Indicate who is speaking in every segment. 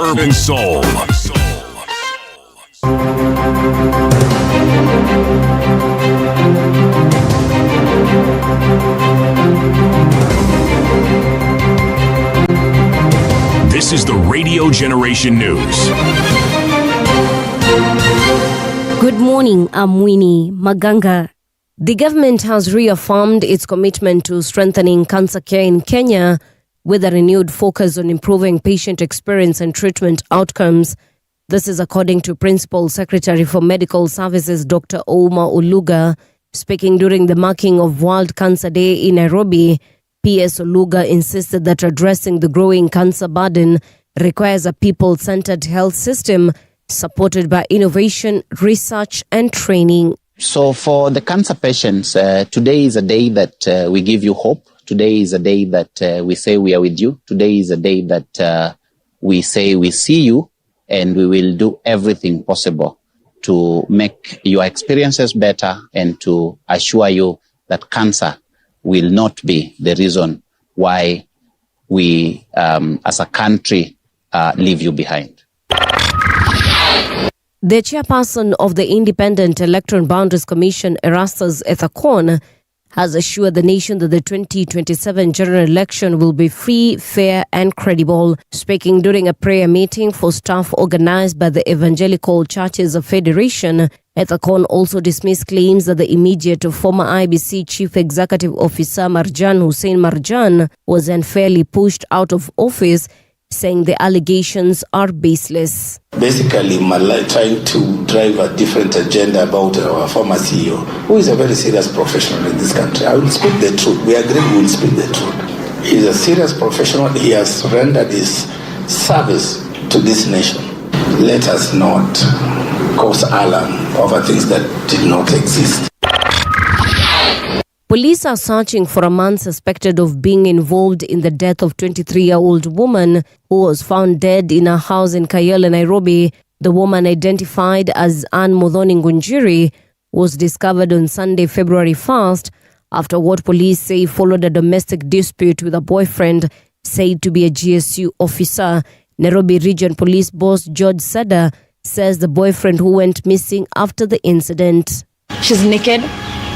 Speaker 1: Urban Soul. This is the Radio Generation News.
Speaker 2: Good morning, I'm Winnie Maganga. The government has reaffirmed its commitment to strengthening cancer care in Kenya with a renewed focus on improving patient experience and treatment outcomes. This is according to Principal Secretary for Medical Services, Dr. Ouma Oluga. Speaking during the marking of World Cancer Day in Nairobi, PS Oluga insisted that addressing the growing cancer burden requires a people-centered health system supported by innovation, research and training.
Speaker 3: So for the cancer patients, today is a day that we give you hope. Today is a day that we say we are with you. Today is a day that we say we see you, and we will do everything possible to make your experiences better and to assure you that cancer will not be the reason why we, as a country, leave you behind.
Speaker 2: The chairperson of the Independent Electoral Boundaries Commission, Erastus Ethakon, has assured the nation that the 2027 general election will be free, fair and credible. Speaking during a prayer meeting for staff organized by the Evangelical Churches of Federation, Ethakon also dismissed claims that the immediate former IEBC Chief Executive Officer Marjan Hussein Marjan was unfairly pushed out of office, saying the allegations are baseless.
Speaker 4: Basically, Malai trying to drive a different agenda about our former CEO, who is a very serious professional in this country. I will speak the truth. We agree we will speak the truth. He is a serious professional. He has rendered his service to this nation. Let us not cause alarm over things that did not exist.
Speaker 2: Police are searching for a man suspected of being involved in the death of 23-year-old woman who was found dead in her house in Kayole, Nairobi. The woman, identified as Anne Muthoni Ngunjiri, was discovered on Sunday, February 1st, after what police say followed a domestic dispute with a boyfriend said to be a GSU officer. Nairobi Region Police Boss George Sada says the boyfriend who went missing after the incident.
Speaker 5: She's naked.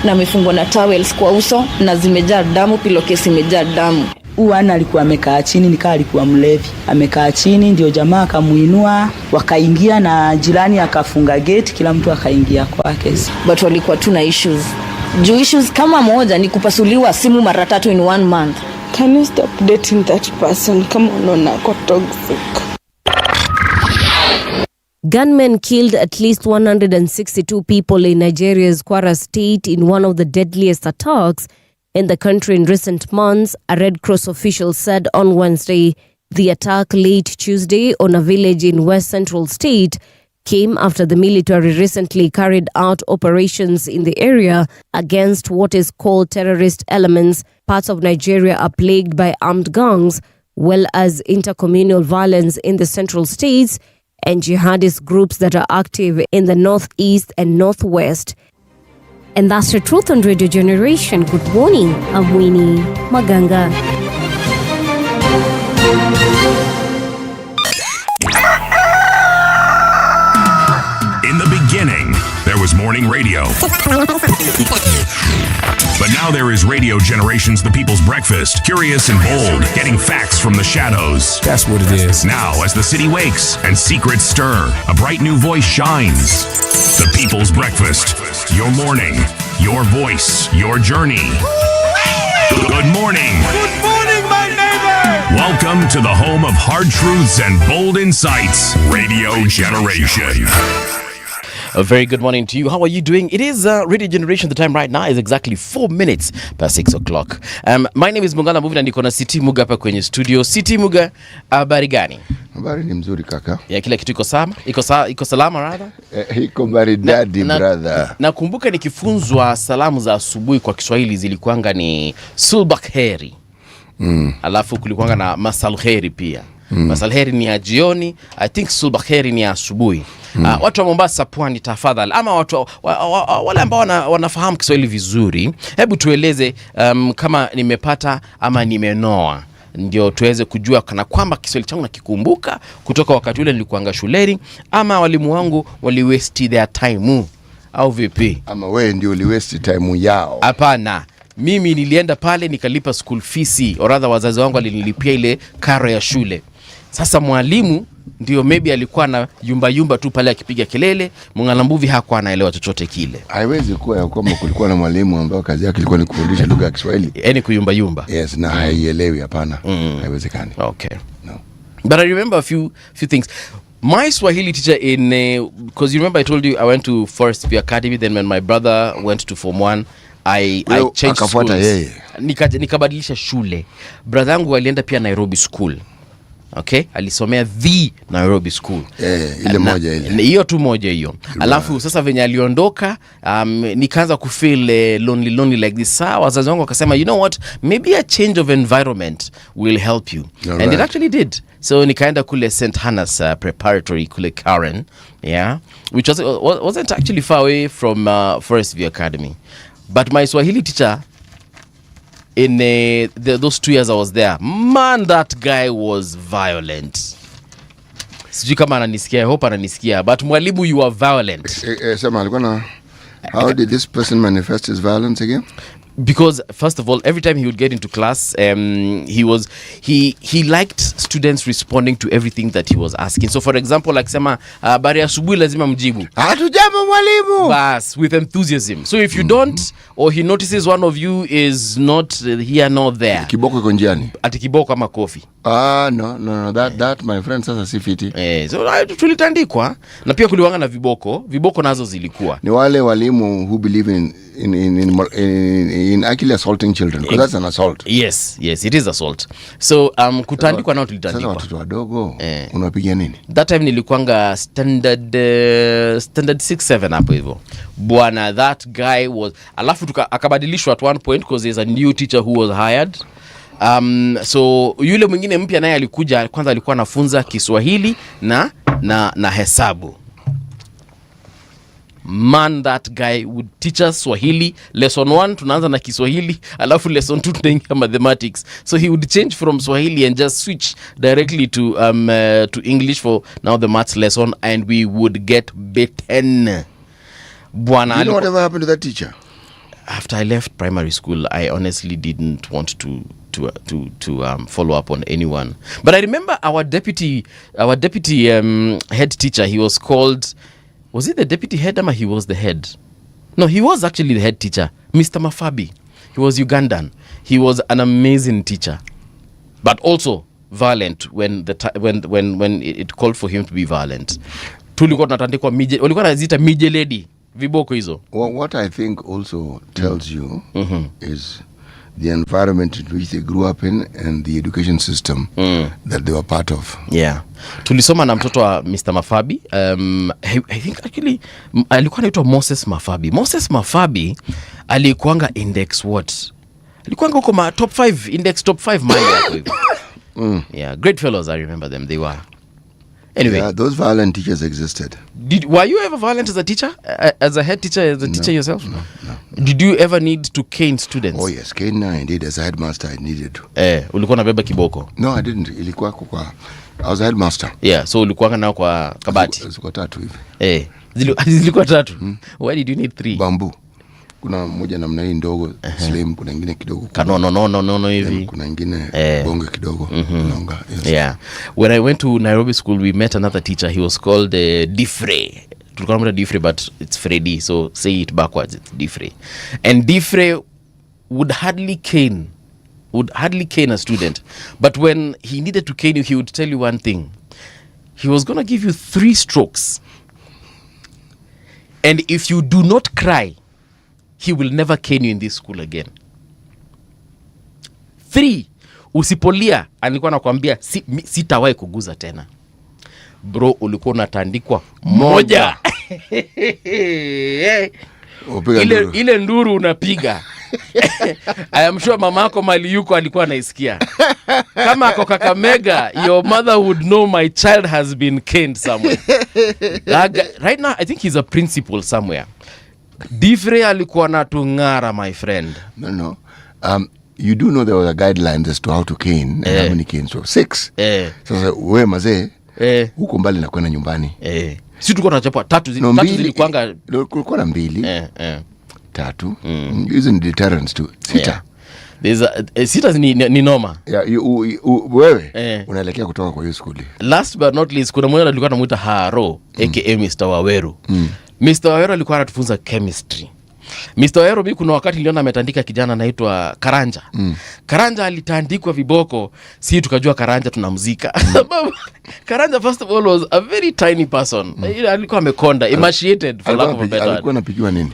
Speaker 5: Na amefungwa na towels kwa uso na zimejaa damu, pillowcase imejaa damu.
Speaker 6: Uana alikuwa amekaa chini, nikaa alikuwa mlevi. Amekaa chini ndio jamaa akamuinua, wakaingia na jirani akafunga gate, kila mtu akaingia kwake.
Speaker 5: But walikuwa tuna issues. Issues kama moja ni kupasuliwa simu mara 3 in 1 month.
Speaker 7: Can you stop dating that person? Kama unaona ko toxic.
Speaker 2: Gunmen killed at least 162 people in Nigeria's Kwara state in one of the deadliest attacks in the country in recent months, a Red Cross official said on Wednesday. The attack late Tuesday on a village in West Central State came after the military recently carried out operations in the area against what is called terrorist elements. Parts of Nigeria are plagued by armed gangs, well as intercommunal violence in the central states and jihadist groups that are active in the northeast and northwest. And that's the truth on Radio Generation. Good morning, I'm Winnie Maganga.
Speaker 1: In the beginning, there was morning radio. But now there is Radio Generation's The People's Breakfast. Curious and bold, getting facts from the shadows.
Speaker 8: That's what it is.
Speaker 1: Now, as the city wakes and secrets stir, a bright new voice shines. The People's Breakfast. Your morning, your voice, your journey. Good morning.
Speaker 9: Good morning, my neighbor.
Speaker 1: Welcome to the home of hard truths and bold insights. Radio Generation.
Speaker 8: A very good morning to you. How are you doing? It is Radio Generation. The time right now is exactly 4 minutes past 6 o'clock. My name is Mungana Muvi na niko na City Muga hapa kwenye studio. City Muga, habari gani?
Speaker 10: Habari ni mzuri kaka.
Speaker 8: Ya kila kitu iko sawa? Iko salama rather?
Speaker 10: Iko maridadi brother.
Speaker 8: Nakumbuka nikifunzwa salamu za asubuhi kwa Kiswahili zilikuanga ni sulbakheri. Alafu kulikuanga na masalkheri pia. Masalkheri ni ya jioni, I think sulbakheri ni ya asubuhi. Watu wa Mombasa pwani tafadhali, ama watu wale ambao wanafahamu Kiswahili vizuri, hebu tueleze kama nimepata ama nimenoa ndio tuweze kujua kana kwamba Kiswahili changu nakikumbuka kutoka wakati ule nilikuanga shuleni, ama walimu wangu wali waste their time au vipi?
Speaker 10: Ama wewe ndio uli waste time yao?
Speaker 8: Hapana, mimi nilienda pale nikalipa school fees, or rather wazazi wangu walinilipia ile karo ya shule. Sasa mwalimu ndio maybe alikuwa na yumba tu pale akipiga kelele, Mwangalambuvi hakuwa anaelewa chochote kile.
Speaker 10: Haiwezi kuwa ya kwamba kulikuwa na mwalimu ambaye kazi yake ilikuwa ni kufundisha lugha ya Kiswahili.
Speaker 8: Yaani kuyumba.
Speaker 10: Yes, na haielewi, hapana. Haiwezekani.
Speaker 8: Okay.
Speaker 10: No.
Speaker 8: But I remember a few things. My Swahili teacher because you remember I told you I went to Forest View Academy, then when my brother went to Form 1, I changed schools. Nikabadilisha shule. Brother yangu alienda pia Nairobi school. Okay, alisomea the Nairobi school.
Speaker 10: Ile moja ile.
Speaker 8: Hiyo tu moja hiyo. Alafu sasa venye aliondoka, nikaanza kufeel lonely like this. Wazazi wangu wakasema, you know what, maybe a change of environment will help you. And it actually did. So nikaenda kule St. Hannah's Preparatory kule Karen, yeah, which wasn't actually far away from Forest View Academy. But my Swahili teacher, in those 2 years I was there, man, that guy was violent. Sijui kama ananisikia, I hope ananisikia, but mwalimu, you are violent.
Speaker 10: Sema alikuwa na, how did this person manifest his violence again?
Speaker 8: Because first of all, every time he would get into class, he liked students responding to everything that he was asking. So for example, like sema habari asubuhi lazima mjibu.
Speaker 10: Hatujambo mwalimu.
Speaker 8: Bas, with enthusiasm. So if you don't, or he notices one of you is not here nor there,
Speaker 10: kiboko iko njiani.
Speaker 8: Ati kiboko ama kofi.
Speaker 10: No, that my friend sasa si fiti.
Speaker 8: So tulitandikwa, na pia kuliwanga na viboko nazo zilikuwa.
Speaker 10: Ni wale walimu who believe in actually assaulting children, because that's an assault.
Speaker 8: Yes, it is assault. So kutandikwa nao tulitandikwa.
Speaker 10: Sasa watoto wadogo unapiga nini?
Speaker 8: That time nilikuanga standard 6-7 hapo hivyo. Bwana, that guy was, alafu akabadilishwa at one point because there's a new teacher who was hired. So yule mwingine mpya naye alikuja, kwanza alikuwa anafunza Kiswahili na hesabu. Man, that guy would teach us Swahili. Lesson 1 tunaanza na Kiswahili, alafu lesson 2 tunaingia mathematics. So he would change from Swahili and just switch directly to English for now the maths lesson, and we would get beaten. Bwana,
Speaker 10: you know whatever happened to that teacher?
Speaker 8: After I left primary school, I honestly didn't want to follow up on anyone. But I remember our deputy head teacher. He was called, was he the deputy head or he was the head? No, he was actually the head teacher, Mr. Mafabi. He was Ugandan. He was an amazing teacher, but also violent when it called for him to be violent. Tulikuwa tunatandikwa walikuwa nazita mije lady viboko hizo.
Speaker 10: What I think also tells you is the environment in which they grew up in and the education system that they were part of.
Speaker 8: Yeah. Tulisoma na mtoto wa Mr. Mafabi. I think actually alikuwa anaitwa Moses Mafabi. Moses Mafabi alikuanga index what? Alikuanga huko top 5, index top 5 mali hapo hivyo. Yeah, great fellows, I remember them. They were. Anyway,
Speaker 10: yeah, those violent teachers existed.
Speaker 8: Were you ever violent as a teacher? As a head teacher, as a teacher yourself?
Speaker 10: No.
Speaker 8: Did you ever need to cane students?
Speaker 10: Oh yes, cane I did. As a headmaster, I needed to.
Speaker 8: Ulikuwa unabeba kiboko?
Speaker 10: No, I didn't. Ilikuwa kwa, I was a headmaster.
Speaker 8: Yeah, so ulikuwa nao kwa kabati?
Speaker 10: Zilikuwa 3 hivi.
Speaker 8: Zilikuwa 3? Why did you need 3?
Speaker 10: Bamboo. Kuna moja namna hii ndogo, slim, kuna nyingine kidogo.
Speaker 8: No hivi.
Speaker 10: Kuna nyingine bonge kidogo, longa. Yes.
Speaker 8: Yeah. When I went to Nairobi school, we met another teacher. He was called Difre. Tulikuwa namna Difre, but it's Freddy, so say it backwards, it's Difre. And Difre would hardly cane a student. But when he needed to cane you, he would tell you one thing. He was going to give you 3 strokes. And if you do not cry, he will never cane you in this school again. 3, usipolia, alikuwa anakuambia sitawahi kuguza tena. Bro, ulikuwa unatandikwa moja. Ile nduru unapiga. I am sure mamako mali yuko alikuwa anaisikia. Kama ako Kakamega, your mother would know my child has been caned somewhere. Right now, I think he's a principal somewhere. Difre alikuwa natungara, my friend.
Speaker 10: No. you do know there was a guidelines as to how to cane and how many canes. So 6. Sasa wewe mazee huko mbali na kwenda nyumbani.
Speaker 8: Si tulikuwa tunachapa 3
Speaker 10: tatu
Speaker 8: zilikuanga
Speaker 10: kulikuwa na 2. 3. Hizo ni deterrents to 6.
Speaker 8: There's sita ni noma.
Speaker 10: Wewe unaelekea kutoka kwa hiyo school.
Speaker 8: Last but not least, kuna mmoja alikuwa anamuita Haro aka Mr. Waweru. Mr. Waweru alikuwa anatufunza chemistry. Mr. Waweru mimi kuna wakati niliona ametandika kijana anaitwa Karanja. Karanja alitandikwa viboko, si tukajua Karanja tunamzika. Sababu Karanja first of all was a very tiny person. Alikuwa amekonda, emaciated for lack of a better.
Speaker 10: Alikuwa anapigiwa nini?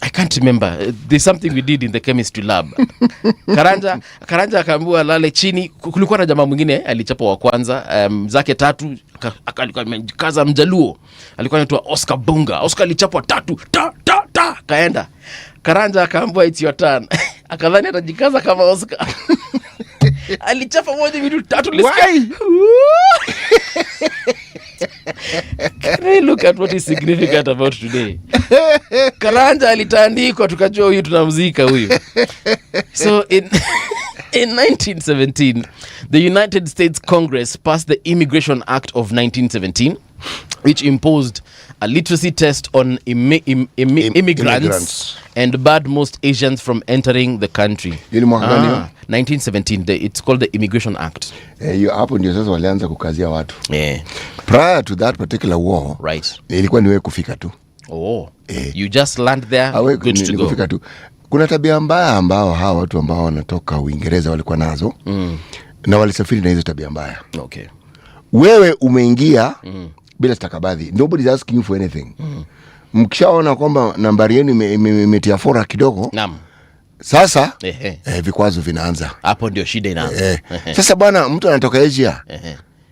Speaker 8: I can't remember. There's something we did in the chemistry lab. Karanja akaambiwa lale chini. Kulikuwa na jamaa mwingine alichapa wa kwanza, zake 3 alikuwa amekaza Mjaluo. Alikuwa anaitwa Oscar Bunga. Oscar alichapwa 3 kaenda. Karanja akaambiwa it's your turn. Akadhani atajikaza kama Oscar. Alichapa moja 2 3 lisikia. Can I look at what is significant about today? Karanja alitandikwa tukajua huyu tunamzika huyu. So in 1917, the United States Congress passed the Immigration Act of 1917, which imposed a literacy test on immigrants and barred most Asians from entering the country. 1917, it's called the Immigration Act.
Speaker 10: Hapo ndio sasa walianza kukazia watu. Prior to that particular war, ilikuwa niwe kufika tu.
Speaker 8: You just land there, good to go.
Speaker 10: Kufika tu. Kuna tabia mbaya ambao hawa watu ambao wanatoka Uingereza walikuwa nazo. Na walisafiri na hizo tabia mbaya. Wewe umeingia bila stakabadhi. Nobody's asking you for anything. Mkishaona kwamba nambari yenu imetia fora kidogo. Sasa vikwazo vinaanza.
Speaker 8: Hapo ndio shida inaanza.
Speaker 10: Sasa bwana, mtu anatoka Asia.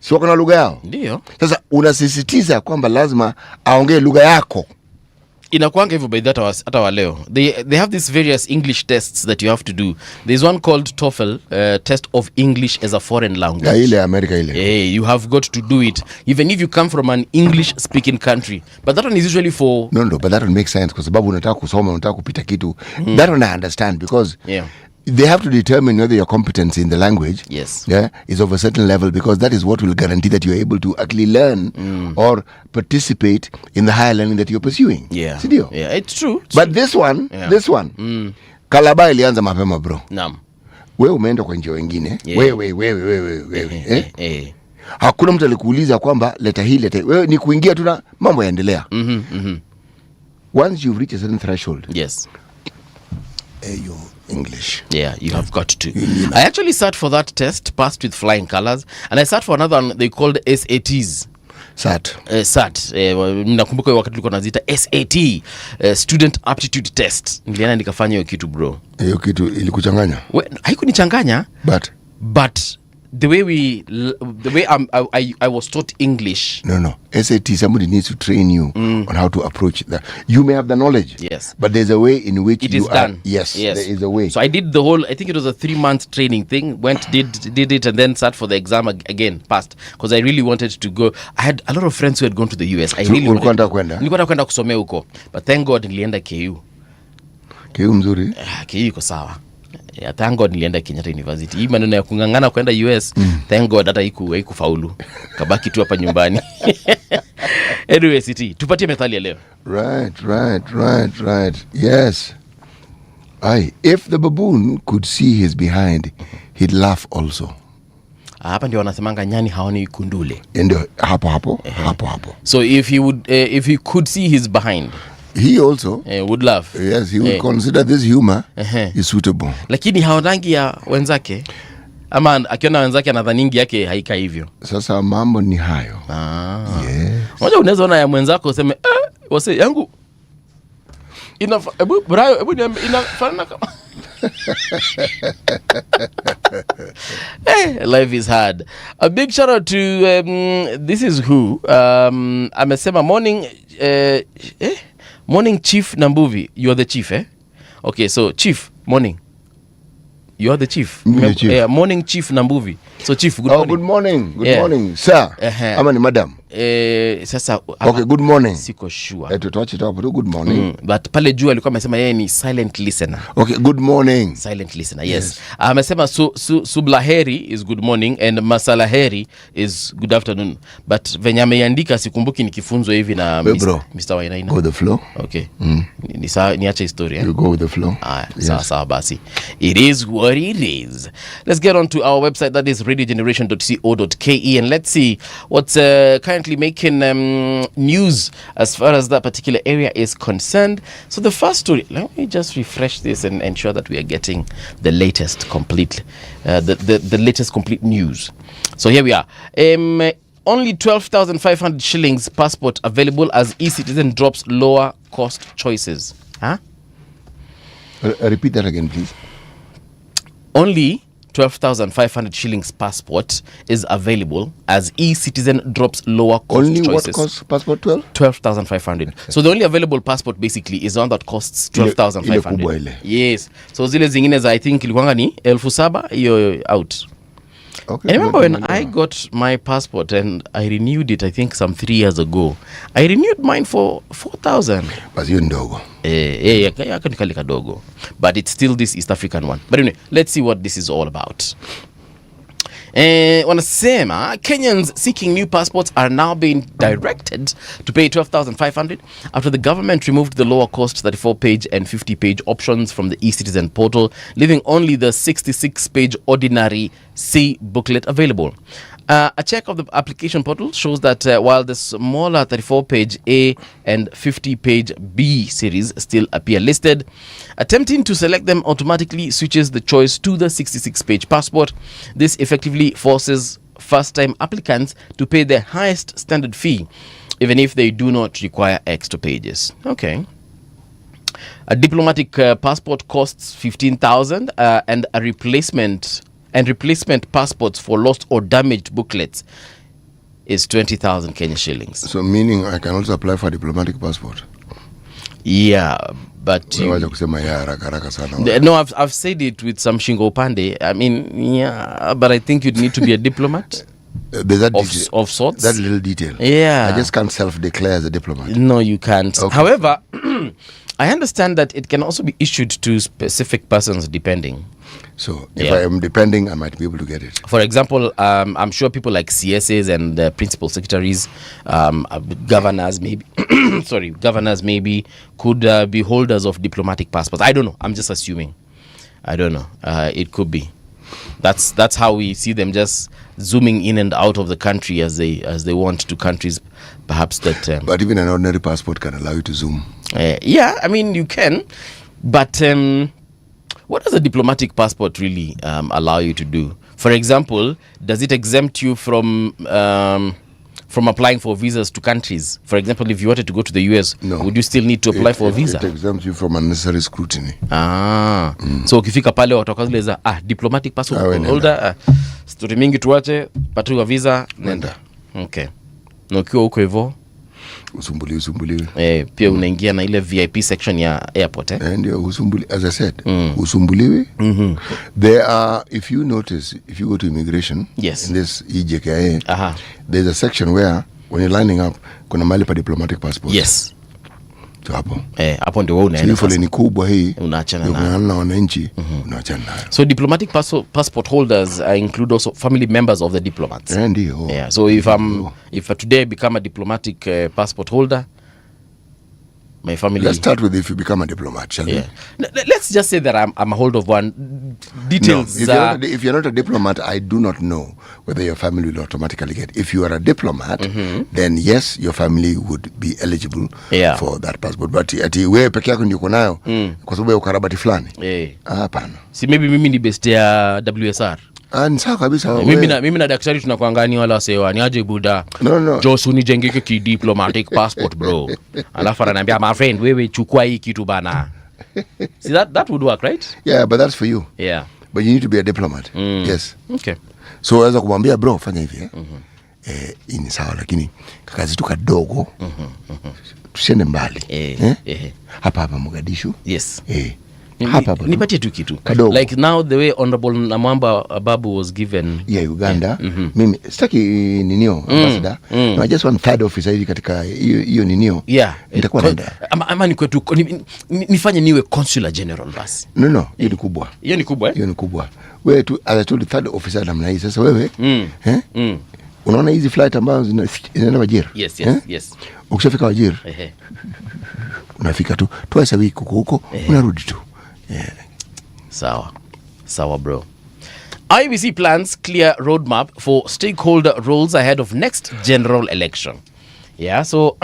Speaker 10: Si wako na lugha yao?
Speaker 8: Ndio.
Speaker 10: Sasa unasisitiza kwamba lazima aongee lugha yako.
Speaker 8: Inakuanga hivyo by that hata wa leo. They have these various English tests that you have to do. There's one called TOEFL, test of English as a foreign language.
Speaker 10: Ile America ile.
Speaker 8: You have got to do it even if you come from an English speaking country. But that one is usually for
Speaker 10: No, but that one makes sense kwa sababu unataka kusoma, unataka kupita kitu. That one I understand because they have to determine whether your competence in the language is of a certain level, because that is what will guarantee that you're able to actually learn or participate in the higher learning that you're pursuing. Sidio?
Speaker 8: It's true.
Speaker 10: But this one, Kalaba ilianza mapema bro. Wewe umeenda kwa njia wengine. Wewe. Hakuna mtu alikuuliza kwamba leta hii leta. Wewe ni kuingia tu na mambo yaendelea. Once you've reached a certain threshold. Your English.
Speaker 8: You have got to. I actually sat for that test, passed with flying colors, and I sat for another one they called SATs. SAT. Nakumbuka wakati tulikuwa naziita SAT, Student Aptitude Test. Nilienda nikafanya hiyo kitu bro.
Speaker 10: Hiyo kitu ilikuchanganya?
Speaker 8: Haikunichanganya. But the way I was taught English.
Speaker 10: No. SAT, somebody needs to train you on how to approach that. You may have the knowledge.
Speaker 8: But
Speaker 10: there's a way in which
Speaker 8: it is done.
Speaker 10: Yes, there is a way.
Speaker 8: So I did the whole, I think it was a 3-month training thing. Did it and then sat for the exam again, passed. Because I really wanted to go. I had a lot of friends who had gone to the US.
Speaker 10: Nilikuwa kwenda
Speaker 8: kusomea huko. But thank God nilienda KU.
Speaker 10: KU mzuri?
Speaker 8: KU iko sawa. Thank God nilienda Kenyatta University. Hii maneno ya kungangana kwenda US, thank God hata haikufaulu. Kabaki tu hapa nyumbani. Anyway, City, tupatie methali ya leo.
Speaker 10: Right. Yes. If the baboon could see his behind, he'd laugh also.
Speaker 8: Hapa ndio wanasemanga nyani haoni ikundule.
Speaker 10: Ndio hapo.
Speaker 8: So if he could see his behind,
Speaker 10: he also
Speaker 8: would laugh.
Speaker 10: Yes, he would consider this humor is suitable.
Speaker 8: Lakini haonangi ya wenzake, ama akiona wenzake anadhaningi yake haika hivyo.
Speaker 10: Sasa mambo ni hayo. Yes.
Speaker 8: Moja unaweza ona ya mwenzako useme wase yangu inafanana kama life is hard. A big shout out to this is who amesema morning Chief Nambuvi, you are the chief, Okay, so Chief, morning. You are the chief.
Speaker 10: Chief.
Speaker 8: Morning Chief Nambuvi. So Chief, good morning.
Speaker 10: Good morning, sir. Ama ni madam.
Speaker 8: sasa
Speaker 10: okay, good morning.
Speaker 8: Siko sure.
Speaker 10: Tuache hapo tu good morning.
Speaker 8: But pale juu alikuwa amesema yeye ni silent listener.
Speaker 10: Okay, good morning.
Speaker 8: Silent listener. Yes. Amesema Sublaheri is good morning and Masalaheri is good afternoon. But venye ameandika sikumbuki nikifunzwa hivi na Mr. Wainaina.
Speaker 10: Go the flow.
Speaker 8: Okay. Niache historia.
Speaker 10: You go with the flow.
Speaker 8: Sawa basi. It is what it is. Let's get on to our website, that is radiogeneration.co.ke, and let's see what's currently making news as far as that particular area is concerned. So the first story, let me just refresh this and ensure that we are getting the latest complete the latest complete news. So here we are. Only 12,500 shillings passport available as e-citizen drops lower cost choices.
Speaker 10: Repeat that again, please.
Speaker 8: Only 12,500 shillings passport is available as e-citizen drops lower cost
Speaker 10: only
Speaker 8: choices.
Speaker 10: What cost passport? 12,500.
Speaker 8: So the only available passport basically is one that costs 12,500. Yes. So zile zingine za I think ilikuwa ni 7,000 hiyo out. Okay, I remember when I got my passport and I renewed it, I think some 3 years ago. I renewed mine for 4,000.
Speaker 10: But you ndogo.
Speaker 8: Kalika dogo. But it's still this East African one. But anyway, let's see what this is all about. Wanasema Kenyans seeking new passports are now being directed to pay 12,500 after the government removed the lower cost 34-page and 50-page options from the e-citizen portal, leaving only the 66-page ordinary C booklet available. A check of the application portal shows that while the smaller 34-page A and 50-page B series still appear listed, attempting to select them automatically switches the choice to the 66-page passport. This effectively forces first-time applicants to pay the highest standard fee, even if they do not require extra pages. Okay. A diplomatic passport costs 15,000 and a replacement passports for lost or damaged booklets is 20,000 Kenya shillings.
Speaker 10: So meaning I can also apply for a diplomatic passport?
Speaker 8: Yeah, but
Speaker 10: no,
Speaker 8: I've said it with some shingo pande. I mean, yeah, but I think you'd need to be a diplomat. Of sorts.
Speaker 10: That little detail.
Speaker 8: Yeah.
Speaker 10: I just can't self-declare as a diplomat.
Speaker 8: No, you can't.
Speaker 10: Okay.
Speaker 8: However, I understand that it can also be issued to specific persons depending.
Speaker 10: So if I am depending, I might be able to get it.
Speaker 8: For example, I'm sure people like CSAs and principal secretaries, governors maybe, governors maybe could be holders of diplomatic passports. I don't know. I'm just assuming. I don't know. It could be. That's how we see them just zooming in and out of the country as they want to countries, perhaps that.
Speaker 10: But even an ordinary passport can allow you to zoom.
Speaker 8: Yeah, I mean you can, but. What does a diplomatic passport really allow you to do? For example, does it exempt you from applying for visas to countries? For example, if you wanted to go to the US, would you still need to apply for a visa?
Speaker 10: It exempts you from unnecessary scrutiny.
Speaker 8: So ukifika pale watakwambia diplomatic passport holder, story mingi tuache, patu visa, nenda. Okay. Na ukiwa huko hivyo
Speaker 10: usumbuliwe.
Speaker 8: Pia unaingia na ile VIP section ya airport
Speaker 10: ndio usumbuliwe, as I said. Usumbuliwe. There are, if you notice, if you go to immigration in this EJKA, there's a section where when you're lining up kuna mahali pa diplomatic passport.
Speaker 8: Yes.
Speaker 10: So hapo
Speaker 8: ndio wewe unaenda.
Speaker 10: Sio foleni kubwa hii.
Speaker 8: Unaachana
Speaker 10: na wananchi, unaachana nayo.
Speaker 8: So diplomatic passport holders include also family members of the diplomats.
Speaker 10: Ndio.
Speaker 8: Yeah. So if today I become a diplomatic passport holder, my family.
Speaker 10: Let's start with if you become a diplomat, shall we?
Speaker 8: Let's just say that I'm a holder of one. Details.
Speaker 10: No, if you're not a diplomat, I do not know whether your family will automatically get. If you are a diplomat, then yes, your family would be eligible for that passport. But ati wewe peke yako ndio uko nayo kwa sababu ya ukarabati fulani. Hapana.
Speaker 8: Si maybe ni best ya WSR.
Speaker 10: Ni sawa kabisa.
Speaker 8: Mimi na daktari tunakuangani wala sewa ni aje buda.
Speaker 10: No.
Speaker 8: Josu ni jengeke ki diplomatic passport bro. Alafu ananiambia my friend wewe chukua hii kitu bana. See that would work, right?
Speaker 10: Yeah, but that's for you.
Speaker 8: Yeah.
Speaker 10: But you need to be a diplomat. Yes.
Speaker 8: Okay.
Speaker 10: So waweza kumwambia bro fanya hivi hii ni sawa lakini kazi tu kadogo. Tusiende mbali. Hapa Mogadishu.
Speaker 8: Yes.
Speaker 10: Hapa
Speaker 8: nipatie tu kitu
Speaker 10: kadogo.
Speaker 8: Like now the way Honorable Namwamba Ababu was given
Speaker 10: Uganda. Mimi sitaki ninio ambassador. No, I just want third officer hivi katika hiyo ninio. Nitakuwa naenda.
Speaker 8: Ama ni kwetu nifanye niwe consular general basi.
Speaker 10: No, hiyo ni kubwa.
Speaker 8: Hiyo ni kubwa
Speaker 10: Hiyo ni kubwa. Wewe tu as a third officer namna hii sasa wewe unaona hizi flight ambazo zinaenda Wajir.
Speaker 8: Yes.
Speaker 10: Ukishafika Wajir unafika tu twice a week huko unarudi tu.
Speaker 8: Sawa bro. IEBC plans clear roadmap for stakeholder roles ahead of next general election. So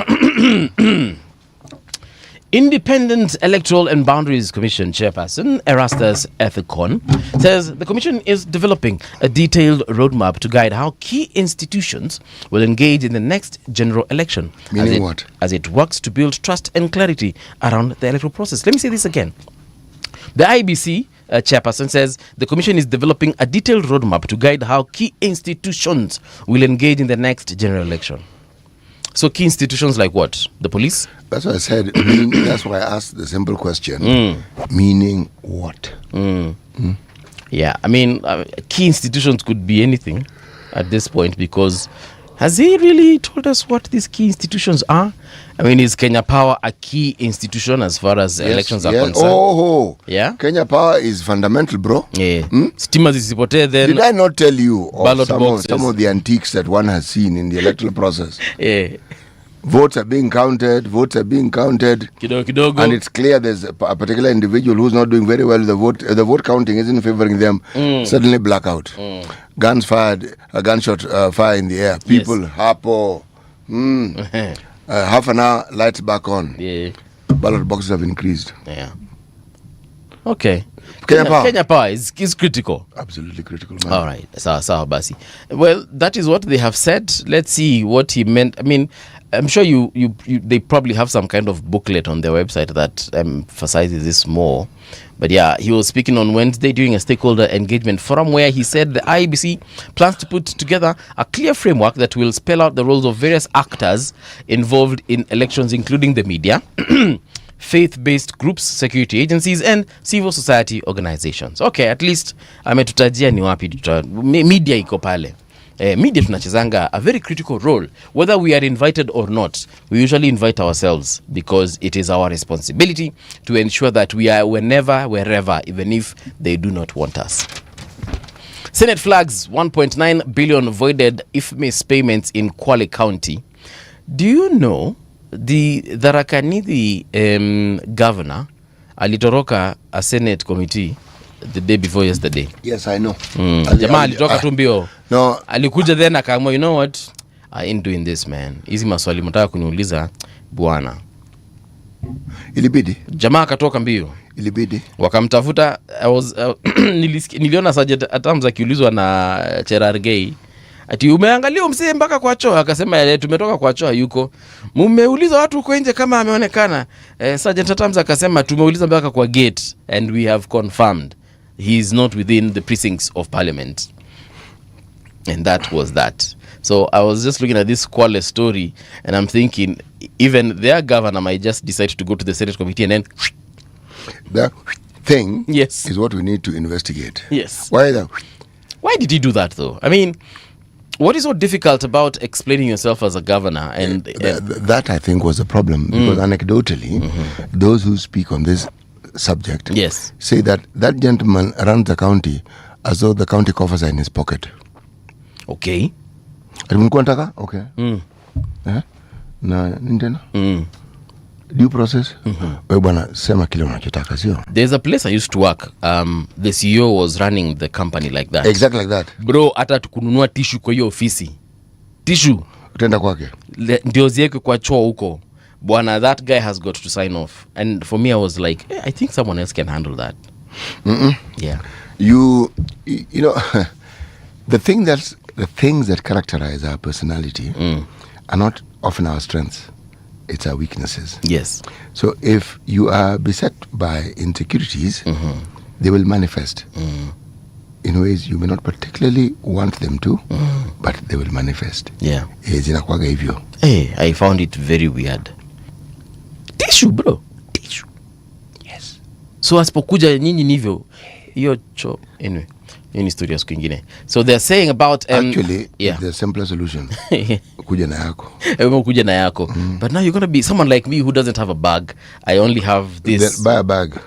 Speaker 8: Independent Electoral and Boundaries Commission Chairperson Erastus Ethicon says the commission is developing a detailed roadmap to guide how key institutions will engage in the next general election.
Speaker 10: Meaning what?
Speaker 8: As it works to build trust and clarity around the electoral process. Let me say this again. The IEBC chairperson says the commission is developing a detailed roadmap to guide how key institutions will engage in the next general election. So key institutions like what? The police?
Speaker 10: That's what I said. That's why I asked the simple question. Meaning what?
Speaker 8: Yeah, I mean, key institutions could be anything at this point, because has he really told us what these key institutions are? I mean, is Kenya Power a key institution as far as elections are concerned? Yeah.
Speaker 10: Kenya Power is fundamental, bro.
Speaker 8: Stima zisipotee then.
Speaker 10: Did I not tell you of some of the antiques that one has seen in the electoral process? Votes are being counted.
Speaker 8: Kidogo.
Speaker 10: And it's clear there's a particular individual who's not doing very well with the vote. The vote counting isn't favoring them. Suddenly blackout. Guns fired, a gunshot fire in the air. People, hapo. Half an hour, lights back on. Ballot boxes have increased.
Speaker 8: Okay. Kenya Power is critical.
Speaker 10: Absolutely critical, man.
Speaker 8: All right. Sawa basi. Well, that is what they have said. Let's see what he meant. I mean, I'm sure they probably have some kind of booklet on their website that emphasizes this more. But yeah, he was speaking on Wednesday during a stakeholder engagement forum where he said the IEBC plans to put together a clear framework that will spell out the roles of various actors involved in elections, including the media, faith-based groups, security agencies, and civil society organizations. Okay, at least ametutajia ni wapi media iko pale. Media tunachezanga a very critical role. Whether we are invited or not, we usually invite ourselves because it is our responsibility to ensure that we are wherever, even if they do not want us. Senate flags 1.9 billion voided IFMIS payments in Kwale County. Do you know the Tharaka-Nithi governor alitoroka a Senate committee the day before yesterday?
Speaker 10: Yes, I know.
Speaker 8: Jamaa alitoka tu mbio.
Speaker 10: No.
Speaker 8: Alikuja then akaamua, you know what? I ain't doing this, man. Hizi maswali mtaka kuniuliza bwana.
Speaker 10: Ilibidi.
Speaker 8: Jamaa akatoka mbio.
Speaker 10: Ilibidi.
Speaker 8: Wakamtafuta. Niliona Sergeant Atamza akiulizwa na Cherargei. Ati umeangalia msee mpaka kwa choo? Akasema tumetoka kwa choo yuko. Mumeuliza watu huko nje kama ameonekana? Sergeant Atamza akasema tumeuliza mpaka kwa gate and we have confirmed he is not within the precincts of parliament. And that was that. So I was just looking at this Kwale story and I'm thinking even their governor might just decide to go to the Senate committee and then
Speaker 10: that thing is what we need to investigate.
Speaker 8: Yes.
Speaker 10: Why
Speaker 8: did he do that though? I mean, what is so difficult about explaining yourself as a governor? And
Speaker 10: that I think was the problem, because anecdotally, those who speak on this subject say that gentleman runs the county as though the county coffers are in his pocket.
Speaker 8: Okay.
Speaker 10: Okay. Na nindena? Due process. Bwana sema kile unachotaka, sio?
Speaker 8: There's a place I used to work. The CEO was running the company like that.
Speaker 10: Exactly like that.
Speaker 8: Bro, hata tukununua tissue kwa hiyo ofisi. Tissue
Speaker 10: utenda kwake.
Speaker 8: Ndio ziweke kwa choo huko. Bwana, that guy has got to sign off. And for me I was like, I think someone else can handle that. Yeah.
Speaker 10: You know the things that characterize our personality are not often our strengths. It's our weaknesses.
Speaker 8: Yes.
Speaker 10: So if you are beset by insecurities, they will manifest in ways you may not particularly want them to, but they will manifest.
Speaker 8: Yeah.
Speaker 10: Zinakuwaga hivyo.
Speaker 8: Hey, I found it very weird. Tissue, bro. Tissue.
Speaker 10: Yes.
Speaker 8: So asipokuja nyinyi nivyo hiyo anyway, hiyo ni story ya siku ingine. So they're saying about
Speaker 10: actually the simpler solution kuja na yako.
Speaker 8: Kuja na yako. But now you're going to be someone like me who doesn't have a bag. I only have this.
Speaker 10: Then buy a bag.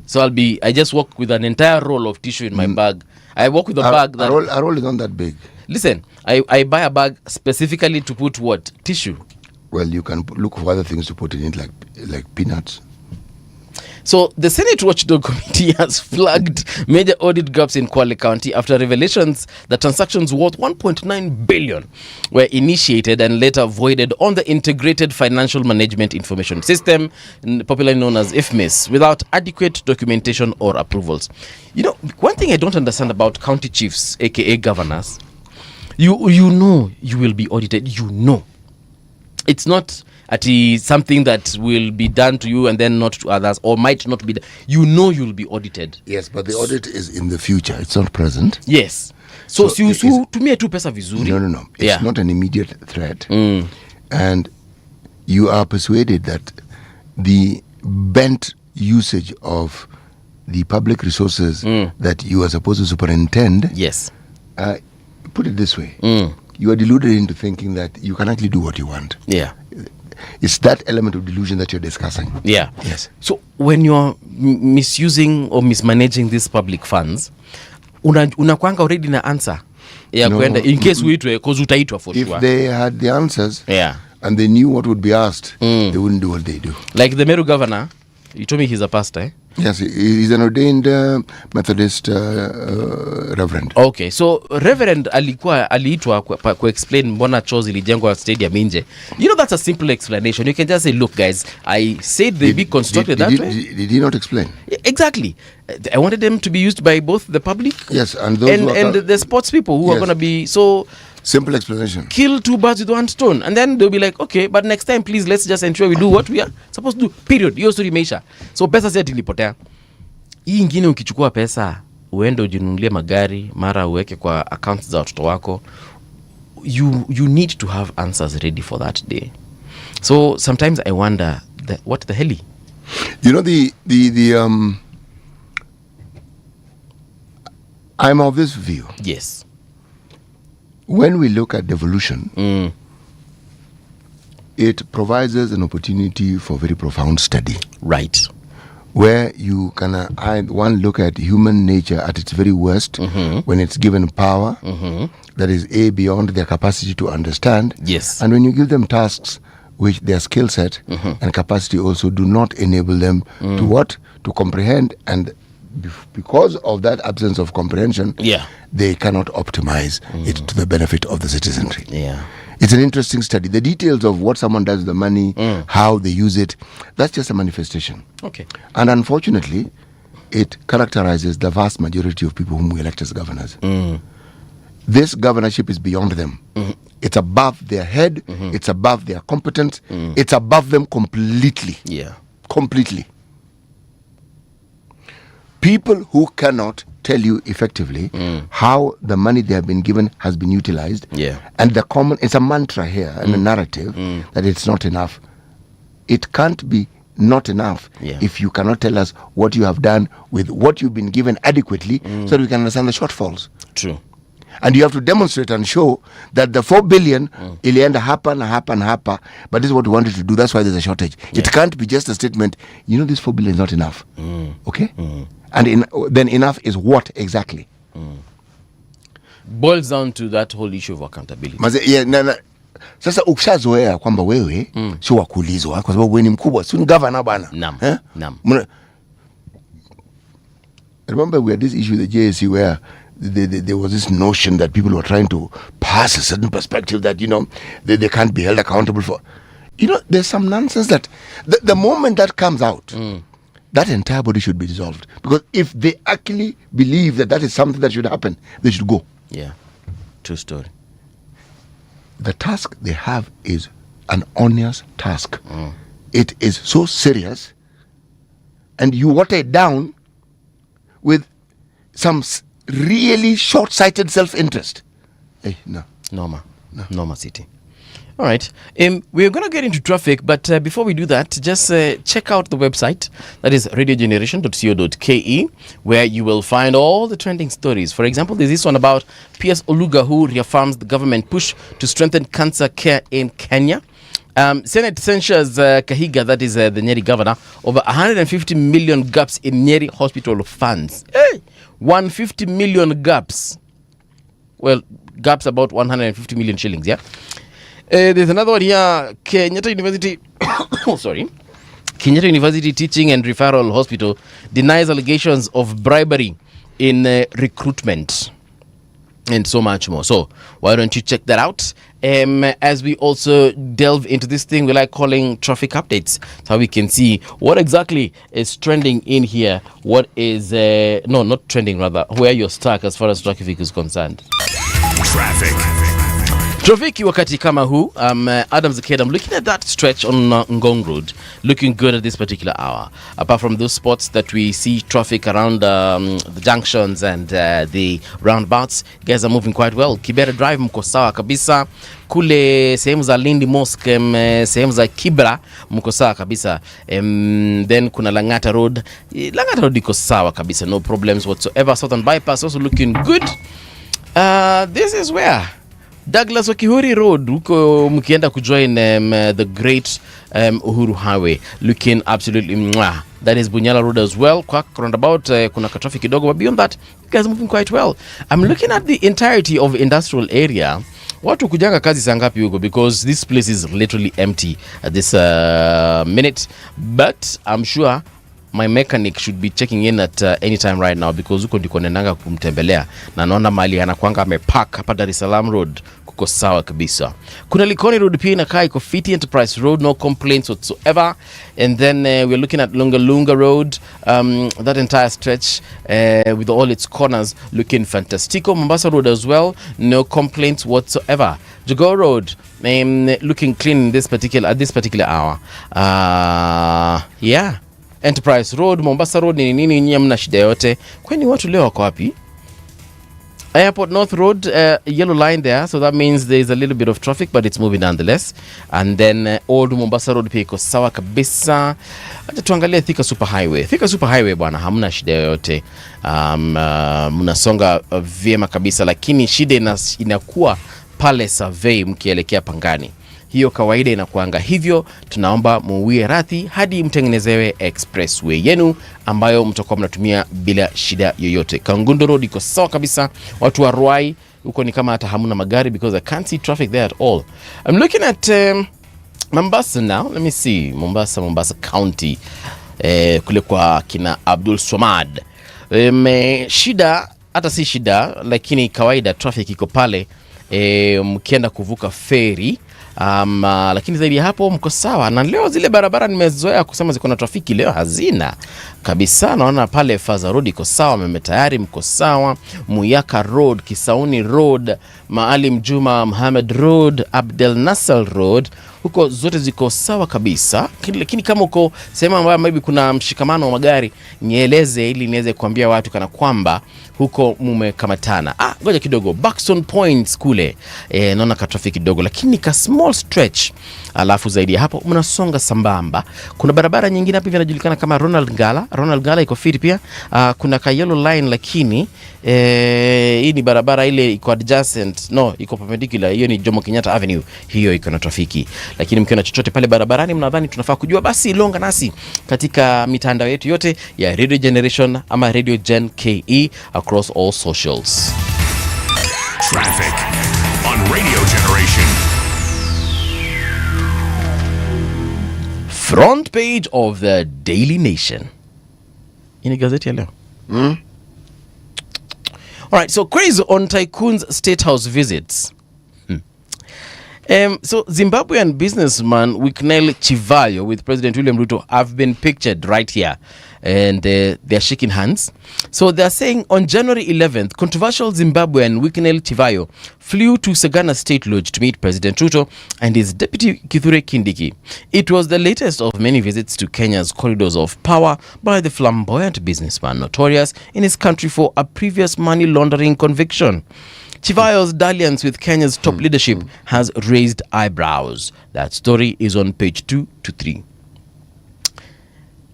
Speaker 8: So I just walk with an entire roll of tissue in my bag. I walk with a bag that
Speaker 10: a roll is not that big.
Speaker 8: Listen, I buy a bag specifically to put what? Tissue.
Speaker 10: Well, you can look for other things to put in it, like peanuts.
Speaker 8: So the Senate Watchdog Committee has flagged major audit gaps in Kwale County after revelations that transactions worth 1.9 billion were initiated and later voided on the Integrated Financial Management Information System, popularly known as IFMIS, without adequate documentation or approvals. You know, one thing I don't understand about county chiefs, aka governors, you know you will be audited. You know, it's not something that will be done to you and then not to others, or might not be done. You know you'll be audited.
Speaker 10: Yes, but the audit is in the future. It's not present.
Speaker 8: Yes. So tumie tu pesa vizuri.
Speaker 10: No. It's not an immediate threat. And you are persuaded that the bent usage of the public resources that you are supposed to superintend.
Speaker 8: Yes.
Speaker 10: Put it this way. You are deluded into thinking that you can actually do what you want.
Speaker 8: Yeah.
Speaker 10: It's that element of delusion that you're discussing.
Speaker 8: Yeah.
Speaker 10: Yes.
Speaker 8: So when you're misusing or mismanaging these public funds, unakwanga already na answer ya kwenda in case uitwe, cause utaitwa for sure.
Speaker 10: If they had the answers and they knew what would be asked, they wouldn't do what they do.
Speaker 8: Like the Meru governor, you told me he's a pastor, eh?
Speaker 10: Yes, he's an ordained Methodist reverend.
Speaker 8: Okay, so reverend aliitwa ku explain mbona choo ilijengwa stadium nje. You know, that's a simple explanation. You can just say, look guys, I said they be constructed that way.
Speaker 10: Did he not explain?
Speaker 8: Exactly. I wanted them to be used by both the public,
Speaker 10: yes, and those
Speaker 8: and the sports people who are going to be so.
Speaker 10: Simple explanation.
Speaker 8: Kill two birds with one stone. And then they'll be like, okay, but next time please let's just ensure we do what we are supposed to do. Period. Hiyo story imeisha. So pesa zetu ilipotea. Hii ingine ukichukua pesa uende ujinunulie magari, mara uweke kwa accounts za watoto wako. You need to have answers ready for that day. So sometimes I wonder what the hell.
Speaker 10: You know, I'm of this view.
Speaker 8: Yes.
Speaker 10: When we look at devolution, it provides us an opportunity for very profound study.
Speaker 8: Right.
Speaker 10: Where you can one look at human nature at its very worst when it's given power that is beyond their capacity to understand.
Speaker 8: Yes.
Speaker 10: And when you give them tasks which their skill set and capacity also do not enable them to comprehend, and because of that absence of comprehension, they cannot optimize it to the benefit of the citizenry.
Speaker 8: Yeah.
Speaker 10: It's an interesting study. The details of what someone does with the money, how they use it, that's just a manifestation.
Speaker 8: Okay.
Speaker 10: And unfortunately, it characterizes the vast majority of people whom we elect as governors. This governorship is beyond them. It's above their head. It's above their competence. It's above them completely.
Speaker 8: Yeah.
Speaker 10: Completely. People who cannot tell you effectively how the money they have been given has been utilized.
Speaker 8: Yeah.
Speaker 10: And it's a mantra here and a narrative that it's not enough. It can't be not enough if you cannot tell us what you have done with what you've been given adequately so that we can understand the shortfalls.
Speaker 8: True.
Speaker 10: And you have to demonstrate and show that the 4 billion ilienda hapa, but this is what we wanted to do. That's why there's a shortage. It can't be just a statement, this 4 billion is not enough. Okay? And then enough is what exactly?
Speaker 8: Boils down to that whole issue of accountability.
Speaker 10: Sasa ukishazoea kwamba wewe sio wa kuulizwa kwa sababu wewe ni mkubwa, si governor bana.
Speaker 8: Naam.
Speaker 10: Remember we had this issue with the JSC where there was this notion that people were trying to pass a certain perspective that, they can't be held accountable for. There's some nonsense that the moment that comes out, that entire body should be dissolved. Because if they actually believe that is something that should happen, they should go.
Speaker 8: Yeah, true story.
Speaker 10: The task they have is an onerous task. It is so serious, and you water it down with some really short-sighted self-interest. Hey, no.
Speaker 8: Norma City. All right. We're going to get into traffic, but before we do that, just check out the website. That is radiogeneration.co.ke, where you will find all the trending stories. For example, there's this one about P.S. Oluga, who reaffirms the government push to strengthen cancer care in Kenya. Senate censures Kahiga, that is the Nyeri governor, over 150 million gaps in Nyeri hospital funds. Hey! 150 million gaps. Well, gaps about 150 million shillings, yeah? There's another one here. Kenyatta University Kenyatta University Teaching and Referral Hospital denies allegations of bribery in recruitment, and so much more. So why don't you check that out? As we also delve into this thing we like calling traffic updates, so we can see what exactly is trending in here. What is no, not trending, rather where you're stuck as far as traffic is concerned. Trafiki wakati kama huu, Adam's kid, I'm looking at that stretch on Ngong Road, looking good at this particular hour. Apart from those spots that we see traffic around the junctions and the roundabouts, guys are moving quite well. Kibera Drive mko sawa kabisa. Kule sehemu za Lindi Mosque, sehemu za Kibra mko sawa kabisa. Then kuna Langata Road. Langata Road iko sawa kabisa, no problems whatsoever. Southern Bypass also looking good. This is where Douglas Wakihuri Road, huko mkienda kujoin the great Uhuru Highway, looking absolutely mwah. That is Bunyala Road as well. Kwa roundabout kuna traffic kidogo, but beyond that, you guys are moving quite well. I'm looking at the entirety of industrial area. Watu kujanga kazi saa ngapi huko, because this place is literally empty at this minute, but I'm sure my mechanic should be checking in at any time right now, because huko ndiko nenanga kumtembelea na naona mali anakuanga amepark hapa Dar es Salaam Road kuko sawa kabisa. Kuna Likoni Road pia inakaa iko fiti, Enterprise Road no complaints whatsoever. And then we're looking at Lunga Road, that entire stretch with all its corners looking fantastico. Mombasa Road as well, no complaints whatsoever. Jogoo Road looking clean at this particular hour. Yeah. Enterprise Road, Mombasa Road, nini nyinyi mna shida yote. Kwani watu leo wako wapi? Airport North Road, yellow line there, so that means there's a little bit of traffic, but it's moving nonetheless. And then Old Mombasa Road pia iko sawa kabisa. Acha tuangalie Thika Super Highway. Thika Super Highway bwana, hamna shida yote. Mnasonga vyema kabisa, lakini shida inakuwa pale survey mkielekea Pangani. Hiyo kawaida inakuanga hivyo, tunaomba muwie radhi hadi mtengenezewe expressway yenu ambayo mtakuwa mnatumia bila shida yoyote. Kangundo Road iko sawa kabisa. Watu wa Ruai huko ni kama hata hamuna magari, because I can't see traffic there at all. I'm looking at Mombasa now. Let me see. Mombasa County. Kule kwa kina Abdul Swamad. Shida, hata si shida, lakini kawaida traffic iko pale mkienda kuvuka ferry. Lakini zaidi ya hapo mko sawa. Na leo zile barabara nimezoea kusema ziko na trafiki, leo hazina kabisa. Naona pale Faza Road iko sawa, Meme Tayari mko sawa, Muyaka Road, Kisauni Road, Maalim Juma Mohamed Road, Abdel Nasser Road, huko zote ziko sawa kabisa. Lakini kama uko sema ambayo maybe kuna mshikamano wa magari, nieleze ili niweze kuambia watu kana kwamba huko mumekamatana. Ngoja kidogo, Buxton Points kule naona ka traffic kidogo, lakini ka small stretch. Alafu zaidi ya hapo mnasonga sambamba. Kuna barabara nyingine hapa inajulikana kama Ronald Ngala iko fiti pia. Kuna ka yellow line, lakini hii ni barabara ile iko adjacent, no, iko perpendicular. Hiyo ni Jomo Kenyatta Avenue, hiyo iko na trafiki. Lakini mkiona chochote pale barabarani mnadhani tunafaa kujua, basi longa nasi katika mitandao yetu yote ya Radio Generation ama Radio Gen KE across all socials.
Speaker 1: Traffic on Radio Generation.
Speaker 8: Front page of the Daily Nation. Ini gazeti ya leo. All right, so crazy on tycoons' State House visits. So Zimbabwean businessman Wicknell Chivayo with President William Ruto have been pictured right here, and they're shaking hands. So they're saying on January 11th, controversial Zimbabwean Wicknell Chivayo flew to Sagana State Lodge to meet President Ruto and his deputy Kithure Kindiki. It was the latest of many visits to Kenya's corridors of power by the flamboyant businessman, notorious in his country for a previous money laundering conviction. Chivayo's dalliance with Kenya's top leadership has raised eyebrows. That story is on page 2 to 3.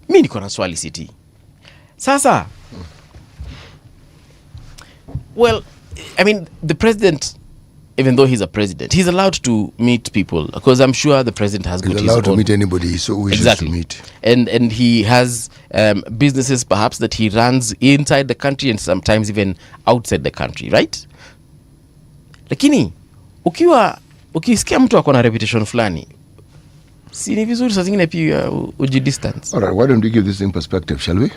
Speaker 8: Mi niko na swali City. Sasa, well, I mean, the president, even though he's a president, he's allowed to meet people, because I'm sure the president has got his own.
Speaker 10: He's allowed to meet anybody so wishes to meet.
Speaker 8: And he has businesses perhaps that he runs inside the country and sometimes even outside the country, right? Lakini ukisikia mtu ako na reputation fulani, si ni vizuri saa zingine pia ujidistance.
Speaker 10: All right, why don't we give this in perspective, shall we?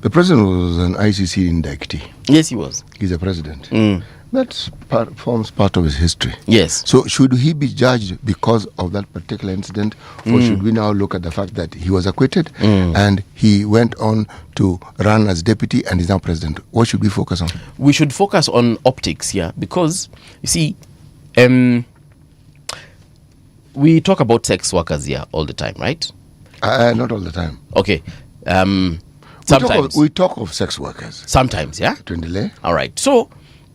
Speaker 10: The president was an ICC inductee.
Speaker 8: Yes, he was.
Speaker 10: He's a president. That forms part of his history.
Speaker 8: Yes.
Speaker 10: So should he be judged because of that particular incident, or should we now look at the fact that he was acquitted and he went on to run as deputy and is now president? What should we focus on?
Speaker 8: We should focus on optics here, because you see, we talk about sex workers here all the time, right?
Speaker 10: Not all the time.
Speaker 8: Okay. Sometimes
Speaker 10: we talk of sex workers.
Speaker 8: Sometimes, yeah.
Speaker 10: Tuendelee.
Speaker 8: All right. So,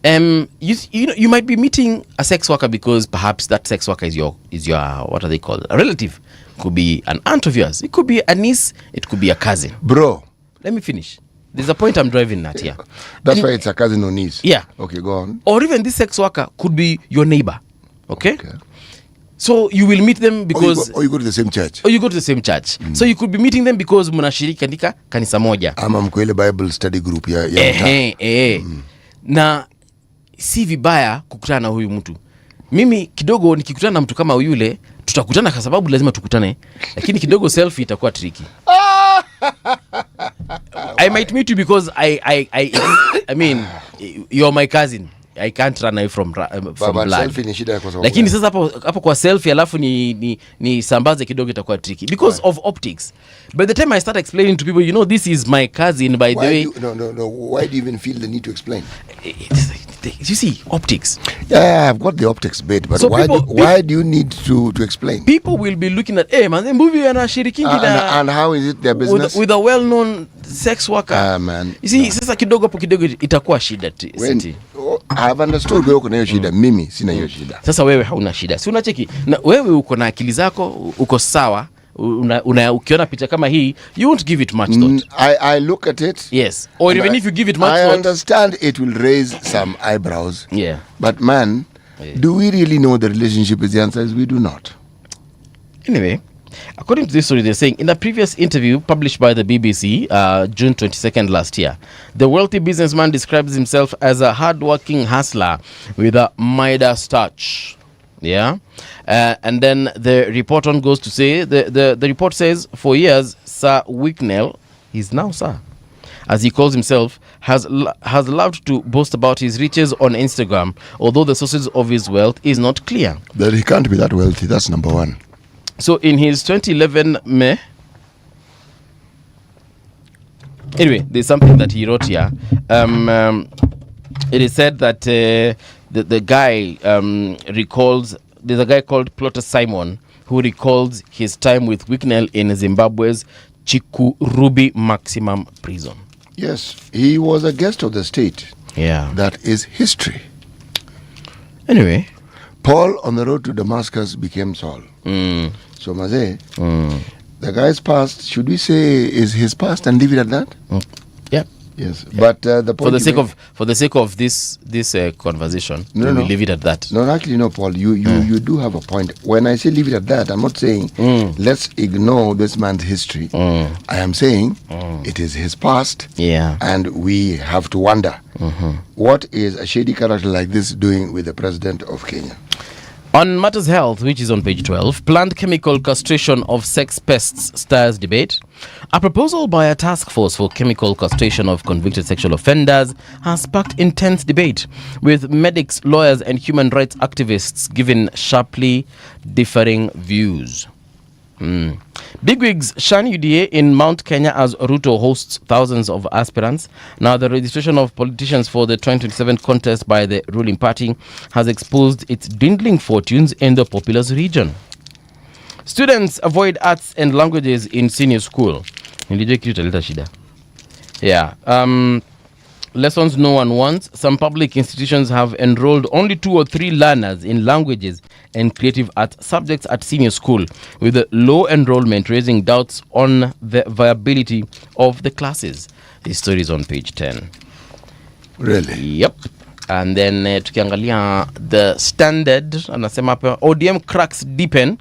Speaker 8: you might be meeting a sex worker because perhaps that sex worker is your what are they called? A relative. Could be an aunt of yours. It could be a niece. It could be a cousin.
Speaker 10: Bro,
Speaker 8: let me finish. There's a point I'm driving at here.
Speaker 10: That's why it's a cousin or niece.
Speaker 8: Yeah.
Speaker 10: Okay, go on.
Speaker 8: Or even this sex worker could be your neighbor. Okay. So you will meet them because
Speaker 10: or you go to the same church.
Speaker 8: So you could be meeting them because mnashiriki katika kanisa moja.
Speaker 10: Ama mko ile Bible study group ya
Speaker 8: Na si vibaya kukutana na huyu mtu. Mimi kidogo nikikutana na mtu kama yule, tutakutana kwa sababu lazima tukutane. Lakini kidogo selfie itakuwa tricky. I might meet you because I mean, you're my cousin. I can't run away from blood. Lakini sasa hapo kwa selfie alafu ni sambaze kidogo itakuwa tricky because of optics. By the time I start explaining to people, this is my cousin, by the way.
Speaker 10: No. Why do you even feel the need to explain?
Speaker 8: You see, optics.
Speaker 10: Yeah, I've got the optics bit, but so why do you need to explain?
Speaker 8: People will be looking at, hey man, the movie anashirikingi
Speaker 10: and how is it their business?
Speaker 8: With a well-known sex worker.
Speaker 10: Man.
Speaker 8: You see, sasa kidogo itakuwa shida.
Speaker 10: I've understood wewe uko na hiyo shida, mimi sina hiyo shida.
Speaker 8: Sasa wewe hauna shida. Si unacheki, na wewe uko na akili zako, uko sawa. Ukiona picha kama hii, you won't give it much thought.
Speaker 10: I look at it.
Speaker 8: Yes. Or even if you give it much thought,
Speaker 10: I understand it will raise some eyebrows.
Speaker 8: Yeah.
Speaker 10: But man, do we really know the relationship? The answer is we do not.
Speaker 8: Anyway, according to this story, they're saying in a previous interview published by the BBC, June 22nd last year, the wealthy businessman describes himself as a hard-working hustler with a Midas touch. Yeah. And then the report on goes to say, the report says, for years, Sir Wicknell, he's now Sir, as he calls himself, has loved to boast about his riches on Instagram, although the sources of his wealth is not clear.
Speaker 10: That he can't be that wealthy, that's number one.
Speaker 8: So in his 2011 May, anyway, there's something that he wrote here. It is said that the guy recalls, there's a guy called Plotter Simon who recalls his time with Wicknell in Zimbabwe's Chikurubi Maximum Prison.
Speaker 10: Yes, he was a guest of the state.
Speaker 8: Yeah.
Speaker 10: That is history.
Speaker 8: Anyway.
Speaker 10: Paul on the road to Damascus became Saul. So Maze, the guy's past, should we say is his past and leave it at that?
Speaker 8: Yeah.
Speaker 10: Yes. Yeah. But the point
Speaker 8: for the sake of this conversation, we leave it at that.
Speaker 10: No, actually no, Paul. You do have a point. When I say leave it at that, I'm not saying let's ignore this man's history. I am saying it is his past.
Speaker 8: Yeah.
Speaker 10: And we have to wonder what is a shady character like this doing with the president of Kenya.
Speaker 8: On Matters Health, which is on page 12, planned chemical castration of sex pests stirs debate. A proposal by a task force for chemical castration of convicted sexual offenders has sparked intense debate, with medics, lawyers, and human rights activists giving sharply differing views. Bigwigs shun UDA in Mount Kenya as Ruto hosts thousands of aspirants. Now, the registration of politicians for the 2027 contest by the ruling party has exposed its dwindling fortunes in the populous region. Students avoid arts and languages in senior school. Yeah. Lessons no one wants. Some public institutions have enrolled only 2 or 3 learners in languages and creative arts subjects at senior school, with the low enrollment raising doubts on the viability of the classes. This story is on page 10.
Speaker 10: Really?
Speaker 8: Yep. And then tukiangalia the Standard, anasema hapa ODM cracks deepen.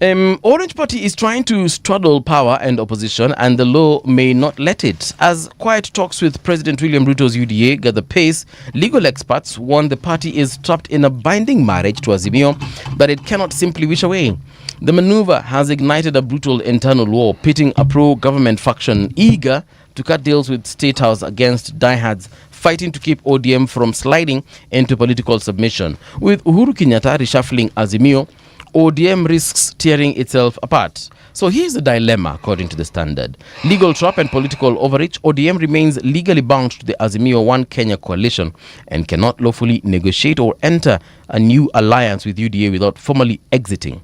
Speaker 8: Orange Party is trying to straddle power and opposition, and the law may not let it. As quiet talks with President William Ruto's UDA gather pace, legal experts warn the party is trapped in a binding marriage to Azimio that it cannot simply wish away. The maneuver has ignited a brutal internal war, pitting a pro-government faction eager to cut deals with State House against diehards fighting to keep ODM from sliding into political submission. With Uhuru Kenyatta reshuffling Azimio, ODM risks tearing itself apart. So here's the dilemma, according to the Standard. Legal trap and political overreach. ODM remains legally bound to the Azimio One Kenya coalition and cannot lawfully negotiate or enter a new alliance with UDA without formally exiting.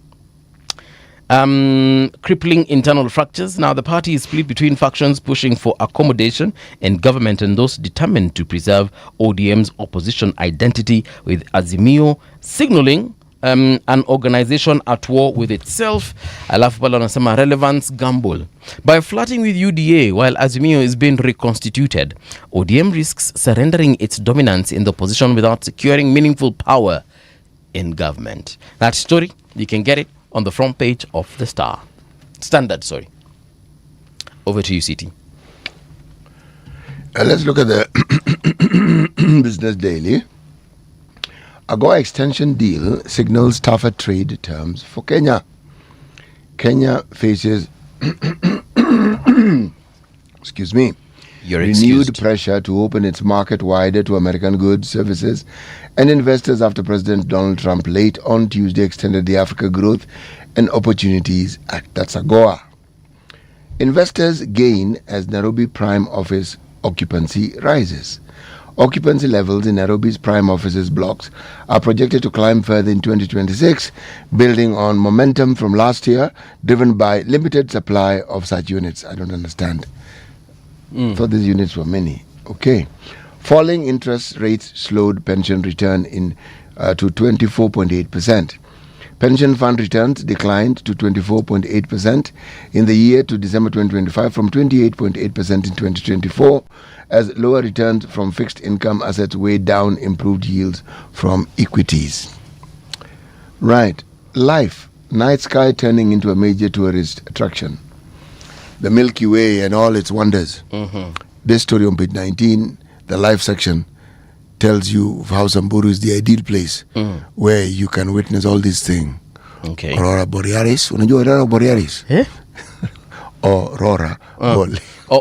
Speaker 8: Crippling internal fractures. Now the party is split between factions pushing for accommodation and government and those determined to preserve ODM's opposition identity, with Azimio signaling an organization at war with itself. Alafu pala wanasema relevance gamble. By flirting with UDA while Azimio is being reconstituted, ODM risks surrendering its dominance in the opposition without securing meaningful power in government. That story, you can get it on the front page of the Standard. Over to you, CT.
Speaker 10: Let's look at the Business Daily. AGOA extension deal signals tougher trade terms for Kenya. Kenya faces renewed pressure to open its market wider to American goods, services, and investors after President Donald Trump late on Tuesday extended the Africa Growth and Opportunities Act. That's AGOA. Investors gain as Nairobi Prime Office occupancy rises. Occupancy levels in Nairobi's prime offices blocks are projected to climb further in 2026, building on momentum from last year, driven by limited supply of such units. I don't understand. Thought these units were many. Okay. Falling interest rates slowed pension return to 24.8%. Pension fund returns declined to 24.8% in the year to December 2025 from 28.8% in 2024, as lower returns from fixed income assets weighed down improved yields from equities. Right. Life. Night sky turning into a major tourist attraction. The Milky Way and all its wonders. This story on page 19, the life section, tells you how Samburu is the ideal place where you can witness all these things.
Speaker 8: Okay.
Speaker 10: Aurora Borealis. Unajua Aurora Borealis?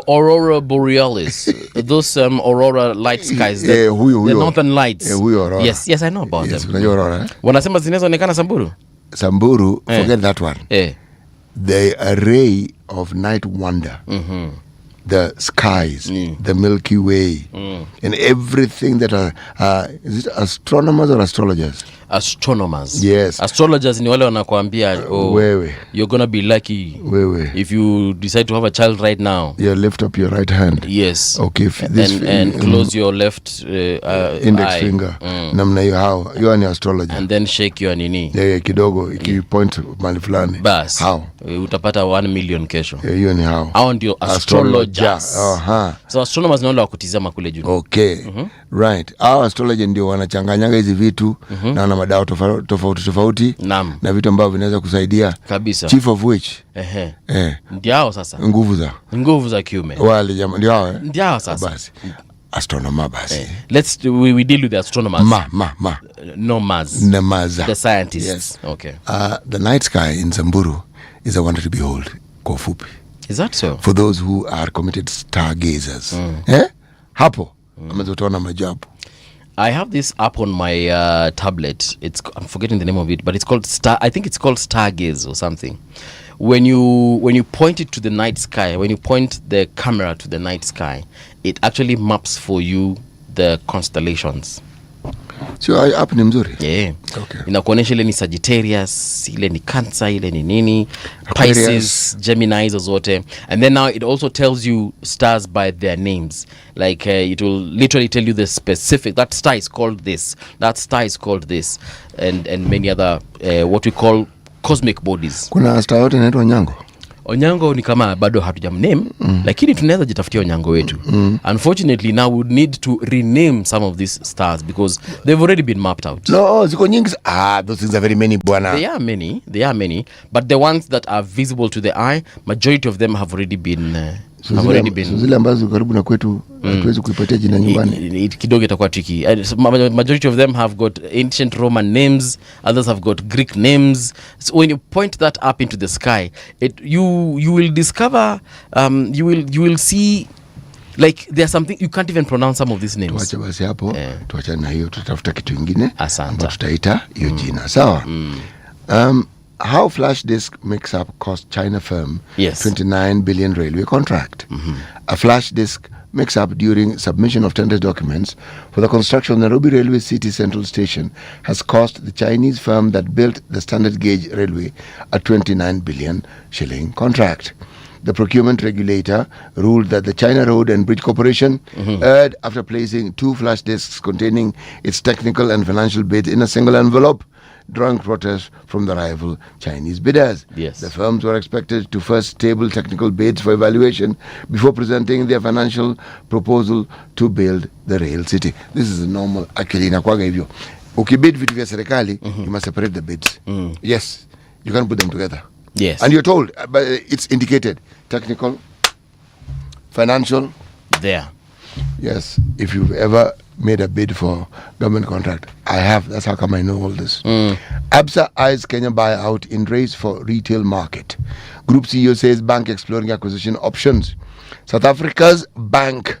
Speaker 8: Aurora Borealis. Those aurora light skies. The northern lights. Yes, I know about them.
Speaker 10: Unajua Aurora?
Speaker 8: Wanasema zinazoonekana Samburu?
Speaker 10: Samburu, forget that one. The array of night wonder. The skies, the Milky Way, and everything that is it astronomers or astrologers?
Speaker 8: Astronomers.
Speaker 10: Yes.
Speaker 8: Astrologers ni wale wanakuambia, you're gonna be lucky if you decide to have a child right now.
Speaker 10: Yeah, lift up your right hand.
Speaker 8: Yes.
Speaker 10: Okay.
Speaker 8: And close your left
Speaker 10: index
Speaker 8: eye.
Speaker 10: finger. Namna hiyo how? You are an astrologer.
Speaker 8: And then shake your nini.
Speaker 10: Yeah, kidogo point mali fulani.
Speaker 8: Bas.
Speaker 10: How?
Speaker 8: Utapata 1 million kesho.
Speaker 10: Yeah, hiyo ni how?
Speaker 8: Hao ndio astrologers. So astronomers ni wale wa kutizama kule juu.
Speaker 10: Okay. Right. Hao astrologer ndio wanachanganyanga hizi vitu na madawa tofauti na vitu ambavyo vinaweza kusaidia
Speaker 8: kabisa.
Speaker 10: Chief of which
Speaker 8: ndio sasa nguvu za kiume
Speaker 10: wale jamaa
Speaker 8: ndio sasa
Speaker 10: basi astronomer basi
Speaker 8: we deal with the astronomers
Speaker 10: Mars
Speaker 8: the scientists.
Speaker 10: Yes.
Speaker 8: Okay.
Speaker 10: The night sky in Samburu is a wonder to behold. Kwa ufupi.
Speaker 8: Is that so?
Speaker 10: For those who are committed stargazers. Hapo amezotoona majabu.
Speaker 8: I have this app on my tablet. I'm forgetting the name of it, but it's called I think it's called Stargaze or something. When you point it to the night sky, when you point the camera to the night sky, it actually maps for you the constellations.
Speaker 10: Sio app ni mzuri.
Speaker 8: Yeah.
Speaker 10: Okay.
Speaker 8: Inakuonyesha ile ni Sagittarius, ile ni Cancer, ile ni nini,
Speaker 10: Aquarius.
Speaker 8: Pisces, Gemini, hizo zote. And then now it also tells you stars by their names. Like it will literally tell you the specific, that star is called this, that star is called this, and many other what we call cosmic bodies.
Speaker 10: Kuna star yote inaitwa Onyango.
Speaker 8: Onyango ni kama bado hatujamname, lakini tunaweza jitafutia Onyango wetu. Unfortunately now we would need to rename some of these stars because they've already been mapped out.
Speaker 10: No, ziko nyingi. Those things are very many bwana.
Speaker 8: They are many, but the ones that are visible to the eye, majority of them have already been
Speaker 10: zile ambazo karibu na kwetu hatuwezi kuipatia jina nyumbani.
Speaker 8: Kidogo itakuwa tricky. Majority of them have got ancient Roman names, others have got Greek names. So when you point that up into the sky, you will discover, you will see, like there's something you can't even pronounce some of these names.
Speaker 10: Tuache basi hapo, tuachane na hiyo, tutafuta kitu kingine
Speaker 8: ambacho
Speaker 10: tutaita hiyo jina. Sawa? How flash disk makes up cost China firm 29 billion railway contract. A flash disk makes up during submission of tender documents for the construction of Nairobi Railway City Central Station has cost the Chinese firm that built the standard gauge railway a 29 billion shilling contract. The procurement regulator ruled that the China Road and Bridge Corporation erred after placing 2 flash disks containing its technical and financial bids in a single envelope, drawing protest from the rival Chinese bidders.
Speaker 8: Yes.
Speaker 10: The firms were expected to first table technical bids for evaluation before presenting their financial proposal to build the rail city. This is a normal, actually inakuwaga hivyo. Ukibid vitu vya serikali, you must separate the bids. Yes, you can't put them together.
Speaker 8: Yes.
Speaker 10: And you're told, but it's indicated, technical, financial.
Speaker 8: There.
Speaker 10: Yes, if you've ever made a bid for government contract, I have. That's how come I know all this. ABSA eyes Kenya buyout in race for retail market. Group CEO says bank exploring acquisition options. South Africa's bank,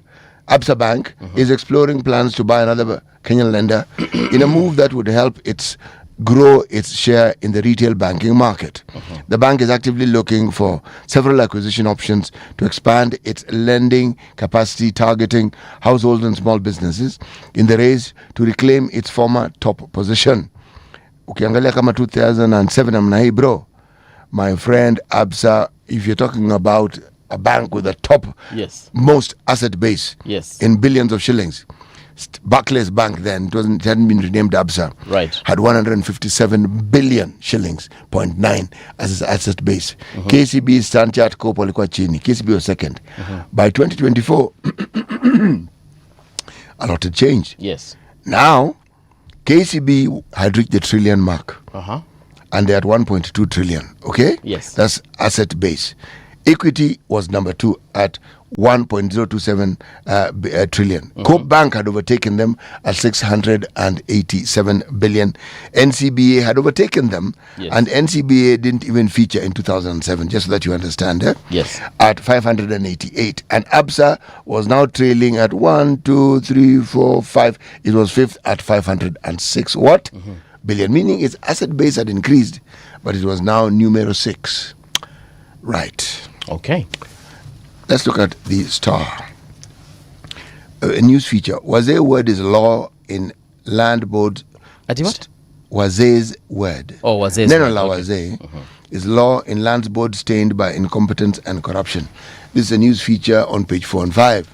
Speaker 10: ABSA Bank, is exploring plans to buy another Kenyan lender in a move that would help its grow its share in the retail banking market. The bank is actively looking for several acquisition options to expand its lending capacity, targeting households and small businesses in the race to reclaim its former top position. Ukiangalia kama 2007 namna hii bro, my friend Absa, if you're talking about a bank with a top most asset base in billions of shillings, Barclays Bank then, it hadn't been renamed ABSA, had 157 billion shillings, 0.9 as its asset base. KCB, Standard Corp walikuwa chini. KCB was second. By 2024, a lot had changed.
Speaker 8: Yes.
Speaker 10: Now, KCB had reached the trillion mark. And they're at 1.2 trillion. Okay?
Speaker 8: Yes.
Speaker 10: That's asset base. Equity was number 2 at 1.027 trillion. Coop Bank had overtaken them at 687 billion. NCBA had overtaken them, and NCBA didn't even feature in 2007, just so that you understand. At 588. And ABSA was now trailing at 1, 2, 3, 4, 5. It was 5th at 506 billion, meaning its asset base had increased, but it was now numero 6. Right.
Speaker 8: Okay.
Speaker 10: Let's look at the Star. A news feature. Wazee word is law in land board.
Speaker 8: At what?
Speaker 10: Wazee's word.
Speaker 8: Oh, Wazee's
Speaker 10: word.
Speaker 8: Okay.
Speaker 10: Wazee is law in lands board stained by incompetence and corruption. This is a news feature on page 4 and 5.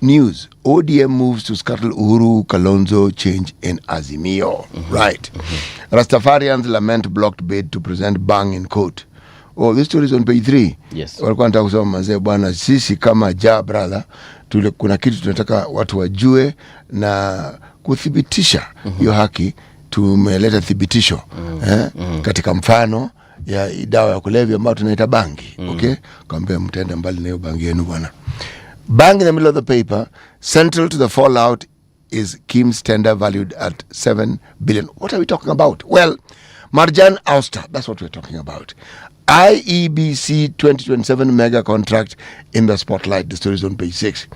Speaker 10: News. ODM moves to scuttle Uhuru Kalonzo change in Azimio. Right. Rastafarians lament blocked bid to present Bang in court. Oh, this story is on page 3.
Speaker 8: Yes.
Speaker 10: Walikuwa nataka kusema mazee bwana, sisi kama brother, kuna kitu tunataka watu wajue na kuthibitisha hiyo haki. Tumeleta thibitisho katika mfano ya dawa ya kulevya ambayo tunaita bangi. Okay? Kaambia mtenda mbali na hiyo bangi yenu bwana. Bang in the middle of the paper, central to the fallout is Kim's tender valued at 7 billion. What are we talking about? Well, Marjan ouster, that's what we're talking about. IEBC 2027 mega contract in the spotlight. The story is on page 6.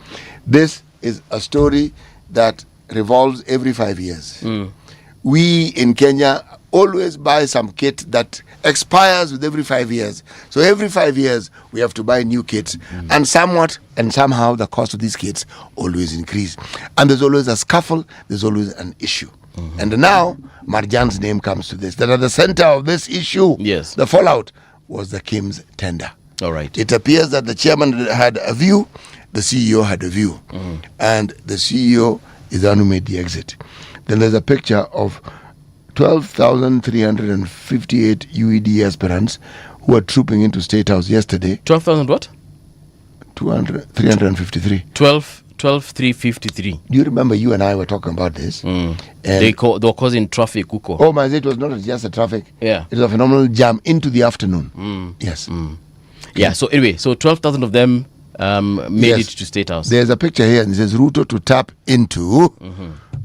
Speaker 10: This is a story that revolves every 5 years. We in Kenya always buy some kit that expires with every 5 years. So every 5 years we have to buy new kits, and somewhat and somehow the cost of these kits always increase. And there's always a scuffle, there's always an issue. And now Marjan's name comes to this. That at the center of this issue,
Speaker 8: yes,
Speaker 10: the fallout was the Kim's tender.
Speaker 8: All right.
Speaker 10: It appears that the chairman had a view, the CEO had a view, and the CEO is the one who made the exit. Then there's a picture of 12,358 UED aspirants who were trooping into State House yesterday.
Speaker 8: 12,000 what?
Speaker 10: 353.
Speaker 8: 12,353.
Speaker 10: Do you remember you and I were talking about this?
Speaker 8: And they were causing traffic.
Speaker 10: Oh my, it was not just a traffic.
Speaker 8: Yeah.
Speaker 10: It was a phenomenal jam into the afternoon. Yes.
Speaker 8: Yeah, so anyway, so 12,000 of them made it to State House.
Speaker 10: There's a picture here and it says Ruto to tap into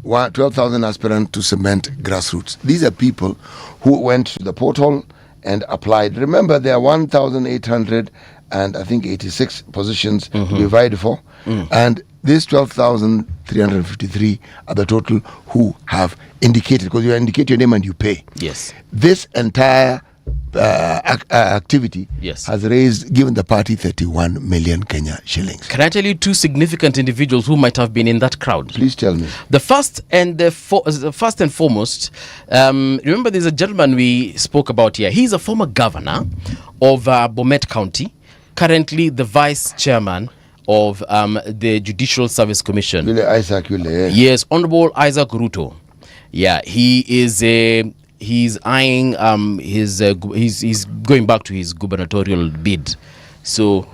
Speaker 10: 12,000 aspirants to cement grassroots. These are people who went to the portal and applied. Remember, there are 1,800 and I think 86 positions to be applied for. And these 12,353 are the total who have indicated, because you indicate your name and you pay.
Speaker 8: Yes.
Speaker 10: This entire activity has given the party 31 million Kenya shillings.
Speaker 8: Can I tell you two significant individuals who might have been in that crowd?
Speaker 10: Please tell me.
Speaker 8: The first and foremost, remember there's a gentleman we spoke about here. He's a former governor of Bomet County, currently the vice chairman of the Judicial Service Commission. Yes, Honorable Isaac Ruto. Yeah, he is he's eyeing he's going back to his gubernatorial bid. So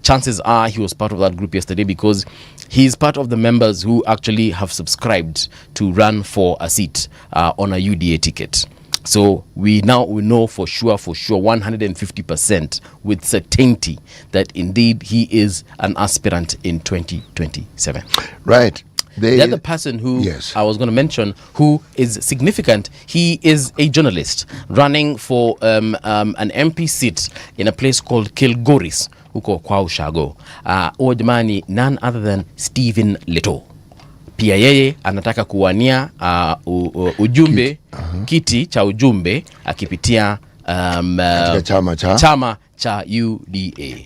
Speaker 8: chances are he was part of that group yesterday, because he's part of the members who actually have subscribed to run for a seat on a UDA ticket. So we know for sure 150% with certainty that indeed he is an aspirant in 2027.
Speaker 10: Right.
Speaker 8: The other person who I was going to mention who is significant, he is a journalist running for an MP seat in a place called Kilgoris, huko kwa Ushago. Jamani, none other than Stephen Leto. Pia yeye anataka kuwania ujumbe kiti cha ujumbe akipitia chama cha UDA.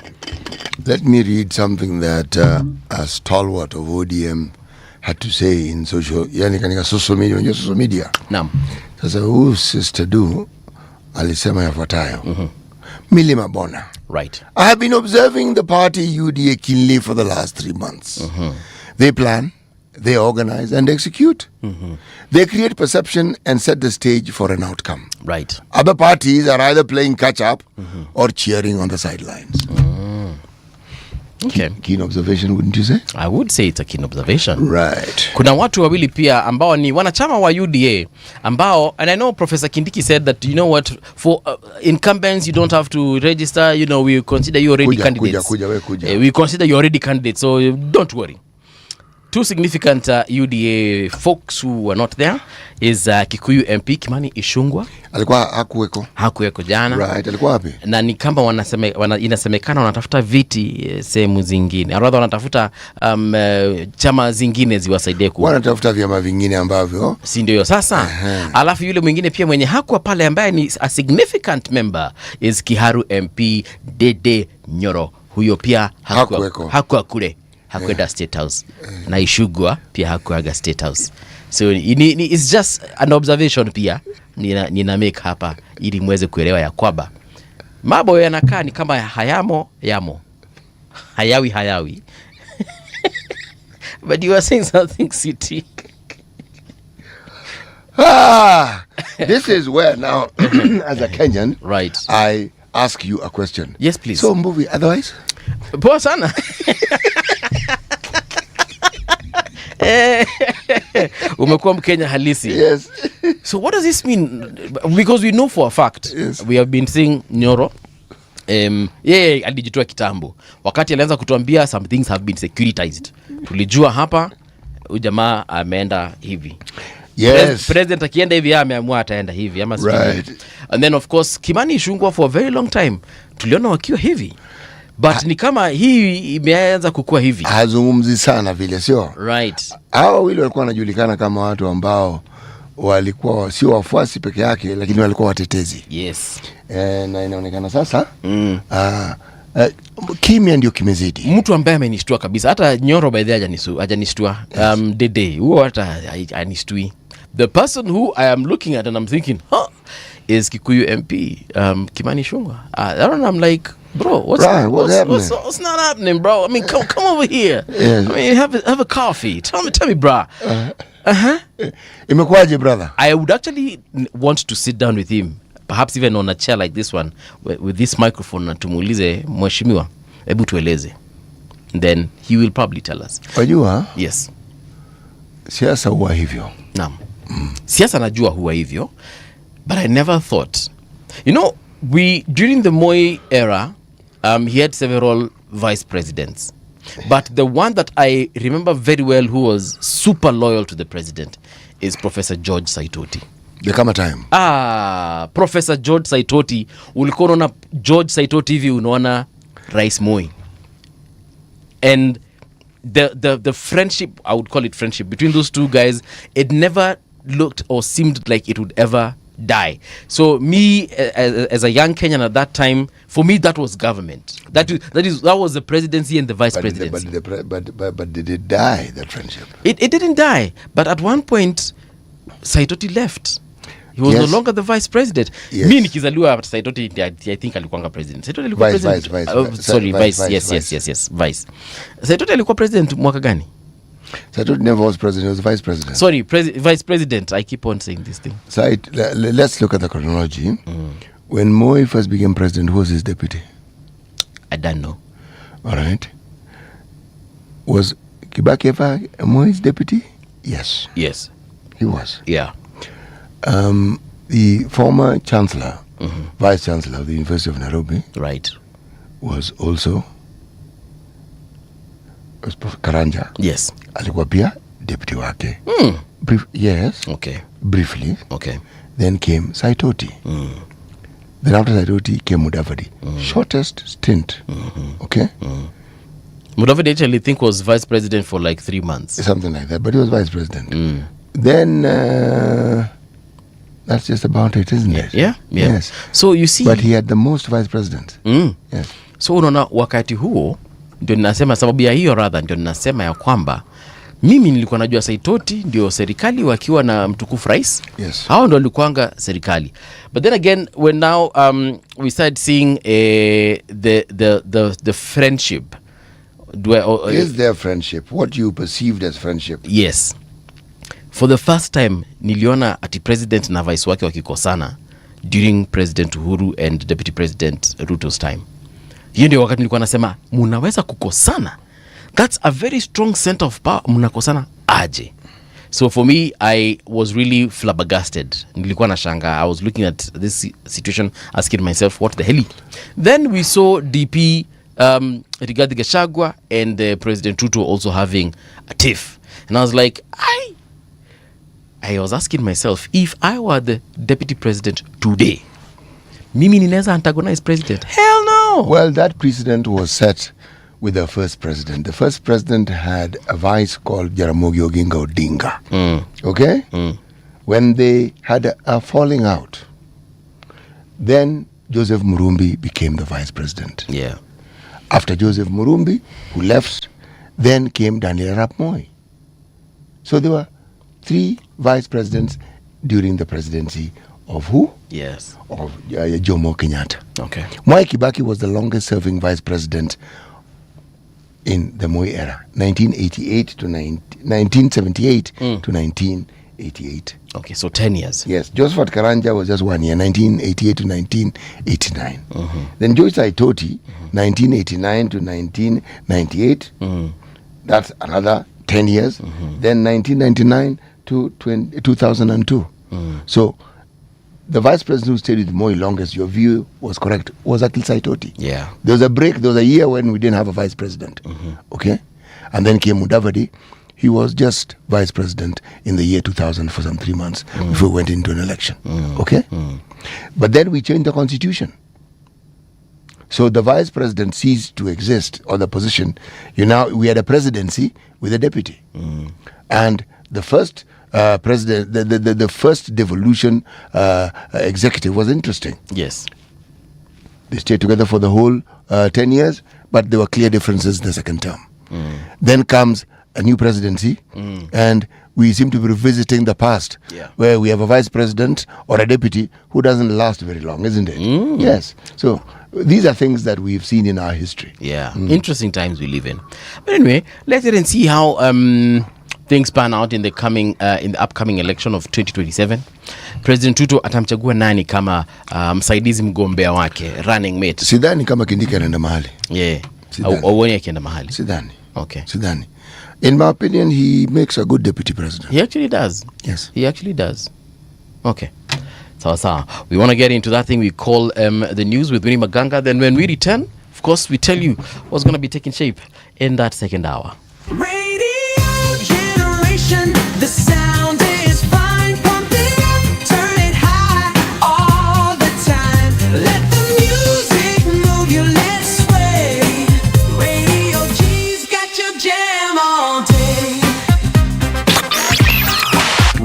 Speaker 10: Let me read something that a stalwart of ODM had to say in social media.
Speaker 8: Naam.
Speaker 10: Sasa huyu Sister Du alisema yafuatayo. Milima Bona.
Speaker 8: Right.
Speaker 10: I have been observing the party UDA keenly for the last 3 months. They plan, they organize and execute. They create perception and set the stage for an outcome.
Speaker 8: Right.
Speaker 10: Other parties are either playing catch up or cheering on the sidelines.
Speaker 8: Okay.
Speaker 10: Keen observation, wouldn't you say?
Speaker 8: I would say it's a keen observation.
Speaker 10: Right.
Speaker 8: Kuna watu wawili pia ambao ni wanachama wa UDA ambao, and I know Professor Kindiki said that, you know what, for incumbents you don't have to register, you know, we consider you already candidates. We consider you already candidates, so don't worry. Two significant UDA folks who were not there is Kikuyu MP Kimani Ichung'wah.
Speaker 10: Alikuwa hakuweko
Speaker 8: jana.
Speaker 10: Right, alikuwa wapi?
Speaker 8: Na ni kama inasemekana wanatafuta viti sehemu zingine. Rather wanatafuta chama zingine ziwasaidie
Speaker 10: wanatafuta vyama vingine ambavyo
Speaker 8: si ndio sasa. Alafu yule mwingine pia mwenye hakuwa pale ambaye ni a significant member is Kiharu MP Dede Nyoro. Huyo pia hakuwa kule. Hakwenda State House. Na Ichung'wah pia hakuaga State House. So it's just an observation pia nina make hapa ili muweze kuelewa ya kwamba mambo yanakaa ni kama yamo hayawi. But you are saying something, City.
Speaker 10: This is where now as a Kenyan,
Speaker 8: right,
Speaker 10: I ask you a question.
Speaker 8: Yes, please.
Speaker 10: So movie otherwise?
Speaker 8: Poa sana. Umekuwa Mkenya halisi.
Speaker 10: Yes.
Speaker 8: So what does this mean? Because we know for a fact, we have been seeing Nyoro yeye alijitoa kitambo. Wakati alianza kutuambia some things have been securitized. Tulijua hapa ujamaa ameenda hivi.
Speaker 10: Yes.
Speaker 8: President akienda hivi ameamua ataenda hivi ama
Speaker 10: right.
Speaker 8: And then of course Kimani Ichung'wah for a very long time tuliona wakiwa hivi. But ni kama hii imeanza kukua hivi.
Speaker 10: Hazungumzi sana vile, sio?
Speaker 8: Right.
Speaker 10: Hao wale walikuwa wanajulikana kama watu ambao walikuwa sio wafuasi peke yake, lakini walikuwa watetezi.
Speaker 8: Yes.
Speaker 10: Na inaonekana sasa kimya ndio kimezidi.
Speaker 8: Mtu ambaye amenishtua kabisa, hata Nyoro by the way hajanishtua. Dede huo hata anishtui. The person who I am looking at and I'm thinking, is Kikuyu MP, Kimani Ichung'wah. I'm like, bro, what's not happening, bro? I mean, come over here. Yes. I mean, have a coffee. Tell me, bro.
Speaker 10: Imekuwaje, brother?
Speaker 8: I would actually want to sit down with him, perhaps even on a chair like this one, with this microphone, na tumuulize, mheshimiwa, hebu tueleze. Then he will probably tell us.
Speaker 10: Wajua?
Speaker 8: Yes.
Speaker 10: Siasa huwa hivyo.
Speaker 8: Naam. Siasa najua huwa hivyo. But I never thought, during the Moi era, he had several vice presidents. But the one that I remember very well who was super loyal to the president is Professor George Saitoti.
Speaker 10: There come a time.
Speaker 8: Professor George Saitoti. Ulikuwa unaona George Saitoti hivi unaona Rais Moi. And the friendship, I would call it friendship, between those two guys, it never looked or seemed like it would ever die. So me as a young Kenyan at that time, for me that was government. That was the presidency and the vice presidency.
Speaker 10: But did it die, that friendship?
Speaker 8: It didn't die. But at one point, Saitoti left. He was no longer the vice president.
Speaker 10: Yes.
Speaker 8: Mi nikizaliwa Saitoti, I think alikuwa president. Saitoti alikuwa president. Vice. Yes. Vice. Saitoti alikuwa president mwaka gani?
Speaker 10: Saitoti never was president, he was vice president.
Speaker 8: Sorry, vice president. I keep on saying this thing.
Speaker 10: Let's look at the chronology. When Moi first became president, who was his deputy?
Speaker 8: I don't know.
Speaker 10: All right. Was Kibaki ever Moi's deputy? Yes.
Speaker 8: Yes.
Speaker 10: He was.
Speaker 8: Yeah.
Speaker 10: The former chancellor, vice chancellor of the University of Nairobi,
Speaker 8: right,
Speaker 10: was also Karanja.
Speaker 8: Yes.
Speaker 10: Alikuwa pia deputy wake. Yes.
Speaker 8: Okay.
Speaker 10: Briefly.
Speaker 8: Okay.
Speaker 10: Then came Saitoti. Then after Saitoti came Mudavadi. Shortest stint. Okay.
Speaker 8: Mudavadi actually think was vice president for like 3 months.
Speaker 10: Something like that, but he was vice president. Then that's just about it, isn't it?
Speaker 8: Yeah.
Speaker 10: Yes.
Speaker 8: So you see,
Speaker 10: but he had the most vice presidents. Yes.
Speaker 8: So unaona wakati huo ndio ninasema, sababu ya hiyo radha ndio ninasema ya kwamba mimi nilikuwa najua Saitoti ndio serikali wakiwa na mtukufu rais.
Speaker 10: Yes.
Speaker 8: Hao ndio walikuanga serikali. But then again, when now we started seeing the friendship.
Speaker 10: Is there friendship? What you perceived as friendship?
Speaker 8: Yes. For the first time niliona ati president na vice wake wakikosana during President Uhuru and Deputy President Ruto's time. Hiyo ndio wakati nilikuwa nasema munaweza kukosana. That's a very strong center of power. Mnakosana aje. So for me, I was really flabbergasted. Nilikuwa na shanga. I was looking at this situation, asking myself, what the hell? Then we saw DP Rigathi Gachagua and President Ruto also having a tiff. And I was like, I was asking myself, if I were the deputy president today, mimi ninaweza antagonize president? Hell no!
Speaker 10: Well, that precedent was set with the first president. The first president had a vice called Jaramogi Oginga Odinga. Okay? When they had a falling out, then Joseph Murumbi became the vice president.
Speaker 8: Yeah.
Speaker 10: After Joseph Murumbi, who left, then came Daniel Arap Moi. So there were 3 vice presidents during the presidency of who?
Speaker 8: Yes.
Speaker 10: Of Jomo Kenyatta.
Speaker 8: Okay.
Speaker 10: Mwai Kibaki was the longest serving vice president in the Moi era, 1978 to 1978 to 1988.
Speaker 8: Okay, so 10 years.
Speaker 10: Yes. Josephat Karanja was just 1 year, 1988 to 1989. Then George Saitoti, 1989 to 1998. That's another 10 years. Then 1999 to 2002. So the vice president who stayed with Moi longest, your view was correct, was Akhil Saitoti.
Speaker 8: Yeah.
Speaker 10: There was a break, there was a year when we didn't have a vice president. Okay? And then came Mudavadi. He was just vice president in the year 2000 for some 3 months before we went into an election. Okay? But then we changed the constitution. So the vice president ceased to exist, or the position. We had a presidency with a deputy. And the first president, the first devolution executive was interesting.
Speaker 8: Yes.
Speaker 10: They stayed together for the whole 10 years, but there were clear differences in the second term. Then comes a new presidency, and we seem to be revisiting the past, where we have a vice president or a deputy who doesn't last very long, isn't it? Yes. So these are things that we've seen in our history.
Speaker 8: Interesting times we live in. But anyway, let's wait and see how things pan out in the upcoming election of 2027. President Ruto atamchagua nani kama msaidizi mgombea wake, running mate?
Speaker 10: Sidhani kama Kindiki anaenda mahali.
Speaker 8: Au akienda mahali.
Speaker 10: Sidhani. In my opinion, he makes a good deputy president.
Speaker 8: He actually does.
Speaker 10: Yes.
Speaker 8: He actually does. Okay. So we want to get into that thing we call the news with Winnie Maganga. Then when we return, of course, we tell you what's going to be taking shape in that second hour.
Speaker 9: Radio generation, the sound is fine. Pump it up, turn it high all the time. Let the music move you, let's sway. Radio G's got your jam all day.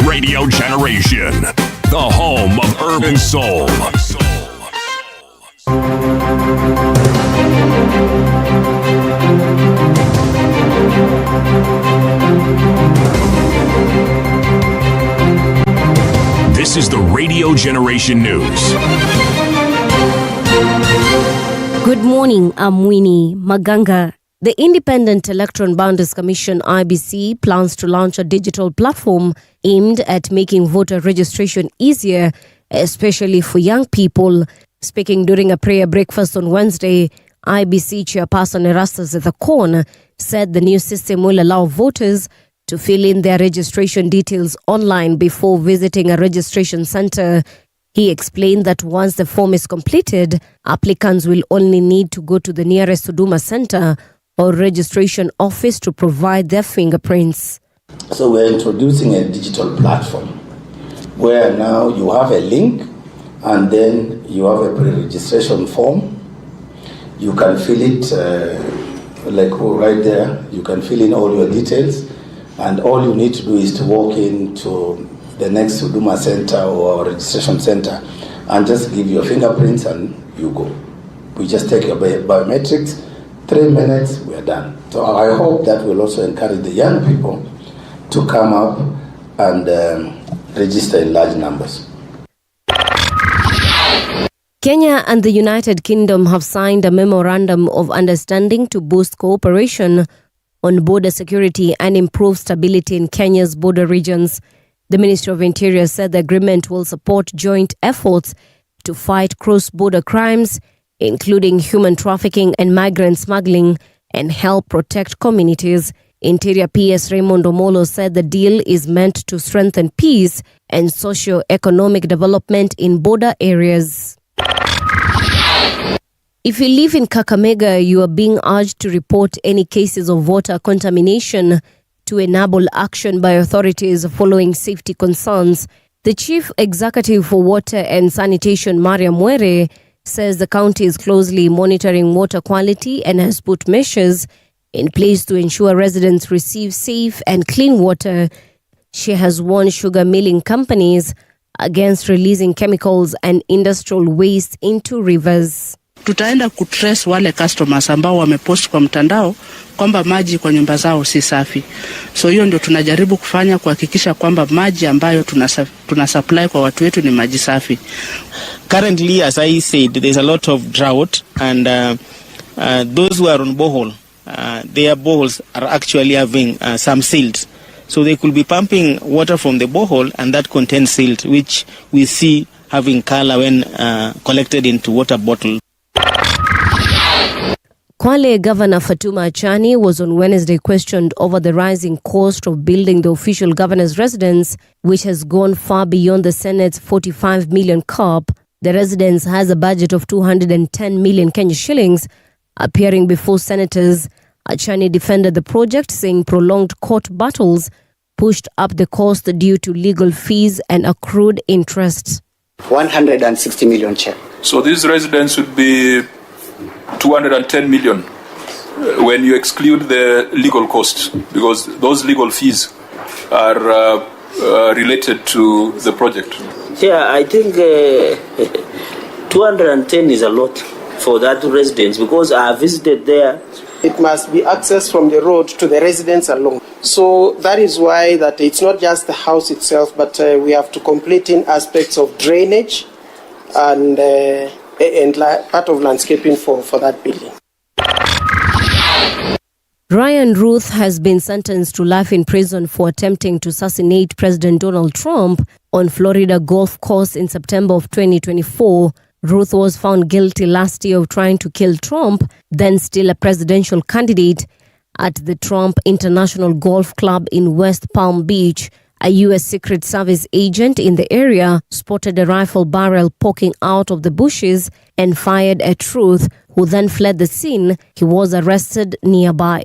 Speaker 1: Radio Generation, the home of urban soul. This is the Radio Generation News.
Speaker 2: Good morning, I'm Winnie Maganga. The Independent Electoral Boundaries Commission IEBC plans to launch a digital platform aimed at making voter registration easier, especially for young people. Speaking during a prayer breakfast on Wednesday, IEBC Chairperson Erastus Ethekon said the new system will allow voters to fill in their registration details online before visiting a registration center. He explained that once the form is completed, applicants will only need to go to the nearest Huduma center or registration office to provide their fingerprints.
Speaker 4: So we're introducing a digital platform where now you have a link and then you have a pre-registration form. You can fill it right there. You can fill in all your details, and all you need to do is to walk into the next Huduma center or registration center and just give your fingerprints and you go. We just take your biometrics, 3 minutes, we're done. So I hope that will also encourage the young people to come up and register in large numbers.
Speaker 2: Kenya and the United Kingdom have signed a memorandum of understanding to boost cooperation on border security and improve stability in Kenya's border regions. The Ministry of Interior said the agreement will support joint efforts to fight cross-border crimes, including human trafficking and migrant smuggling, and help protect communities. Interior PS Raymond Omolo said the deal is meant to strengthen peace and socio-economic development in border areas. If you live in Kakamega, you are being urged to report any cases of water contamination to enable action by authorities following safety concerns. The Chief Executive for Water and Sanitation, Mariam Were, says the county is closely monitoring water quality and has put measures in place to ensure residents receive safe and clean water. She has warned sugar milling companies against releasing chemicals and industrial waste into rivers.
Speaker 6: Tutaenda kutrace wale customers ambao wamepost kwa mtandao kwamba maji kwa nyumba zao si safi. So hiyo ndio tunajaribu kufanya, kuhakikisha kwamba maji ambayo tuna supply kwa watu wetu ni maji safi.
Speaker 11: Currently, as I said, there's a lot of drought, and those who are on borehole, their boreholes are actually having some silt. So they could be pumping water from the borehole, and that contains silt, which we see having color when collected into water bottle.
Speaker 2: Kwale Governor Fatuma Achani was on Wednesday questioned over the rising cost of building the official governor's residence, which has gone far beyond the Senate's 45 million cap. The residence has a budget of 210 million Kenya shillings. Appearing before senators, Achani defended the project, saying prolonged court battles pushed up the cost due to legal fees and accrued interest.
Speaker 12: 160 million check.
Speaker 13: So this residence would be 210 million when you exclude the legal costs, because those legal fees are related to the project.
Speaker 12: Yeah, I think 210 is a lot
Speaker 14: for that residence? Because I visited there.
Speaker 15: It must be accessed from the road to the residence alone. So that is why that it's not just the house itself, but we have to complete in aspects of drainage and part of landscaping for that building.
Speaker 2: Ryan Ruth has been sentenced to life in prison for attempting to assassinate President Donald Trump on Florida golf course in September of 2024. Ruth was found guilty last year of trying to kill Trump, then still a presidential candidate, at the Trump International Golf Club in West Palm Beach. A U.S. Secret Service agent in the area spotted a rifle barrel poking out of the bushes and fired at Ruth, who then fled the scene. He was arrested nearby.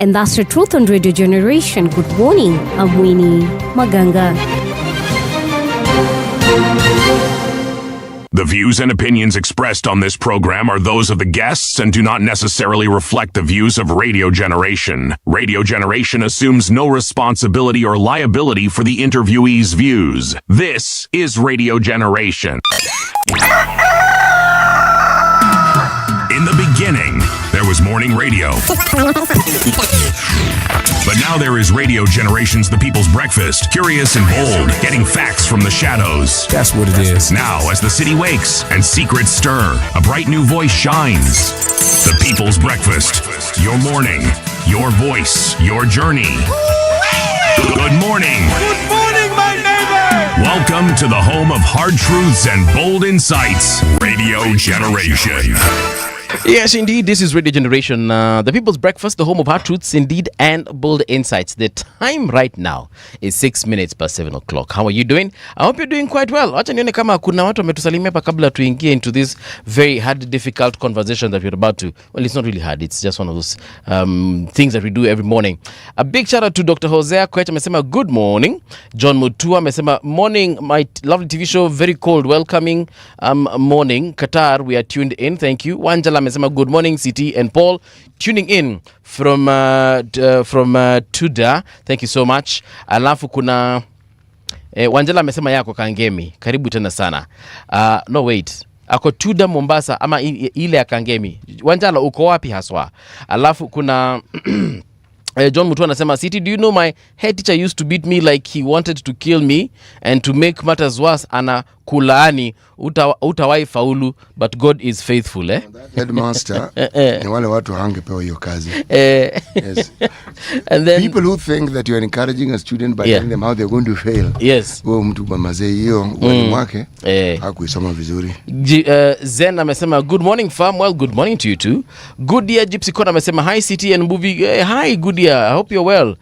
Speaker 2: And that's the truth on Radio Generation. Good morning. I'm Winnie Maganga.
Speaker 1: The views and opinions expressed on this program are those of the guests and do not necessarily reflect the views of Radio Generation. Radio Generation assumes no responsibility or liability for the interviewee's views. This is Radio Generation. In the beginning, there was morning radio. But now there is Radio Generation's The People's Breakfast, curious and bold, getting facts from the shadows.
Speaker 16: That's what it is.
Speaker 1: Now, as the city wakes and secrets stir, a bright new voice shines. The People's Breakfast, your morning, your voice, your journey. Good morning.
Speaker 9: Good morning, my neighbor.
Speaker 1: Welcome to the home of hard truths and bold insights, Radio Generation.
Speaker 8: Yes, indeed, this is Radio Generation, the People's Breakfast, the home of hard truths, indeed, and bold insights. The time right now is 6 minutes past 7 o'clock. How are you doing? I hope you're doing quite well. Acha nione kama kuna watu wametusalimia hapa kabla tuingie into this very hard, difficult conversation that we're about to. Well, it's not really hard. It's just one of those things that we do every morning. A big shout out to Dr. Hosea Kwech. Amesema good morning. John Mutua amesema morning, my lovely TV show, very cold, welcoming morning. Qatar, we are tuned in. Thank you. Wanjala amesema good morning, CT and Paul, tuning in from Tuda. Thank you so much. Alafu kuna Wanjala amesema yako Kangemi, karibu tena sana. No wait, ako Tuda Mombasa ama ile ya Kangemi. Wanjala uko wapi haswa? Alafu kuna John Mutu anasema, City, do you know my head teacher used to beat me like he wanted to kill me, and to make matters worse ana kulaani utawai faulu, but God is faithful, eh?
Speaker 10: Headmaster ni wale watu hangepewa hiyo kazi. Yes.
Speaker 8: And then
Speaker 10: people who think that you are encouraging a student by telling them how they're going to fail.
Speaker 8: Yes.
Speaker 10: Wewe mtu bamazee hiyo mwalimu wake hakuisoma vizuri.
Speaker 8: Zen amesema good morning fam. Well, good morning to you too. Good year Gypsy Kona amesema hi City and movie. Hi, good year. I hope you're well.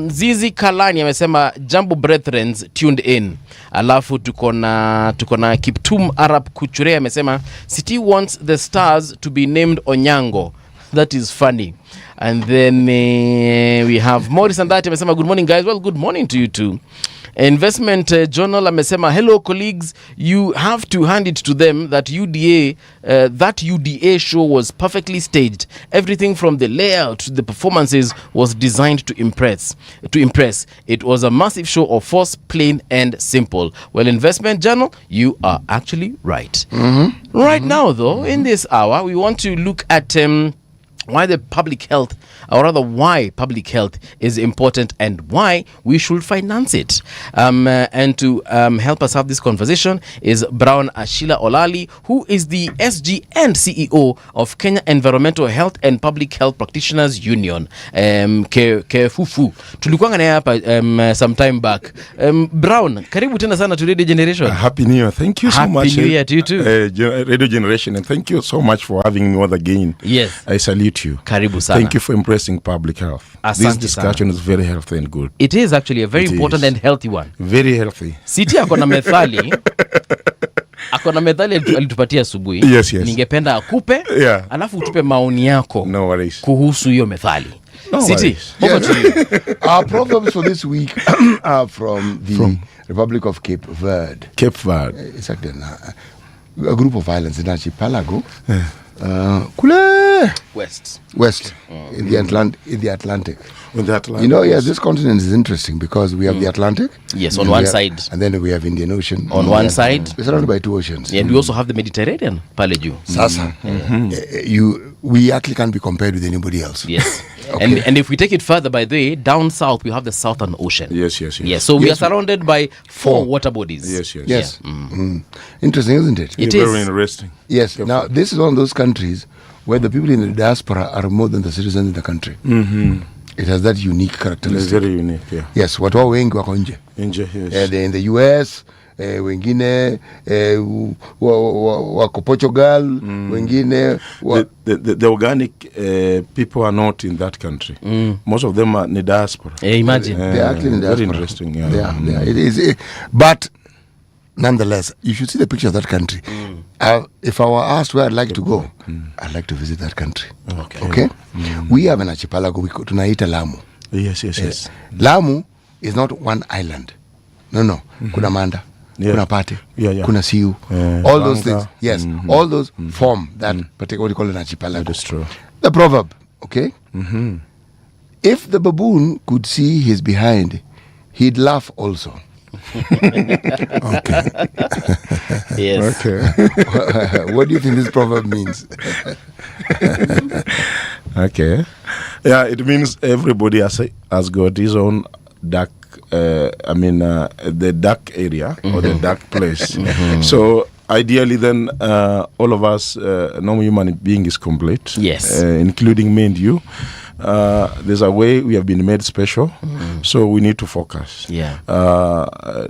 Speaker 8: Zizi Kalani amesema jambo brethren tuned in. Alafu tuko na Kiptum Arab Kuchure amesema City wants the stars to be named Onyango. That is funny. And then we have Morris and that amesema good morning guys. Well, good morning to you too. Investment Journal amesema hello colleagues, you have to hand it to them that UDA show was perfectly staged. Everything from the layout to the performances was designed to impress. It was a massive show of force, plain and simple. Well, Investment Journal, you are actually right. Right now though, in this hour we want to look at why public health is important and why we should finance it. And to help us have this conversation is Brown Ashila Olali, who is the SG and CEO of Kenya Environmental Health and Public Health Practitioners Union, KEFUFU. Tulikuwa naye hapa some time back. Brown, karibu tena sana to Radio Generation.
Speaker 17: Happy New Year. Thank you so much.
Speaker 8: Happy New Year to you too.
Speaker 17: Radio Generation, and thank you so much for having me once again.
Speaker 8: Yes.
Speaker 17: I salute you.
Speaker 8: Karibu sana.
Speaker 17: Thank you for embracing public health.
Speaker 8: Asante
Speaker 17: This discussion
Speaker 8: sana.
Speaker 17: is very healthy and good.
Speaker 8: It is actually a very
Speaker 17: It
Speaker 8: important
Speaker 17: is.
Speaker 8: and healthy one.
Speaker 17: Very healthy.
Speaker 8: City akona methali alitupatia asubuhi.
Speaker 17: Yes.
Speaker 8: Ningependa akupe alafu utupe maoni yako kuhusu hiyo methali. City, over to you.
Speaker 10: Our proverbs for this week are from the Republic of Cape Verde.
Speaker 17: Cape Verde.
Speaker 10: It's like a group of islands in archipelago. Kule West. In the Atlantic.
Speaker 17: In the Atlantic.
Speaker 10: You know, yes, this continent is interesting because we have the Atlantic.
Speaker 8: Yes, on one side.
Speaker 10: And then we have Indian Ocean.
Speaker 8: On one side.
Speaker 10: We're surrounded by two oceans.
Speaker 8: Yeah, and we also have the Mediterranean, pale juu.
Speaker 10: Sasa. We actually can't be compared with anybody else.
Speaker 8: Yes. Okay. And if we take it further, by the way, down south we have the Southern Ocean.
Speaker 17: Yes.
Speaker 8: So we are surrounded by four water bodies.
Speaker 17: Yes.
Speaker 10: Yeah. Interesting, isn't it?
Speaker 8: It is.
Speaker 17: Very interesting.
Speaker 10: Yes. Now, this is one of those countries where the people in the diaspora are more than the citizens in the country. It has that unique characteristic.
Speaker 17: It's very unique, yeah.
Speaker 10: Yes, watu wao wengi wako nje.
Speaker 17: Yes.
Speaker 10: They're in the US, wengine wako Portugal, wengine
Speaker 17: the organic people are not in that country. Most of them are in the diaspora.
Speaker 8: Imagine.
Speaker 10: They're actually in the diaspora.
Speaker 17: Very interesting, yeah.
Speaker 10: Yeah. It is. But nonetheless, you should see the picture of that country. If I were asked where I'd like to go, I'd like to visit that country. Okay? We have an archipelago, tunaita Lamu.
Speaker 17: Yes.
Speaker 10: Lamu is not one island. No. Kuna Manda, kuna Pate, kuna Siu. All those things. Yes. All those form that particular, what you call an archipelago.
Speaker 17: That is true.
Speaker 10: The proverb, okay? If the baboon could see his behind, he'd laugh also. Okay.
Speaker 8: Yes.
Speaker 10: Okay. What do you think this proverb means?
Speaker 17: Okay. Yeah, it means everybody has got his own dark, the dark area or the dark place. So ideally then all of us, normal human being is complete.
Speaker 8: Yes.
Speaker 17: Including me and you. There's a way we have been made special, so we need to focus.
Speaker 8: Yeah.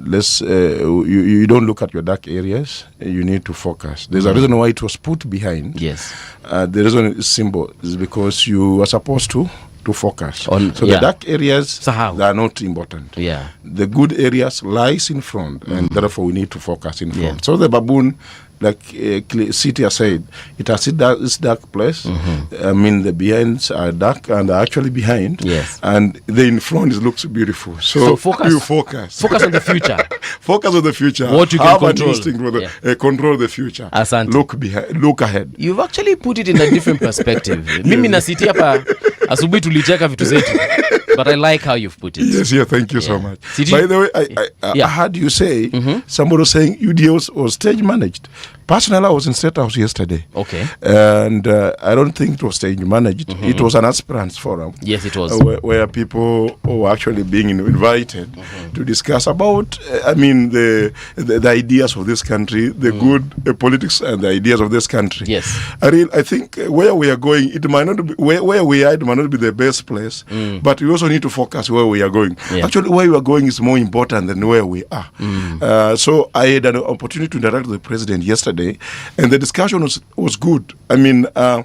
Speaker 17: You don't look at your dark areas. You need to focus. There's a reason why it was put behind.
Speaker 8: Yes.
Speaker 17: The reason it's simple is because you are supposed to focus. The dark areas they are not important.
Speaker 8: Yeah.
Speaker 17: The good areas lies in front, and therefore we need to focus in front. So the baboon, like Cynthia said, it has this dark place. The behinds are dark and are actually behind.
Speaker 8: Yes.
Speaker 17: And the in front looks beautiful. So
Speaker 8: focus.
Speaker 17: You focus.
Speaker 8: Focus on the future.
Speaker 17: Focus on the future.
Speaker 8: What you can control.
Speaker 17: Control the future.
Speaker 8: Asante.
Speaker 17: Look ahead.
Speaker 8: You've actually put it in a different perspective. Mimi na siti hapa asubuhi tulicheka vitu zetu. But I like how you've put it.
Speaker 17: Yes, thank you so much. By the way, I heard you say, somebody was saying UDA was stage managed. Personally, I was in State House yesterday.
Speaker 8: Okay.
Speaker 17: And I don't think it was stage managed. It was an aspirants forum.
Speaker 8: Yes, it was.
Speaker 17: Where people were actually being invited to discuss about, the ideas of this country, the good politics and the ideas of this country.
Speaker 8: Yes.
Speaker 17: I think where we are going, it might not be, where we are, it might not be the best place, but we also need to focus where we are going.
Speaker 8: Yeah.
Speaker 17: Actually, where we are going is more important than where we are. So I had an opportunity to interact with the president yesterday, and the discussion was good. I'm a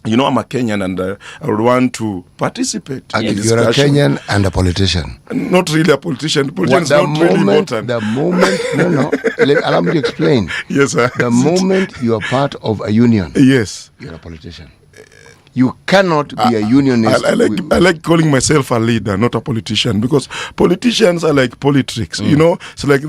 Speaker 17: Kenyan, and I would want to participate in the
Speaker 10: You're a
Speaker 17: discussion.
Speaker 10: Kenyan and a politician.
Speaker 17: Not really a politician. Politician is not really important.
Speaker 10: The moment, allow me to explain.
Speaker 17: Yes, sir.
Speaker 10: The moment you are part of a union,
Speaker 17: yes,
Speaker 10: you're a politician. You cannot be a unionist.
Speaker 17: I like calling myself a leader, not a politician, because politicians are like politics. It's like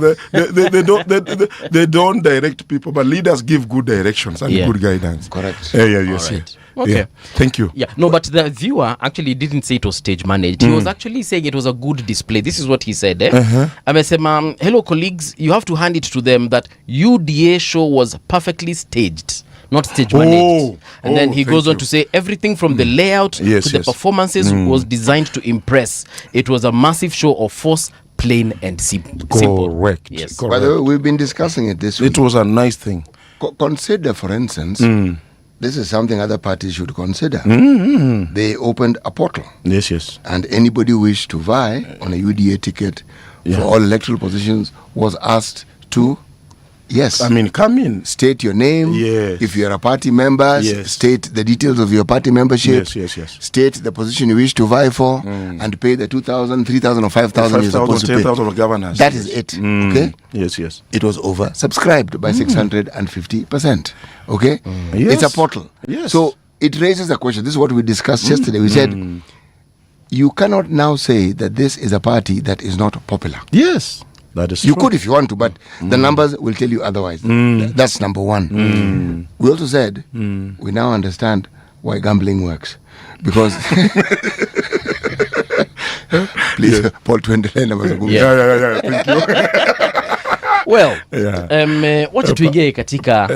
Speaker 17: they don't direct people, but leaders give good directions and good guidance.
Speaker 10: Correct.
Speaker 17: Yes.
Speaker 8: Right. Okay.
Speaker 17: Yeah. Thank you.
Speaker 8: Yeah. No, but the viewer actually didn't say it was stage managed. He was actually saying it was a good display. This is what he said. Amesema, hello colleagues, you have to hand it to them that UDA show was perfectly staged, not stage managed. And then he goes on to say everything from the layout to the performances was designed to impress. It was a massive show of force, plain and simple.
Speaker 17: Correct.
Speaker 8: Yes.
Speaker 17: Correct.
Speaker 10: By the way, we've been discussing it this week.
Speaker 17: It was a nice thing.
Speaker 10: Consider, for instance, this is something other parties should consider. They opened a portal.
Speaker 17: Yes.
Speaker 10: And anybody who wished to vie on a UDA ticket for all electoral positions was asked to,
Speaker 17: come in.
Speaker 10: State your name.
Speaker 17: Yes.
Speaker 10: If you're a party member, state the details of your party membership.
Speaker 17: Yes.
Speaker 10: State the position you wish to vie for and pay the 2,000, 3,000 or 5,000 you're supposed to pay.
Speaker 17: 10,000 of governors.
Speaker 10: That is it. Okay?
Speaker 17: Yes.
Speaker 10: It was oversubscribed by 650%. Okay? It's a portal.
Speaker 17: Yes.
Speaker 10: So it raises a question. This is what we discussed yesterday. We said, you cannot now say that this is a party that is not popular.
Speaker 17: Yes. That is
Speaker 10: you
Speaker 17: true.
Speaker 10: could if you want to, but the numbers will tell you otherwise. That's number one. We also said we now understand why gambling works. Because please, Paul, tuendelee na mazungumzo.
Speaker 17: Yeah. Thank you.
Speaker 8: Well, wacha tuingie katika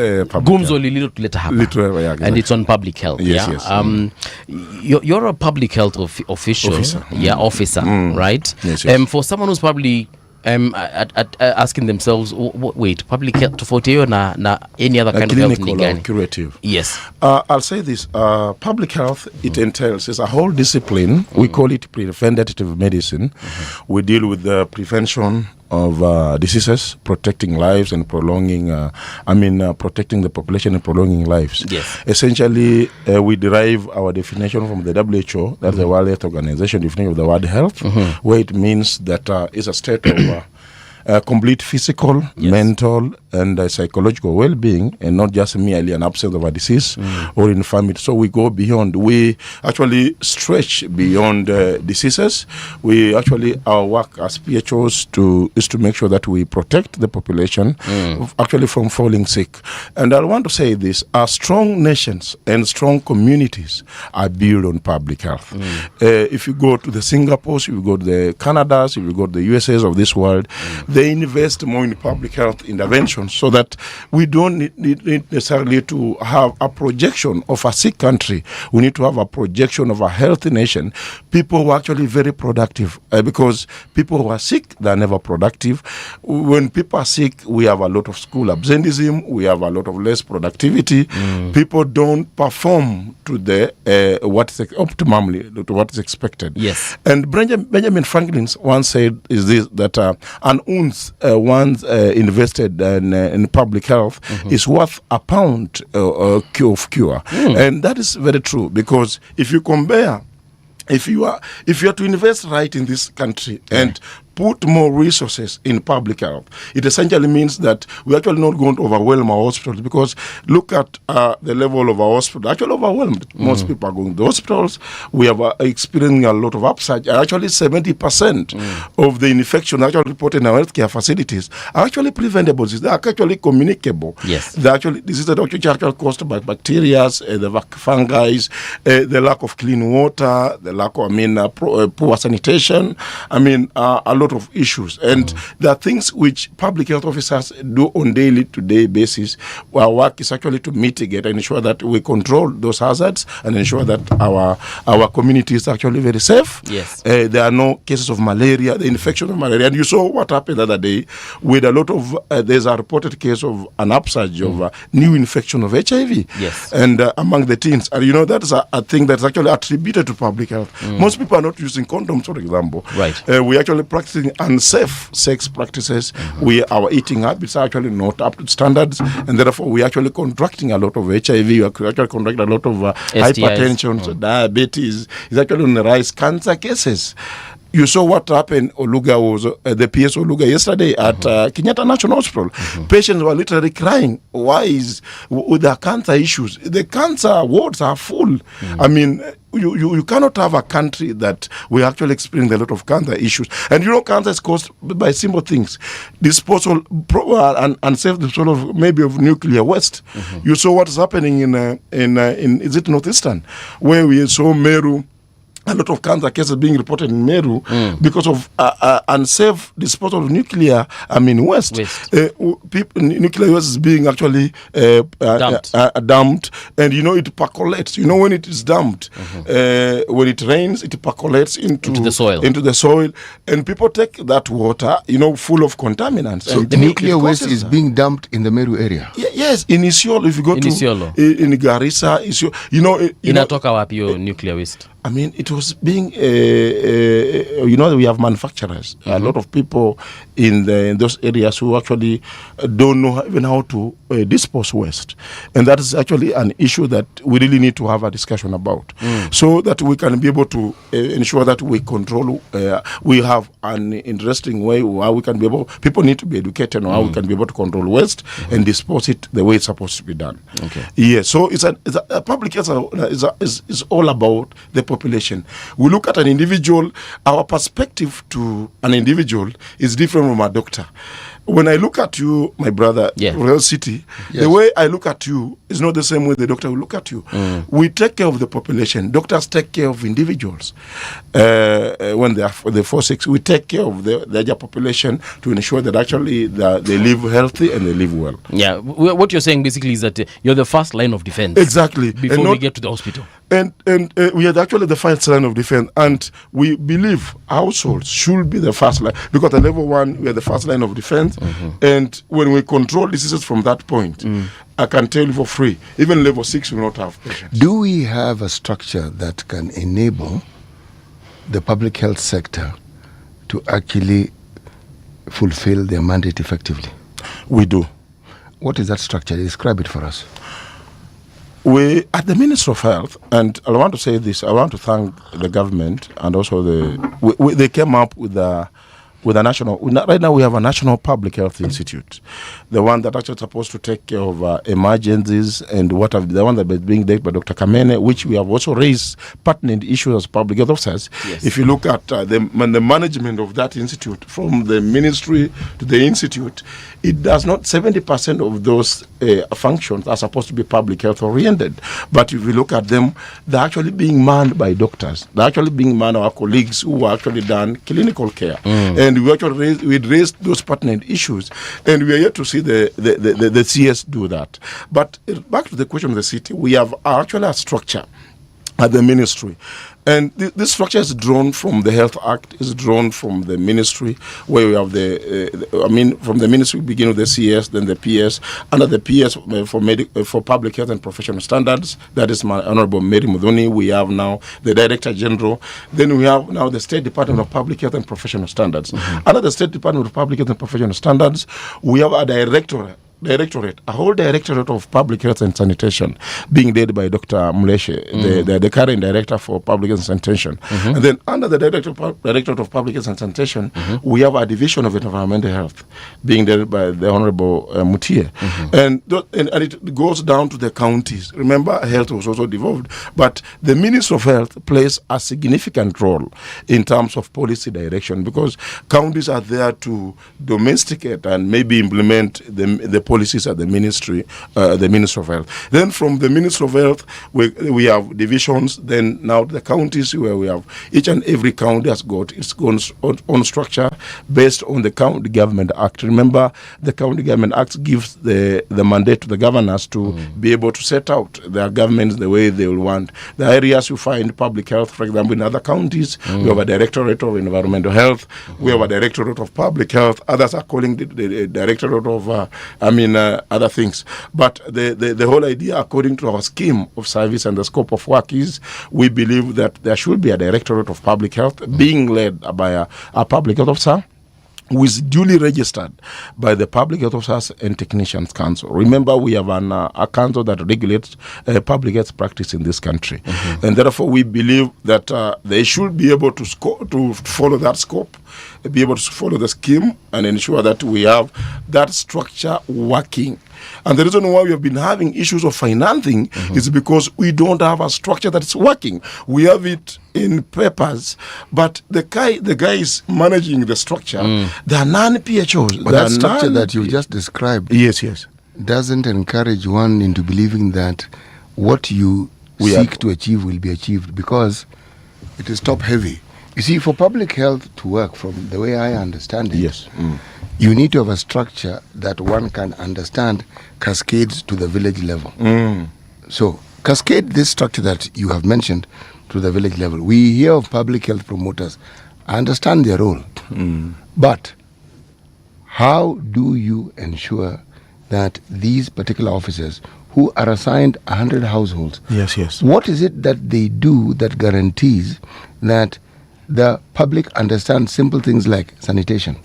Speaker 8: gumzo lililotuleta hapa.
Speaker 17: Exactly.
Speaker 8: And it's on public health.
Speaker 17: Yes,
Speaker 8: yeah.
Speaker 17: yes.
Speaker 8: You're a public health official. Officer, right?
Speaker 17: Yes.
Speaker 8: For someone who's probably asking themselves, wait, public health tofauti hiyo na any other kind of health ni gani?
Speaker 17: Curative.
Speaker 8: Yes.
Speaker 17: I'll say this. Public health, it entails, it's a whole discipline. We call it preventative medicine. We deal with the prevention of diseases, protecting lives and prolonging, protecting the population and prolonging lives.
Speaker 8: Yes.
Speaker 17: Essentially, we derive our definition from the WHO, that's the World Health Organization definition of the word health, where it means that it's a state of complete physical, mental, and psychological well-being, and not just merely an absence of a disease or infirmity. So we go beyond. We actually stretch beyond diseases. We actually, our work as PHOs is to make sure that we protect the population actually from falling sick. And I want to say this: strong nations and strong communities are built on public health. If you go to the Singapores, if you go to the Canadas, if you go to the USAs of this world, they invest more in public health interventions so that we don't need necessarily to have a projection of a sick country. We need to have a projection of a healthy nation. People who are actually very productive because people who are sick, they're never productive. When people are sick, we have a lot of school absenteeism, we have a lot of less productivity. People don't perform to the optimally to what is expected.
Speaker 8: Yes.
Speaker 17: And Benjamin Franklin once said that an ounce once invested in public health is worth a pound of cure. And that is very true, because if you compare, if you are to invest right in this country and put more resources in public health, it essentially means that we're actually not going to overwhelm our hospitals, because look at the level of our hospital, actually overwhelmed. Most people are going to the hospitals. We are experiencing a lot of upsurge. Actually 70% of the infection actually reported in our healthcare facilities are actually preventable. They are actually communicable.
Speaker 8: Yes.
Speaker 17: They're actually, this is actually caused by bacteria, the fungi, the lack of clean water, the lack of poor sanitation. A lot of issues, and there are things which public health officers do on day-to-day basis. Our work is actually to mitigate and ensure that we control those hazards and ensure that our community is actually very safe.
Speaker 8: Yes.
Speaker 17: There are no cases of malaria, the infection of malaria. And you saw what happened the other day with a lot of, there's a reported case of an upsurge of new infection of HIV.
Speaker 8: Yes.
Speaker 17: And among the teens. And that is a thing that's actually attributed to public health. Most people are not using condoms, for example.
Speaker 8: Right.
Speaker 17: We actually practicing unsafe sex practices. Our eating habits are actually not up to standards, and therefore we are actually contracting a lot of HIV. We are actually contracting a lot of hypertension, diabetes. Is actually on the rise. Cancer cases. You saw what happened. Oluga was the PS Oluga yesterday at Kenyatta National Hospital. Patients were literally crying. Why is with the cancer issues? The cancer wards are full. You cannot have a country that we actually experiencing a lot of cancer issues. And cancer is caused by simple things: disposal and unsafe disposal of maybe of nuclear waste. You saw what's happening in is it Northeastern, where we saw Meru. A lot of cancer cases being reported in Meru because of unsafe disposal of nuclear waste. Nuclear waste is being actually dumped, and it percolates. When it is dumped, when it rains, it percolates into the soil, and people take that water, full of contaminants.
Speaker 10: So the nuclear waste is being dumped in the Meru area.
Speaker 17: Yes, in Isiolo. If you go in Garissa,
Speaker 8: inatoka wapi yo nuclear waste?
Speaker 17: It was being, we have manufacturers, a lot of people in those areas who actually don't know even how to dispose waste. And that is actually an issue that we really need to have a discussion about, so that we can be able to ensure that we control, we have an interesting way how we can be able, people need to be educated on how we can be able to control waste and dispose it the way it's supposed to be done.
Speaker 8: Okay.
Speaker 17: Yeah, so it's a public health is all about the population. We look at an individual, our perspective to an individual is different from a doctor. when I look at you, my brother, Royal City, the way I look at you is not the same way the doctor will look at you. We take care of the population. Doctors take care of individuals. When they are for the 4-6, we take care of the larger population to ensure that actually they live healthy and they live well.
Speaker 8: Yeah, what you're saying basically is that you're the first line of defense.
Speaker 17: Exactly.
Speaker 8: Before we get to the hospital.
Speaker 17: And we are actually the first line of defense, and we believe households should be the first line, because at level 1 we are the first line of defense, and when we control diseases from that point, I can tell you for free, even level 6 will not have patients.
Speaker 10: Do we have a structure that can enable the public health sector to actually fulfill their mandate effectively?
Speaker 17: We do.
Speaker 10: What is that structure? Describe it for us.
Speaker 17: We, at the Ministry of Health, and I want to say this, I want to thank the government and also they came up with a national, right now we have a National Public Health Institute, the one that actually supposed to take care of emergencies and the one that is being led by Dr. Kamene, which we have also raised pertinent issues as public health officers. Yes. If you look at the management of that institute, from the ministry to the institute, it does not, 70% of those functions are supposed to be public health oriented. But if you look at them, they're actually being manned by doctors. They're actually being manned by our colleagues who are actually done clinical care. And we actually raised those pertinent issues, and we are yet to see the CS do that. But back to the question of the city, we have actually a structure at the ministry. And this structure is drawn from the Health Act, is drawn from the ministry, where we have from the ministry we begin with the CS, then the PS. Under the PS for public health and professional standards, that is my Honorable Mary Mudhoni. We have now the Director General. Then we have now the State Department of Public Health and Professional Standards. Under the State Department of Public Health and Professional Standards, we have a a whole directorate of public health and sanitation being led by Dr. Muleshe, the current director for public health and sanitation. And then under the directorate of public health and sanitation, we have a division of environmental health being led by the Honorable Mutie. And it goes down to the counties. Remember, health was also devolved, but the Ministry of Health plays a significant role in terms of policy direction, because counties are there to domesticate and maybe implement the policies at the Ministry of Health. Then from the Ministry of Health, we have divisions. Then now the counties, where we have each and every county has got its own structure based on the County Government Act. Remember, the County Government Act gives the mandate to the governors to be able to set out their governments the way they will want. The areas you find public health, for example, in other counties, we have a Directorate of Environmental Health, we have a Directorate of Public Health, others are calling the Directorate of other things. But the whole idea, according to our scheme of service and the scope of work, is we believe that there should be a Directorate of Public Health being led by a public health officer who is duly registered by the Public Health Officers and Technicians Council. Remember, we have a council that regulates public health practice in this country. And therefore, we believe that they should be able to follow that scope, be able to follow the scheme, and ensure that we have that structure working. And the reason why we have been having issues of financing is because we don't have a structure that is working. We have it in papers, but the guys managing the structure, they are non-PHOs.
Speaker 10: But that structure that you just described,
Speaker 17: yes,
Speaker 10: doesn't encourage one into believing that what you seek to achieve will be achieved, because it is top heavy. You see, for public health to work, from the way I understand it, you need to have a structure that one can understand cascades to the village level. So, cascade this structure that you have mentioned to the village level. We hear of public health promoters. I understand their role. But how do you ensure that these particular officers who are assigned 100 households, what is it that they do that guarantees that the public understand simple things like sanitation?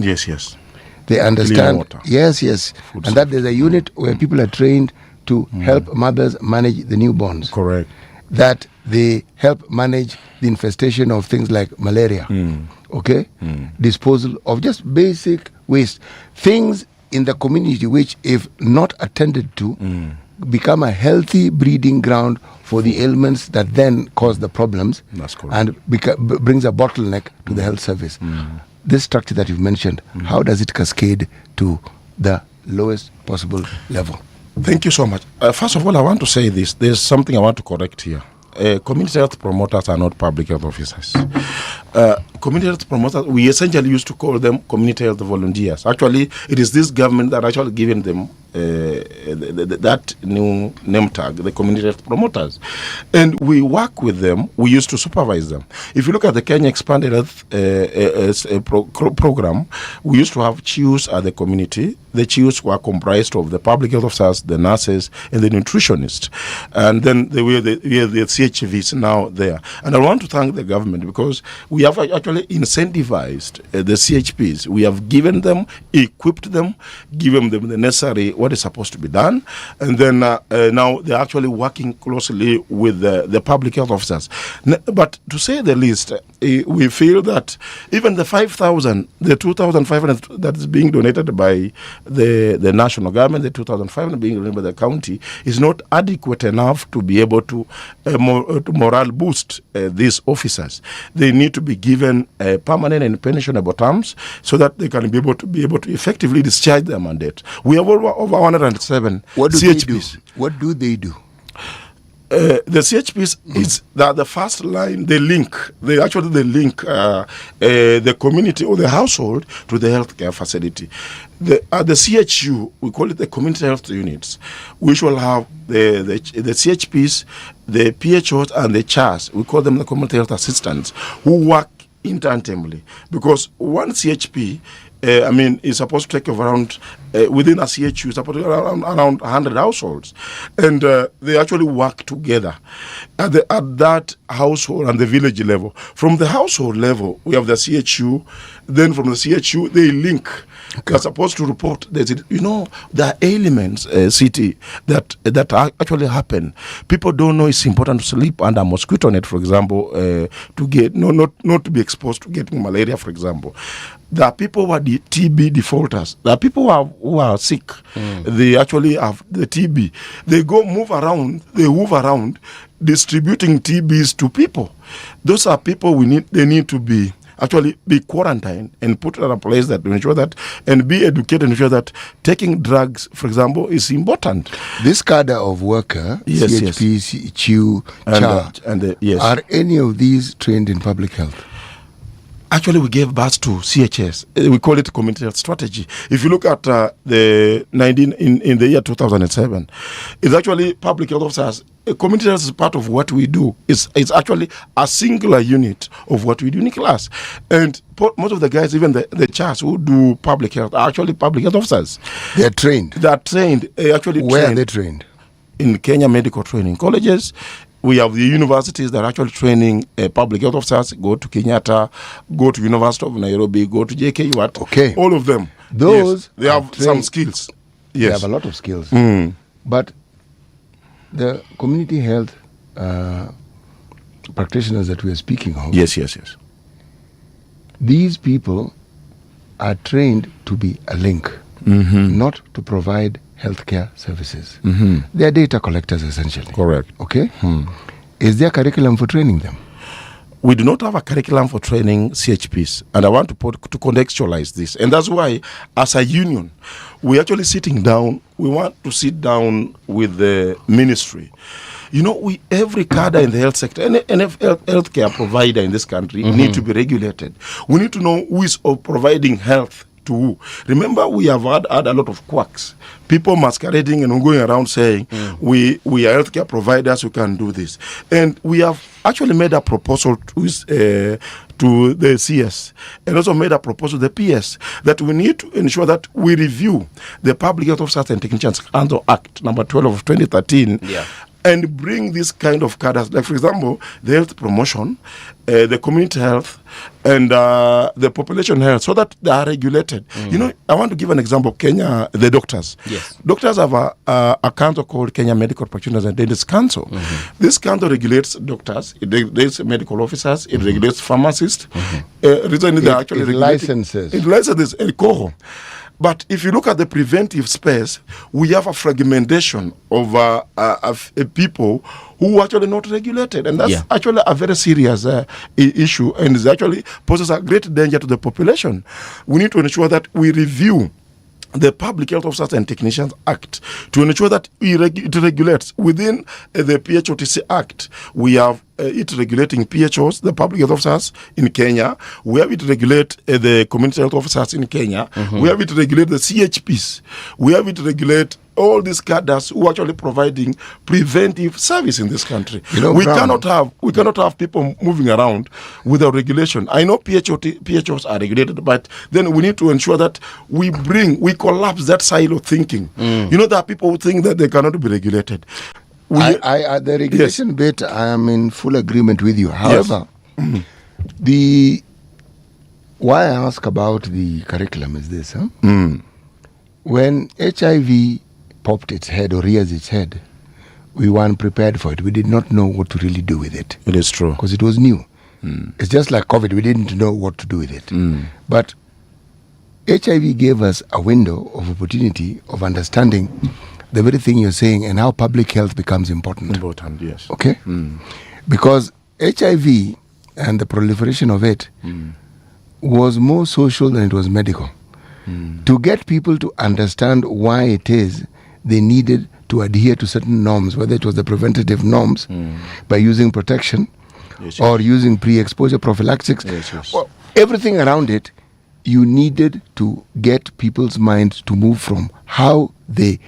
Speaker 10: They understand, Food and that there's a unit where people are trained to help mothers manage the newborns.
Speaker 17: Correct.
Speaker 10: That they help manage the infestation of things like malaria. Disposal of just basic waste. Things in the community which, if not attended to, become a healthy breeding ground for the ailments that then cause the problems.
Speaker 17: That's correct.
Speaker 10: And brings a bottleneck to the health service. this structure that you've mentioned, how does it cascade to the lowest possible level?
Speaker 17: Thank you so much. First of all, I want to say this. There's something I want to correct here. Community health promoters are not public health officers. Community health promoters, we essentially used to call them community health volunteers. Actually, it is this government that actually given them that new name tag, the community health promoters. And we work with them. We used to supervise them. If you look at the Kenya Expanded Health program, we used to have CHIUs at the community. The CHIUs were comprised of the public health officers, the nurses, and the nutritionists. And then we have the CHVs now there. And I want to thank the government because we have actually incentivized the CHPs. We have given them, equipped them, given them the necessary what is supposed to be done, and then now they're actually working closely with the public health officers. But to say the least, we feel that even the 5,000, the 2,500 that is being donated by the national government, the 2,500 being donated by the county, is not adequate enough to be able to morale boost these officers. They need to be given permanent and pensionable terms so that they can be able to effectively discharge their mandate. We have over 107 CHPs.
Speaker 10: What do they do?
Speaker 17: The CHPs is the first line. They link. They link the community or the household to the healthcare facility. The CHU, we call it the community health units, which will have the CHPs, the PHOs, and the CHAS. We call them the community health assistants, who work in tandemly, because one CHP is supposed to take around, within a CHU, supposed to around 100 households. And they actually work together at that household and the village level. From the household level, we have the CHU. Then from the CHU, they link. Okay. They're supposed to report. There are elements, CT, that actually happen. People don't know it's important to sleep under a mosquito net, for example, to get not to be exposed to getting malaria, for example. There are people who are the TB defaulters. There are people who are sick. They actually have the TB. They move around, distributing TBs to people. Those are people they need to be quarantined and put in a place that to ensure that, and be educated and ensure that taking drugs, for example, is important.
Speaker 10: This cadre of worker, CHP, CHU, are any of these trained in public health?
Speaker 17: Actually, we gave birth to CHS. We call it community health strategy. If you look at in the year 2007, it's actually public health officers. Community health is part of what we do. It's actually a singular unit of what we do in class. And most of the guys, even the CHAS who do public health, are actually public health officers.
Speaker 10: They're trained.
Speaker 17: Where
Speaker 10: are they trained?
Speaker 17: In Kenya medical training colleges. We have the universities that are actually training public health officers. Go to Kenyatta, go to University of Nairobi, go to JKU.
Speaker 10: Okay.
Speaker 17: All of them.
Speaker 10: Those
Speaker 17: they have some skills. Yes.
Speaker 10: They have a lot of skills. But the community health practitioners that we are speaking of.
Speaker 17: Yes.
Speaker 10: These people are trained to be a link, not to provide healthcare services. They are data collectors, essentially.
Speaker 17: Correct.
Speaker 10: Okay. Is there a curriculum for training them?
Speaker 17: We do not have a curriculum for training CHPs, and I want to contextualize this. And that's why, as a union, we're actually sitting down. We want to sit down with the ministry. Every cadre in the health sector, any healthcare provider in this country need to be regulated. We need to know who is providing health to who. Remember, we have had a lot of quacks. People masquerading and going around saying, we are healthcare providers, we can do this. And we have actually made a proposal to the CS and also made a proposal to the PS that we need to ensure that we review the Public Health Officers and Technicians Handle Act number 12 of 2013 and bring this kind of cadres, like for example, the health promotion, the community health, and the population health, so that they are regulated. I want to give an example. Kenya, the doctors.
Speaker 8: Yes.
Speaker 17: Doctors have a council called Kenya Medical Practitioners and Dentists Council. This council regulates doctors, it regulates medical officers, it regulates pharmacists. Recently, they actually
Speaker 10: licenses.
Speaker 17: It licenses ECOHO. But if you look at the preventive space, we have a fragmentation of people who are actually not regulated. And that's actually a very serious issue, and it actually poses a great danger to the population. We need to ensure that we review the Public Health Officers and Technicians Act to ensure that it regulates within the PHOTC Act. We have it regulating PHOs, the public health officers in Kenya. We have it regulate the community health officers in Kenya. We have it regulate the CHPs. We have it regulate all these cadres who are actually providing preventive service in this country. We cannot have people moving around without regulation. I know PHOs are regulated, but then we need to ensure that we collapse that silo thinking. There are people who think that they cannot be regulated.
Speaker 10: The regulation bit, I am in full agreement with you. However, why I ask about the curriculum is this. When HIV popped its head or rears its head, we weren't prepared for it. We did not know what to really do with it.
Speaker 17: It is true.
Speaker 10: Because it was new. It's just like COVID. We didn't know what to do with it. But HIV gave us a window of opportunity of understanding the very thing you're saying and how public health becomes important.
Speaker 17: Important, yes.
Speaker 10: Okay? Because HIV and the proliferation of it was more social than it was medical. To get people to understand why it is they needed to adhere to certain norms, whether it was the preventative norms by using protection or using pre-exposure prophylaxis, or everything around it, you needed to get people's minds to move from how they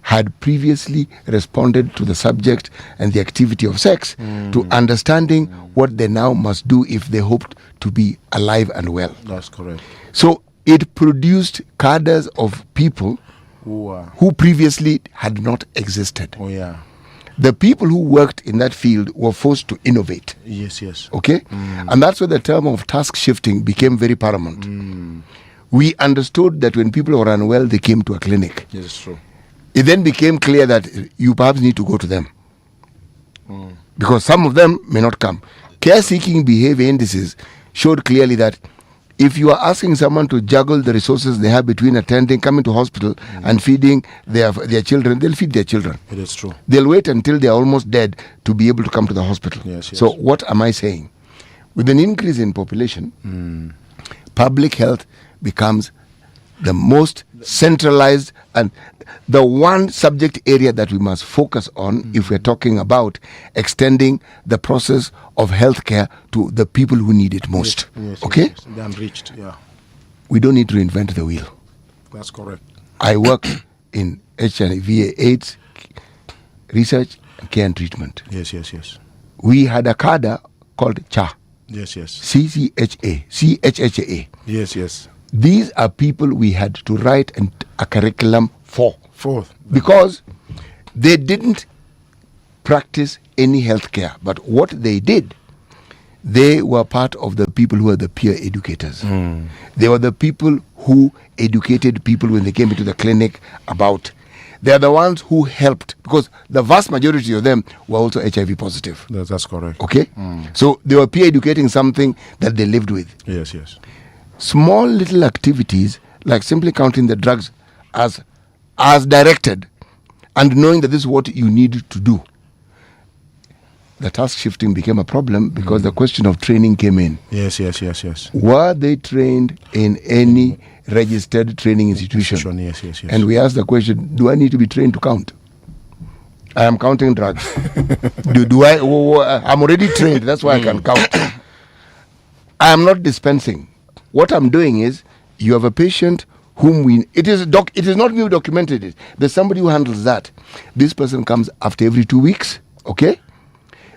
Speaker 10: had previously responded to the subject and the activity of sex to understanding what they now must do if they hoped to be alive and well.
Speaker 17: That's correct.
Speaker 10: So it produced cadres of people who previously had not existed. The people who worked in that field were forced to innovate.
Speaker 17: Yes.
Speaker 10: Okay? And that's where the term of task shifting became very paramount. We understood that when people were unwell, they came to a clinic.
Speaker 17: Yes, it's true.
Speaker 10: It then became clear that you perhaps need to go to them. Because some of them may not come. Care-seeking behavior indices showed clearly that if you are asking someone to juggle the resources they have between attending, coming to hospital and feeding their children, they'll feed their children.
Speaker 17: It is true.
Speaker 10: They'll wait until they are almost dead to be able to come to the hospital. So what am I saying? With an increase in population, public health becomes the most centralized and the one subject area that we must focus on if we're talking about extending the process of healthcare to the people who need it most. Okay?
Speaker 17: The unreached,
Speaker 10: We don't need to reinvent the wheel.
Speaker 17: That's correct.
Speaker 10: I work in HIV/AIDS research, care and treatment.
Speaker 17: Yes.
Speaker 10: We had a cadre called CHA.
Speaker 17: Yes.
Speaker 10: CHHA.
Speaker 17: Yes.
Speaker 10: These are people we had to write a curriculum for.
Speaker 17: Fourth.
Speaker 10: Because they didn't practice any healthcare. But what they did, they were part of the people who were the peer educators. They were the people who educated people when they came into the clinic about. They are the ones who helped, because the vast majority of them were also HIV positive.
Speaker 17: That's correct.
Speaker 10: Okay? So they were peer educating something that they lived with.
Speaker 17: Yes.
Speaker 10: Small little activities like simply counting the drugs as directed and knowing that this is what you need to do. The task shifting became a problem because the question of training came in.
Speaker 17: Yes.
Speaker 10: Were they trained in any registered training institution?
Speaker 17: Yes.
Speaker 10: And we asked the question, do I need to be trained to count? I am counting drugs. I'm already trained, that's why I can count. I am not dispensing. What I'm doing is, you have a patient whom it is not me who documented it. There's somebody who handles that. This person comes after every 2 weeks, okay?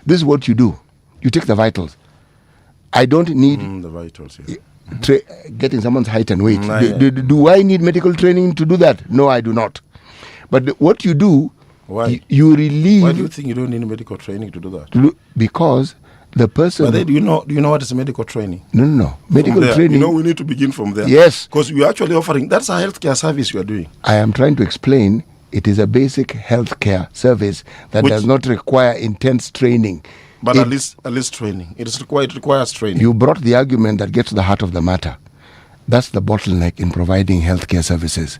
Speaker 10: This is what you do. You take the vitals. I don't need
Speaker 17: the vitals.
Speaker 10: Getting someone's height and weight. Do I need medical training to do that? No, I do not. But what you do,
Speaker 17: why?
Speaker 10: You relieve.
Speaker 17: Why do you think you don't need medical training to do that?
Speaker 10: Because the person.
Speaker 17: But then, do you know what is medical training?
Speaker 10: No. Medical training.
Speaker 17: We need to begin from there.
Speaker 10: Yes.
Speaker 17: Because you're actually offering, that's a healthcare service you are doing.
Speaker 10: I am trying to explain, it is a basic healthcare service that does not require intense training.
Speaker 17: But at least training. It requires training.
Speaker 10: You brought the argument that gets to the heart of the matter. That's the bottleneck in providing healthcare services.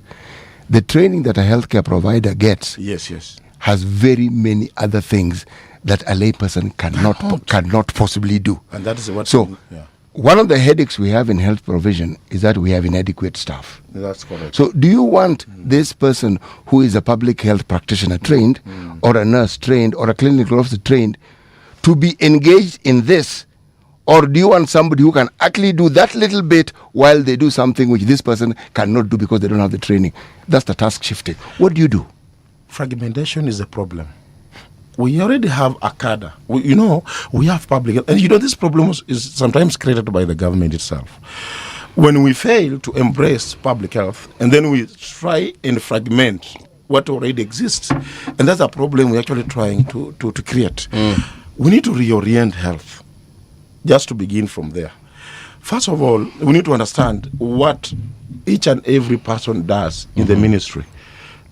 Speaker 10: The training that a healthcare provider gets
Speaker 17: Yes.
Speaker 10: has very many other things that a layperson cannot possibly do.
Speaker 17: And that is what.
Speaker 10: So, one of the headaches we have in health provision is that we have inadequate staff.
Speaker 17: That's correct.
Speaker 10: So, do you want this person who is a public health practitioner trained, or a nurse trained, or a clinical officer trained, to be engaged in this? Or do you want somebody who can actually do that little bit while they do something which this person cannot do because they don't have the training? That's the task shifting. What do you do?
Speaker 17: Fragmentation is a problem. We already have a cadre. We have public health. And this problem is sometimes created by the government itself. When we fail to embrace public health, and then we try and fragment what already exists, and that's a problem we're actually trying to create. We need to reorient health. Just to begin from there. First of all, we need to understand what each and every person does in the ministry.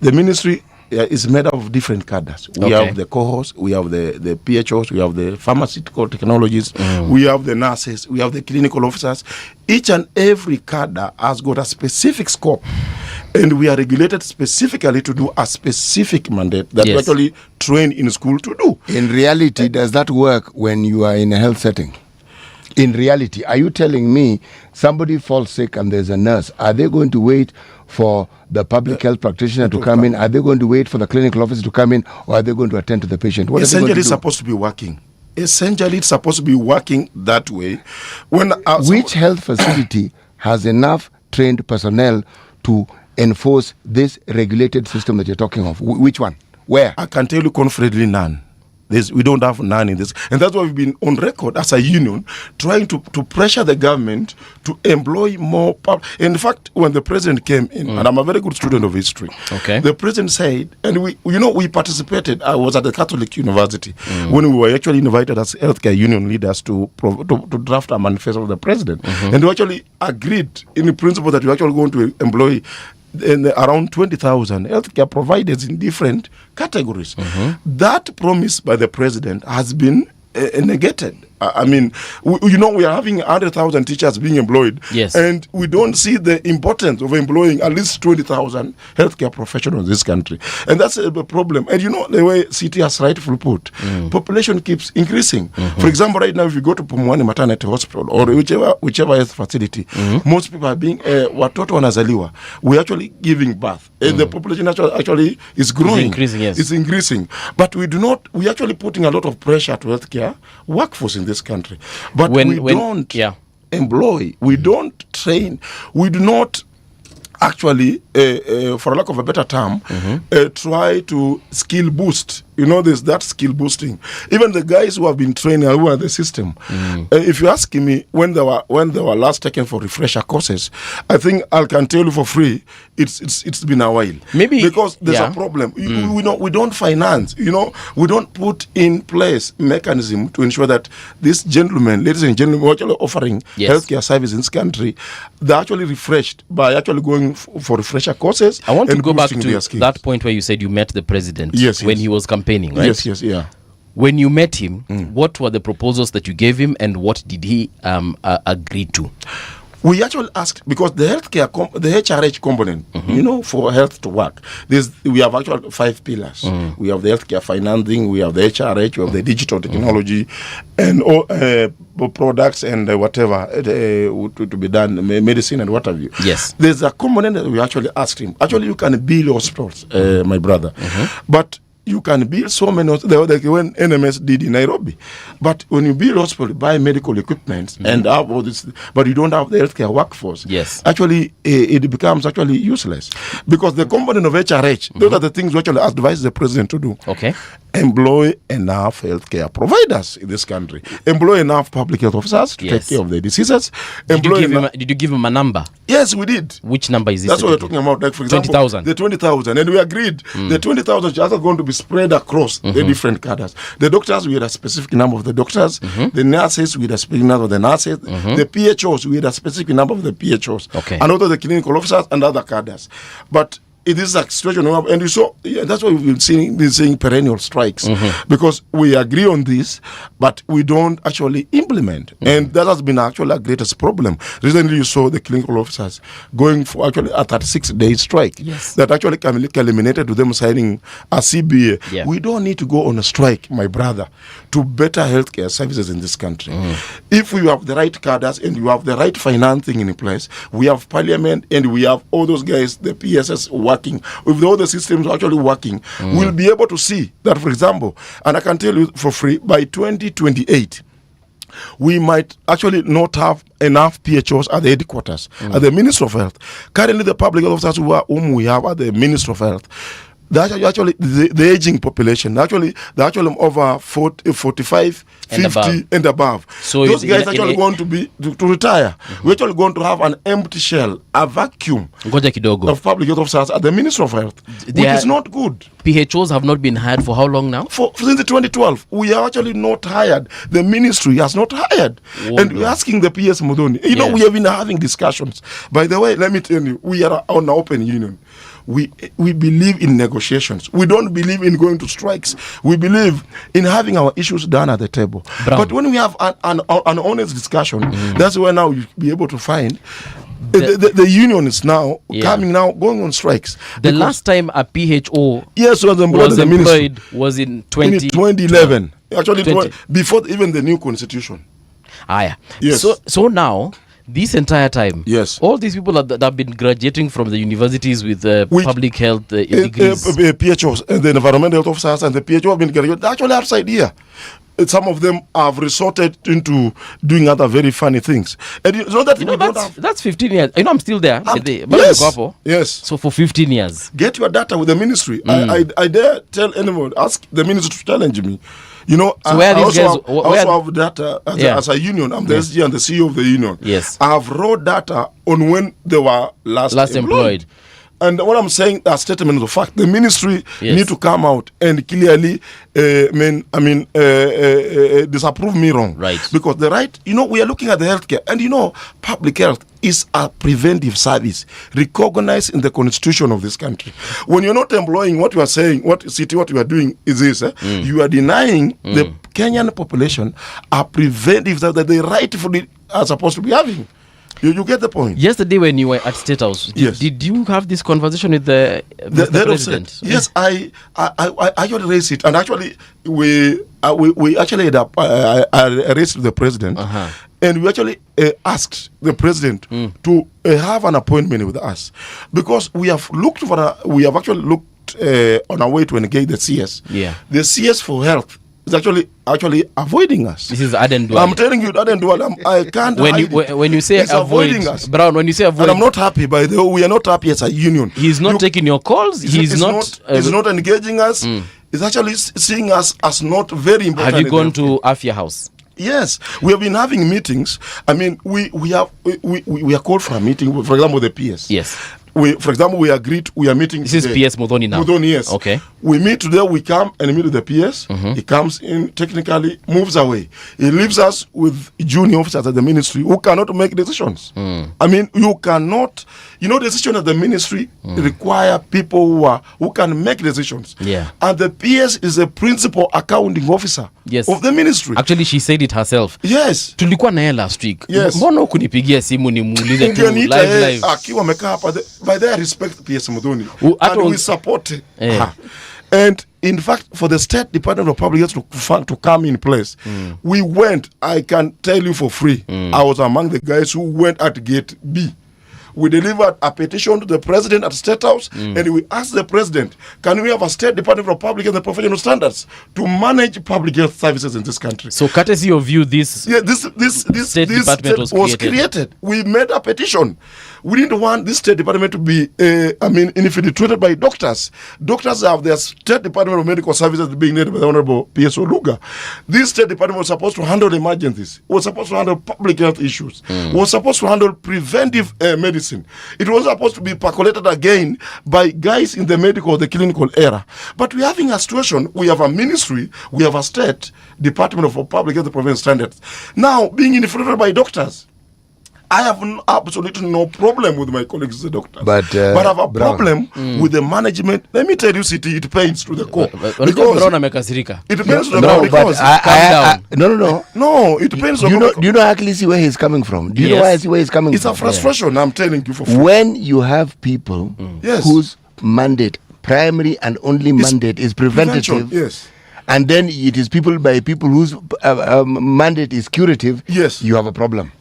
Speaker 17: The ministry is made up of different cadres. We have the cohorts, we have the PHOs, we have the pharmaceutical technologists, we have the nurses, we have the clinical officers. Each and every cadre has got a specific scope, and we are regulated specifically to do a specific mandate that we actually train in school to do.
Speaker 10: In reality, does that work when you are in a health setting? In reality, are you telling me somebody falls sick and there's a nurse? Are they going to wait for the public health practitioner to come in? Are they going to wait for the clinical officer to come in? Or are they going to attend to the patient? What
Speaker 17: Essentially, it's supposed to be working. Essentially, it's supposed to be working that way.
Speaker 10: Which health facility has enough trained personnel to enforce this regulated system that you're talking of? Which one? Where?
Speaker 17: I can tell you confidently none. We don't have none in this. And that's why we've been on record as a union trying to pressure the government to employ more power. In fact, when the president came in, and I'm a very good student of history, the president said, and we participated. I was at the Catholic University when we were actually invited as healthcare union leaders to draft a manifesto of the president. And we actually agreed in principle that we're actually going to employ around 20,000 healthcare providers in different categories. That promise by the president has been negated. I mean, we are having 100,000 teachers being employed, and we don't see the importance of employing at least 20,000 healthcare professionals in this country. And that's a problem. And the way CT has rightfully put, population keeps increasing. For example, right now, if you go to Pumwani Maternity Hospital or whichever health facility, most people are being, watoto wanazaliwa. We're actually giving birth. And the population actually is growing. It's increasing. But we're actually putting a lot of pressure to healthcare workforce in this country, but we don't employ, we don't train, we do not actually, for lack of a better term, try to skill boost. There's that skill boosting. Even the guys who have been training, who are the system. If you ask me when they were last taken for refresher courses, I think I can tell you for free, it's been a while. Maybe because there's a problem. We don't finance. We don't put in place mechanism to ensure that these gentlemen, ladies and gentlemen, who are actually offering healthcare service in this country, they're actually refreshed by actually going for refresher courses.
Speaker 8: I want to go back to that point where you said you met the president when he was campaigning, right?
Speaker 17: Yes.
Speaker 8: When you met him, what were the proposals that you gave him, and what did he agree to?
Speaker 17: We actually asked, because the healthcare, the HRH component, for health to work, we have actually 5 pillars. We have the healthcare financing, we have the HRH, we have the digital technology, and all products and whatever to be done, medicine and what have you.
Speaker 8: Yes.
Speaker 17: There's a component that we actually asked him. Actually, you can build hospitals, my brother, but you can build so many, like when NMS did in Nairobi. But when you build hospital, you buy medical equipment and have all this, but you don't have the healthcare workforce. Actually, it becomes actually useless. Because the component of HRH, those are the things we actually advise the president to do. Employ enough healthcare providers in this country. Employ enough public health officers to take care of the diseases.
Speaker 8: Did you give him a number?
Speaker 17: Yes, we did.
Speaker 8: Which number is this?
Speaker 17: That's what we're talking about. Like, for example,
Speaker 8: 20,000.
Speaker 17: The 20,000. And we agreed the 20,000 are going to be spread across the different cadres. The doctors, we had a specific number of the doctors. The nurses, we had a specific number of the nurses. The PHOs, we had a specific number of the PHOs. And also the clinical officers and other cadres. But it is a situation, and you saw, that's why we've been seeing perennial strikes, because we agree on this, but we don't actually implement, and that has been actually our greatest problem. Recently, you saw the clinical officers going for actually a 36-day strike.
Speaker 8: Yes.
Speaker 17: That actually culminated to them signing a CBA.
Speaker 8: Yeah.
Speaker 17: We don't need to go on a strike, my brother, to better healthcare services in this country. If we have the right cadres and you have the right financing in place, we have parliament and we have all those guys, the PSS working, with all the systems actually working, we'll be able to see that, for example, and I can tell you for free, by 2028, we might actually not have enough PHOs at the headquarters, at the Ministry of Health. Currently, the public health officers whom we have at the Ministry of Health, actually the aging population, they're actually over 40, 45, 50 and above.
Speaker 8: So
Speaker 17: those guys actually going to retire. We're actually going to have an empty shell, a vacuum of public health officers at the Ministry of Health, which is not good.
Speaker 8: PHOs have not been hired for how long now?
Speaker 17: Since 2012. We are actually not hired. The ministry has not hired. And we're asking the PS Mudhoni. You know, we have been having discussions. By the way, let me tell you, we are on an open union. We believe in negotiations. We don't believe in going to strikes. We believe in having our issues done at the table. But when we have an honest discussion, that's where now you'll be able to find the union is now going on strikes.
Speaker 8: The last time a PHO
Speaker 17: was employed
Speaker 8: was in
Speaker 17: 2011. Actually, before even the new constitution.
Speaker 8: Yes. So now, this entire time, all these people that have been graduating from the universities with public health degrees,
Speaker 17: PHOs, and the environmental health officers and the PHO have been graduated, they're actually outside here. Some of them have resorted into doing other very funny things. And it's not that
Speaker 8: that's 15 years. You know, I'm still there.
Speaker 17: Yes.
Speaker 8: So for 15 years.
Speaker 17: Get your data with the ministry. I dare tell anyone, ask the ministry to challenge me. You know,
Speaker 8: so I also
Speaker 17: have data as a union. I'm the SG and the CEO of the union.
Speaker 8: Yes.
Speaker 17: I have raw data on when they were last employed. And what I'm saying, a statement of fact, the ministry need to come out and clearly, disapprove me wrong.
Speaker 8: Right.
Speaker 17: Because the right, you know, we are looking at the healthcare, and you know, public health is a preventive service recognized in the constitution of this country. When you're not employing, what you are saying, what you are doing is this, you are denying the Kenyan population a preventive service that they rightfully are supposed to be having. You get the point.
Speaker 8: Yesterday when you were at State House, did you have this conversation with the president?
Speaker 17: Yes, I actually raised it, and actually we actually had I raised with the president, and we actually asked the president to have an appointment with us, because we have actually looked on our way to engage the CS. The CS for health is actually avoiding us.
Speaker 8: This is Aden Duale.
Speaker 17: I'm telling you, Aden Duale, I can't
Speaker 8: when you say avoiding
Speaker 17: us.
Speaker 8: Brown, when you say avoid,
Speaker 17: and I'm not happy, by the way, we are not happy as a union.
Speaker 8: He's not taking your calls. He's not
Speaker 17: engaging us. He's actually seeing us as not very important.
Speaker 8: Have you gone to Afia House?
Speaker 17: Yes, we have been having meetings. I mean, we are called for a meeting, for example, the PS.
Speaker 8: Yes.
Speaker 17: For example, we agreed we are meeting.
Speaker 8: This today. Is PS Mudhoni now.
Speaker 17: Mudhoni, yes.
Speaker 8: Okay.
Speaker 17: We meet today. We come and meet with the PS. He comes in, technically moves away. He leaves us with junior officers at the ministry who cannot make decisions. I mean, you cannot. You know, decisions at the ministry require people who can make decisions.
Speaker 8: Yeah.
Speaker 17: And the PS is a principal accounting officer of the ministry.
Speaker 8: Actually, she said it herself.
Speaker 17: Yes.
Speaker 8: Tulikuwa na yeye last week.
Speaker 17: Yes.
Speaker 8: Mbona kunipigia simu nimuulize tu live?
Speaker 17: Akiwa amekaa hapa, by the respect PS Mudhoni. And we support her. And in fact, for the State Department of Public Health to come in place, we went, I can tell you for free, I was among the guys who went at gate B. We delivered a petition to the president at State House, and we asked the president, can we have a State Department of Public Health and Professional Standards to manage public health services in this country?
Speaker 8: So, courtesy of you, this State Department was created.
Speaker 17: We made a petition. We didn't want this State Department to be, infiltrated by doctors. Doctors have their State Department of Medical Services being led by the Honorable P.S. Oluga. This State Department was supposed to handle emergencies, was supposed to handle public health issues, was supposed to handle preventive medicine. It was supposed to be percolated again by guys in the medical, the clinical era. But we're having a situation, we have a ministry, we have a State Department of Public Health and Professional Standards, now being infiltrated by doctors. I have absolutely no problem with my colleagues, the doctors.
Speaker 10: But
Speaker 17: I have a
Speaker 10: Brown.
Speaker 17: problem with the management. Let me tell you, City, it pains to the core.
Speaker 8: Brown amekasirika.
Speaker 17: It depends on the
Speaker 10: No,
Speaker 17: because
Speaker 10: but no.
Speaker 17: no, it depends on
Speaker 10: Do you know actually see where he's coming from? Do you know where he's coming
Speaker 17: it's
Speaker 10: from?
Speaker 17: a frustration, I'm telling you for free.
Speaker 10: When you have people
Speaker 17: Yes.
Speaker 10: whose mandate, primary and only mandate, is preventative,
Speaker 17: Prevention, yes.
Speaker 10: and then it is people whose mandate is curative,
Speaker 17: yes,
Speaker 10: you have a problem.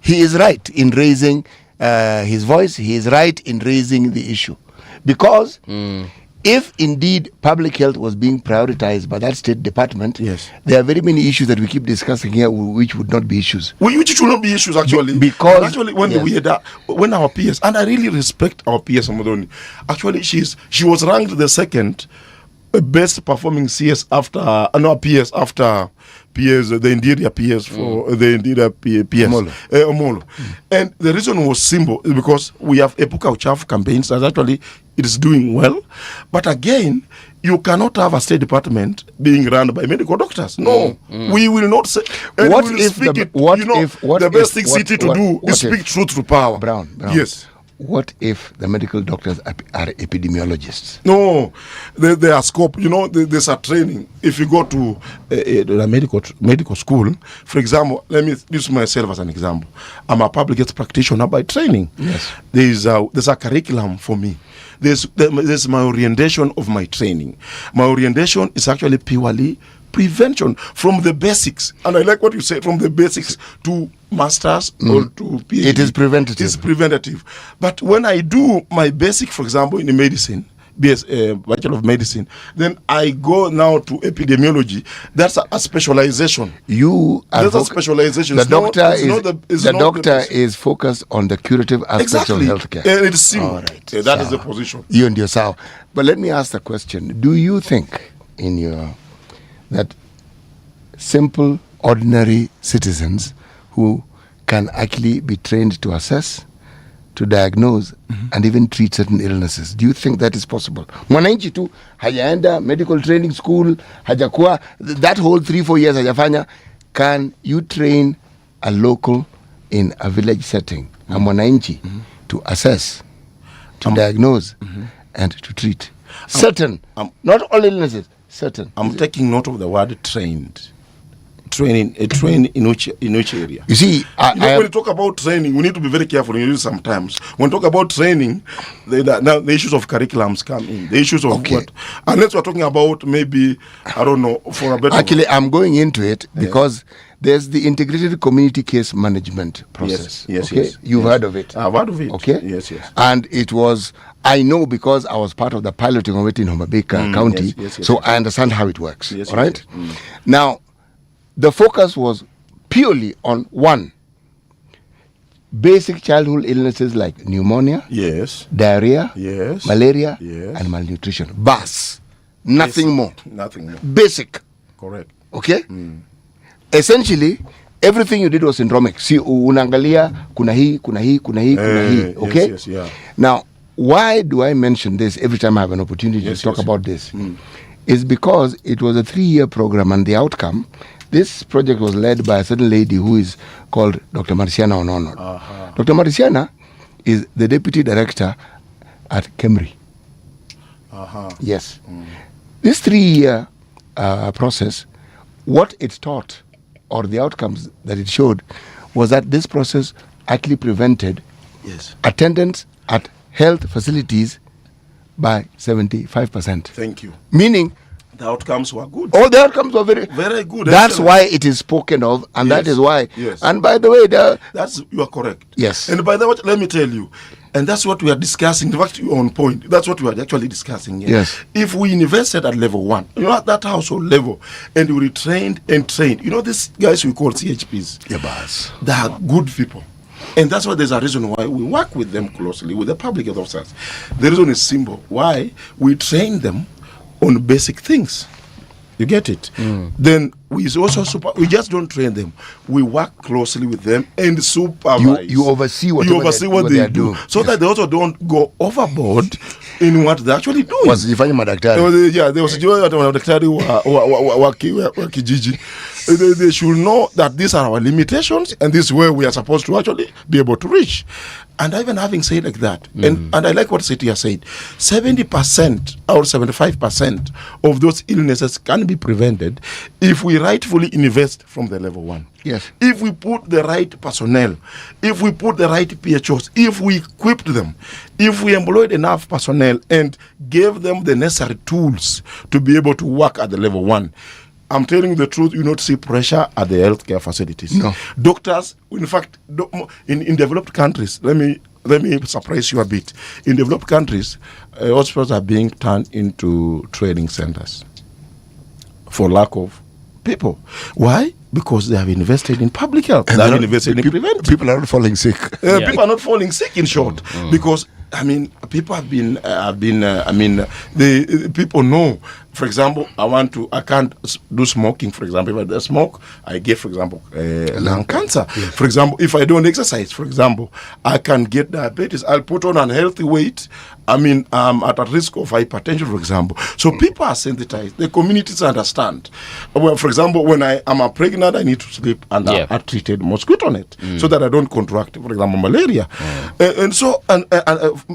Speaker 10: He is right in raising his voice. He is right in raising the issue, because if indeed public health was being prioritized by that state department,
Speaker 17: yes,
Speaker 10: there are very many issues that we keep discussing here which would not be issues.
Speaker 17: Which should not be issues, actually.
Speaker 10: Because
Speaker 17: actually, when our PS, and I really respect our PS Amadoni, actually she was ranked the second best performing CS after PS after PS, the interior PS for the interior PS Omolo. And the reason was simple, because we have Epuka Uchafu campaigns that actually it is doing well, but again, you cannot have a state department being run by medical doctors. No, we will not say.
Speaker 10: What if
Speaker 17: the best thing city to do is speak truth to power?
Speaker 10: Brown.
Speaker 17: Yes.
Speaker 10: What if the medical doctors are epidemiologists?
Speaker 17: No, they are scope. There's a training. If you go to a medical school, for example, let me use myself as an example. I'm a public health practitioner by training.
Speaker 10: Yes.
Speaker 17: There's a curriculum for me. There's my orientation of my training. My orientation is actually purely prevention from the basics, and I like what you said, from the basics to masters or to PhD.
Speaker 10: It is preventative.
Speaker 17: It's preventative. But when I do my basic, for example, in medicine, Bachelor of Medicine, then I go now to epidemiology. That's a specialization.
Speaker 10: That's
Speaker 17: a specialization.
Speaker 10: The doctor is focused on the curative aspects of healthcare.
Speaker 17: And it's simple.
Speaker 10: All right.
Speaker 17: That is the position.
Speaker 10: You and yourself. But let me ask the question: do you think, that simple, ordinary citizens who can actually be trained to assess, to diagnose, and even treat certain illnesses, do you think that is possible? Mwananchi tu hajaenda medical training school, hajakuwa that whole 3-4 years hajafanya. Can you train a local in a village setting, a mwananchi, to assess, to diagnose, and to treat certain, not all illnesses, certain?
Speaker 17: I'm taking note of the word trained. Train in which area?
Speaker 10: You see,
Speaker 17: when you talk about training, we need to be very careful. Sometimes when we talk about training, now the issues of curriculums come in. The issues of what, unless we're talking about maybe, I don't know, for a better.
Speaker 10: Actually, I'm going into it because there's the integrated community case management process.
Speaker 17: Yes.
Speaker 10: You've heard of it.
Speaker 17: I've heard of it.
Speaker 10: Okay.
Speaker 17: Yes.
Speaker 10: And it was, I know because I was part of the piloting of it in Homa Bay County, so I understand how it works.
Speaker 17: Yes,
Speaker 10: all right. Now, the focus was purely on one, basic childhood illnesses like pneumonia, diarrhea, malaria, and malnutrition. Bas. Nothing more. Basic.
Speaker 17: Correct.
Speaker 10: Okay? Essentially, everything you did was syndromic. See, unangalia, kuna hii. Okay?
Speaker 17: Yes, yeah.
Speaker 10: Now, why do I mention this every time I have an opportunity to talk about this? Is because it was a 3-year program, and the outcome, this project was led by a certain lady who is called Dr. Marciana Onono. Dr. Marciana is the deputy director at KEMRI. Yes. This 3-year process, what it taught, or the outcomes that it showed, was that this process actually prevented attendance at health facilities by 75%.
Speaker 17: Thank you.
Speaker 10: Meaning,
Speaker 17: the outcomes were good.
Speaker 10: All the outcomes were very
Speaker 17: good.
Speaker 10: That's why it is spoken of, and that is why.
Speaker 17: Yes.
Speaker 10: And by the way,
Speaker 17: you are correct.
Speaker 10: Yes.
Speaker 17: And by the way, let me tell you, and that's what we are discussing. In fact, you're on point. That's what we are actually discussing here.
Speaker 10: Yes.
Speaker 17: If we invested at level 1, at that household level, and we trained, these guys we call CHPs. They are good people. And that's why there's a reason why we work with them closely, with the public health officers. The reason is simple. Why? We train them on basic things. You get it? Then we just don't train them. We work closely with them and supervise.
Speaker 10: You oversee what they do.
Speaker 17: So that they also don't go overboard in what they actually do.
Speaker 10: Wasijifanye madaktari.
Speaker 17: They wasijifanye madaktari wa kijiji. They should know that these are our limitations and this is where we are supposed to actually be able to reach. And even having said like that, and I like what City has said, 70% or 75% of those illnesses can be prevented if we rightfully invest from the level 1.
Speaker 10: Yes.
Speaker 17: If we put the right personnel, if we put the right PHOs, if we equipped them, if we employed enough personnel and gave them the necessary tools to be able to work at the level 1, I'm telling you the truth, you not see pressure at the healthcare facilities.
Speaker 10: No.
Speaker 17: Doctors, in fact, in developed countries, let me surprise you a bit. In developed countries, hospitals are being turned into training centers for lack of people. Why? Because they have invested in public health.
Speaker 10: And
Speaker 17: they have invested in prevention.
Speaker 10: People are not falling sick.
Speaker 17: People are not falling sick, in short, because people have been. People know. For example, I can't do smoking. For example, if I smoke, I get, for example, lung cancer.
Speaker 10: Yes.
Speaker 17: For example, if I don't exercise, for example, I can get diabetes. I'll put on an unhealthy weight. I'm at a risk of hypertension, for example. So people are sensitized. The communities understand. Well, for example, when I am pregnant, I need to sleep under a treated mosquito net so that I don't contract, for example, malaria. And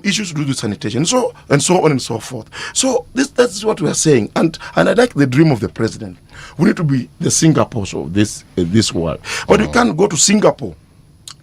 Speaker 17: issues to do with sanitation, and so on and so forth. So that's what we are saying. And I like the dream of the president. We need to be the Singapore of this world. But you can't go to Singapore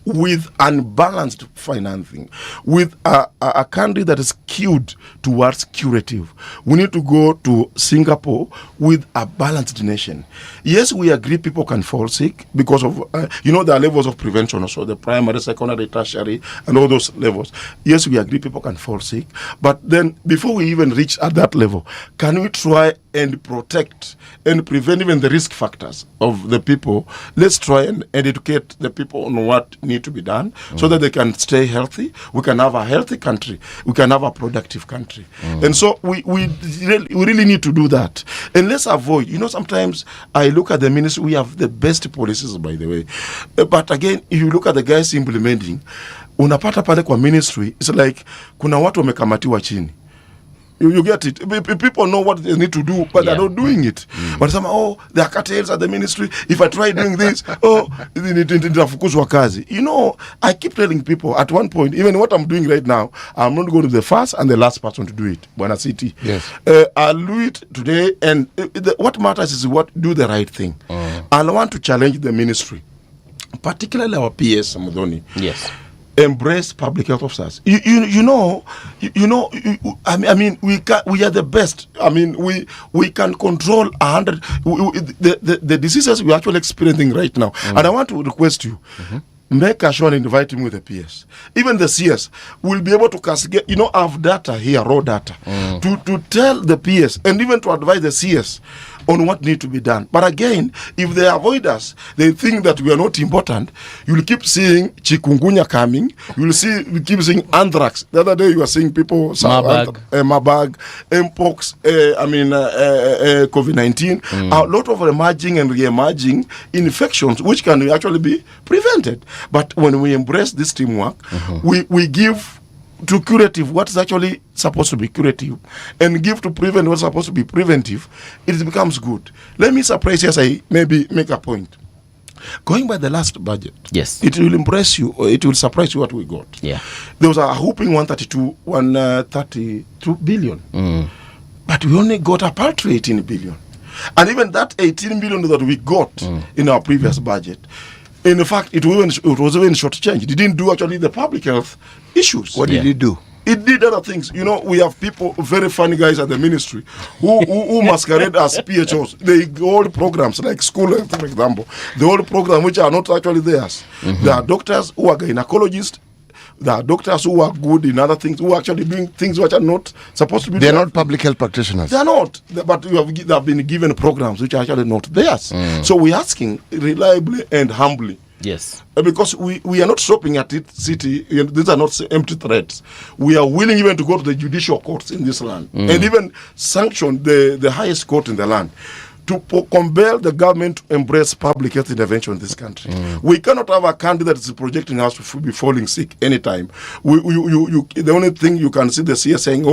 Speaker 17: with unbalanced financing, with a country that is skewed towards curative. We need to go to Singapore with a balanced nation. Yes, we agree people can fall sick because of, there are levels of prevention also, the primary, secondary, tertiary, and all those levels. Yes, we agree people can fall sick. But then before we even reach at that level, can we try and protect and prevent even the risk factors of the people? Let's try and educate the people on what needs to be done so that they can stay healthy. We can have a healthy country. We can have a productive country. And so we really need to do that. And let's avoid, sometimes I look at the ministry, we have the best policies, by the way. But again, if you look at the guys implementing, unapata pale kwa ministry, it's like kuna watu wamekamatiwa chini. You get it. People know what they need to do, but they're not doing it. But some, there are cartels at the ministry. If I try doing this, nitafukuzwa kazi. I keep telling people at one point, even what I'm doing right now, I'm not going to be the first and the last person to do it. Bwana City.
Speaker 10: Yes.
Speaker 17: I'll do it today, and what matters is do the right thing. I want to challenge the ministry, particularly our PS, Mudhoni.
Speaker 8: Yes.
Speaker 17: Embrace public health officers. We are the best. We can control 100 the diseases we're actually experiencing right now. And I want to request you, make a show and invite him with the PS. Even the CS will be able to cascade, have data here, raw data, to tell the PS and even to advise the CS on what needs to be done. But again, if they avoid us, they think that we are not important, you'll keep seeing chikungunya coming, you'll keep seeing anthrax. The other day you were seeing people, Marburg, Mpox, COVID-19, a lot of emerging and re-emerging infections which can actually be prevented. But when we embrace this teamwork, we give to curative what is actually supposed to be curative and give to prevent what's supposed to be preventive, it becomes good. Let me surprise you as I maybe make a point. Going by the last budget,
Speaker 8: yes,
Speaker 17: it will impress you, or it will surprise you what we got.
Speaker 8: Yeah.
Speaker 17: There was a whooping 132 billion. But we only got a paltry 18 billion. And even that 18 billion that we got in our previous budget, in fact, it was even short-changed. It didn't do actually the public health issues.
Speaker 10: What did it do?
Speaker 17: It did other things. We have people, very funny guys at the ministry, who masquerade as PHOs. They hold programs like school health, for example. They hold programs which are not actually theirs. There are doctors who are gynecologists. There are doctors who are good in other things, who are actually doing things which are not supposed to be
Speaker 10: They're not public health practitioners.
Speaker 17: They are not. But they have been given programs which are actually not theirs. So we're asking reliably and humbly.
Speaker 8: Yes.
Speaker 17: Because we are not stopping at it, City. These are not empty threats. We are willing even to go to the judicial courts in this land and even sanction the highest court in the land to compel the government to embrace public health intervention in this country. We cannot have a country that is projecting us to be falling sick anytime. The only thing you can see the CS saying,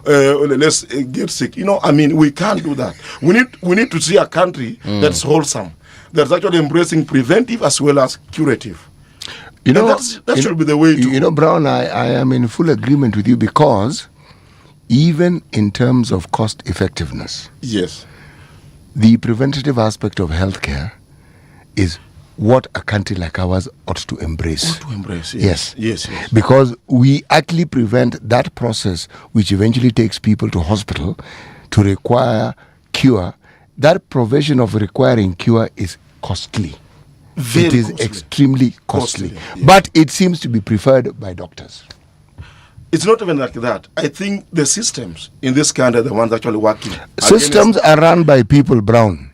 Speaker 17: let's get sick. We can't do that. We need to see a country that's wholesome, that's actually embracing preventive as well as curative. That should be the way to...
Speaker 10: Brown, I am in full agreement with you, because even in terms of cost effectiveness,
Speaker 17: yes,
Speaker 10: the preventative aspect of healthcare is what a country like ours ought to embrace.
Speaker 17: Yes.
Speaker 10: Because we actually prevent that process which eventually takes people to hospital to require cure. That provision of requiring cure is costly. It is extremely costly. But it seems to be preferred by doctors.
Speaker 17: It's not even like that. I think the systems in this country are the ones actually working.
Speaker 10: Systems are run by people, Brown.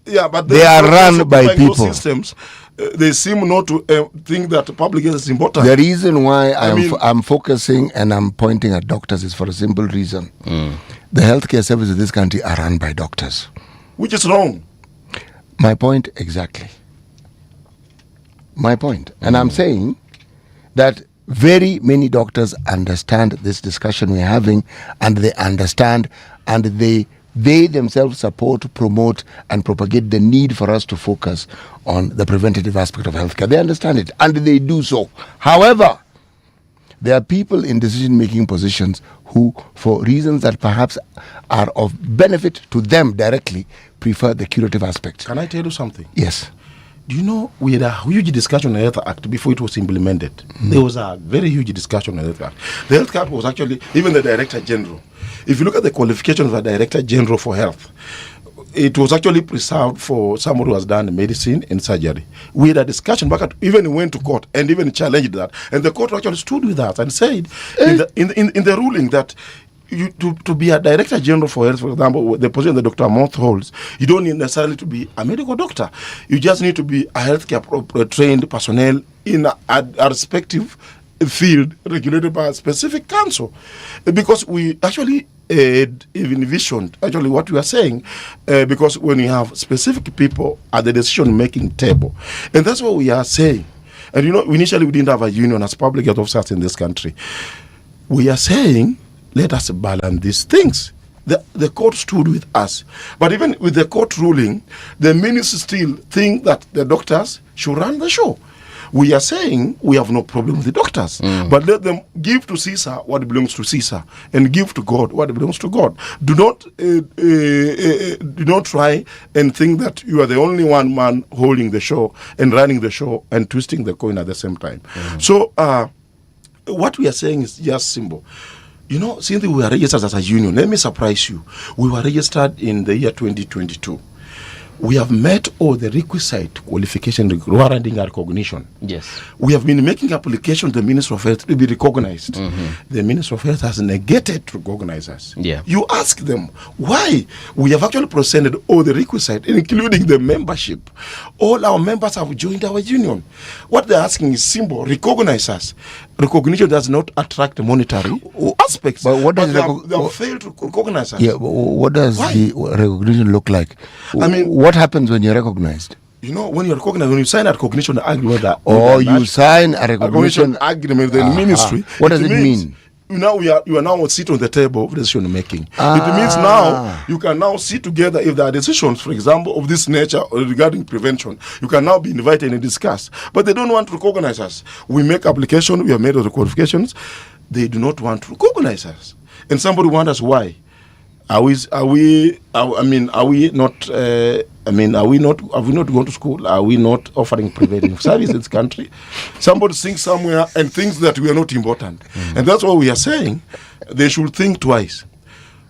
Speaker 17: Yeah, but
Speaker 10: they are run by people.
Speaker 17: Those systems, they seem not to think that public health is important.
Speaker 10: The reason why I'm focusing and I'm pointing at doctors is for a simple reason. The healthcare services in this country are run by doctors.
Speaker 17: Which is wrong.
Speaker 10: My point exactly. My point. And I'm saying that very many doctors understand this discussion we're having, and they understand, and they themselves support, promote, and propagate the need for us to focus on the preventative aspect of healthcare. They understand it, and they do so. However, there are people in decision-making positions who, for reasons that perhaps are of benefit to them directly, prefer the curative aspect.
Speaker 17: Can I tell you something?
Speaker 10: Yes.
Speaker 17: Do you know we had a huge discussion on the Health Act before it was implemented? There was a very huge discussion on the Health Act. The Health Act was actually, even the Director General, if you look at the qualifications of the Director General for Health, it was actually preserved for someone who has done medicine and surgery. We had a discussion back even went to court and even challenged that. And the court actually stood with us and said in the ruling that to be a Director General for Health, for example, the position that Dr. Moth holds, you don't need necessarily to be a medical doctor. You just need to be a healthcare trained personnel in a respective field regulated by a specific council. Because we actually even envisioned actually what we are saying, because when you have specific people at the decision-making table, and that's what we are saying. And initially we didn't have a union as public health officers in this country. We are saying, let us balance these things. The court stood with us. But even with the court ruling, the ministers still think that the doctors should run the show. We are saying we have no problem with the doctors, but let them give to Caesar what belongs to Caesar and give to God what belongs to God. Do not try and think that you are the only one man holding the show and running the show and twisting the coin at the same time. So what we are saying is just simple. Since we were registered as a union, let me surprise you. We were registered in the year 2022. We have met all the requisite qualification warranting our recognition.
Speaker 8: Yes.
Speaker 17: We have been making application to the Minister of Health to be recognized. The Minister of Health has negated to recognize us.
Speaker 8: Yeah.
Speaker 17: You ask them why. We have actually presented all the requisite, including the membership. All our members have joined our union. What they're asking is simple: recognize us. Recognition does not attract monetary aspects.
Speaker 10: But what does
Speaker 17: they have failed to recognize us.
Speaker 10: Yeah, but what does the recognition look like? What happens when you're recognized?
Speaker 17: When you're recognized, when you sign a recognition agreement,
Speaker 10: you sign a recognition
Speaker 17: agreement with the ministry.
Speaker 10: What does it mean?
Speaker 17: You are now sit on the table of decision making. It means now you can now sit together if there are decisions, for example, of this nature or regarding prevention. You can now be invited and discuss. But they don't want to recognize us. We make application. We have made all the qualifications. They do not want to recognize us. And somebody wonders why. Have we not gone to school? Are we not offering preventive service in this country? Somebody thinks somewhere and thinks that we are not important. And that's what we are saying. They should think twice.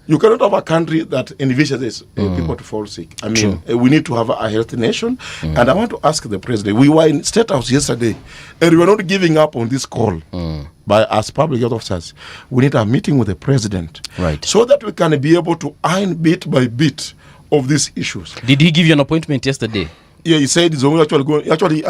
Speaker 17: You cannot have a country that envisages people to fall sick. We need to have a healthy nation. And I want to ask the president, we were in State House yesterday, and we were not giving up on this call. By as public health officers, we need a meeting with the president,
Speaker 8: right,
Speaker 17: so that we can be able to iron bit by bit of these issues.
Speaker 8: Did he give you an appointment yesterday?
Speaker 17: Yeah, he said he's actually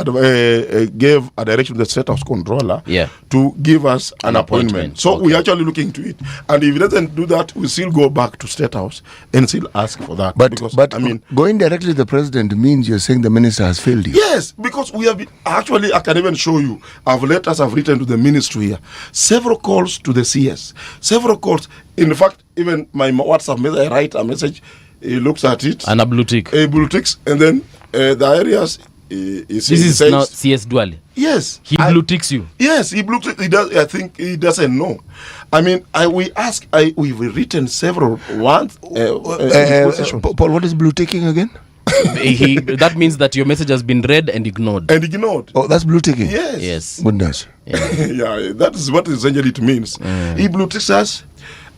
Speaker 17: gave a direction to the State House Controller to give us an appointment. So we're actually looking into it. And if he doesn't do that, we still go back to State House and still ask for that.
Speaker 10: But I mean, going directly to the president means you're saying the minister has failed you.
Speaker 17: Yes, because we have actually, I can even show you, letters I've written to the ministry here. Several calls to the CS. Several calls. In fact, even my WhatsApp message, I write a message, he looks at it.
Speaker 8: And a blue tick.
Speaker 17: A blue ticks. And then the areas...
Speaker 8: this is not CS Duale.
Speaker 17: Yes.
Speaker 8: He blue ticks you.
Speaker 17: Yes, he blue ticks. He does. I think he doesn't know. I mean, we've written several ones.
Speaker 10: Paul, what is blue ticking again?
Speaker 8: That means that your message has been read and ignored.
Speaker 10: Oh, that's blue ticking.
Speaker 17: Yes.
Speaker 10: Goodness.
Speaker 17: Yeah, that is what essentially it means. He blue ticks us.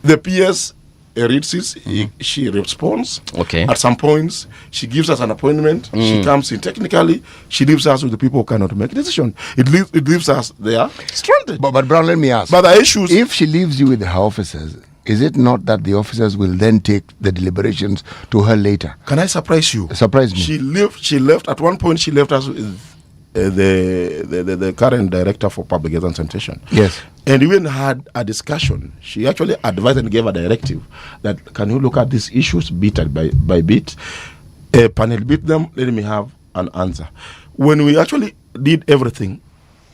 Speaker 17: The PS reads it. She responds.
Speaker 8: Okay.
Speaker 17: At some points, she gives us an appointment. She comes in technically. She leaves us with the people who cannot make a decision. It leaves us there stranded.
Speaker 10: But Brown, let me ask.
Speaker 17: But the issues...
Speaker 10: If she leaves you with her officers, is it not that the officers will then take the deliberations to her later?
Speaker 17: Can I surprise you?
Speaker 10: Surprise me.
Speaker 17: She left at one point. She left us with the current director for public health and sanitation.
Speaker 10: Yes.
Speaker 17: And we even had a discussion. She actually advised and gave a directive that can you look at these issues bit by bit, panel beat them, let me have an answer. When we actually did everything,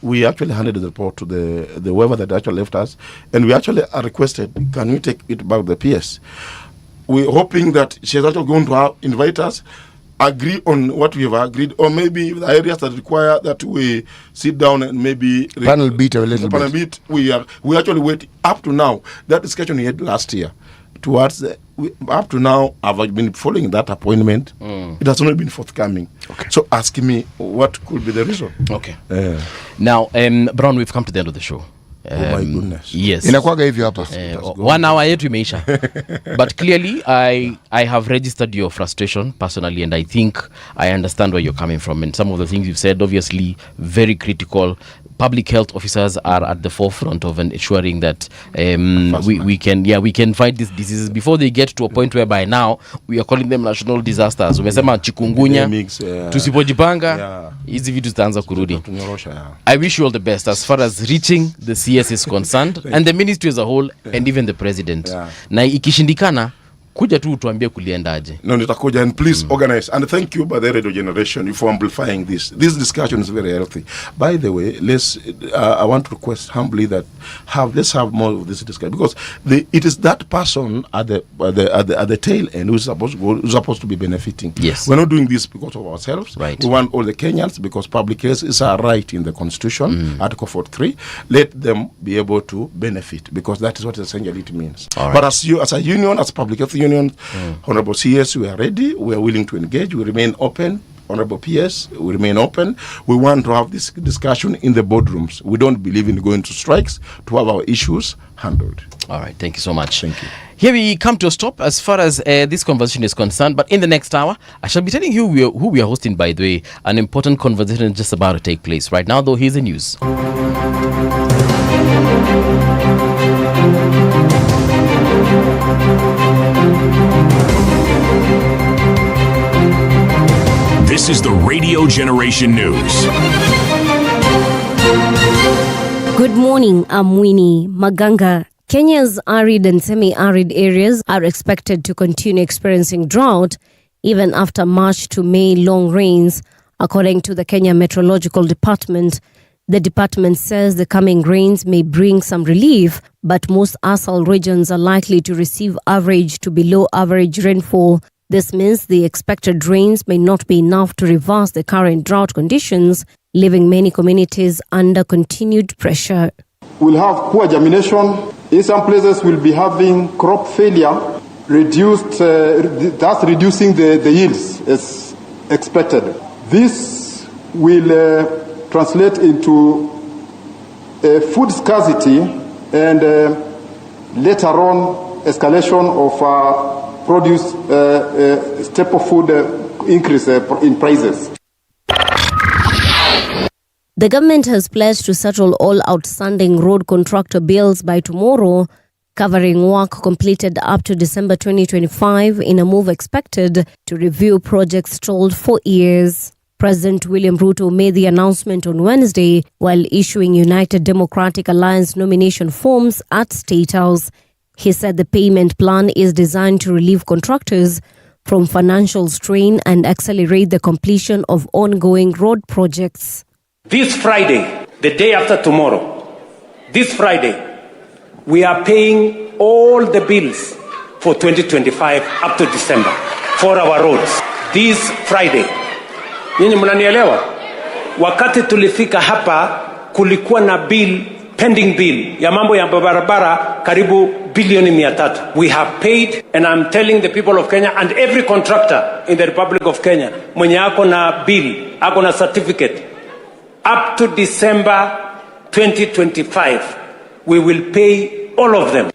Speaker 17: we actually handed the report to the whoever that actually left us, and we actually requested, can we take it back to the PS? We're hoping that she's actually going to invite us, agree on what we have agreed, or maybe the areas that require that we sit down and maybe
Speaker 10: panel beat a little bit.
Speaker 17: We actually wait up to now. That discussion we had last year. Up to now, I've been following that appointment. It has not been forthcoming.
Speaker 10: Okay.
Speaker 17: So ask me what could be the reason.
Speaker 8: Okay. Now, Brown, we've come to the end of the show.
Speaker 17: Oh my goodness.
Speaker 8: Yes.
Speaker 10: Inakuwaga hivyo hapa.
Speaker 8: 1 hour yetu imeisha. But clearly I have registered your frustration personally, and I think I understand where you're coming from, and some of the things you've said obviously very critical. Public health officers are at the forefront of ensuring that we can fight these diseases before they get to a point whereby now we are calling them national disasters. Umesema chikungunya, tusipojipanga hizi vitu zitaanza kurudi. I wish you all the best as far as reaching the CS is concerned and the ministry as a whole and even the president. Na ikishindikana kuja tu tuambie kuliendaje.
Speaker 17: No, nitakuja, and please organize, and thank you by the radio generation for amplifying this discussion is very healthy. By the way, I want to request humbly that let's have more of this discussion, because it is that person at the tail end who's supposed to be benefiting.
Speaker 8: Yes,
Speaker 17: we're not doing this because of ourselves.
Speaker 8: Right.
Speaker 17: We want all the Kenyans, because public health is our right in the Constitution, Article 43. Let them be able to benefit, because that is what essentially it means.
Speaker 8: Right.
Speaker 17: But as a union, as public health union, Honorable CS, we are ready. We are willing to engage. We remain open. Honorable PS, we remain open. We want to have this discussion in the boardrooms. We don't believe in going to strikes to have our issues handled.
Speaker 8: All right, thank you so much.
Speaker 17: Thank you.
Speaker 8: Here we come to a stop as far as this conversation is concerned, but in the next hour, I shall be telling you who we are hosting, by the way. An important conversation is just about to take place. Right now, though, here's the news.
Speaker 1: This is the Radio Generation News.
Speaker 2: Good morning, I'm Winnie Maganga. Kenya's arid and semi-arid areas are expected to continue experiencing drought even after March to May long rains, according to the Kenya Meteorological Department. The department says the coming rains may bring some relief, but most ASAL regions are likely to receive average to below average rainfall. This means the expected rains may not be enough to reverse the current drought conditions, leaving many communities under continued pressure.
Speaker 16: We'll have poor germination. In some places, we'll be having crop failure, that's reducing the yields as expected. This will translate into food scarcity and later on escalation of produce staple food increase in prices.
Speaker 2: The government has pledged to settle all outstanding road contractor bills by tomorrow, covering work completed up to December 2025 in a move expected to review projects stalled for years. President William Ruto made the announcement on Wednesday while issuing United Democratic Alliance nomination forms at State House. He said the payment plan is designed to relieve contractors from financial strain and accelerate the completion of ongoing road projects.
Speaker 18: This Friday, the day after tomorrow, this Friday, we are paying all the bills for 2025 up to December for our roads. This Friday. Nyinyi mnanielewa? Wakati tulifika hapa kulikuwa na pending bill ya mambo ya barabara karibu bilioni 300. We have paid, and I'm telling the people of Kenya and every contractor in the Republic of Kenya, mwenye ako na bill, ako na certificate, up to December 2025, we will pay all of them.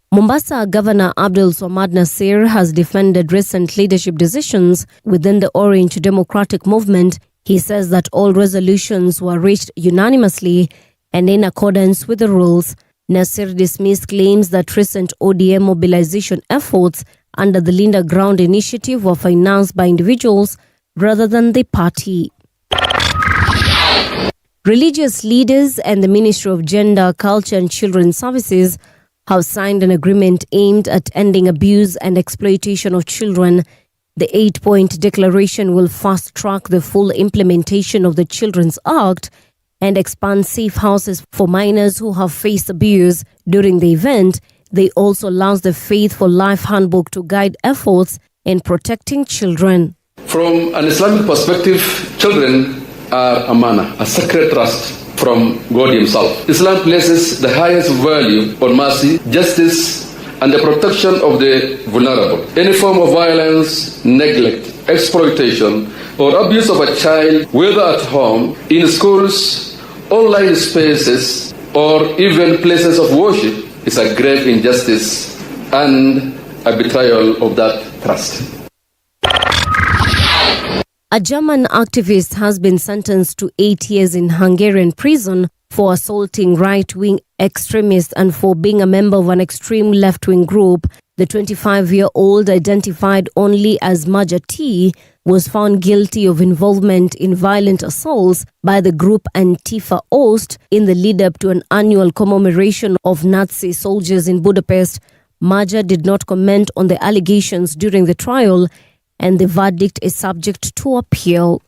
Speaker 2: Mombasa Governor Abdul Swamad Nasir has defended recent leadership decisions within the Orange Democratic Movement. He says that all resolutions were reached unanimously and in accordance with the rules. Nasir dismissed claims that recent ODM mobilization efforts under the Linda Ground initiative were financed by individuals rather than the party. Religious leaders and the Ministry of Gender, Culture and Children's Services have signed an agreement aimed at ending abuse and exploitation of children. The 8-point declaration will fast-track the full implementation of the Children's Act and expand safe houses for minors who have faced abuse. During the event, they also launched the Faith for Life handbook to guide efforts in protecting children.
Speaker 19: From an Islamic perspective, children are amana, a sacred trust from God Himself. Islam places the highest value on mercy, justice, and the protection of the vulnerable. Any form of violence, neglect, exploitation, or abuse of a child, whether at home, in schools, online spaces, or even places of worship, is a grave injustice and a betrayal of that trust.
Speaker 2: A German activist has been sentenced to 8 years in Hungarian prison for assaulting right-wing extremists and for being a member of an extreme left-wing group. The 25-year-old, identified only as Maja T, was found guilty of involvement in violent assaults by the group Antifa Ost in the lead-up to an annual commemoration of Nazi soldiers in Budapest. Maja did not comment on the allegations during the trial, and the verdict is subject to appeal.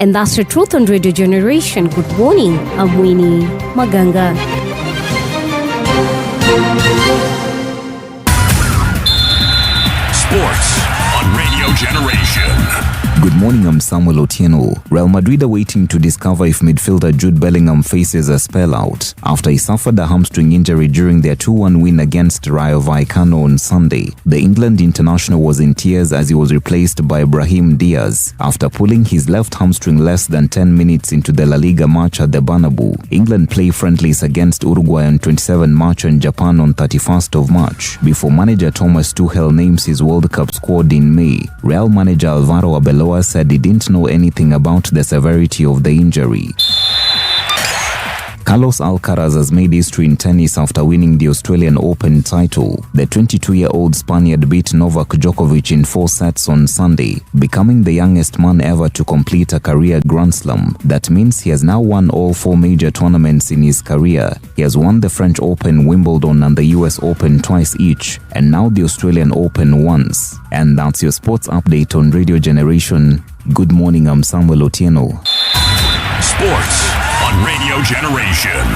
Speaker 2: And that's the truth on Radio Generation. Good morning. I'm Winnie Maganga.
Speaker 1: Sports on Radio Generation.
Speaker 20: Good morning, I'm Samuel Otieno. Real Madrid are waiting to discover if midfielder Jude Bellingham faces a spell-out after he suffered a hamstring injury during their 2-1 win against Rayo Vallecano on Sunday. The England international was in tears as he was replaced by Brahim Diaz after pulling his left hamstring less than 10 minutes into the La Liga match at the Bernabeu. England play friendlies against Uruguay on 27 March and Japan on 31st of March before manager Thomas Tuchel names his World Cup squad in May. Real manager Alvaro Arbeloa said he didn't know anything about the severity of the injury. Carlos Alcaraz has made history in tennis after winning the Australian Open title. The 22-year-old Spaniard beat Novak Djokovic in 4 sets on Sunday, becoming the youngest man ever to complete a career Grand Slam. That means he has now won all 4 major tournaments in his career. He has won the French Open, Wimbledon and the US Open twice each, and now the Australian Open once. And that's your sports update on Radio Generation. Good morning, I'm Samuel Otieno.
Speaker 1: Sports on Radio Generation.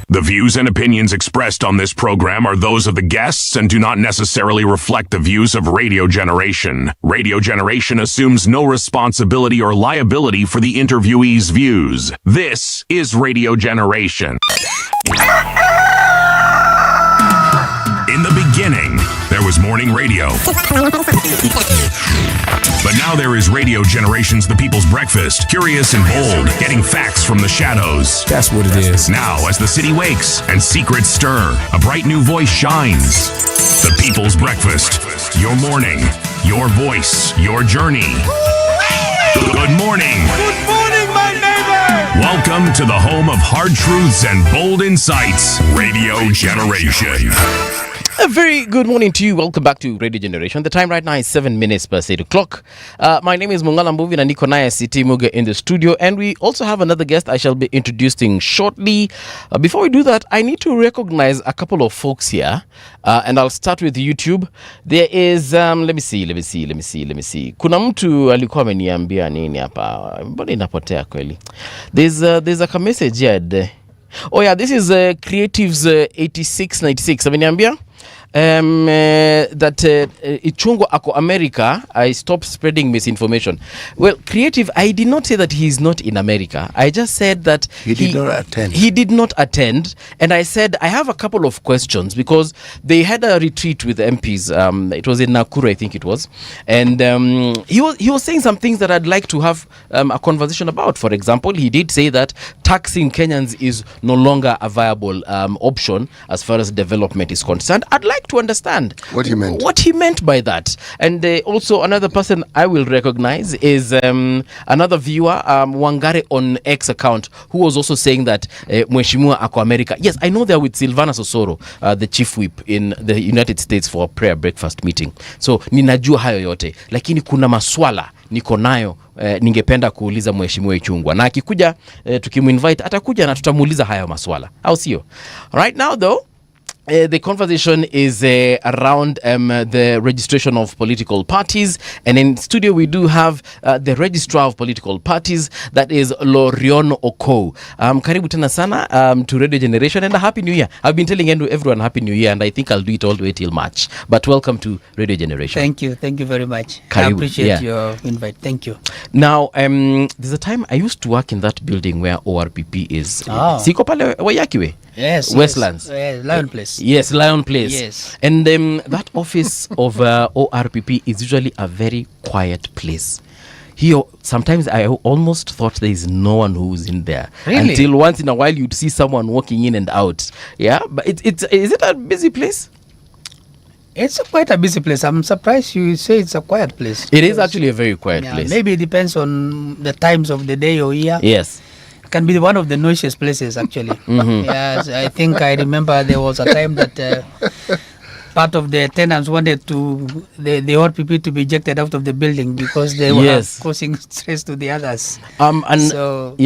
Speaker 1: The views and opinions expressed on this program are those of the guests and do not necessarily reflect the views of Radio Generation. Radio Generation assumes no responsibility or liability for the interviewee's views. This is Radio Generation. In the beginning, there was morning radio. But now there is Radio Generation's The People's Breakfast, curious and bold, getting facts from the shadows.
Speaker 21: That's what it is.
Speaker 1: Now, as the city wakes and secrets stir, a bright new voice shines. The People's Breakfast, your morning, your voice, your journey. Good morning.
Speaker 9: Good morning, my neighbor.
Speaker 1: Welcome to the home of hard truths and bold insights, Radio Generation.
Speaker 8: A very good morning to you. Welcome back to Radio Generation. The time right now is 7 minutes past 8 o'clock. My name is Mungala Mbuvi na niko naye City Muge in the studio, and we also have another guest I shall be introducing shortly. Before we do that, I need to recognize a couple of folks here, and I'll start with YouTube. There is let me see. Kuna mtu alikuwa ameniambia nini hapa? Mbona inapotea kweli? There's a message here. Oh yeah, this is Creatives 8696. Ameniambia that Ichungwa ako America, I stopped spreading misinformation. Well, Creative, I did not say that he is not in America. I just said that
Speaker 10: he did not attend.
Speaker 8: He did not attend, and I said I have a couple of questions because they had a retreat with MPs. It was in Nakuru, I think it was, and he was saying some things that I'd like to have a conversation about. For example, he did say that taxing Kenyans is no longer a viable option as far as development is concerned. I'd like to understand
Speaker 10: what
Speaker 8: he meant by that. And also another person I will recognize is another viewer, Wangare on X account, who was also saying that Mheshimiwa ako America. Yes, I know they're with Silvana Sosoro, the chief whip in the United States for a prayer breakfast meeting. So ninajua hayo yote, lakini kuna maswala niko nayo ningependa kuuliza Mheshimiwa Ichungwa, na akikuja tukimuinvite atakuja na tutamuuliza hayo maswala, au sio? Right now though, the conversation is around the registration of political parties, and in studio we do have the registrar of political parties, that is Lorion Oko. Karibu tena sana to Radio Generation, and a Happy New Year. I've been telling everyone Happy New Year, and I think I'll do it all the way till March. But welcome to Radio Generation.
Speaker 21: Thank you very much.
Speaker 8: Karibu.
Speaker 21: I appreciate your invite. Thank you.
Speaker 8: Now, there's a time I used to work in that building where ORPP is. Siko pale Wayakiwe?
Speaker 21: Yes.
Speaker 8: Westlands.
Speaker 21: Yes, Lion Place.
Speaker 8: Yes, Lion Place.
Speaker 21: Yes.
Speaker 8: And that office of ORPP is usually a very quiet place. Here, sometimes I almost thought there is no one who's in there.
Speaker 21: Really?
Speaker 8: Until once in a while you'd see someone walking in and out. Yeah, but is it a busy place?
Speaker 21: It's quite a busy place. I'm surprised you say it's a quiet place.
Speaker 8: It is actually a very quiet place.
Speaker 21: Maybe it depends on the times of the day or year.
Speaker 8: Yes.
Speaker 21: Can be one of the noisiest places actually. Yes, I think I remember there was a time that part of the tenants wanted to the ORPP to be ejected out of the building because they were causing stress to the others.
Speaker 8: And
Speaker 21: so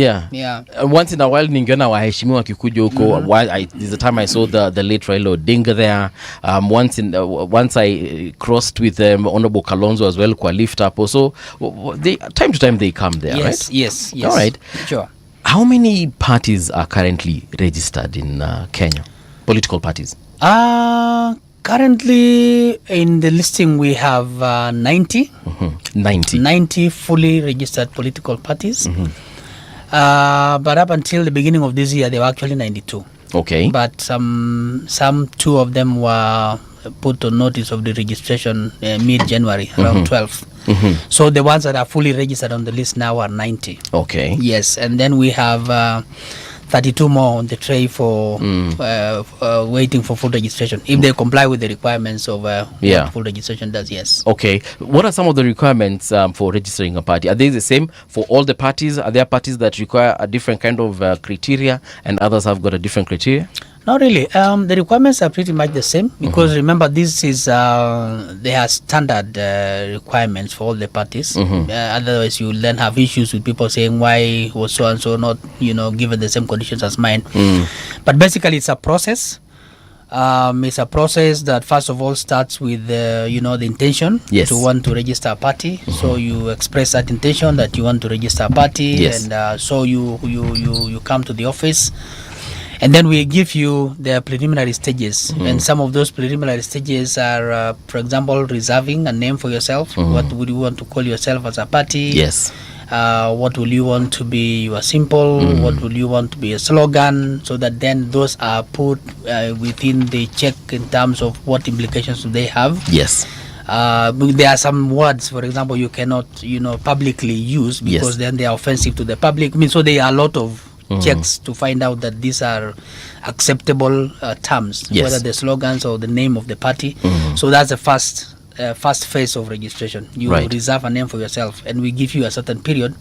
Speaker 8: once in a while ningeona waheshimiwa wakikuja huko. There's a time I saw the late Raila Odinga there. Once I crossed with Honorable Kalonzo as well kwa lift up also. Time to time they come there, right?
Speaker 21: Yes.
Speaker 8: All right.
Speaker 21: Sure.
Speaker 8: How many parties are currently registered in Kenya? Political parties?
Speaker 21: Currently in the listing we have 90. 90 fully registered political parties. But up until the beginning of this year, there were actually 92.
Speaker 8: Okay.
Speaker 21: But some two of them were put on notice of the registration mid-January, around 12. So the ones that are fully registered on the list now are 90.
Speaker 8: Okay.
Speaker 21: Yes, and then we have 32 more on the tray for waiting for full registration. If they comply with the requirements of what full registration does, yes.
Speaker 8: Okay. What are some of the requirements for registering a party? Are they the same for all the parties? Are there parties that require a different kind of criteria and others have got a different criteria?
Speaker 21: Not really. The requirements are pretty much the same because remember this is they are standard requirements for all the parties. Otherwise you will then have issues with people saying why was so and so not given the same conditions as mine. But basically it's a process. It's a process that first of all starts with the intention to want to register a party. So you express that intention that you want to register a party, and so you come to the office. And then we give you the preliminary stages. And some of those preliminary stages are, for example, reserving a name for yourself. What would you want to call yourself as a party?
Speaker 8: Yes.
Speaker 21: What will you want to be your symbol? What will you want to be a slogan? So that then those are put within the check in terms of what implications do they have.
Speaker 8: Yes.
Speaker 21: There are some words, for example, you cannot, publicly use because then they are offensive to the public. So there are a lot of checks to find out that these are acceptable terms, whether the slogans or the name of the party. So that's the first first phase of registration. You
Speaker 8: Right.
Speaker 21: reserve a name for yourself, and we give you a certain period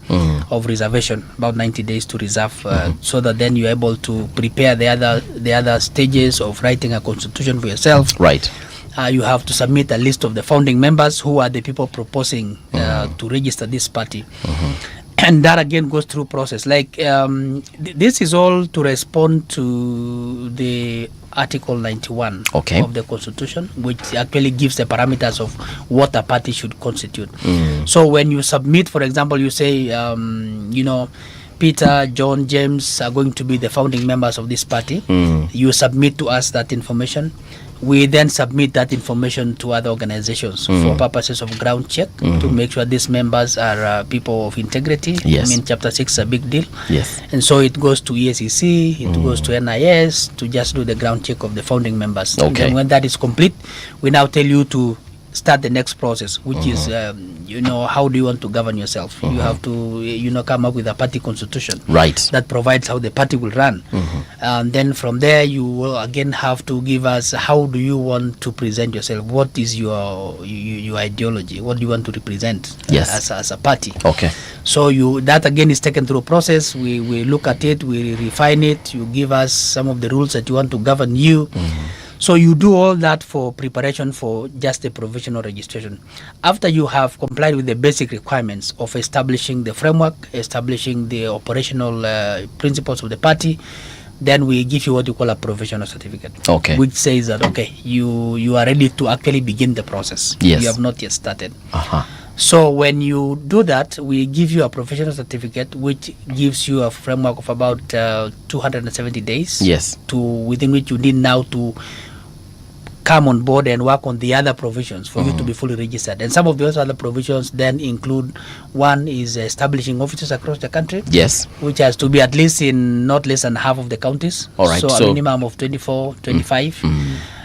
Speaker 21: of reservation, about 90 days to reserve, so that then you're able to prepare the other stages of writing a constitution for yourself.
Speaker 8: Right.
Speaker 21: You have to submit a list of the founding members, who are the people proposing to register this party. And that again goes through process. Like this is all to respond to the Article 91
Speaker 8: Okay.
Speaker 21: of the Constitution, which actually gives the parameters of what a party should constitute. So when you submit, for example, you say, Peter, John, James are going to be the founding members of this party. You submit to us that information. We then submit that information to other organizations for purposes of ground check to make sure these members are people of integrity.
Speaker 8: Yes.
Speaker 21: I mean, Chapter 6 is a big deal.
Speaker 8: Yes.
Speaker 21: And so it goes to EACC, it goes to NIS to just do the ground check of the founding members. And
Speaker 8: Okay.
Speaker 21: then when that is complete, we now tell you to start the next process, which is, how do you want to govern yourself? You have to, come up with a party constitution.
Speaker 8: Right.
Speaker 21: That provides how the party will run. And then from there, you will again have to give us how do you want to present yourself? What is your ideology? What do you want to represent as a party?
Speaker 8: Okay.
Speaker 21: So that again is taken through a process. We look at it, we refine it. You give us some of the rules that you want to govern you. So you do all that for preparation for just a provisional registration. After you have complied with the basic requirements of establishing the framework, establishing the operational principles of the party, then we give you what you call a provisional certificate.
Speaker 8: Okay.
Speaker 21: Which says that, you are ready to actually begin the process.
Speaker 8: Yes.
Speaker 21: You have not yet started. So when you do that, we give you a professional certificate, which gives you a framework of about 270 days.
Speaker 8: Yes.
Speaker 21: Within which you need now to come on board and work on the other provisions for you to be fully registered. And some of those other provisions then include, one is establishing offices across the country.
Speaker 8: Yes.
Speaker 21: Which has to be at least in not less than half of the counties.
Speaker 8: All right.
Speaker 21: So a minimum of 24, 25.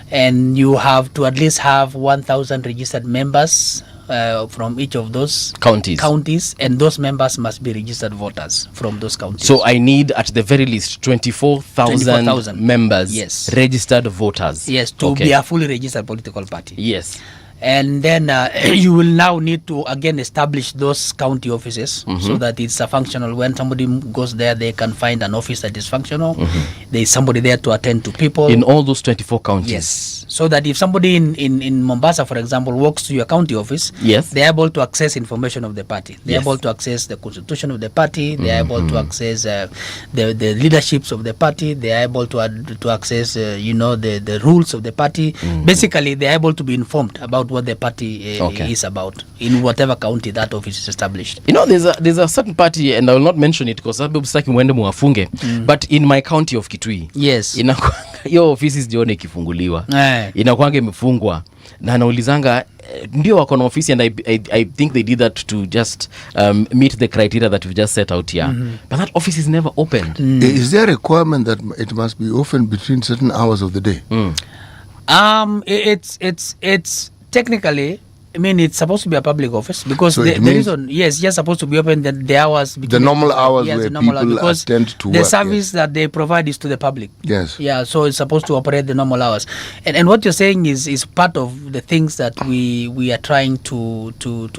Speaker 21: And you have to at least have 1,000 registered members from each of those counties, and those members must be registered voters from those counties.
Speaker 8: So I need at the very least 24,000 members, registered voters.
Speaker 21: Yes, to be a fully registered political party.
Speaker 8: Yes.
Speaker 21: And then you will now need to again establish those county offices so that it's a functional. When somebody goes there, they can find an office that is functional. There is somebody there to attend to people.
Speaker 8: In all those 24 counties?
Speaker 21: Yes. So that if somebody in Mombasa, for example, walks to your county office, they're able to access information of the party. They're able to access the constitution of the party. They're able to access the leaderships of the party. They're able to access, the rules of the party. Basically, they're able to be informed about what the party is about in whatever county that office is established.
Speaker 8: There's a certain party, and I will not mention it because sababu sitaki mwende muwafunge, but in my county of Kitui, hiyo ofisi sijione ikifunguliwa, inakuanga imefungwa, na naulizanga ndio wako na ofisi, and I think they did that to just meet the criteria that we've just set out here, but that office is never opened.
Speaker 10: Is there a requirement that it must be open between certain hours of the day?
Speaker 21: It's technically, I mean, it's supposed to be a public office because
Speaker 10: So
Speaker 21: the
Speaker 10: it means
Speaker 21: reason, just supposed to be open the hours between
Speaker 10: the normal hours
Speaker 21: yes,
Speaker 10: where
Speaker 21: the normal hours,
Speaker 10: people
Speaker 21: because
Speaker 10: attend to
Speaker 21: the
Speaker 10: work.
Speaker 21: service that they provide is to the public.
Speaker 10: Yes.
Speaker 21: Yeah, so it's supposed to operate the normal hours. And what you're saying is part of the things that we are trying to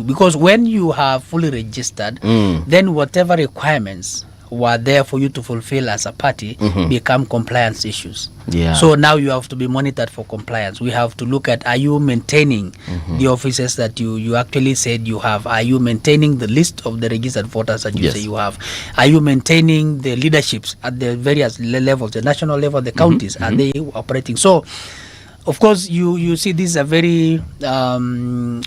Speaker 21: because when you have fully registered, then whatever requirements were there for you to fulfill as a party become compliance issues.
Speaker 8: Yeah.
Speaker 21: So now you have to be monitored for compliance. We have to look at, are you maintaining the offices that you actually said you have? Are you maintaining the list of the registered voters that you say you have? Are you maintaining the leaderships at the various levels, the national level, the counties? Are they operating? So, of course, you see this is a very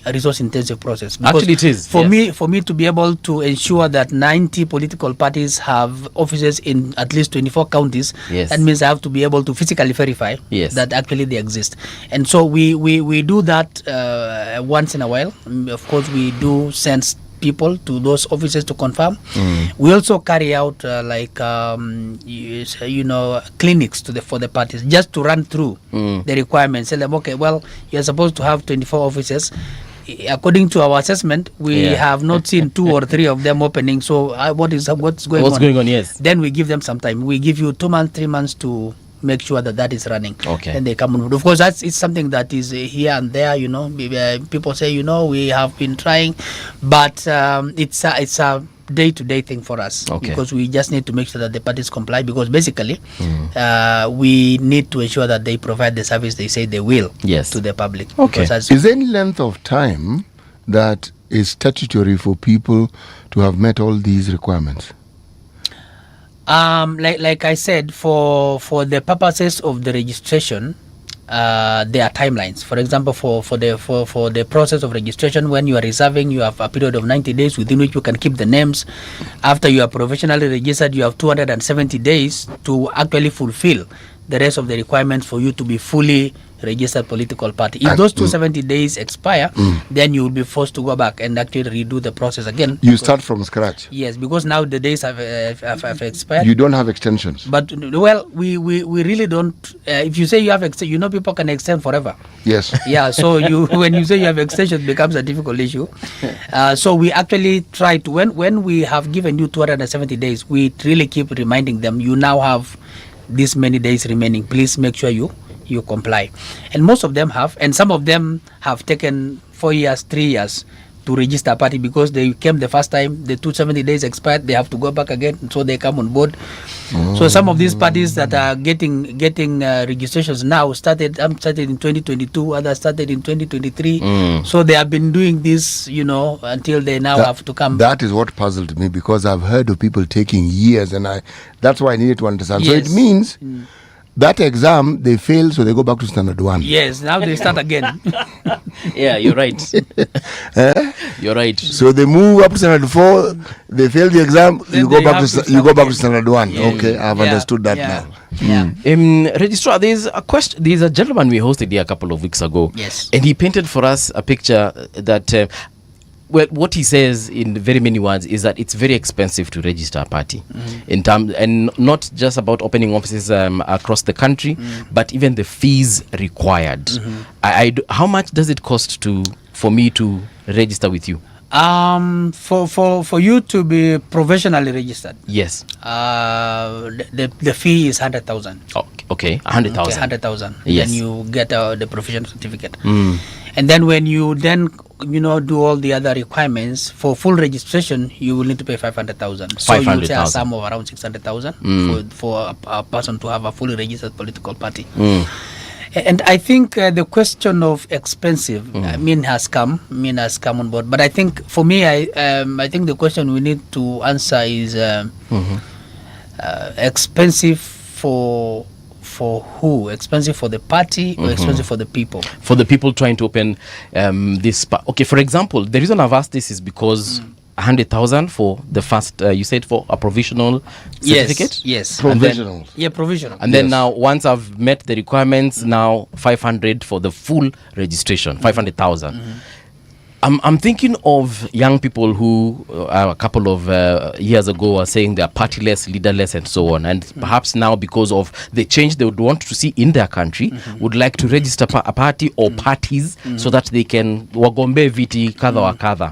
Speaker 21: resource intensive process.
Speaker 8: Actually, it is.
Speaker 21: For me to be able to ensure that 90 political parties have offices in at least 24 counties, that means I have to be able to physically verify that actually they exist. And so we do that once in a while. Of course, we do send people to those offices to confirm. We also carry out clinics for the parties, just to run through the requirements. Say them, okay, well, you're supposed to have 24 offices. According to our assessment, we have not seen 2 or 3 of them opening. So what's going on?
Speaker 8: What's going on? Yes.
Speaker 21: Then we give them some time. We give you 2 months, 3 months to make sure that that is running.
Speaker 8: Okay.
Speaker 21: And they come on board. Of course, it's something that is here and there. People say, we have been trying, but it's a day-to-day thing for us, because we just need to make sure that the parties comply, because basically we need to ensure that they provide the service they say they will to the public.
Speaker 10: Is there any length of time that is statutory for people to have met all these requirements?
Speaker 21: Like I said, for the purposes of the registration, there are timelines. For example, for the process of registration, when you are reserving, you have a period of 90 days within which you can keep the names. After you are professionally registered, you have 270 days to actually fulfill the rest of the requirements for you to be fully registered political party. If those 270 days expire, then you will be forced to go back and actually redo the process again.
Speaker 10: You start from scratch.
Speaker 21: Yes, because now the days have expired.
Speaker 10: You don't have extensions.
Speaker 21: But well, we really don't. If you say you have people can extend forever.
Speaker 10: Yes.
Speaker 21: Yeah. So when you say you have extension, it becomes a difficult issue. So we actually try to when we have given you 270 days, we really keep reminding them, you now have this many days remaining. Please make sure you comply. And most of them have, and some of them have taken 4 years, 3 years to register a party, because they came the first time, the 270 days expired, they have to go back again, so they come on board. So some of these parties that are getting registrations now started in 2022, others started in 2023. So they have been doing this, until they now have to come.
Speaker 10: That is what puzzled me, because I've heard of people taking years, and that's why I needed to understand.
Speaker 21: Yes.
Speaker 10: So it means that exam, they fail, so they go back to standard 1.
Speaker 21: Yes, now they start again.
Speaker 8: Yeah, you're right. You're right.
Speaker 10: So they move up to standard 4, they fail the exam, you go back to standard 1.
Speaker 21: Yeah.
Speaker 10: Okay, I've understood that now.
Speaker 8: Registrar, there's a question. There's a gentleman we hosted here a couple of weeks ago.
Speaker 21: Yes.
Speaker 8: And he painted for us a picture that well, what he says in very many words is that it's very expensive to register a party, in terms, and not just about opening offices across the country, but even the fees required. How much does it cost for me to register with you?
Speaker 21: For you to be professionally registered,
Speaker 8: yes,
Speaker 21: the fee is 100,000.
Speaker 8: Okay, 100,000.
Speaker 21: 100,000.
Speaker 8: Yes.
Speaker 21: Then you get the professional certificate. And then when you then do all the other requirements for full registration, you will need to pay 500,000. So you would say a sum of around 600,000 for a person to have a fully registered political party. And I think the question of expensive has come on board. But I think for me, I think the question we need to answer is expensive for who? Expensive for the party or expensive for the people?
Speaker 8: For the people trying to open this. Okay, for example, the reason I've asked this is because 100,000 for the first, you said, for a provisional certificate?
Speaker 21: Yes.
Speaker 10: Provisional.
Speaker 21: Provisional.
Speaker 8: And then now, once I've met the requirements, now 500 for the full registration, 500,000. I'm thinking of young people who a couple of years ago were saying they're partyless, leaderless, and so on. And perhaps now, because of the change they would want to see in their country, would like to register a party or parties so that they can wagombe viti kadha wa kadha.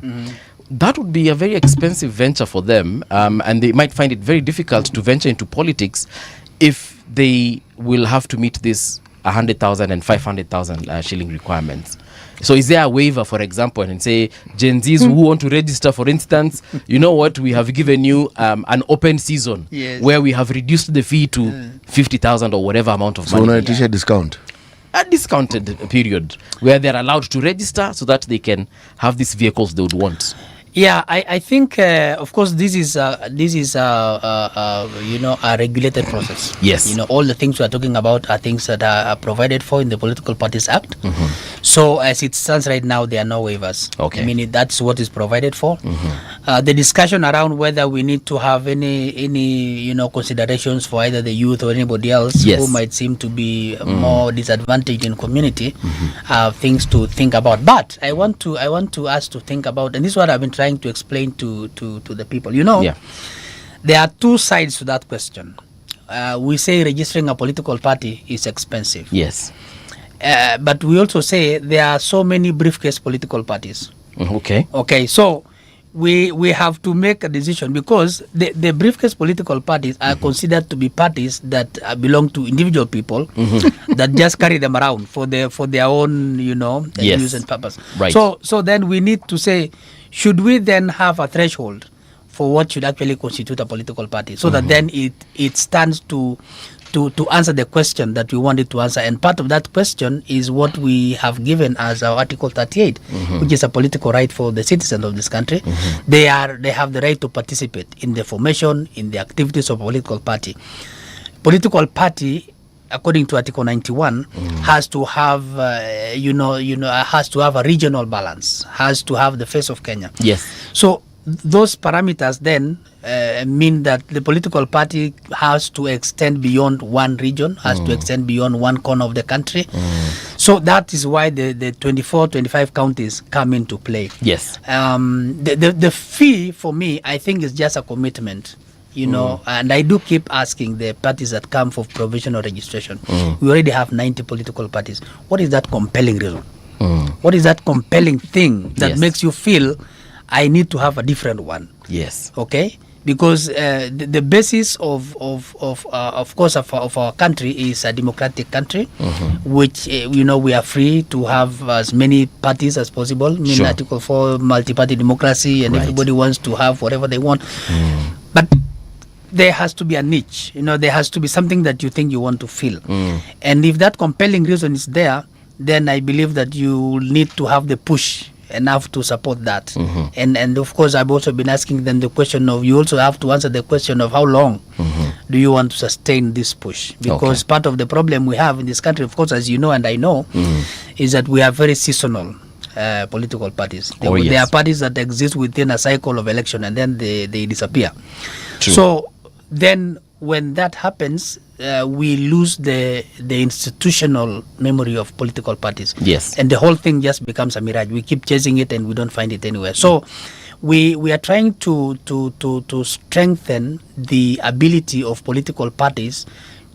Speaker 8: That would be a very expensive venture for them, and they might find it very difficult to venture into politics if they will have to meet this 100,000 and 500,000 shilling requirements. So is there a waiver, for example, and say, Gen Zs who want to register, for instance, you know what, we have given you an open season where we have reduced the fee to 50,000 or whatever amount of money.
Speaker 10: So now a discount?
Speaker 8: A discounted period where they're allowed to register so that they can have these vehicles they would want.
Speaker 21: Yeah, I think, of course, this is a regulated process.
Speaker 8: Yes.
Speaker 21: All the things we are talking about are things that are provided for in the Political Parties Act. So as it stands right now, there are no waivers.
Speaker 8: Okay.
Speaker 21: I mean, that's what is provided for. The discussion around whether we need to have any considerations for either the youth or anybody else who might seem to be more disadvantaged in community are things to think about. But I want to ask to think about, and this is what I've been trying to explain to the people. There are two sides to that question. We say registering a political party is expensive.
Speaker 8: Yes.
Speaker 21: But we also say there are so many briefcase political parties.
Speaker 8: Okay.
Speaker 21: Okay, so we have to make a decision, because the briefcase political parties are considered to be parties that belong to individual people that just carry them around for their own, use and purpose.
Speaker 8: Right.
Speaker 21: So then we need to say, should we then have a threshold for what should actually constitute a political party, so that then it stands to answer the question that we wanted to answer. And part of that question is what we have given as our Article 38, which is a political right for the citizens of this country. They have the right to participate in the formation, in the activities of a political party. Political party, according to Article 91, has to have, has to have a regional balance, has to have the face of Kenya.
Speaker 8: Yes.
Speaker 21: So those parameters then mean that the political party has to extend beyond one region, has to extend beyond one corner of the country. So that is why the 24, 25 counties come into play.
Speaker 8: Yes.
Speaker 21: The fee for me, I think, is just a commitment. And I do keep asking the parties that come for provisional registration. We already have 90 political parties. What is that compelling reason? What is that compelling thing that makes you feel I need to have a different one?
Speaker 8: Yes.
Speaker 21: Okay. Because the basis of course of our country is a democratic country, which we are free to have as many parties as possible.
Speaker 8: Sure.
Speaker 21: Article 4, multi-party democracy, and everybody wants to have whatever they want. But there has to be a niche. There has to be something that you think you want to fill. And if that compelling reason is there, then I believe that you need to have the push enough to support that. And of course, I've also been asking them the question of, you also have to answer the question of how long do you want to sustain this push? Because part of the problem we have in this country, of course, as you know and I know, is that we have very seasonal political parties. There are parties that exist within a cycle of election and then they disappear.
Speaker 8: True.
Speaker 21: So then when that happens, we lose the institutional memory of political parties.
Speaker 8: Yes.
Speaker 21: And the whole thing just becomes a mirage. We keep chasing it and we don't find it anywhere. So we are trying to strengthen the ability of political parties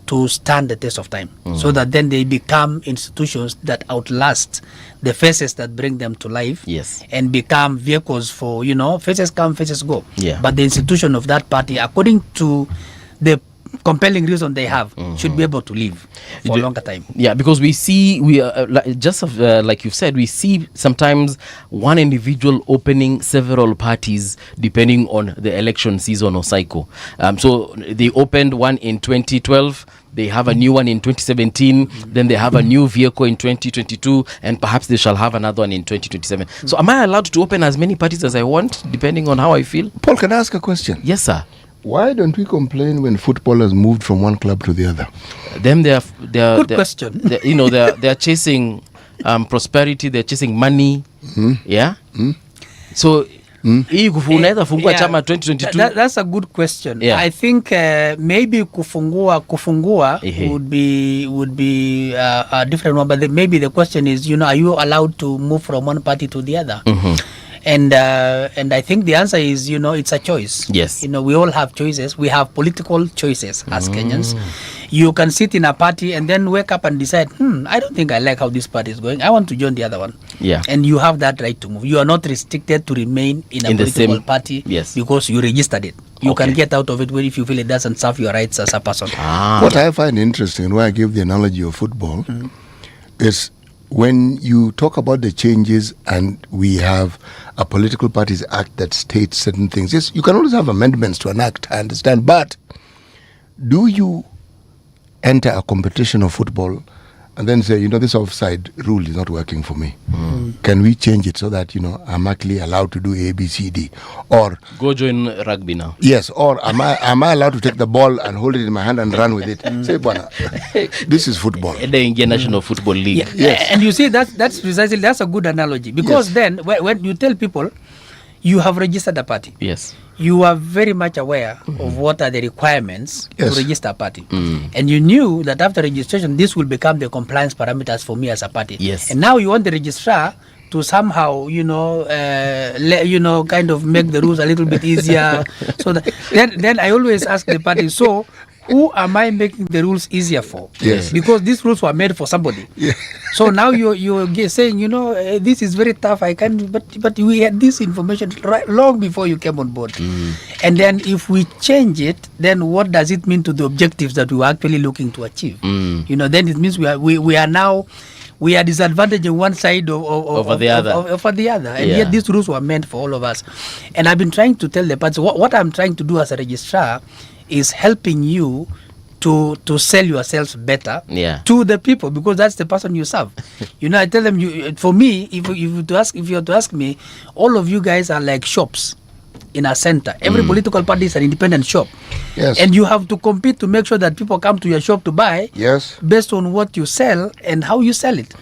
Speaker 21: to stand the test of time, so that then they become institutions that outlast the faces that bring them to life.
Speaker 8: Yes.
Speaker 21: And become vehicles for, faces come, faces go.
Speaker 8: Yeah.
Speaker 21: But the institution of that party, according to the compelling reason they have, should be able to live for a longer time.
Speaker 8: Yeah, because we see, like you've said, we see sometimes one individual opening several parties depending on the election season or cycle. So they opened one in 2012, they have a new one in 2017, then they have a new vehicle in 2022, and perhaps they shall have another one in 2027. So am I allowed to open as many parties as I want, depending on how I feel?
Speaker 10: Paul, can I ask a question?
Speaker 8: Yes, sir.
Speaker 10: Why don't we complain when footballers moved from one club to the other?
Speaker 8: Them, they're
Speaker 21: Good question.
Speaker 8: They're chasing prosperity, they're chasing money. Yeah. So unaweza fungua chama 2022.
Speaker 21: That's a good question.
Speaker 8: Yeah.
Speaker 21: I think maybe kufungua would be a different one, but maybe the question is, are you allowed to move from one party to the other? And I think the answer is, it's a choice.
Speaker 8: Yes.
Speaker 21: We all have choices. We have political choices as Kenyans. You can sit in a party and then wake up and decide, I don't think I like how this party is going. I want to join the other one.
Speaker 8: Yeah.
Speaker 21: And you have that right to move. You are not restricted to remain in a political party because you registered it. You can get out of it if you feel it doesn't serve your rights as a person.
Speaker 10: What I find interesting, why I give the analogy of football, is when you talk about the changes and we have a political parties act that states certain things. Yes, you can always have amendments to an act, I understand, but do you enter a competition of football and then say, this offside rule is not working for me? Can we change it so that, I'm actually allowed to do A, B, C, D? Or
Speaker 8: go join rugby now.
Speaker 10: Yes, or am I allowed to take the ball and hold it in my hand and run with it? Say, Bwana, this is football.
Speaker 8: The Indian National Football League.
Speaker 21: Yes. And you see, that's precisely, that's a good analogy. Because then, when you tell people, you have registered a party.
Speaker 8: Yes.
Speaker 21: You are very much aware of what are the requirements to register a party. And you knew that after registration, this will become the compliance parameters for me as a party.
Speaker 8: Yes.
Speaker 21: And now you want the registrar to somehow, kind of make the rules a little bit easier. So then I always ask the party, so who am I making the rules easier for?
Speaker 10: Yes.
Speaker 21: Because these rules were made for somebody.
Speaker 10: Yeah.
Speaker 21: So now you're saying, this is very tough. I can't. But we had this information long before you came on board. And then if we change it, then what does it mean to the objectives that we were actually looking to achieve? Then it means we are now. We are disadvantaging one side over the other. And yet these rules were meant for all of us. And I've been trying to tell the parties, what I'm trying to do as a registrar is helping you to sell yourselves better to the people, because that's the person you serve. I tell them, for me, if you have to ask me, all of you guys are like shops in a center. Every political party is an independent shop.
Speaker 10: Yes.
Speaker 21: And you have to compete to make sure that people come to your shop to buy based on what you sell and how you sell it.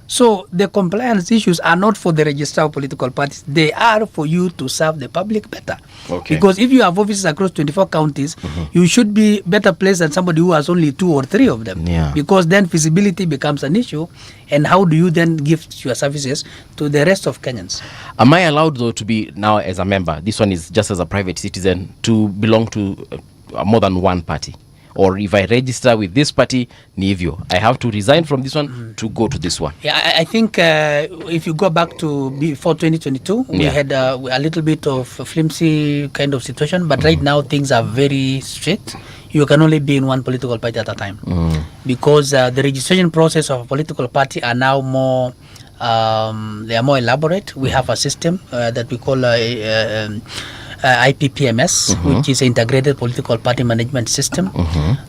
Speaker 21: So the compliance issues are not for the registrar of political parties. They are for you to serve the public better.
Speaker 8: Okay.
Speaker 21: Because if you have offices across 24 counties, you should be better placed than somebody who has only 2 or 3 of them.
Speaker 8: Yeah.
Speaker 21: Because then feasibility becomes an issue. And how do you then give your services to the rest of Kenyans?
Speaker 8: Am I allowed, though, to be now as a member? This one is just as a private citizen, to belong to more than one party? Or if I register with this party, Nivyo, I have to resign from this one to go to this one?
Speaker 21: Yeah, I think if you go back to before 2022, we had a little bit of a flimsy kind of situation, but right now things are very strict. You can only be in one political party at a time, because the registration process of a political party are now more, they are more elaborate. We have a system that we call IPPMS, which is Integrated Political Party Management System,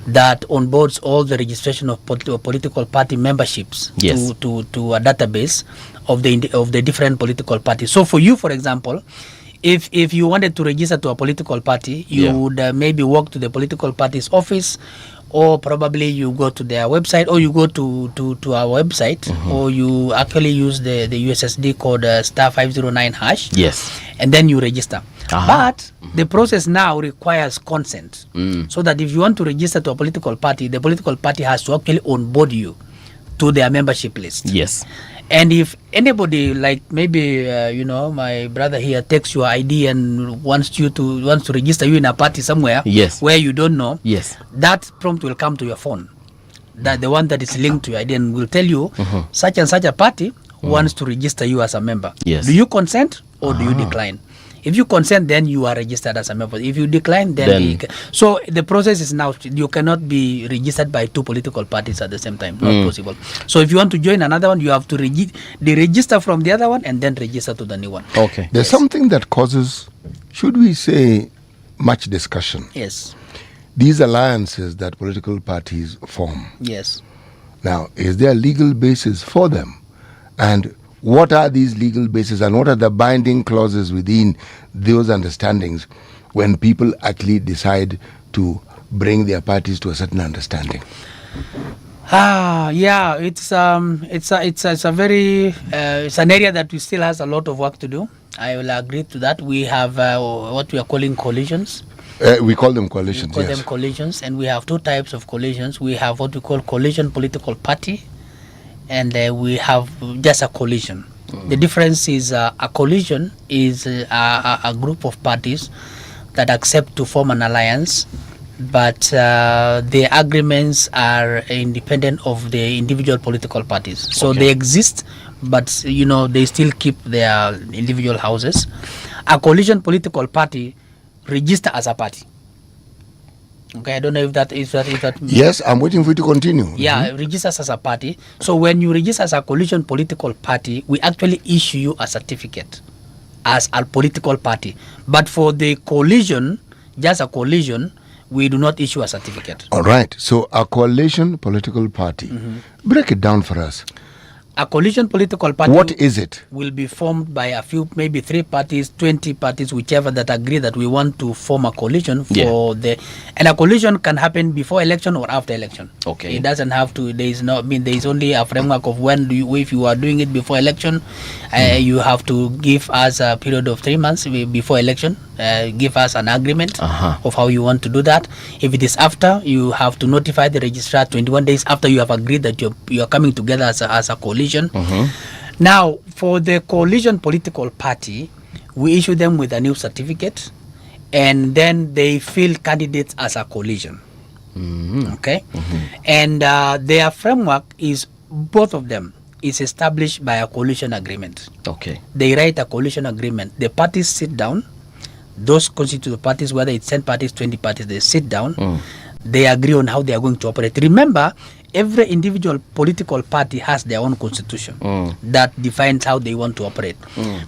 Speaker 21: that onboards all the registration of political party memberships to a database of the different political parties. So for you, for example, if you wanted to register to a political party, you would maybe walk to the political party's office, or probably you go to their website, or you go to our website, or you actually use the USSD code *509#.
Speaker 8: Yes.
Speaker 21: And then you register. But the process now requires consent. So that if you want to register to a political party, the political party has to actually onboard you to their membership list.
Speaker 8: Yes.
Speaker 21: And if anybody, like maybe my brother here, takes your ID and wants to register you in a party somewhere, where you don't know, that prompt will come to your phone. That the one that is linked to your ID, and will tell you such and such a party wants to register you as a member.
Speaker 8: Yes.
Speaker 21: Do you consent or do you decline? If you consent, then you are registered as a member. If you decline, then so the process is now, you cannot be registered by 2 political parties at the same time. Not possible. So if you want to join another one, you have to deregister from the other one and then register to the new one.
Speaker 8: Okay.
Speaker 10: There's something that causes, should we say, much discussion.
Speaker 21: Yes.
Speaker 10: These alliances that political parties form.
Speaker 21: Yes.
Speaker 10: Now, is there a legal basis for them? And what are these legal bases, and what are the binding clauses within those understandings when people actually decide to bring their parties to a certain understanding?
Speaker 21: It's a very it's an area that we still has a lot of work to do. I will agree to that. We have what we are calling coalitions.
Speaker 10: We call them coalitions.
Speaker 21: We call them coalitions, and we have 2 types of coalitions. We have what we call coalition political party, and we have just a coalition. The difference is a coalition is a group of parties that accept to form an alliance, but the agreements are independent of the individual political parties. So they exist, but they still keep their individual houses. A coalition political party register as a party. Okay, I don't know if that is that.
Speaker 10: Yes, I'm waiting for you to continue.
Speaker 21: Yeah, registers as a party. So when you register as a coalition political party, we actually issue you a certificate as a political party. But for the coalition, just a coalition, we do not issue a certificate.
Speaker 10: All right. So a coalition political party. Break it down for us.
Speaker 21: A coalition political party,
Speaker 10: what is it?
Speaker 21: Will be formed by a few, maybe 3 parties, 20 parties, whichever that agree that we want to form a coalition for and a coalition can happen before election or after election.
Speaker 8: Okay.
Speaker 21: It doesn't have to. There is only a framework of if you are doing it before election, you have to give us a period of 3 months before election. Give us an agreement of how you want to do that. If it is after, you have to notify the registrar 21 days after you have agreed that you are coming together as a coalition. Now, for the coalition political party, we issue them with a new certificate, and then they fill candidates as a coalition. Okay, and their framework is, both of them is established by a coalition agreement.
Speaker 8: Okay.
Speaker 21: They write a coalition agreement. The parties sit down. Those constitute the parties, whether it's 10 parties, 20 parties, they sit down. They agree on how they are going to operate. Remember, every individual political party has their own constitution that defines how they want to operate.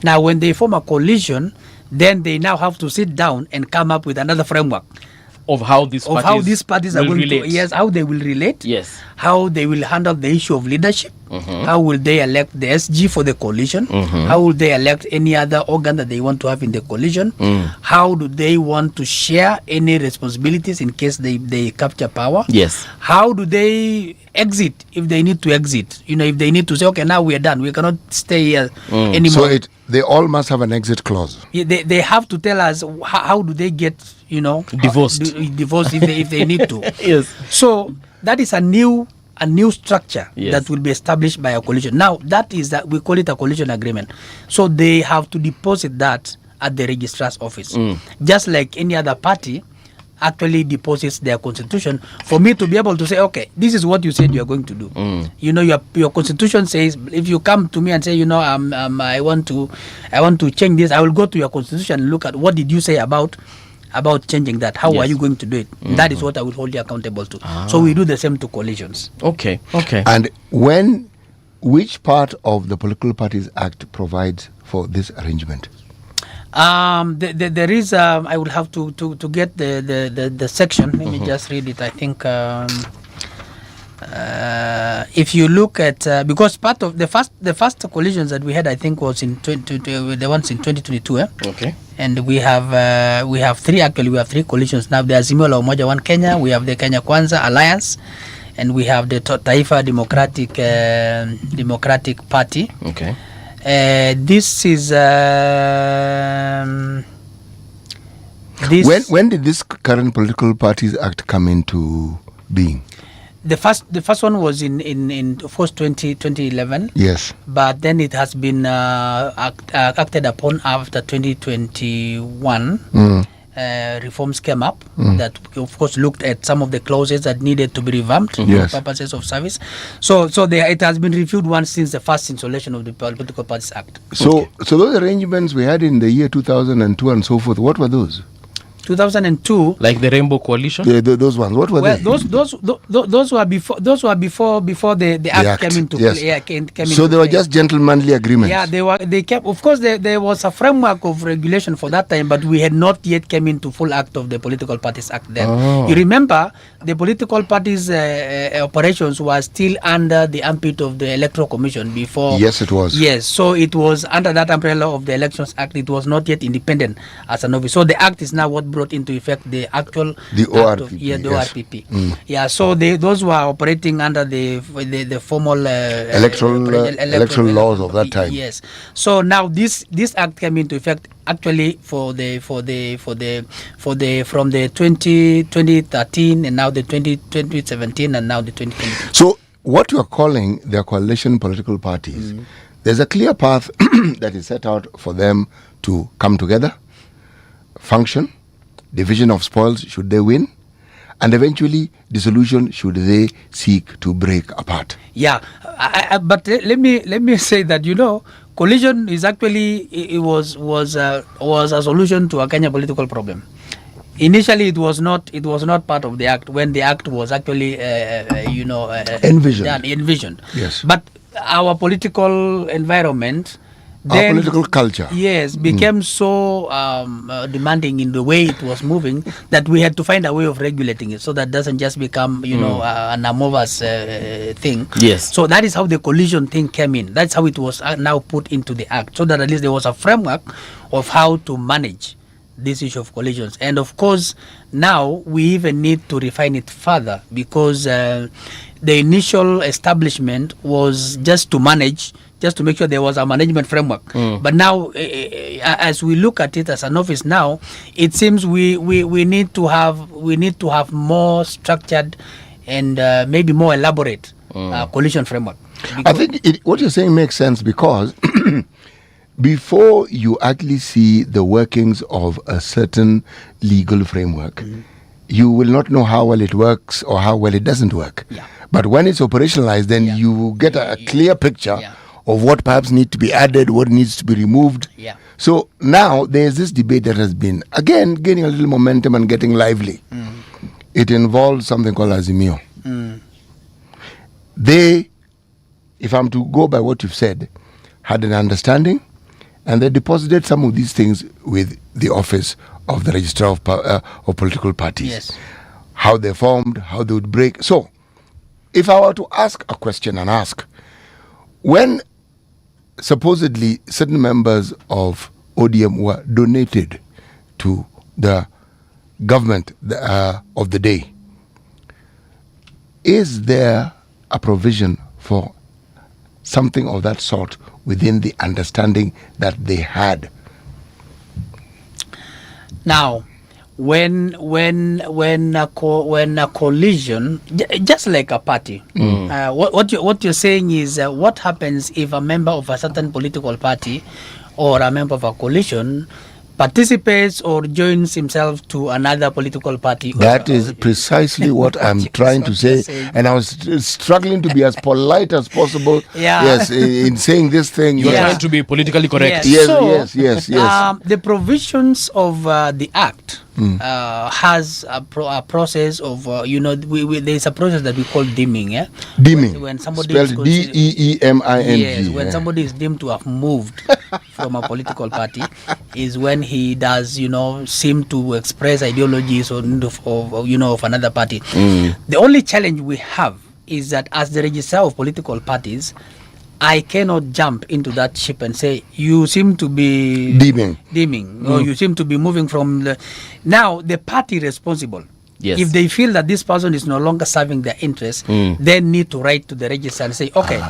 Speaker 21: Now, when they form a coalition, then they now have to sit down and come up with another framework
Speaker 8: of how these
Speaker 21: parties are going
Speaker 8: relate.
Speaker 21: to, yes, how they will relate,
Speaker 8: yes,
Speaker 21: how they will handle the issue of leadership, how will they elect the SG for the coalition, how will they elect any other organ that they want to have in the coalition, how do they want to share any responsibilities in case they capture power,
Speaker 8: yes,
Speaker 21: how do they exit if they need to exit, if they need to say, okay, now we are done, we cannot stay here anymore.
Speaker 10: So they all must have an exit clause.
Speaker 21: Yeah, they have to tell us how do they get
Speaker 8: divorced
Speaker 21: if they need to.
Speaker 8: Yes.
Speaker 21: So that is a new structure
Speaker 8: Yes.
Speaker 21: that will be established by a coalition. Now that we call it a coalition agreement. So they have to deposit that at the registrar's office, just like any other party actually deposits their constitution, for me to be able to say, okay, this is what you said you are going to do. Your constitution says, if you come to me and say, I want to change this, I will go to your constitution and look at what did you say about changing that. How are you going to do it? That is what I will hold you accountable to. So we do the same to coalitions.
Speaker 8: Okay.
Speaker 10: And which part of the Political Parties Act provides for this arrangement?
Speaker 21: There is. I will have to get the section. Let me just read it. I think if you look at because part of the first coalitions that we had, I think, was in the ones in 2022.
Speaker 8: Okay.
Speaker 21: And we have three. Actually, we have three coalitions now. The Azimio la Umoja One Kenya. We have the Kenya Kwanza Alliance, and we have the Taifa Democratic Party.
Speaker 8: Okay.
Speaker 21: This is
Speaker 10: when did this current Political Parties Act come into being?
Speaker 21: The first one was in of course 2011.
Speaker 10: Yes.
Speaker 21: But then it has been acted upon after 2021. Reforms came up that of course looked at some of the clauses that needed to be revamped for purposes of service. So it has been reviewed once since the first installation of the Political Parties Act.
Speaker 10: So those arrangements we had in the year 2002 and so forth, what were those?
Speaker 21: 2002,
Speaker 8: like the Rainbow Coalition.
Speaker 10: Those ones, what were they?
Speaker 21: Those were before the act came into play.
Speaker 10: So they were just gentlemanly agreements.
Speaker 21: Yeah, they kept. Of course, there was a framework of regulation for that time, but we had not yet come into full act of the Political Parties Act then. You remember, the political parties' operations were still under the armpit of the Electoral Commission before.
Speaker 10: Yes, it was.
Speaker 21: Yes, so it was under that umbrella of the Elections Act. It was not yet independent as an office. So the act is now what brought into effect the actual
Speaker 10: ORPP.
Speaker 21: The ORPP. Yeah, so those were operating under the formal
Speaker 10: electoral laws of that time.
Speaker 21: Yes. So now this act came into effect actually from the 2013 and now the 2017 and now the 2020.
Speaker 10: So what you are calling their coalition political parties, there's a clear path that is set out for them to come together, function, division of spoils should they win, and eventually dissolution should they seek to break apart.
Speaker 21: Yeah, but let me say that coalition is actually it was a solution to a Kenya political problem. Initially, it was not part of the act when the act was actually envisioned.
Speaker 10: Yes,
Speaker 21: but our political environment.
Speaker 10: Our political culture,
Speaker 21: yes, became so demanding in the way it was moving that we had to find a way of regulating it so that doesn't just become, an amorphous thing.
Speaker 8: Yes.
Speaker 21: So that is how the coalition thing came in. That's how it was now put into the act, so that at least there was a framework of how to manage this issue of coalitions. And of course, now we even need to refine it further because the initial establishment was just to make sure there was a management framework. But now, as we look at it as an office now, it seems we need to have more structured and maybe more elaborate coalition framework.
Speaker 10: I think what you're saying makes sense because before you actually see the workings of a certain legal framework, you will not know how well it works or how well it doesn't work.
Speaker 21: Yeah.
Speaker 10: But when it's operationalized, then you get a clear picture of what perhaps need to be added, what needs to be removed.
Speaker 21: Yeah.
Speaker 10: So now there's this debate that has been, again, gaining a little momentum and getting lively. It involves something called Azimio. They, if I'm to go by what you've said, had an understanding, and they deposited some of these things with the office of the Registrar of Political Parties.
Speaker 21: Yes.
Speaker 10: How they formed, how they would break. So, if I were to ask a question and ask, when supposedly certain members of ODM were donated to the government of the day, is there a provision for something of that sort within the understanding that they had?
Speaker 21: Now, when a coalition, just like a party, what you're saying is what happens if a member of a certain political party or a member of a coalition participates or joins himself to another political party.
Speaker 10: That is precisely what I'm trying to say, and I was struggling to be as polite as possible. Yes, in saying this thing.
Speaker 8: You're trying to be politically correct.
Speaker 10: Yes, yes.
Speaker 21: The provisions of the Act has a process of there's a process that we call deeming.
Speaker 10: Deeming.
Speaker 21: When somebody
Speaker 10: spelled DEEMING.
Speaker 21: Yes, when somebody is deemed to have moved from a political party, is when he does seem to express ideologies of another party. The only challenge we have is that as the registrar of political parties, I cannot jump into that ship and say you seem to be deeming or you seem to be moving from the party responsible.
Speaker 8: Yes.
Speaker 21: If they feel that this person is no longer serving their interests, they need to write to the registrar and say, okay,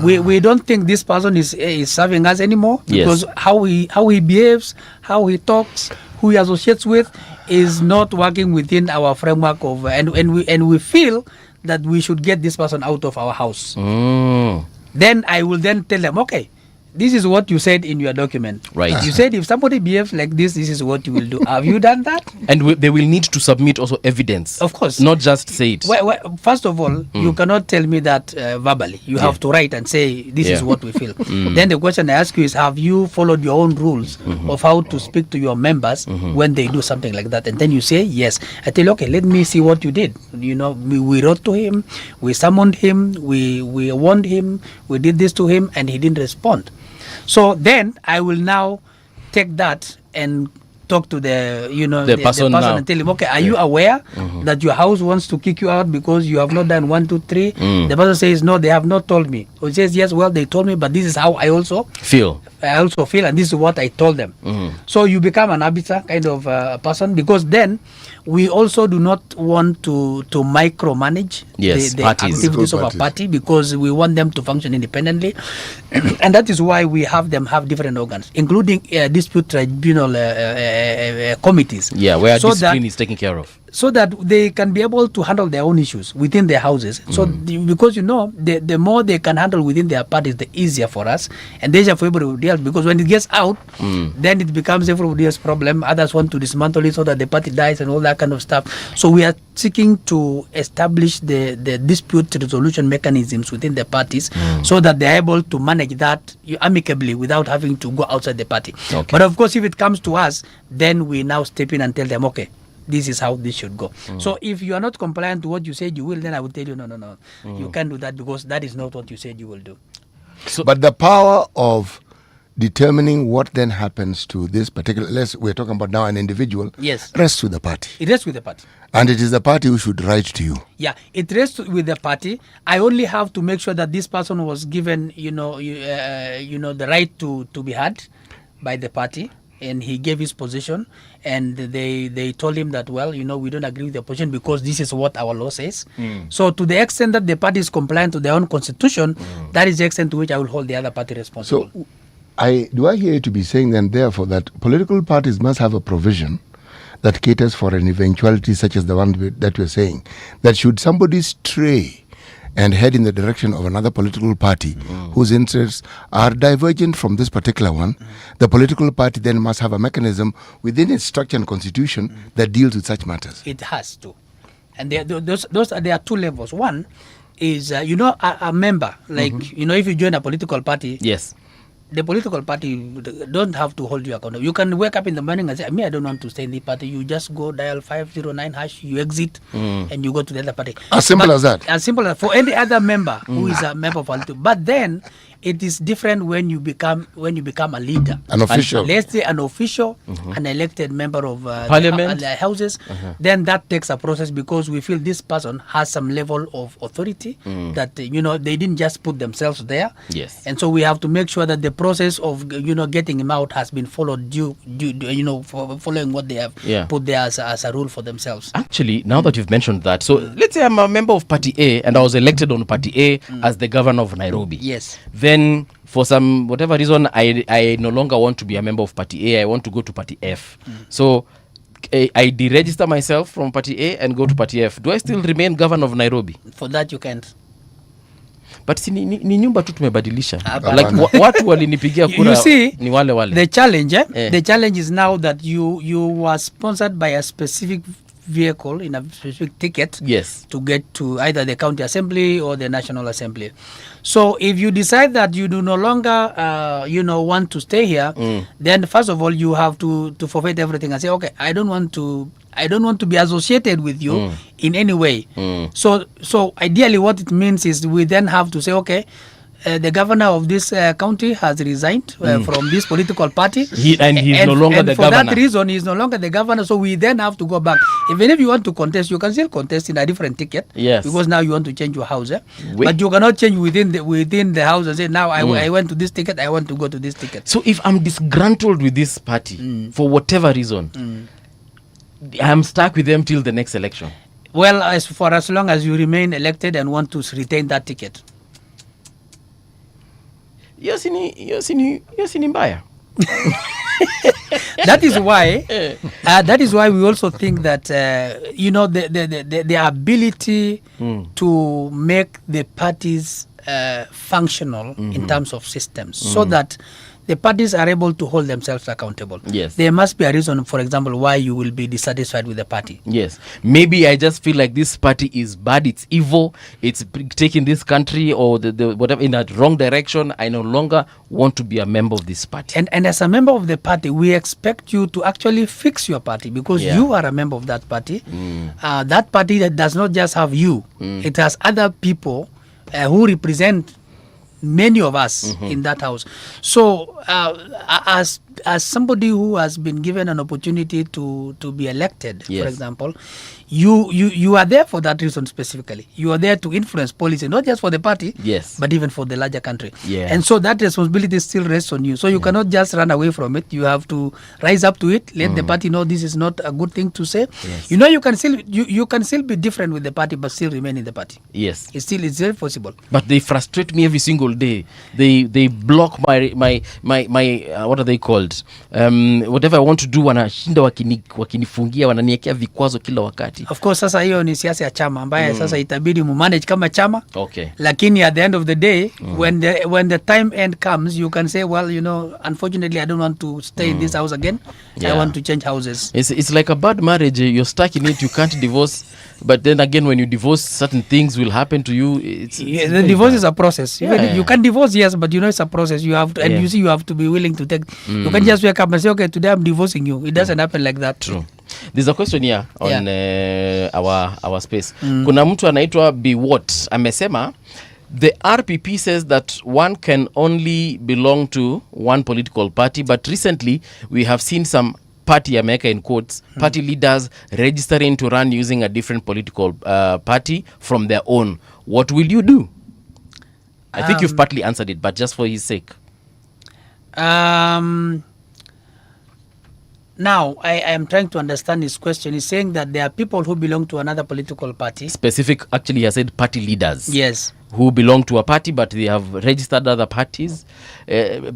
Speaker 21: we don't think this person is serving us anymore because how he behaves, how he talks, who he associates with is not working within our framework of and we feel that we should get this person out of our house. Then I will then tell them, okay, this is what you said in your document.
Speaker 8: Right.
Speaker 21: You said if somebody behaves like this is what you will do. Have you done that?
Speaker 8: And they will need to submit also evidence.
Speaker 21: Of course.
Speaker 8: Not just say it.
Speaker 21: Well, first of all, you cannot tell me that verbally. You have to write and say, this is what we feel. Then the question I ask you is, have you followed your own rules of how to speak to your members when they do something like that? And then you say, yes. I tell you, okay, let me see what you did. We wrote to him, we summoned him, we warned him, we did this to him, and he didn't respond. So then I will now take that and talk to the person and tell him, okay, are you aware that your house wants to kick you out because you have not done 1, 2, 3? The person says, no, they have not told me. Or he says, yes, well, they told me, but this is how I also
Speaker 8: feel,
Speaker 21: and this is what I told them. So you become an arbiter kind of person, because then we also do not want to micromanage the activities of a party, because we want them to function independently. And that is why we have them have different organs, including dispute tribunal committees.
Speaker 8: Yeah, where discipline is taken care of.
Speaker 21: So that they can be able to handle their own issues within their houses. So because the more they can handle within their parties, the easier for us and the easier for everybody else. Because when it gets out, then it becomes everybody else's problem. Others want to dismantle it so that the party dies and all that kind of stuff. So we are seeking to establish the dispute resolution mechanisms within the parties so that they are able to manage that amicably without having to go outside the party.
Speaker 8: Okay.
Speaker 21: But of course, if it comes to us, then we now step in and tell them, okay, this is how this should go. So if you are not compliant to what you said you will, then I will tell you, no. You can't do that, because that is not what you said you will do.
Speaker 10: So, but the power of determining what then happens to this particular, we're talking about now an individual, rests with the party.
Speaker 21: It rests with the party.
Speaker 10: And it is the party who should write to you.
Speaker 21: Yeah, it rests with the party. I only have to make sure that this person was given, the right to be heard by the party. And he gave his position, and they told him that, well, we don't agree with the position because this is what our law says. So to the extent that the party is compliant to their own constitution, that is the extent to which I will hold the other party responsible.
Speaker 10: So do I hear you to be saying then, therefore, that political parties must have a provision that caters for an eventuality such as the one that we're saying, that should somebody stray and head in the direction of another political party whose interests are divergent from this particular one, the political party then must have a mechanism within its structure and constitution that deals with such matters.
Speaker 21: It has to. And there are two levels. One is, a member, like, if you join a political party,
Speaker 8: yes,
Speaker 21: the political party don't have to hold you accountable. You can wake up in the morning and say, I don't want to stay in the party. You just go dial 509 hash, you exit, and you go to the other party.
Speaker 10: As simple as that.
Speaker 21: As simple as for any other member who is a member of political. But then it is different when you become a leader,
Speaker 10: an official.
Speaker 21: Let's say an official, an elected member of
Speaker 8: parliament,
Speaker 21: the houses. Then that takes a process, because we feel this person has some level of authority that they didn't just put themselves there.
Speaker 8: Yes,
Speaker 21: and so we have to make sure that the process of getting him out has been followed following what they have put there as a rule for themselves.
Speaker 8: Actually, now that you've mentioned that, so let's say I'm a member of Party A and I was elected on Party A as the governor of Nairobi.
Speaker 21: Yes.
Speaker 8: Then for some whatever reason I no longer want to be a member of Party A, I want to go to Party F. So I deregister myself from Party A and go to Party F. Do I still remain governor of Nairobi?
Speaker 21: For that you can't.
Speaker 8: But ni nyumba tu tumebadilisha. Like watu walinipigia kura.
Speaker 21: You see,
Speaker 8: ni wale.
Speaker 21: The challenge is now that you were sponsored by a specific vehicle in a specific ticket,
Speaker 8: yes,
Speaker 21: to get to either the county assembly or the national assembly. So if you decide that you do no longer want to stay here, then first of all you have to forfeit everything and say, okay, I don't want to be associated with you in any way. So ideally what it means is we then have to say, okay, the governor of this county has resigned from this political party.
Speaker 8: He's no longer the governor.
Speaker 21: For that reason, he's no longer the governor. So we then have to go back. Even if you want to contest, you can still contest in a different ticket.
Speaker 8: Yes.
Speaker 21: Because now you want to change your house. But you cannot change within the house and say, now I went to this ticket, I want to go to this ticket.
Speaker 8: So if I'm disgruntled with this party for whatever reason, I'm stuck with them till the next election.
Speaker 21: Well, as long as you remain elected and want to retain that ticket.
Speaker 8: Hiyo si ni mbaya.
Speaker 21: That is why we also think that the ability to make the parties functional in terms of systems, so that the parties are able to hold themselves accountable.
Speaker 8: Yes.
Speaker 21: There must be a reason, for example, why you will be dissatisfied with the party.
Speaker 8: Yes. Maybe I just feel like this party is bad, it's evil, it's taking this country or the whatever in a wrong direction. I no longer want to be a member of this party.
Speaker 21: And as a member of the party, we expect you to actually fix your party, because you are a member of that party. That party that does not just have you, it has other people who represent many of us in that house. So as somebody who has been given an opportunity to be elected, for example, you are there for that reason specifically. You are there to influence policy, not just for the party, but even for the larger country. And so that responsibility still rests on you. So you cannot just run away from it. You have to rise up to it, let the party know this is not a good thing to say. You can still be different with the party but still remain in the party.
Speaker 8: Yes.
Speaker 21: It's very possible.
Speaker 8: But they frustrate me every single day. They block my what are they called? Whatever I want to do, wanashinda wakinifungia, wananiwekea vikwazo kila wakati.
Speaker 21: Of course, sasa hiyo ni siasa ya chama ambaye sasa itabidi manage kama chama.
Speaker 8: Okay.
Speaker 21: Lakini at the end of the day, when the time end comes, you can say, well, unfortunately I don't want to stay in this house again. I want to change houses.
Speaker 8: It's like a bad marriage. You're stuck in it. You can't divorce. But then again, when you divorce, certain things will happen to you.
Speaker 21: The divorce is a process. You can divorce, yes, but it's a process. You have to, and you have to be willing to take. You can just wake up and say, okay, today I'm divorcing you. It doesn't happen like that.
Speaker 8: True. There's a question here on our space. Kuna mtu anaitwa Biwot amesema the RPP says that one can only belong to one political party, but recently we have seen some party, America in quotes, party leaders registering to run using a different political party from their own. What will you do? I think you've partly answered it, but just for his sake.
Speaker 21: Now, I am trying to understand his question. He's saying that there are people who belong to another political party.
Speaker 8: Actually, he has said party leaders.
Speaker 21: Yes.
Speaker 8: Who belong to a party, but they have registered other parties. We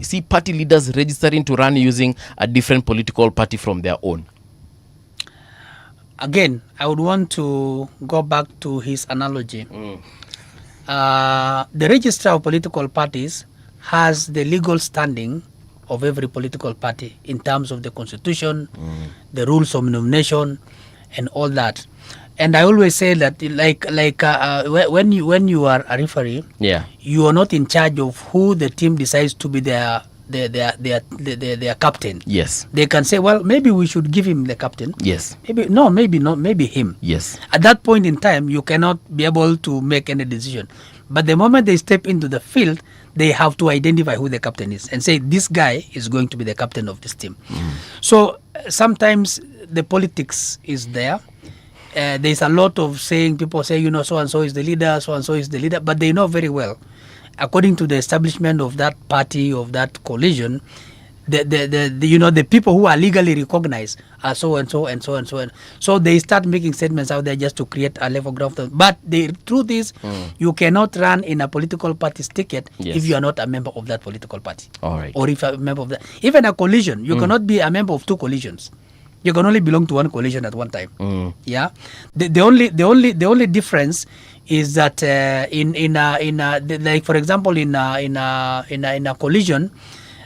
Speaker 8: see party leaders registering to run using a different political party from their own.
Speaker 21: again, I would want to go back to his analogy. The registrar of political parties has the legal standing of every political party in terms of the constitution, the rules of nomination, and all that. And I always say that, when you are a referee, you are not in charge of who the team decides to be their captain.
Speaker 8: Yes.
Speaker 21: They can say, well, maybe we should give him the captain.
Speaker 8: Yes.
Speaker 21: Maybe no, maybe not, maybe him.
Speaker 8: Yes.
Speaker 21: At that point in time, you cannot be able to make any decision. But the moment they step into the field, they have to identify who the captain is and say, this guy is going to be the captain of this team. So sometimes the politics is there. There's a lot of saying, people say, so-and-so is the leader, so-and-so is the leader, but they know very well, according to the establishment of that party, of that coalition, the people who are legally recognized are so and so and so and so and so they start making statements out there just to create a level ground. But the truth is, you cannot run in a political party's ticket if you are not a member of that political party.
Speaker 8: All right.
Speaker 21: Or if you are a member of that, even a coalition, you cannot be a member of two coalitions. You can only belong to one coalition at one time. Yeah. The only difference is that like for example in a coalition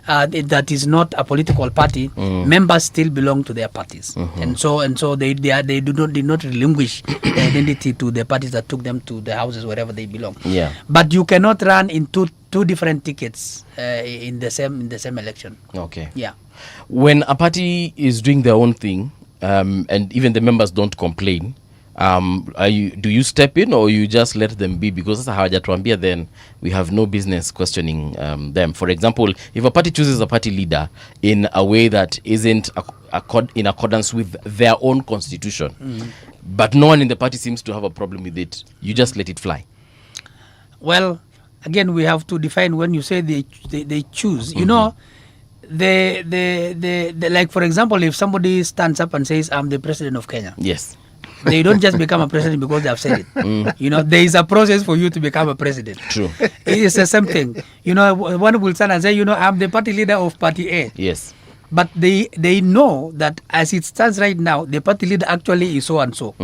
Speaker 21: that is not a political party, members still belong to their parties, and so they did not relinquish the identity to the parties that took them to the houses wherever they belong.
Speaker 8: Yeah.
Speaker 21: But you cannot run in two different tickets in the same election.
Speaker 8: Okay.
Speaker 21: Yeah.
Speaker 8: When a party is doing their own thing, and even the members don't complain, do you step in or you just let them be? Because that's hawajatuambia, then we have no business questioning them. For example, if a party chooses a party leader in a way that isn't in accordance with their own constitution, but no one in the party seems to have a problem with it, you just let it fly.
Speaker 21: Well, again, we have to define when you say they choose. Like for example, if somebody stands up and says, I'm the president of Kenya.
Speaker 8: Yes.
Speaker 21: They don't just become a president because they have said it. There is a process for you to become a president.
Speaker 8: True.
Speaker 21: It's the same thing. One will stand and say, I'm the party leader of party A.
Speaker 8: Yes.
Speaker 21: But they know that as it stands right now, the party leader actually is so and so.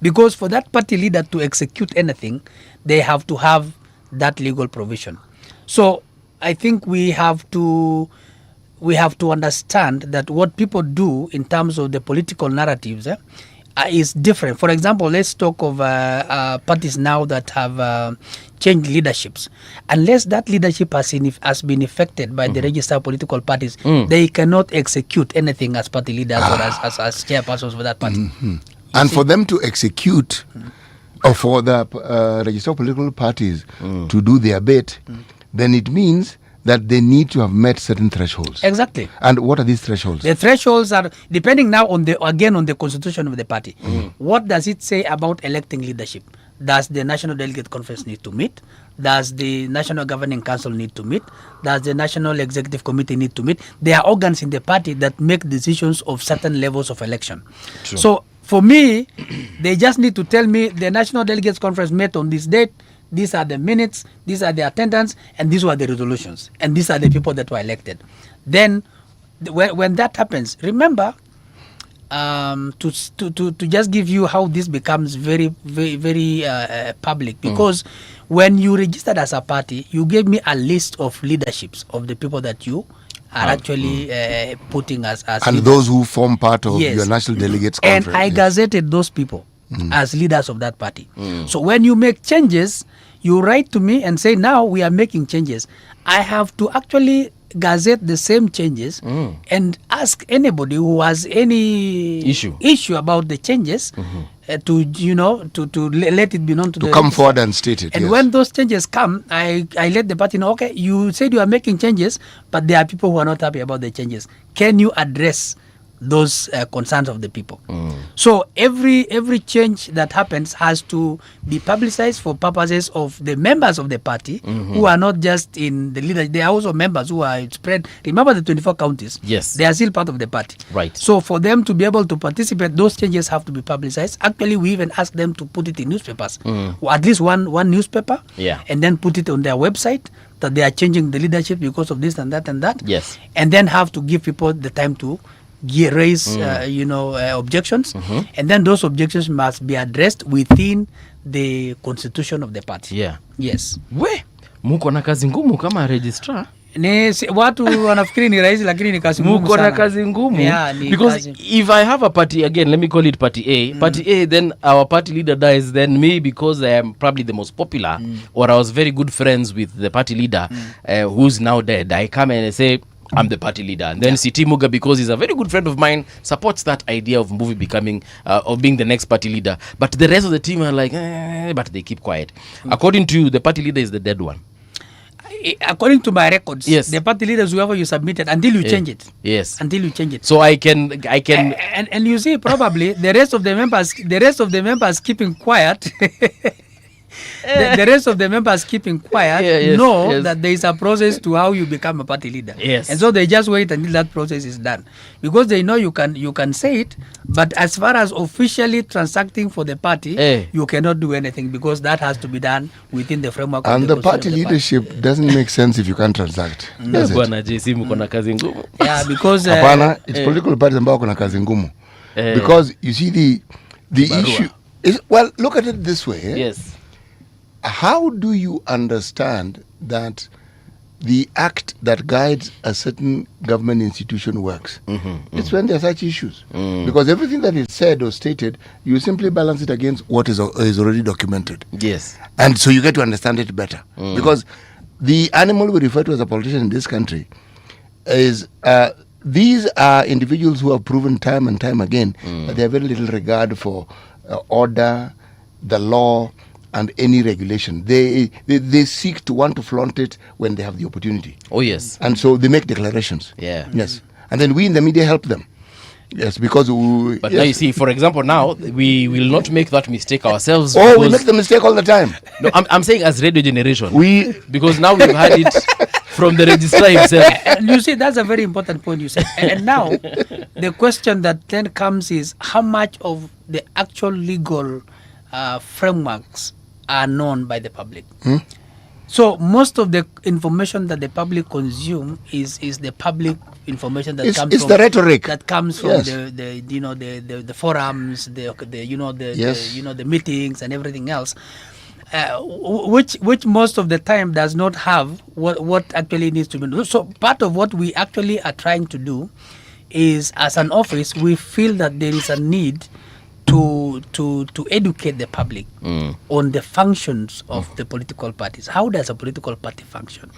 Speaker 21: Because for that party leader to execute anything, they have to have that legal provision. So I think we have to understand that what people do in terms of the political narratives is different. For example, let's talk of parties now that have changed leaderships. Unless that leadership has been affected by the registered political parties, they cannot execute anything as party leaders or as chairpersons for that party.
Speaker 10: And for them to execute, or for the registered political parties to do their bit, then it means that they need to have met certain thresholds.
Speaker 21: Exactly.
Speaker 10: And what are these thresholds?
Speaker 21: The thresholds are depending now on the constitution of the party. What does it say about electing leadership? Does the National Delegate Conference need to meet? Does the National Governing Council need to meet? Does the National Executive Committee need to meet? There are organs in the party that make decisions of certain levels of election.
Speaker 8: True.
Speaker 21: So for me, they just need to tell me the National Delegates Conference met on this date. These are the minutes, these are the attendance, and these were the resolutions, and these are the people that were elected. Then, when that happens, remember to just give you how this becomes very, very, very public. Because when you registered as a party, you gave me a list of leaderships of the people that you are actually putting as
Speaker 10: and
Speaker 21: leaders.
Speaker 10: Those who form part of your National Delegates Conference.
Speaker 21: And I gazetted those people as leaders of that party. So when you make changes, you write to me and say, now we are making changes. I have to actually gazette the same changes and ask anybody who has any issue about the changes to let it be known to
Speaker 10: come forward and state it.
Speaker 21: And when those changes come, I let the party know, okay, you said you are making changes, but there are people who are not happy about the changes. Can you address those concerns of the people? So every change that happens has to be publicized for purposes of the members of the party who are not just in the leadership. They are also members who are spread. Remember the 24 counties?
Speaker 8: Yes.
Speaker 21: They are still part of the party.
Speaker 8: Right.
Speaker 21: So for them to be able to participate, those changes have to be publicized. Actually, we even ask them to put it in newspapers, or at least one newspaper, and then put it on their website that they are changing the leadership because of this and that and that.
Speaker 8: Yes.
Speaker 21: And then have to give people the time to raise objections, and then those objections must be addressed within the constitution of the party.
Speaker 8: Yeah.
Speaker 21: Yes.
Speaker 8: Muko na kazi ngumu kama registrar.
Speaker 21: Watu wanafikiri ni rahisi lakini ni kazi ngumu sana.
Speaker 8: Muko na kazi ngumu.
Speaker 21: Yeah,
Speaker 8: because if I have a party, again, let me call it party A. Party A, then our party leader dies, then me, because I am probably the most popular, or I was very good friends with the party leader, who's now dead, I come and I say, I'm the party leader. And then Siti Muga, because he's a very good friend of mine, supports that idea of Mbuvi becoming, of being the next party leader. But the rest of the team are like, but they keep quiet. According to you, the party leader is the dead one.
Speaker 21: According to my records,
Speaker 8: yes,
Speaker 21: the party leaders, whoever you submitted, until you change it.
Speaker 8: Yes.
Speaker 21: Until you change it.
Speaker 8: So I can
Speaker 21: and you see, probably the rest of the members keeping quiet. The rest of the members keeping quiet know that there is a process to how you become a party leader.
Speaker 8: Yes.
Speaker 21: And so they just wait until that process is done, because they know you can say it, but as far as officially transacting for the party, you cannot do anything, because that has to be done within the framework.
Speaker 10: And
Speaker 21: of
Speaker 10: the party leadership doesn't make sense if you can't transact. Does it?
Speaker 21: Yeah, because
Speaker 10: it's political parties ambao kuna kazi ngumu. Because you see the issue is, well, look at it this way.
Speaker 8: Yes.
Speaker 10: How do you understand that the act that guides a certain government institution works? It's when there are such issues. Because everything that is said or stated, you simply balance it against what is already documented.
Speaker 8: Yes.
Speaker 10: And so you get to understand it better. Because the animal we refer to as a politician in this country is, these are individuals who have proven time and time again that they have very little regard for order, the law, and any regulation. They seek to want to flaunt it when they have the opportunity.
Speaker 8: Oh, yes.
Speaker 10: And so they make declarations.
Speaker 8: Yeah.
Speaker 10: Yes. And then we in the media help them. Yes, because we...
Speaker 8: But now you see, for example, now, we will not make that mistake ourselves.
Speaker 10: Oh, we make the mistake all the time.
Speaker 8: No, I'm saying as radio generation. Because now we've had it from the registrar himself.
Speaker 21: And you see, that's a very important point you said. And now, the question that then comes is, how much of the actual legal frameworks are known by the public? So most of the information that the public consume is the public information that comes from
Speaker 10: the rhetoric
Speaker 21: that comes from the forums, the meetings and everything else, which most of the time does not have what actually needs to be done. So part of what we actually are trying to do is, as an office, we feel that there is a need to educate the public on the functions of the political parties. How does a political party function?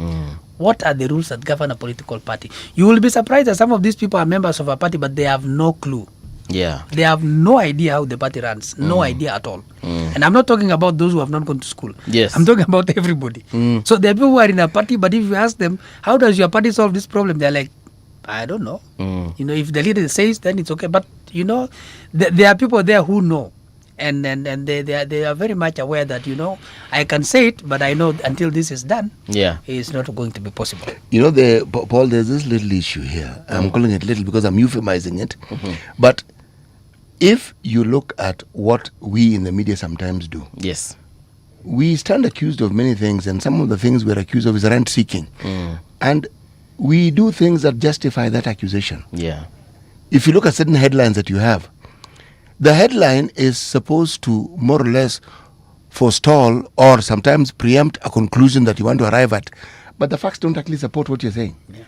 Speaker 21: What are the rules that govern a political party? You will be surprised that some of these people are members of a party, but they have no clue.
Speaker 8: Yeah.
Speaker 21: They have no idea how the party runs. No idea at all. And I'm not talking about those who have not gone to school.
Speaker 8: Yes.
Speaker 21: I'm talking about everybody. So there are people who are in a party, but if you ask them, how does your party solve this problem? They're like, I don't know. If the leader says, then it's okay. But there are people there who know, and they are very much aware that I can say it, but I know until this is done, it's not going to be possible.
Speaker 10: Paul, there's this little issue here. I'm calling it little because I'm euphemizing it. But if you look at what we in the media sometimes do,
Speaker 8: yes,
Speaker 10: we stand accused of many things, and some of the things we're accused of is rent seeking, and we do things that justify that accusation.
Speaker 8: Yeah.
Speaker 10: If you look at certain headlines that you have, the headline is supposed to more or less forestall or sometimes preempt a conclusion that you want to arrive at, but the facts don't actually support what you're saying.
Speaker 21: Yeah.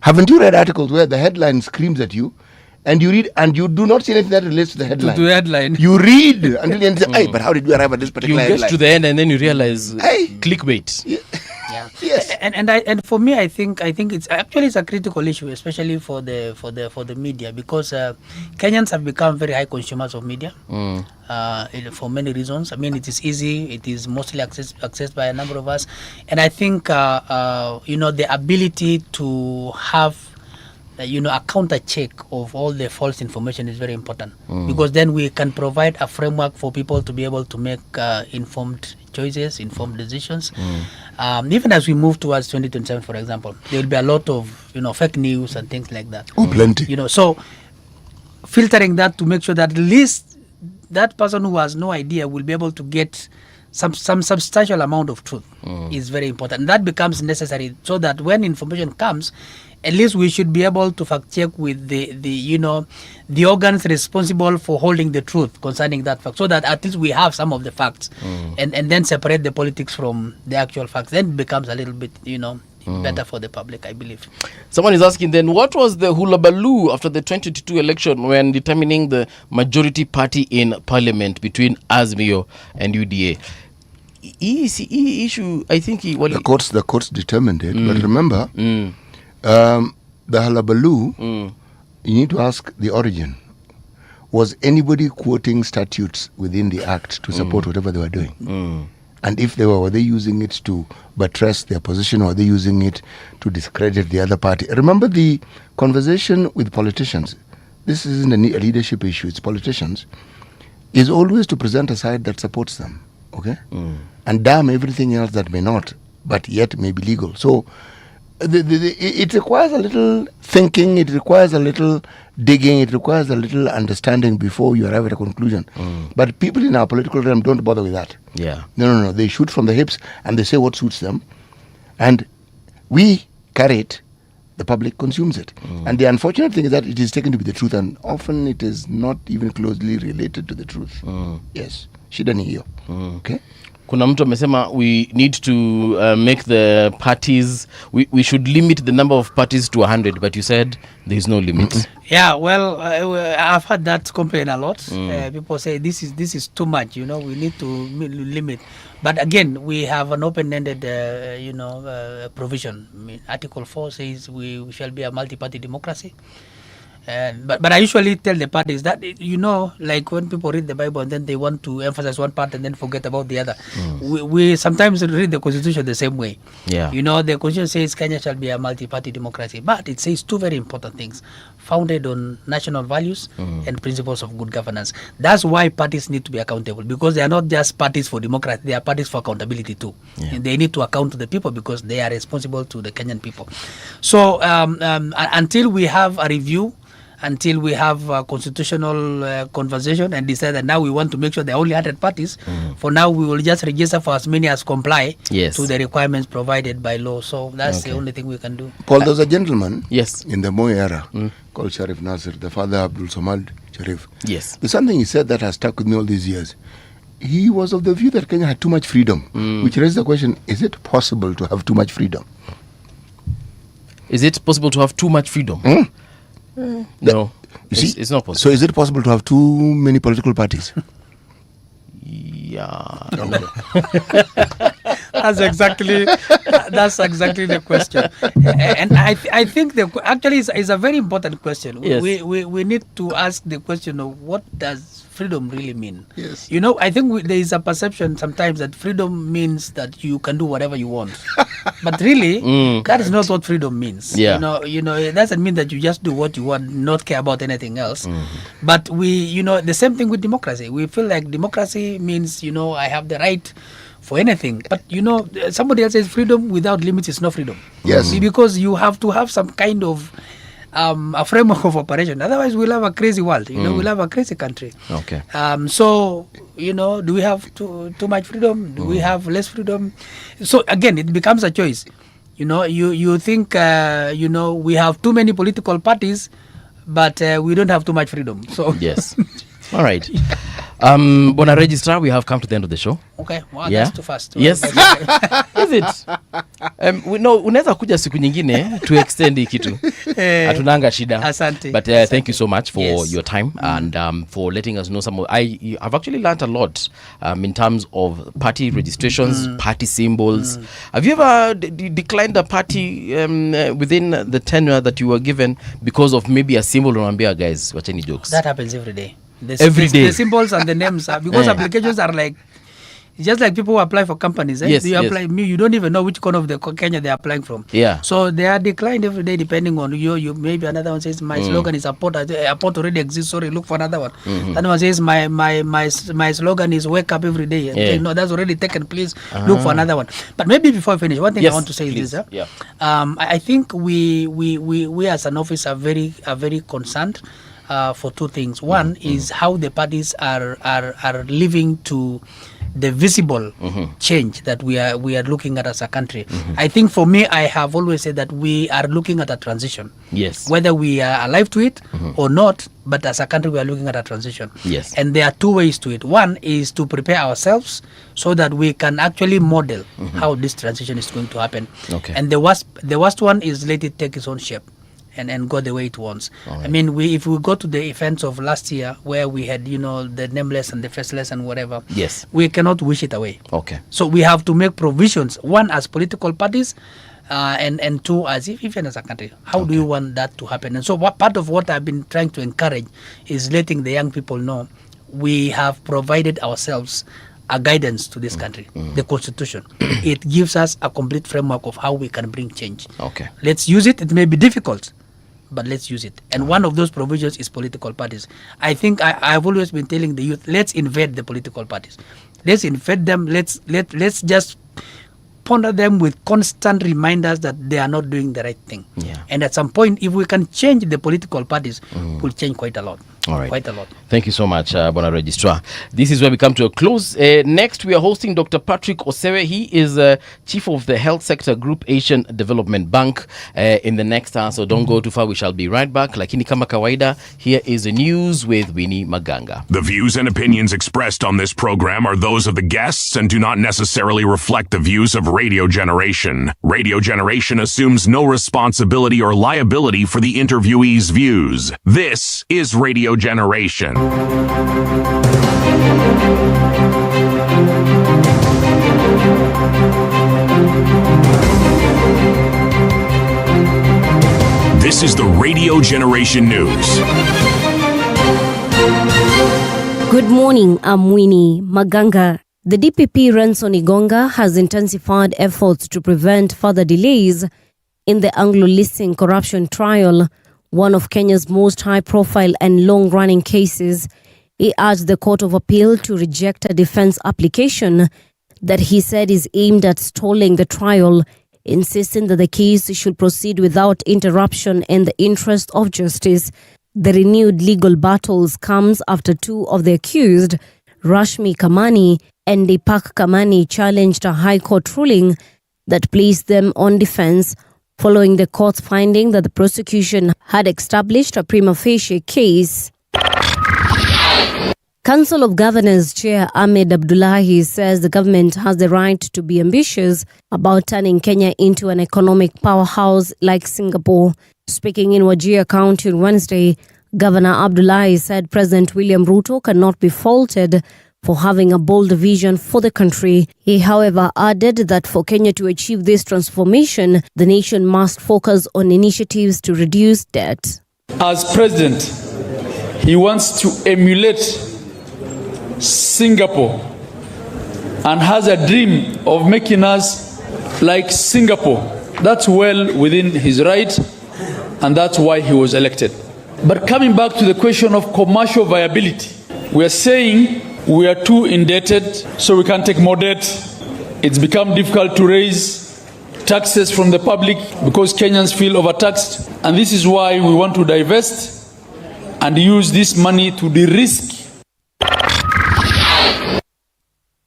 Speaker 10: Haven't you read articles where the headline screams at you, and you read and you do not see anything that relates to the headline?
Speaker 21: To the headline.
Speaker 10: You read until you say, hey, but how did we arrive at this particular headline?
Speaker 8: You get to the end and then you realize, clickbait.
Speaker 21: Yeah. Yes. And for me, I think it's a critical issue, especially for the media, because Kenyans have become very high consumers of media for many reasons. I mean, it is easy. It is mostly accessed by a number of us, and I think the ability to have a counter check of all the false information is very important, because then we can provide a framework for people to be able to make informed choices, informed decisions. Even as we move towards 2027, for example, there will be a lot of fake news and things like that.
Speaker 10: Oh, plenty.
Speaker 21: So filtering that to make sure that at least that person who has no idea will be able to get some substantial amount of truth is very important. And that becomes necessary so that when information comes, at least we should be able to fact check with the organs responsible for holding the truth concerning that fact, so that at least we have some of the facts, and then separate the politics from the actual facts. Then it becomes a little bit better for the public, I believe.
Speaker 8: Someone is asking then, what was the hullabaloo after the 2022 election when determining the majority party in parliament between Azmio and UDA? Issue, I think the
Speaker 10: courts determined it. But remember, the hullabaloo, you need to ask the origin. Was anybody quoting statutes within the act to support whatever they were doing? And if they were they using it to buttress their position, or are they using it to discredit the other party? Remember the conversation with politicians. This isn't a leadership issue, it's politicians. Is always to present a side that supports them, okay? And damn everything else that may not, but yet may be legal. So it requires a little thinking, it requires a little digging, it requires a little understanding before you arrive at a conclusion. But people in our political realm don't bother with that.
Speaker 8: Yeah.
Speaker 10: No. They shoot from the hips and they say what suits them. And we carry it, the public consumes it. And the unfortunate thing is that it is taken to be the truth, and often it is not even closely related to the truth. Yes. Shida ni hiyo. Okay?
Speaker 8: Kuna mtu amesema we need to make the parties, we should limit the number of parties to 100, but you said there is no limit.
Speaker 21: Yeah, well, I've heard that complaint a lot. People say this is too much, we need to limit. But again, we have an open-ended provision. I mean, Article 4 says we shall be a multi-party democracy. But I usually tell the parties that, like when people read the Bible and then they want to emphasize one part and then forget about the other. We sometimes read the Constitution the same way.
Speaker 8: Yeah.
Speaker 21: The Constitution says Kenya shall be a multi-party democracy, but it says two very important things: founded on national values and principles of good governance. That's why parties need to be accountable, because they are not just parties for democracy, they are parties for accountability too. And they need to account to the people because they are responsible to the Kenyan people. So until we have a review, until we have a constitutional conversation and decide that now we want to make sure there are only 100 parties, for now we will just register for as many as comply to the requirements provided by law. So that's the only thing we can do.
Speaker 10: Paul, there's a gentleman in the Moi era called Sharif Nasir, the father Abdul Samad Sharif.
Speaker 8: Yes.
Speaker 10: There's something he said that has stuck with me all these years. He was of the view that Kenya had too much freedom, which raises the question, is it possible to have too much freedom?
Speaker 8: Is it possible to have too much freedom? No, it's not possible.
Speaker 10: So is it possible to have too many political parties?
Speaker 8: Yeah.
Speaker 21: That's exactly the question. And I think actually it's a very important question.
Speaker 8: Yes.
Speaker 21: We need to ask the question of what does freedom really mean?
Speaker 10: Yes.
Speaker 21: I think there is a perception sometimes that freedom means that you can do whatever you want. But really, that is not what freedom means.
Speaker 8: Yeah.
Speaker 21: It doesn't mean that you just do what you want, not care about anything else. But the same thing with democracy. We feel like democracy means, I have the right for anything. But, somebody else says freedom without limits is no freedom.
Speaker 10: Yes.
Speaker 21: Because you have to have some kind of a framework of operation. Otherwise, we'll have a crazy world. We'll have a crazy country.
Speaker 8: Okay.
Speaker 21: So, do we have too much freedom? Do we have less freedom? So again, it becomes a choice. You think we have too many political parties, but we don't have too much freedom. So
Speaker 8: yes. All right. Bona Registrar, we have come to the end of the show.
Speaker 21: Okay, wow, that's too fast.
Speaker 8: Yes. Is it? Unaweza kuja siku nyingine to extend hii kitu. Hatunanga shida.
Speaker 21: Asante.
Speaker 8: But thank you so much for your time and for letting us know some of I've actually learned a lot in terms of party registrations, party symbols. Have you ever declined a party within the tenure that you were given because of maybe a symbol? Unambia guys, wacheni jokes.
Speaker 21: That happens every day.
Speaker 8: Every day.
Speaker 21: The symbols and the names are, because applications are like, just like people who apply for companies.
Speaker 8: Yes,
Speaker 21: you apply, you don't even know which corner of the Kenya they're applying from.
Speaker 8: Yeah.
Speaker 21: So they are declined every day depending on you. Maybe another one says my slogan is a port already exists. Sorry, look for another one. Another one says my slogan is wake up every day. Okay, no, that's already taken. Please look for another one. But maybe before I finish, one thing I want to say is this. I think we as an office are very concerned for two things. One is how the parties are living to the visible change that we are looking at as a country. I think for me, I have always said that we are looking at a transition.
Speaker 8: Yes.
Speaker 21: Whether we are alive to it or not, but as a country, we are looking at a transition.
Speaker 8: Yes.
Speaker 21: And there are two ways to it. One is to prepare ourselves so that we can actually model how this transition is going to happen.
Speaker 8: Okay.
Speaker 21: And the worst one is let it take its own shape and go the way it wants.
Speaker 8: All right.
Speaker 21: I mean, if we go to the events of last year where we had, the nameless and the faceless and whatever,
Speaker 8: Yes.
Speaker 21: we cannot wish it away.
Speaker 8: Okay.
Speaker 21: So we have to make provisions, one as political parties, and two as even as a country. How do you want that to happen? And so part of what I've been trying to encourage is letting the young people know we have provided ourselves a guidance to this country, the Constitution. It gives us a complete framework of how we can bring change.
Speaker 8: Okay.
Speaker 21: Let's use it. It may be difficult, but let's use it. And one of those provisions is political parties. I think I've always been telling the youth, let's invade the political parties. Let's invade them. Let's just ponder them with constant reminders that they are not doing the right thing.
Speaker 8: Yeah.
Speaker 21: And at some point, if we can change the political parties, we'll change quite a lot.
Speaker 8: All right.
Speaker 21: Quite a lot.
Speaker 8: Thank you so much, Bona Registrar. This is where we come to a close. Next, we are hosting Dr. Patrick Osewe. He is Chief of the Health Sector Group, Asian Development Bank, in the next hour. So don't go too far. We shall be right back. Lakini kama kawaida, here is the news with Winnie Maganga.
Speaker 1: The views and opinions expressed on this program are those of the guests and do not necessarily reflect the views of Radio Generation. Radio Generation assumes no responsibility or liability for the interviewee's views. This is Radio Generation. This is the Radio Generation News.
Speaker 2: Good morning, I'm Winnie Maganga. The DPP Renson Igonga has intensified efforts to prevent further delays in the Anglo-Leasing corruption trial, one of Kenya's most high-profile and long-running cases. He urged the Court of Appeal to reject a defense application that he said is aimed at stalling the trial, insisting that the case should proceed without interruption in the interest of justice. The renewed legal battles comes after two of the accused, Rashmi Kamani and Deepak Kamani, challenged a High Court ruling that placed them on defense, following the court's finding that the prosecution had established a prima facie case. Council of Governors Chair Ahmed Abdullahi says the government has the right to be ambitious about turning Kenya into an economic powerhouse like Singapore. Speaking in Wajir County on Wednesday, Governor Abdullahi said President William Ruto cannot be faulted for having a bold vision for the country. He, however, added that for Kenya to achieve this transformation, the nation must focus on initiatives to reduce debt.
Speaker 3: As president, he wants to emulate Singapore and has a dream of making us like Singapore. That's well within his right, and that's why he was elected. But coming back to the question of commercial viability, we are saying we are too indebted, so we can't take more debt. It's become difficult to raise taxes from the public because Kenyans feel overtaxed. And this is why we want to divest and use this money to de-risk.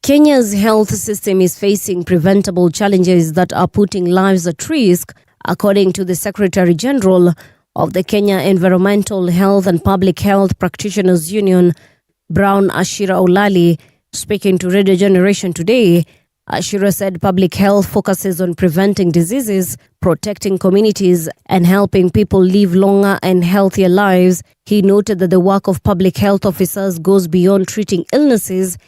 Speaker 2: Kenya's health system is facing preventable challenges that are putting lives at risk, according to the Secretary General of the Kenya Environmental Health and Public Health Practitioners Union, Brown Ashira Olali. Speaking to Radio Generation today, Ashira said public health focuses on preventing diseases, protecting communities, and helping people live longer and healthier lives. He noted that the work of public health officers goes beyond treating illnesses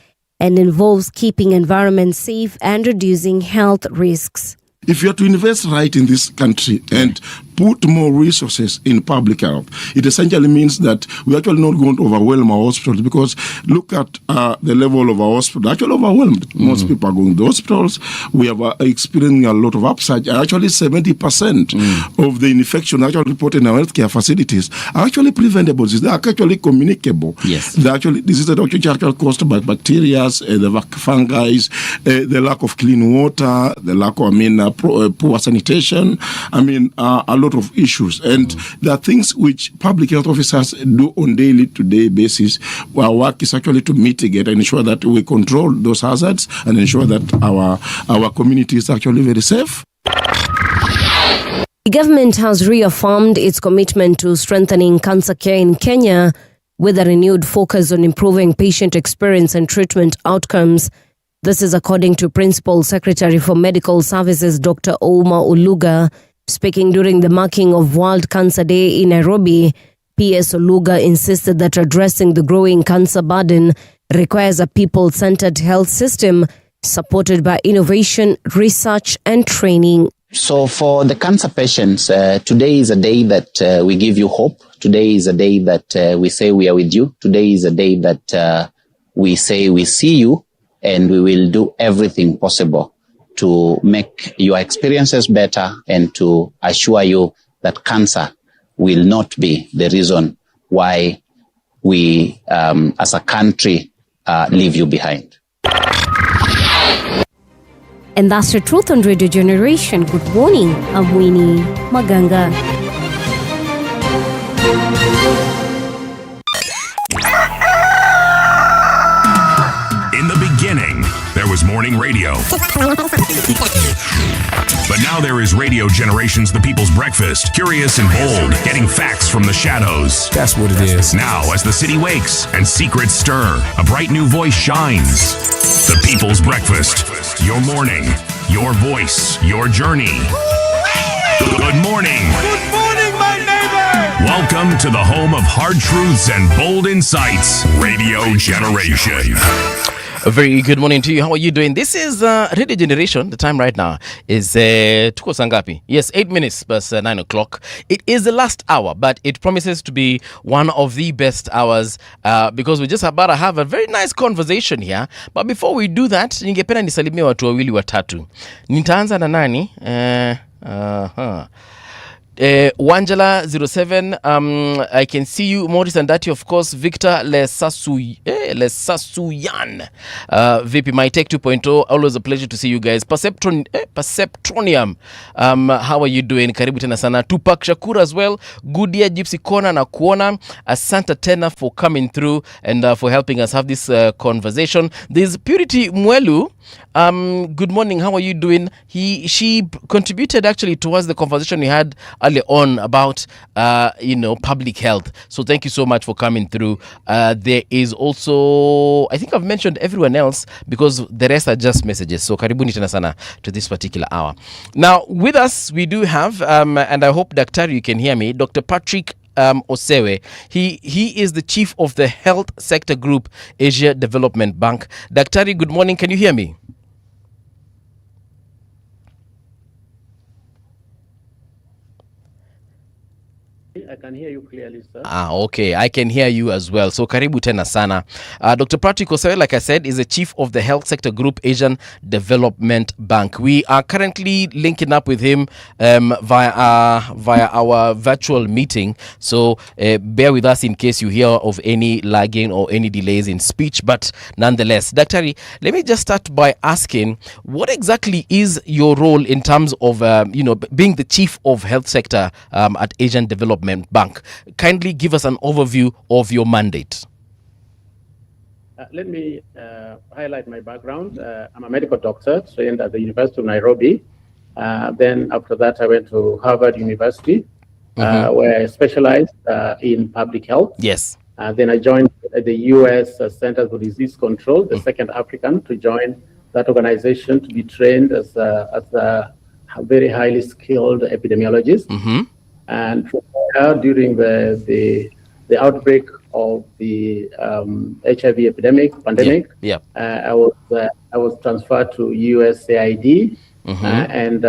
Speaker 2: and involves keeping environments safe and reducing health risks.
Speaker 22: If you are to invest right in this country and put more resources in public health, it essentially means that we actually not going to overwhelm our hospitals, because look at the level of our hospital, actually overwhelmed. Most people are going to hospitals. We are experiencing a lot of upsurge. Actually 70% of the infection actually reported in our healthcare facilities are actually preventable. They are actually communicable.
Speaker 8: Yes.
Speaker 22: They actually, this is actually caused by bacteria, the fungi, the lack of clean water, the lack of, poor sanitation. A lot of issues. And there are things which public health officers do on day-to-day basis. Our work is actually to mitigate and ensure that we control those hazards and ensure that our community is actually very safe.
Speaker 2: The government has reaffirmed its commitment to strengthening cancer care in Kenya with a renewed focus on improving patient experience and treatment outcomes. This is according to Principal Secretary for Medical Services, Dr. Ouma Oluga. Speaking during the marking of World Cancer Day in Nairobi, PS Oluga insisted that addressing the growing cancer burden requires a people-centered health system supported by innovation, research and training.
Speaker 5: So for the cancer patients, today is a day that we give you hope. Today is a day that we say we are with you. Today is a day that we say we see you, and we will do everything possible to make your experiences better and to assure you that cancer will not be the reason why we, as a country, leave you behind.
Speaker 2: And that's the truth on Radio Generation. Good morning, I'm Winnie Maganga.
Speaker 1: In the beginning, there was morning radio. But now there is Radio Generations, the people's breakfast. Curious and bold, getting facts from the shadows.
Speaker 7: That's what it is.
Speaker 1: Now, as the city wakes and secrets stir, a bright new voice shines. The people's breakfast. Your morning, your voice, your journey. Good morning.
Speaker 9: Good morning, my neighbor.
Speaker 1: Welcome to the home of hard truths and bold insights. Radio Generation.
Speaker 8: A very good morning to you. How are you doing? This is Radio Generation. The time right now is tuko sangapi? Yes, 8 minutes past 9 o'clock. It is the last hour, but it promises to be one of the best hours because we're just about to have a very nice conversation here. But before we do that, ningependa nisalimie watu wawili watatu. Nitaanza na nani? Wangela 07, I can see you. Morris and Dati, of course. Victor Lesasuyan. VP My Tech 2.0, always a pleasure to see you guys. Perceptronium, how are you doing? Karibu tena sana. Tupac Shakur as well. Goodia Gypsy Kona na Kuona. Asante tena for coming through and for helping us have this conversation. There's Purity Mwelu. Good morning, how are you doing? She contributed actually towards the conversation we had earlier on about public health, so thank you so much for coming through. There is also, I think I've mentioned everyone else because the rest are just messages, so karibuni tena sana to this particular hour. Now with us we do have and I hope Daktari you can hear me, Dr. Patrick Osewe. He is the chief of the Health Sector Group Asia Development Bank. Daktari, good morning. Can you hear me?
Speaker 23: I can hear you clearly, sir.
Speaker 8: Okay. I can hear you as well. So karibu tena sana. Dr. Patrick Osewe, like I said, is the chief of the Health Sector Group Asian Development Bank. We are currently linking up with him via our virtual meeting. So bear with us in case you hear of any lagging or any delays in speech. But nonetheless, Daktari, let me just start by asking, what exactly is your role in terms of being the chief of Health Sector at Asian Development Bank? Kindly give us an overview of your mandate.
Speaker 23: Let me highlight my background. I'm a medical doctor trained at the University of Nairobi. Then after that, I went to Harvard University, where I specialized in public health.
Speaker 8: Yes.
Speaker 23: Then I joined the U.S. Center for Disease Control, the second African to join that organization to be trained as a very highly skilled epidemiologist. And during the outbreak of the HIV pandemic, I was transferred to USAID and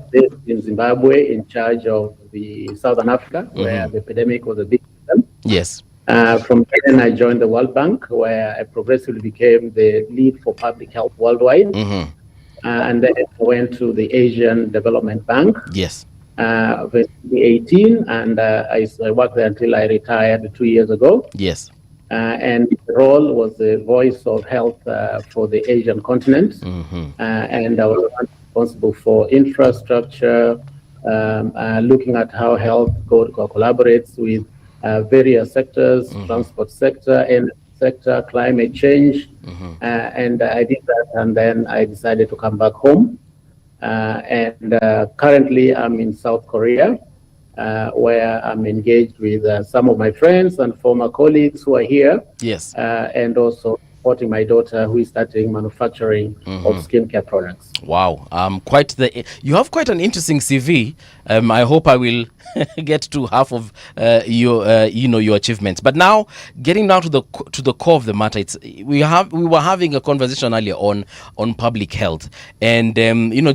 Speaker 23: based in Zimbabwe, in charge of the Southern Africa, where the epidemic was a big problem.
Speaker 8: Yes.
Speaker 23: From then I joined the World Bank, where I progressively became the lead for public health worldwide. And then I went to the Asian Development Bank.
Speaker 8: Yes.
Speaker 23: 2018, and I worked there until I retired 2 years ago.
Speaker 8: Yes.
Speaker 23: And the role was the voice of health for the Asian continent. And I was responsible for infrastructure, looking at how health collaborates with various sectors, transport sector, energy sector, climate change, and I did that, and then I decided to come back home. And currently, I'm in South Korea, where I'm engaged with some of my friends and former colleagues who are here.
Speaker 8: Yes.
Speaker 23: And also supporting my daughter who is starting manufacturing of skincare products.
Speaker 8: Wow, you have quite an interesting CV. I hope I will get to half of your achievements. But now, getting down to the core of the matter, we were having a conversation earlier on public health, and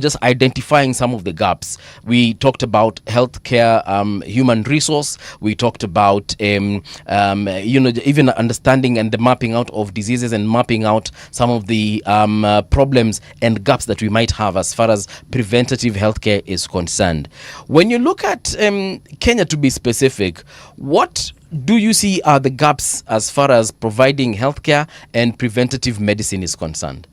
Speaker 8: just identifying some of the gaps. We talked about healthcare, human resource. We talked about even understanding and the mapping out of diseases and mapping out some of the problems and gaps that we might have as far as preventative healthcare is concerned. When you look at Kenya, to be specific, what do you see are the gaps as far as providing healthcare and preventative medicine is concerned?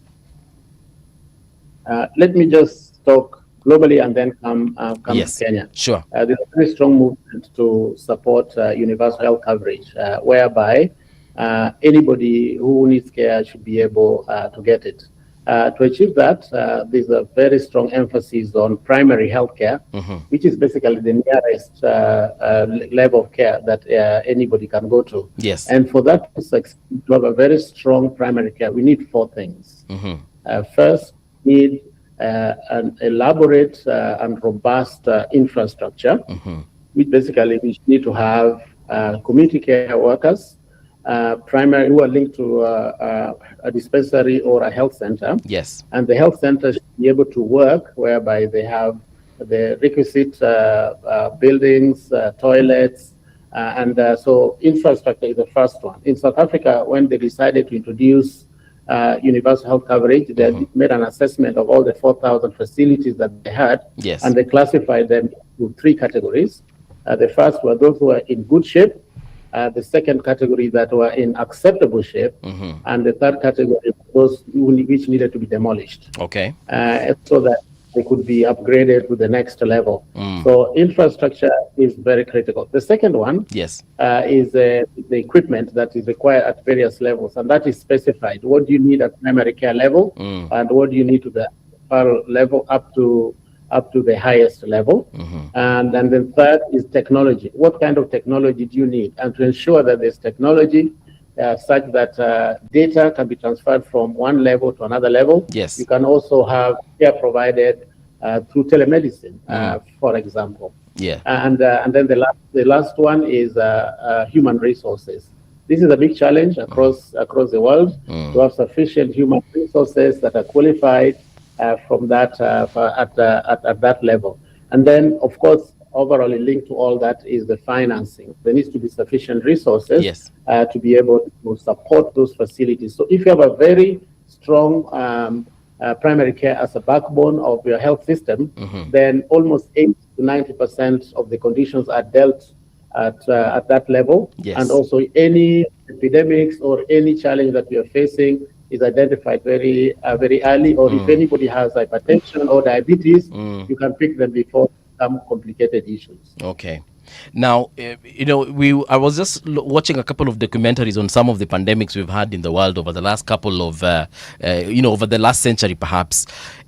Speaker 23: Let me just talk globally and then come
Speaker 8: Yes,
Speaker 23: to Kenya.
Speaker 8: Sure.
Speaker 23: There's a very strong movement to support universal health coverage, whereby anybody who needs care should be able to get it. To achieve that, there's a very strong emphasis on primary health care, which is basically the nearest level of care that anybody can go to.
Speaker 8: Yes.
Speaker 23: And for that to have a very strong primary care, we need four things. First, we need an elaborate and robust infrastructure, which basically we need to have community care workers, primary who are linked to a dispensary or a health center.
Speaker 8: Yes.
Speaker 23: And the health center should be able to work whereby they have the requisite buildings, toilets, and so infrastructure is the first one. In South Africa, when they decided to introduce universal health coverage, they made an assessment of all the 4,000 facilities that they had,
Speaker 8: Yes.
Speaker 23: and they classified them into three categories. The first were those who are in good shape, the second category that were in acceptable shape, and the third category those which needed to be demolished.
Speaker 8: Okay.
Speaker 23: So that they could be upgraded to the next level. So infrastructure is very critical. The second one
Speaker 8: Yes.
Speaker 23: is the equipment that is required at various levels, and that is specified. What do you need at primary care level, and what do you need to the referral level up to the highest level. And then the third is technology. What kind of technology do you need? And to ensure that there's technology such that data can be transferred from one level to another level.
Speaker 8: Yes.
Speaker 23: You can also have care provided through telemedicine, for example.
Speaker 8: Yeah.
Speaker 23: And then the last one is human resources. This is a big challenge across the world to have sufficient human resources that are qualified from that at that level. And then, of course, overall linked to all that is the financing. There needs to be sufficient resources
Speaker 8: Yes.
Speaker 23: to be able to support those facilities. So if you have a very strong primary care as a backbone of your health system, then almost 80 to 90% of the conditions are dealt at that level.
Speaker 8: Yes.
Speaker 23: And also any epidemics or any challenge that we are facing is identified very early, or if anybody has hypertension or diabetes, you can pick them before some complicated issues.
Speaker 8: Okay. Now, I was just watching a couple of documentaries on some of the pandemics we've had in the world over the last couple of, over the last century perhaps.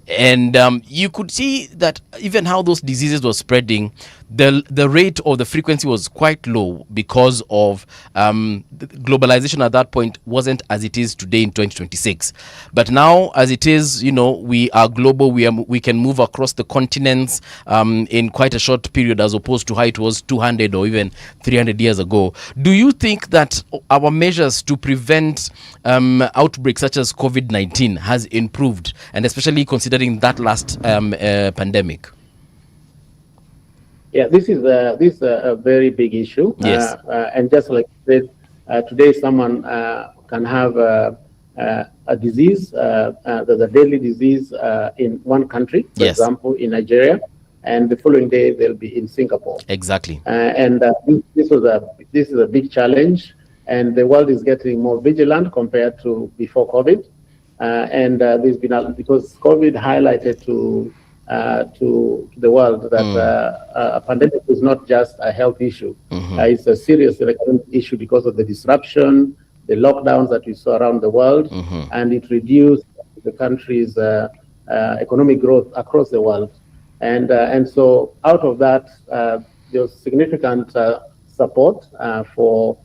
Speaker 8: And you could see that even how those diseases were spreading, the rate or the frequency was quite low because of the globalization at that point wasn't as it is today in 2026. But now, as it is, we are global. We can move across the continents in quite a short period, as opposed to how it was 200 or even 300 years ago. Do you think that our measures to prevent outbreaks such as COVID-19 has improved, and especially considering that last pandemic?
Speaker 23: Yeah, this is a very big issue.
Speaker 8: Yes.
Speaker 23: And just like I said, today someone can have a disease, there's a deadly disease in one country, for
Speaker 8: Yes.
Speaker 23: example, in Nigeria, and the following day they'll be in Singapore.
Speaker 8: Exactly.
Speaker 23: And this is a big challenge, and the world is getting more vigilant compared to before COVID. And there's been because COVID highlighted to to the world that a pandemic is not just a health issue. It's a serious economic issue because of the disruption, the lockdowns that we saw around the world, and it reduced the country's economic growth across the world. And so out of that, there was significant support for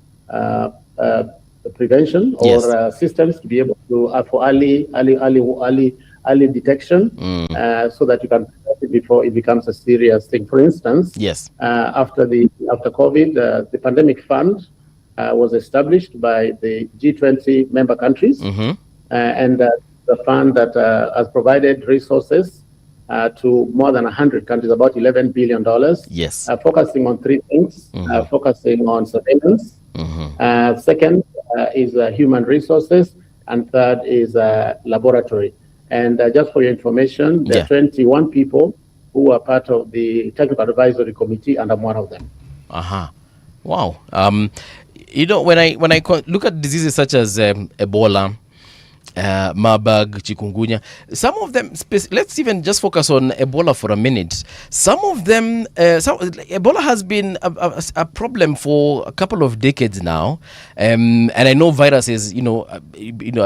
Speaker 23: prevention or systems to be able to for early detection, so that you can prevent it before it becomes a serious thing. For instance, after COVID, the pandemic fund was established by the G20 member countries, and the fund that has provided resources to more than 100 countries, about $11 billion. Focusing on three things: focusing on surveillance. Second is human resources, and third is laboratory. And just for your information, there are 21 people who are part of the technical advisory committee, and I'm one of them.
Speaker 8: Wow. When I look at diseases such as Ebola, Marburg, chikungunya, some of them, let's even just focus on Ebola for a minute. Some of them, Ebola has been a problem for a couple of decades now, and I know viruses, are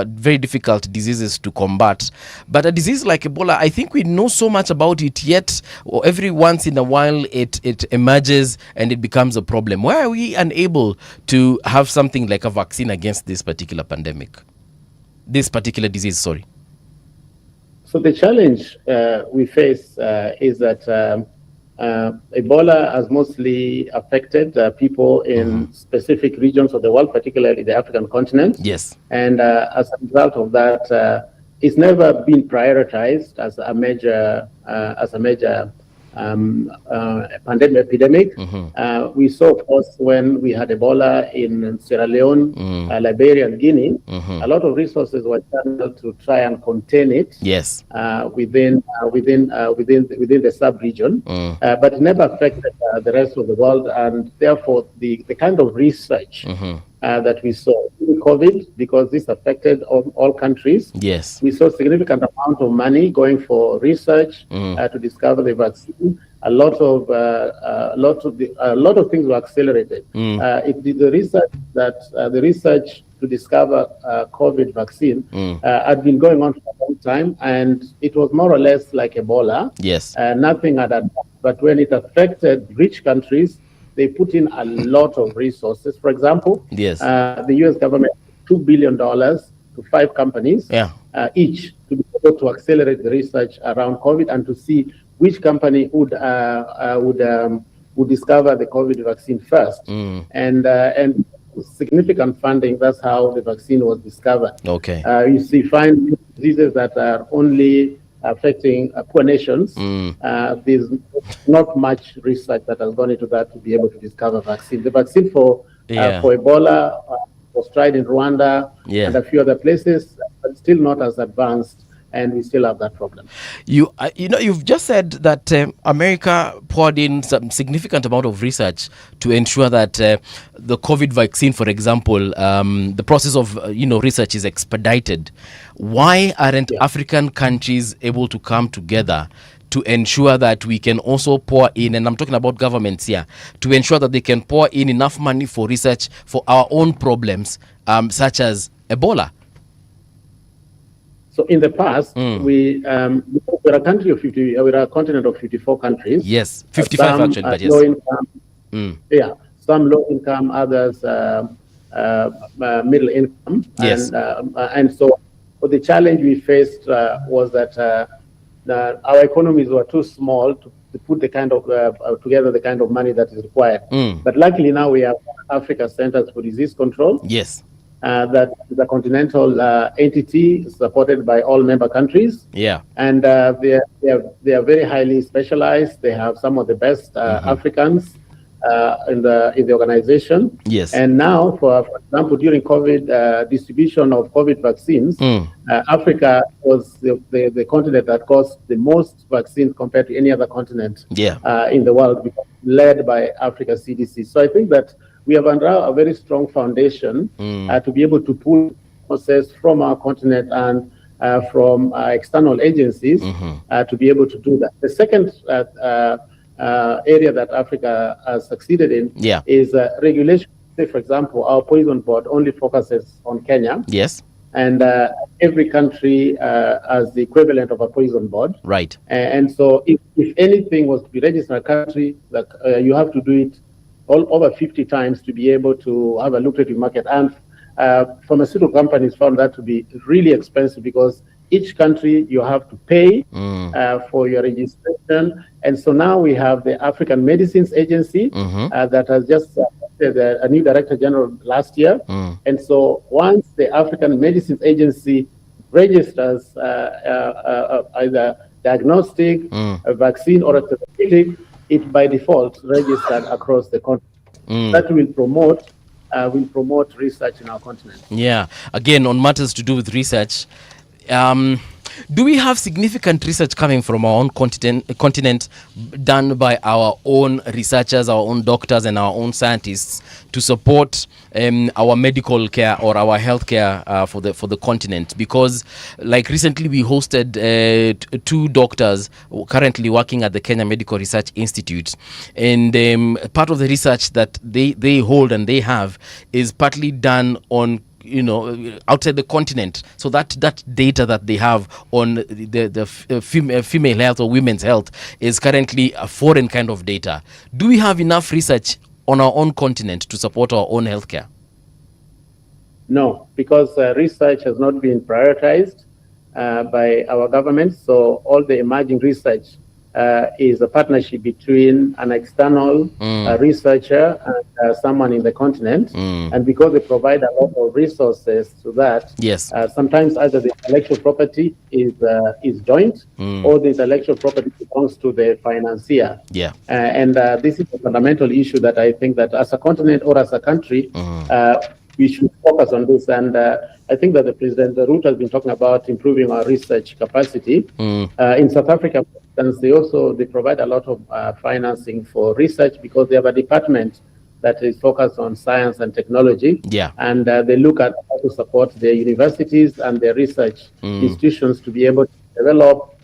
Speaker 8: very difficult diseases to combat. But a disease like Ebola, I think we know so much about it, yet every once in a while it emerges and it becomes a problem. Why are we unable to have something like a vaccine against this particular pandemic? This particular disease, sorry.
Speaker 23: So the challenge we face is that Ebola has mostly affected people in specific regions of the world, particularly the African continent. And as a result of that, it's never been prioritized as a major pandemic epidemic. We saw, of course, when we had Ebola in Sierra Leone, Liberia, and Guinea, a lot of resources were channeled to try and contain it within the sub-region, but it never affected the rest of the world, and therefore the kind of research that we saw in COVID, because this affected all countries. We saw significant amount of money going for research to discover the vaccine. A lot of things were accelerated. The research to discover COVID vaccine had been going on for a long time, and it was more or less like Ebola. Nothing had advanced. But when it affected rich countries, they put in a lot of resources. For example, the U.S. government $2 billion to 5 companies each to be able to accelerate the research around COVID and to see which company would discover the COVID vaccine first. And significant funding. That's how the vaccine was discovered. You see, find diseases that are only affecting poor nations. There's not much research that has gone into that to be able to discover vaccine. The vaccine for Ebola was tried in Rwanda and a few other places, but still not as advanced, and we still have that problem.
Speaker 8: You've just said that America poured in some significant amount of research to ensure that the COVID vaccine, for example, the process of research is expedited. Why aren't African countries able to come together to ensure that we can also pour in, and I'm talking about governments here, to ensure that they can pour in enough money for research for our own problems, such as Ebola?
Speaker 23: So in the past, we're a country of 50. We're a continent of 54 countries.
Speaker 8: 55 actually, but
Speaker 23: low income. Some low income, others middle income. And so the challenge we faced was that our economies were too small to put the kind of together the kind of money that is required. But luckily now we have Africa Centers for Disease Control. That is a continental entity supported by all member countries. And they are very highly specialized. They have some of the best Africans in the organization. And now, for example, during COVID distribution of COVID vaccines, Africa was the continent that got the most vaccines compared to any other continent in the world, led by Africa CDC. So I think that we have a very strong foundation to be able to pull process from our continent and from external agencies to be able to do that. The second area that Africa has succeeded in is regulation. Say, for example, our poison board only focuses on Kenya.
Speaker 8: Yes.
Speaker 23: And every country has the equivalent of a poison board.
Speaker 8: Right.
Speaker 23: And so if anything was to be registered in a country, like, you have to do it all over 50 times to be able to have a lucrative market. And pharmaceutical companies found that to be really expensive because each country you have to pay for your registration. And so now we have the African Medicines Agency that has just a new director general last year. And so once the African Medicines Agency registers either diagnostic, a vaccine, or a therapeutic, it by default registered across the continent. That will promote research in our continent.
Speaker 8: Yeah. Again, on matters to do with research, do we have significant research coming from our own continent done by our own researchers, our own doctors, and our own scientists to support our medical care or our healthcare for the continent? Because, like, recently we hosted 2 doctors currently working at the Kenya Medical Research Institute, and part of the research that they hold and they have is partly done on outside the continent. So that data that they have on the female health or women's health is currently a foreign kind of data. Do we have enough research on our own continent to support our own healthcare?
Speaker 23: No, because research has not been prioritized by our government. So all the emerging research is a partnership between an external researcher and someone in the continent. And because they provide a lot of resources to that, sometimes either the intellectual property is joint or the intellectual property belongs to the financier. And this is a fundamental issue that I think that as a continent or as a country, we should focus on this. And I think that the President Ruto has been talking about improving our research capacity. In South Africa, for instance, they provide a lot of financing for research because they have a department that is focused on science and technology. And they look at how to support their universities and their research institutions to be able to develop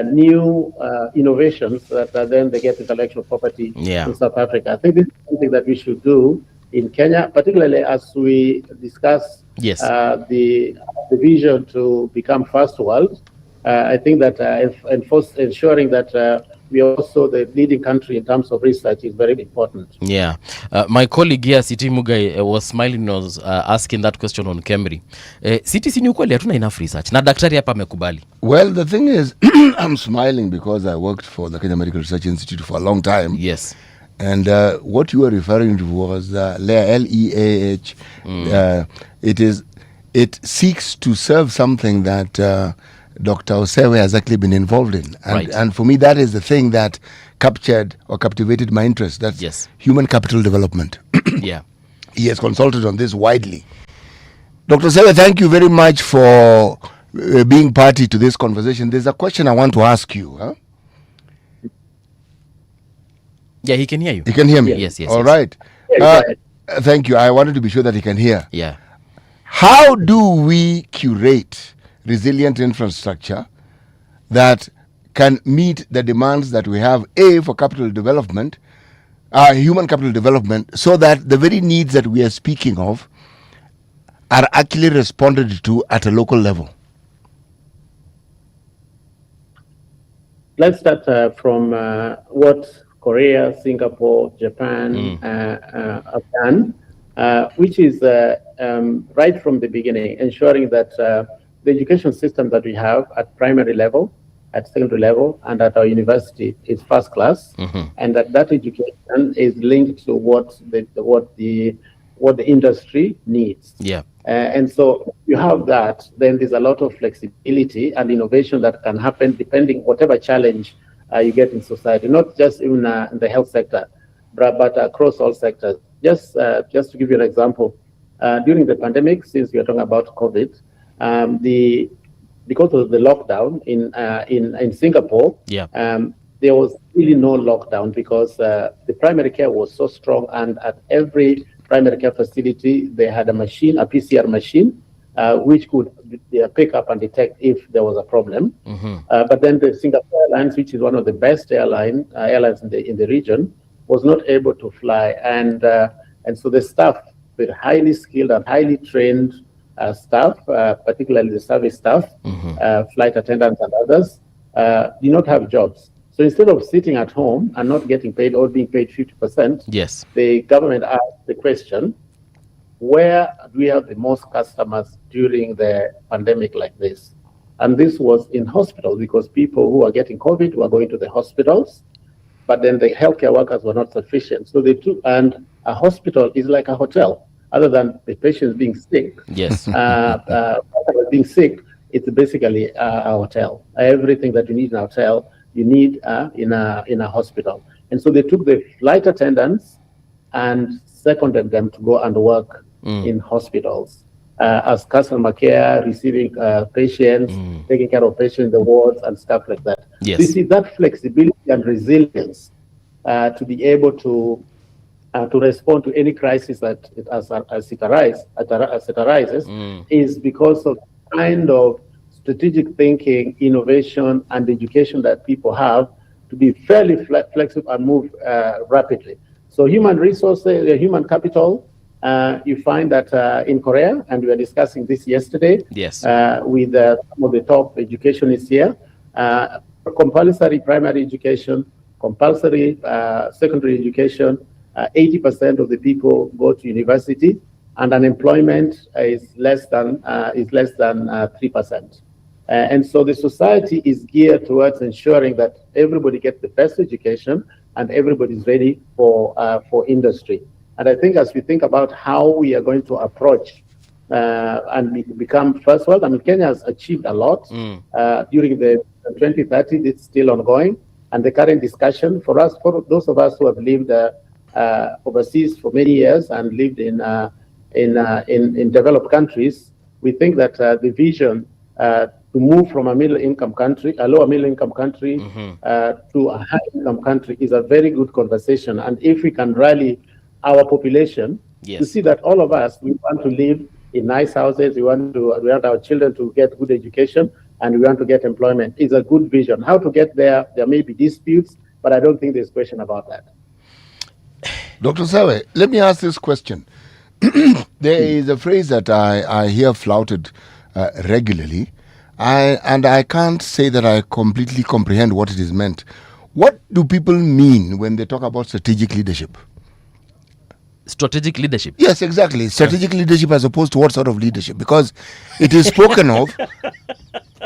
Speaker 23: new innovations that then they get intellectual property in South Africa. I think this is something that we should do in Kenya, particularly as we discuss the vision to become first world. I think that ensuring that we are also the leading country in terms of research is very important.
Speaker 8: My colleague here, Siti Mugai, was smiling when I was asking that question on Kemri. Siti, si ni ukweli hatuna enough research na daktari hapa amekubali?
Speaker 10: Well, the thing is, I'm smiling because I worked for the Kenya Medical Research Institute for a long time. And what you were referring to was LEAH. It seeks to serve something that Dr. Osewe has actually been involved in. And for me, that is the thing that captured or captivated my interest. That's human capital development. He has consulted on this widely. Dr. Osewe, thank you very much for being party to this conversation. There's a question I want to ask you.
Speaker 8: Yeah, he can hear you.
Speaker 10: He can hear me?
Speaker 8: Yes.
Speaker 10: All right. Thank you. I wanted to be sure that he can hear.
Speaker 8: Yeah.
Speaker 10: How do we curate resilient infrastructure that can meet the demands that we have, A, for capital development, human capital development, so that the very needs that we are speaking of are actually responded to at a local level?
Speaker 23: Let's start from what Korea, Singapore, Japan have done, which is right from the beginning, ensuring that the education system that we have at primary level, at secondary level, and at our university is first class, and that education is linked to what the industry needs. And so you have that, then there's a lot of flexibility and innovation that can happen depending whatever challenge you get in society, not just in the health sector, but across all sectors. Just to give you an example, during the pandemic, since we are talking about COVID, because of the lockdown in Singapore, there was really no lockdown because the primary care was so strong, and at every primary care facility they had a machine, a PCR machine, which could pick up and detect if there was a problem. But then the Singapore Airlines, which is one of the best airlines in the region, was not able to fly, and so the staff, with highly skilled and highly trained staff, particularly the service staff, flight attendants and others, do not have jobs. So instead of sitting at home and not getting paid or being paid 50%,
Speaker 8: yes,
Speaker 23: the government asked the question, where do we have the most customers during the pandemic like this? And this was in hospitals, because people who are getting COVID were going to the hospitals, but then the healthcare workers were not sufficient. So they took, and a hospital is like a hotel, other than the patients being sick.
Speaker 8: Yes.
Speaker 23: Being sick, it's basically a hotel. Everything that you need in a hotel, you need in a hospital. And so they took the flight attendants and seconded them to go and work in hospitals as customer care, receiving patients, taking care of patients in the wards and stuff like that.
Speaker 8: Yes.
Speaker 23: This is that flexibility and resilience to be able to respond to any crisis that as it arises, is because of the kind of strategic thinking, innovation, and education that people have to be fairly flexible and move rapidly. So human resources, human capital, you find that in Korea, and we were discussing this yesterday,
Speaker 8: yes,
Speaker 23: with some of the top educationists here, compulsory primary education, compulsory secondary education, 80% of the people go to university, and unemployment is less than 3%. And so the society is geared towards ensuring that everybody gets the best education and everybody's ready for industry. And I think as we think about how we are going to approach and become first world, I mean, Kenya has achieved a lot during the 2030. It's still ongoing, and the current discussion for us, for those of us who have lived overseas for many years and lived in developed countries, we think that the vision to move from a lower middle income country to a high income country is a very good conversation. And if we can rally our population to see that all of us, we want to live in nice houses, we want our children to get good education, and we want to get employment, is a good vision. How to get there may be disputes, but I don't think there's question about that.
Speaker 10: Dr. Sawe, let me ask this question. There is a phrase that I hear flouted regularly, and I can't say that I completely comprehend what it is meant. What do people mean when they talk about strategic leadership?
Speaker 8: Strategic leadership?
Speaker 10: Yes, exactly. Strategic leadership as opposed to what sort of leadership? Because it is spoken of,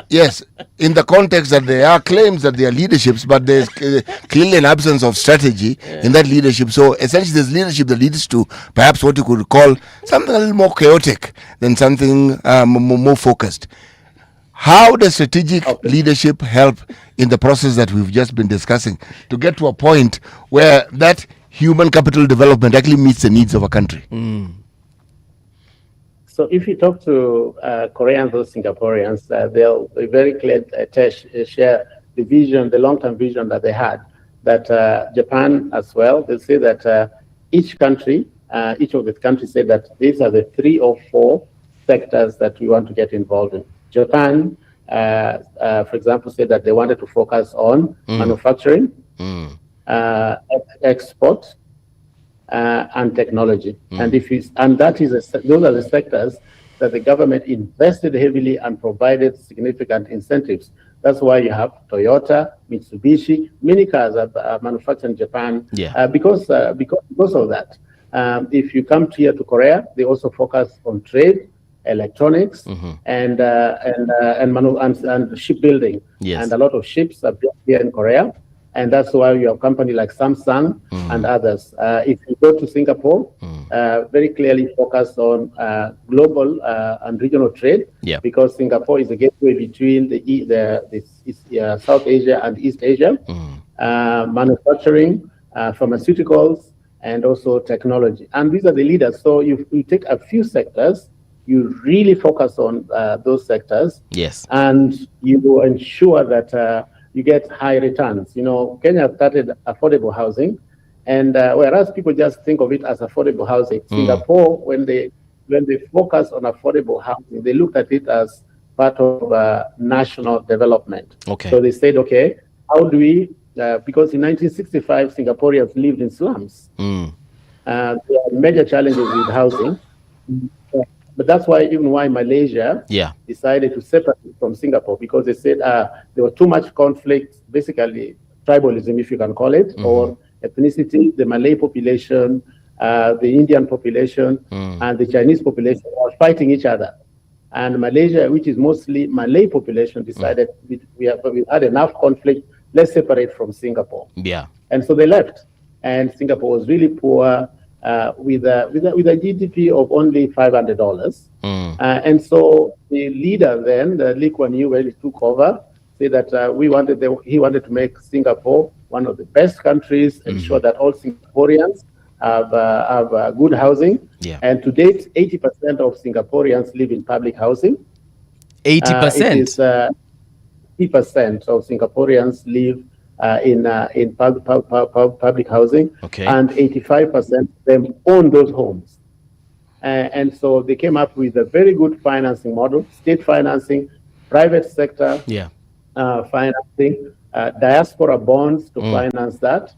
Speaker 10: yes, in the context that there are claims that there are leaderships, but there's clearly an absence of strategy in that leadership. So essentially there's leadership that leads to perhaps what you could call something a little more chaotic than something more focused. How does strategic leadership help in the process that we've just been discussing to get to a point where that human capital development actually meets the needs of a country?
Speaker 23: So if you talk to Koreans or Singaporeans, they'll be very clear, share the vision, the long-term vision that they had, that Japan as well, they say that each of the countries say that these are the 3 or 4 sectors that we want to get involved in. Japan, for example, said that they wanted to focus on manufacturing, export, and technology. And those are the sectors that the government invested heavily and provided significant incentives. That's why you have Toyota, Mitsubishi, many cars are manufactured in Japan because of that. If you come here to Korea, they also focus on trade, electronics, and shipbuilding. And a lot of ships are built here in Korea. And that's why you have companies like Samsung and others. If you go to Singapore, very clearly focused on global and regional trade, because Singapore is a gateway between the South Asia and East Asia, manufacturing, pharmaceuticals, and also technology. And these are the leaders. So you take a few sectors, you really focus on those sectors, and you ensure that you get high returns. You know, Kenya started affordable housing, and whereas people just think of it as affordable housing, Singapore, when they when they focus on affordable housing, they looked at it as part of national development.
Speaker 8: Okay.
Speaker 23: So they said, okay, how do we, because in 1965, Singaporeans lived in slums. There are major challenges with housing. But that's why Malaysia decided to separate from Singapore, because they said there was too much conflict, basically tribalism, if you can call it, or ethnicity. The Malay population, the Indian population, and the Chinese population were fighting each other. And Malaysia, which is mostly Malay population, decided we had enough conflict, let's separate from Singapore.
Speaker 8: Yeah.
Speaker 23: And so they left. And Singapore was really poor, with a GDP of only $500. And so the leader then, Lee Kuan Yew, when he took over, said that he wanted to make Singapore one of the best countries, ensure that all Singaporeans have good housing.
Speaker 8: Yeah.
Speaker 23: And to date, 80% of Singaporeans live in public housing.
Speaker 8: 80%?
Speaker 23: 80% of Singaporeans live in public housing,
Speaker 8: okay.
Speaker 23: And 85% of them own those homes. And so they came up with a very good financing model: state financing, private sector financing, diaspora bonds to finance that,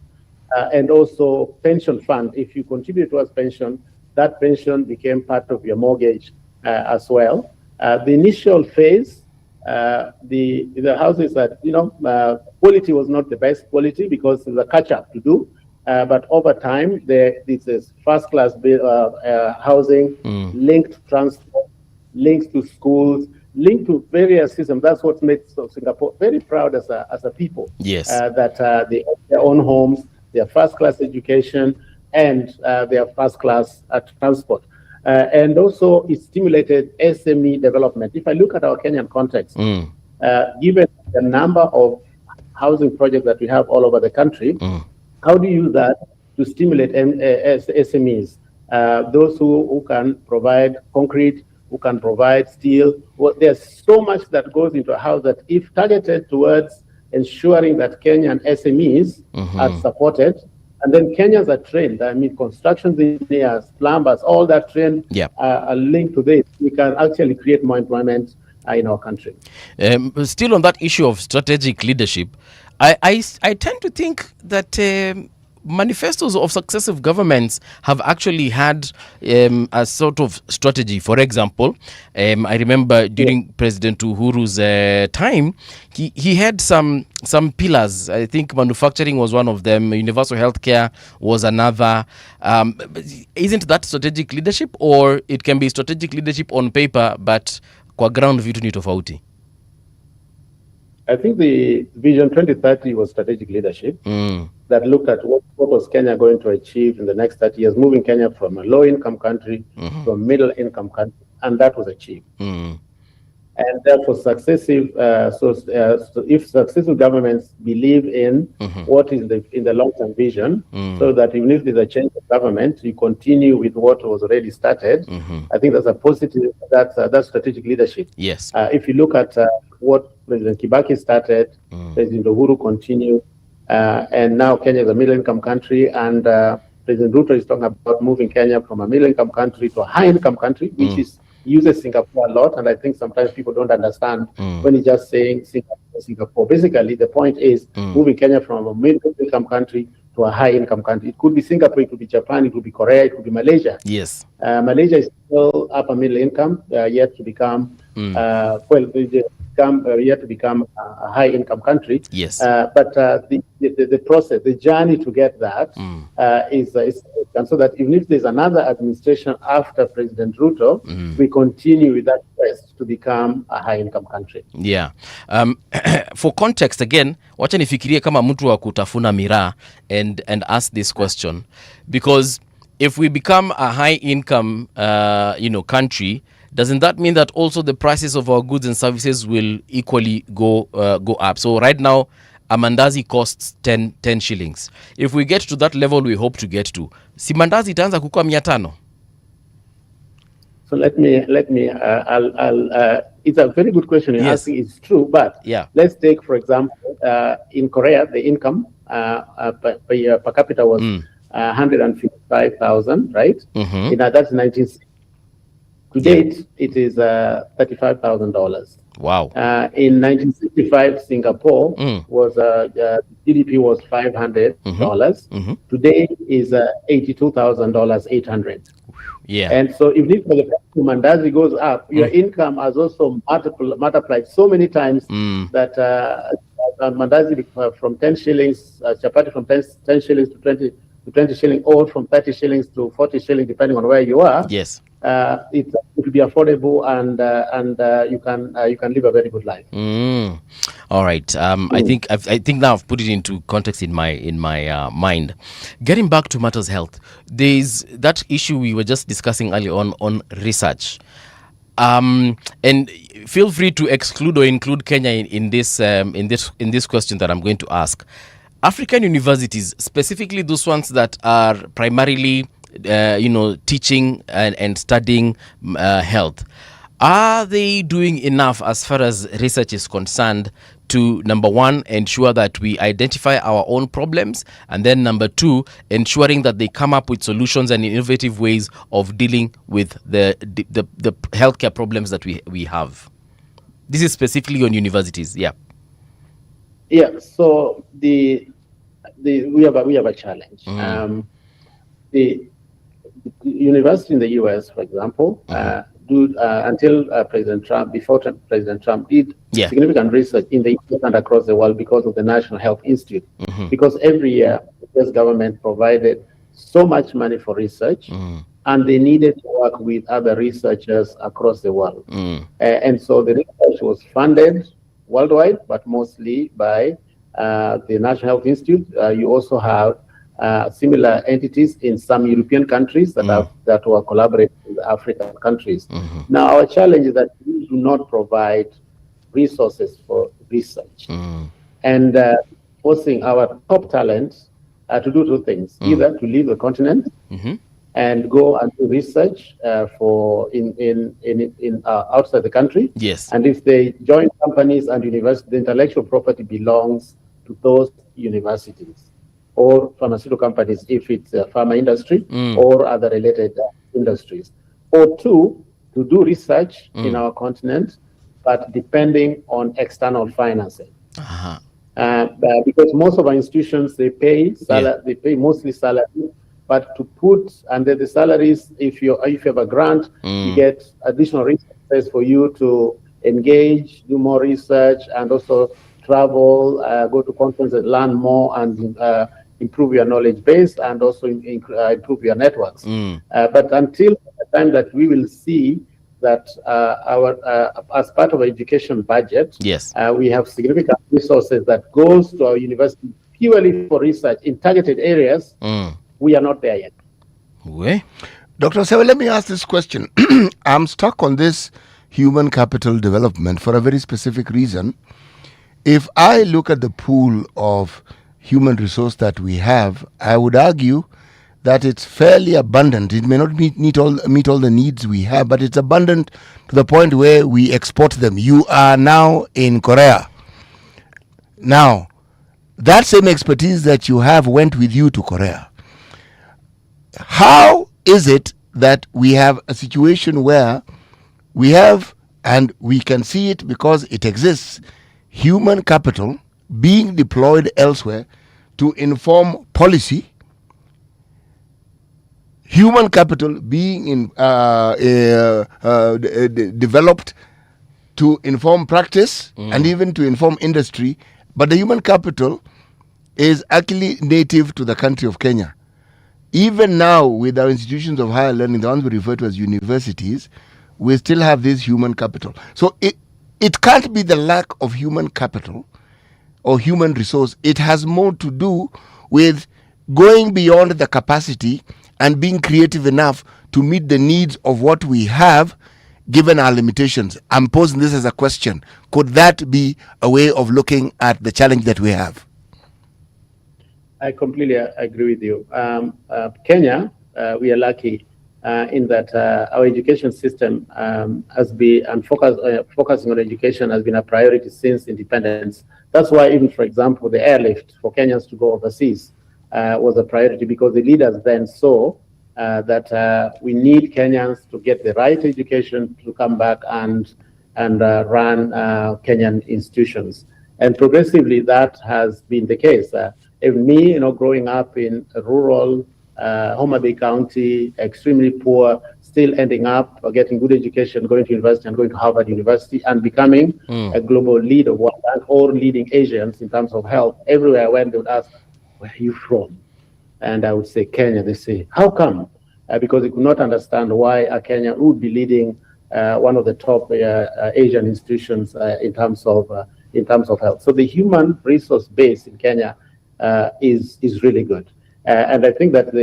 Speaker 23: and also pension fund. If you contribute towards pension, that pension became part of your mortgage as well. The initial phase, the houses that, quality was not the best quality because there's a catch-up to do. But over time, this is first-class housing, linked transport, links to schools, linked to various systems. That's what makes Singapore very proud as a people.
Speaker 8: Yes.
Speaker 23: That they have their own homes, their first-class education, and their first-class transport. And also, it stimulated SME development. If I look at our Kenyan context, given the number of housing projects that we have all over the country, how do you use that to stimulate SMEs? Those who can provide concrete, who can provide steel. Well, there's so much that goes into a house that, if targeted towards ensuring that Kenyan SMEs are supported, and then Kenyans are trained. I mean, construction engineers, plumbers, all that trained are linked to this. We can actually create more employment in our country.
Speaker 8: Still on that issue of strategic leadership, I tend to think that manifestos of successive governments have actually had a sort of strategy. For example, I remember during President Uhuru's time, he had some pillars. I think manufacturing was one of them, universal healthcare was another. Isn't that strategic leadership, or it can be strategic leadership on paper, but kwa ground vitu ni tofauti?
Speaker 23: I think the Vision 2030 was strategic leadership that looked at what was Kenya going to achieve in the next 30 years, moving Kenya from a low-income country to a middle-income country, and that was achieved. And therefore, if successive governments believe in what is in the long-term vision, so that even if there's a change of government, you continue with what was already started, I think that's a positive, that's strategic leadership.
Speaker 8: Yes.
Speaker 23: If you look at what President Kibaki started, President Uhuru continued, and now Kenya is a middle-income country, and President Ruto is talking about moving Kenya from a middle-income country to a high-income country, which uses Singapore a lot, and I think sometimes people don't understand when he's just saying Singapore. Basically, the point is moving Kenya from a middle-income country to a high-income country. It could be Singapore, it could be Japan, it could be Korea, it could be Malaysia.
Speaker 8: Yes.
Speaker 23: Malaysia is still upper middle income, yet to become yet to become a high-income country.
Speaker 8: Yes.
Speaker 23: But the process, the journey to get that is and so that even if there's another administration after President Ruto, we continue with that quest to become a high-income country.
Speaker 8: Yeah. For context again, wacha nifikirie kama mtu wa kutafuna miraa and ask this question, because if we become a high-income country, doesn't that mean that also the prices of our goods and services will equally go up? So right now, a mandazi costs 10 shillings. If we get to that level we hope to get to, si mandazi itaanza kukua 500?
Speaker 23: So let me. It's a very good question you're asking. It's true, but let's take, for example, in Korea, the income per capita was 155,000, right? That's 1960. To date, it is $35,000.
Speaker 8: Wow.
Speaker 23: In 1965, Singapore was GDP was $500. Today is $82,800.
Speaker 8: Yeah.
Speaker 23: And so if this mandazi goes up, your income has also multiplied so many times that mandazi from 10 shillings, chapati from 10 shillings to 20 shillings, or from 30 shillings to 40 shillings, depending on where you are.
Speaker 8: Yes.
Speaker 23: It will be affordable, and you can live a very good life.
Speaker 8: All right. I think now I've put it into context in my mind. Getting back to matters health, there's that issue we were just discussing earlier on research. And feel free to exclude or include Kenya in this question that I'm going to ask. African universities, specifically those ones that are primarily teaching and studying health, are they doing enough as far as research is concerned to, number one, ensure that we identify our own problems, and then number two, ensuring that they come up with solutions and innovative ways of dealing with the healthcare problems that we have? This is specifically on universities. Yeah.
Speaker 23: Yeah. So we have a challenge. The university in the US, for example, until President Trump, President Trump did significant research in the US and across the world because of the National Health Institute. Because every year, the US government provided so much money for research, and they needed to work with other researchers across the world. And so the research was funded worldwide, but mostly by the National Health Institute. You also have similar entities in some European countries that were collaborating with African countries. Now, our challenge is that we do not provide resources for research, and forcing our top talent to do two things: either to leave the continent and go and do research outside the country.
Speaker 8: Yes.
Speaker 23: And if they join companies and universities, the intellectual property belongs to those universities or pharmaceutical companies if it's a pharma industry or other related industries. Or two, to do research in our continent, but depending on external financing. Because most of our institutions, they pay mostly salary, but to put under the salaries, if you have a grant, you get additional resources for you to engage, do more research, and also travel, go to conferences, learn more, and improve your knowledge base, and also improve your networks. But until the time that we will see that as part of our education budget, we have significant resources that goes to our university purely for research in targeted areas, we are not there yet.
Speaker 10: Dr. Sewe, let me ask this question. I'm stuck on this human capital development for a very specific reason. If I look at the pool of human resource that we have, I would argue that it's fairly abundant. It may not meet all the needs we have, but it's abundant to the point where we export them. You are now in Korea. Now, that same expertise that you have went with you to Korea. How is it that we have a situation where we have, and we can see it because it exists, human capital being deployed elsewhere to inform policy, human capital being developed to inform practice and even to inform industry, but the human capital is actually native to the country of Kenya. Even now, with our institutions of higher learning, the ones we refer to as universities, we still have this human capital. So it can't be the lack of human capital or human resource. It has more to do with going beyond the capacity and being creative enough to meet the needs of what we have, given our limitations. I'm posing this as a question. Could that be a way of looking at the challenge that we have?
Speaker 23: I completely agree with you. Kenya, we are lucky in that our education system has been, and focusing on education has been a priority since independence. That's why even, for example, the airlift for Kenyans to go overseas was a priority, because the leaders then saw that we need Kenyans to get the right education to come back and run Kenyan institutions. And progressively, that has been the case. Even me, growing up in a rural Homa Bay County, extremely poor, still ending up getting good education, going to university and going to Harvard University and becoming a global leader, or leading Asians in terms of health. Everywhere I went, they would ask, "Where are you from?" And I would say, "Kenya." They say, "How come?" Because they could not understand why a Kenyan would be leading one of the top Asian institutions in terms of health. So the human resource base in Kenya is really good. And I think that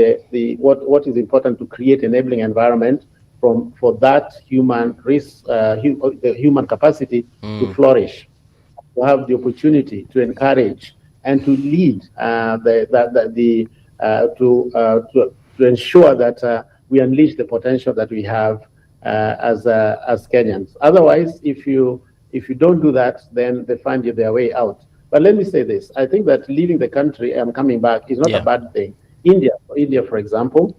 Speaker 23: what is important to create enabling environment for that human the human capacity to flourish, to have the opportunity to encourage and to lead to ensure that we unleash the potential that we have as Kenyans. Otherwise, if you don't do that, then they find their way out. But let me say this: I think that leaving the country and coming back is not a bad thing. India, for example,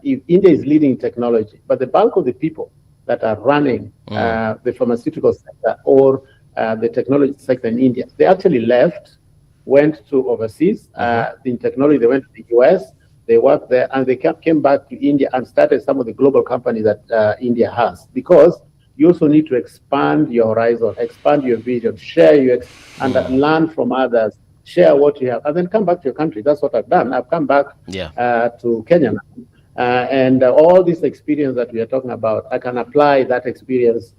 Speaker 23: if India is leading technology, but the bulk of the people that are running the pharmaceutical sector or the technology sector in India, they actually left, went to overseas. In technology, they went to the US, they worked there, and they came back to India and started some of the global companies that India has, because you also need to expand your horizon, expand your vision, share and learn from others, share what you have, and then come back to your country. That's what I've done. I've come back to Kenya now. And all this experience that we are talking about, I can apply that experience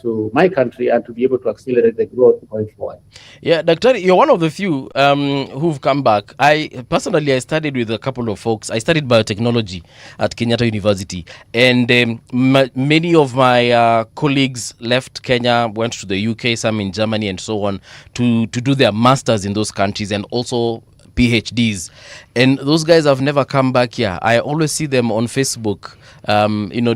Speaker 23: to my country and to be able to accelerate the growth going forward.
Speaker 8: Yeah, Doctor, you're one of the few who've come back. I studied with a couple of folks. I studied biotechnology at Kenyatta University, and many of my colleagues left Kenya, went to the UK, some in Germany and so on, to do their masters in those countries and also PhDs, and those guys have never come back here. I always see them on Facebook,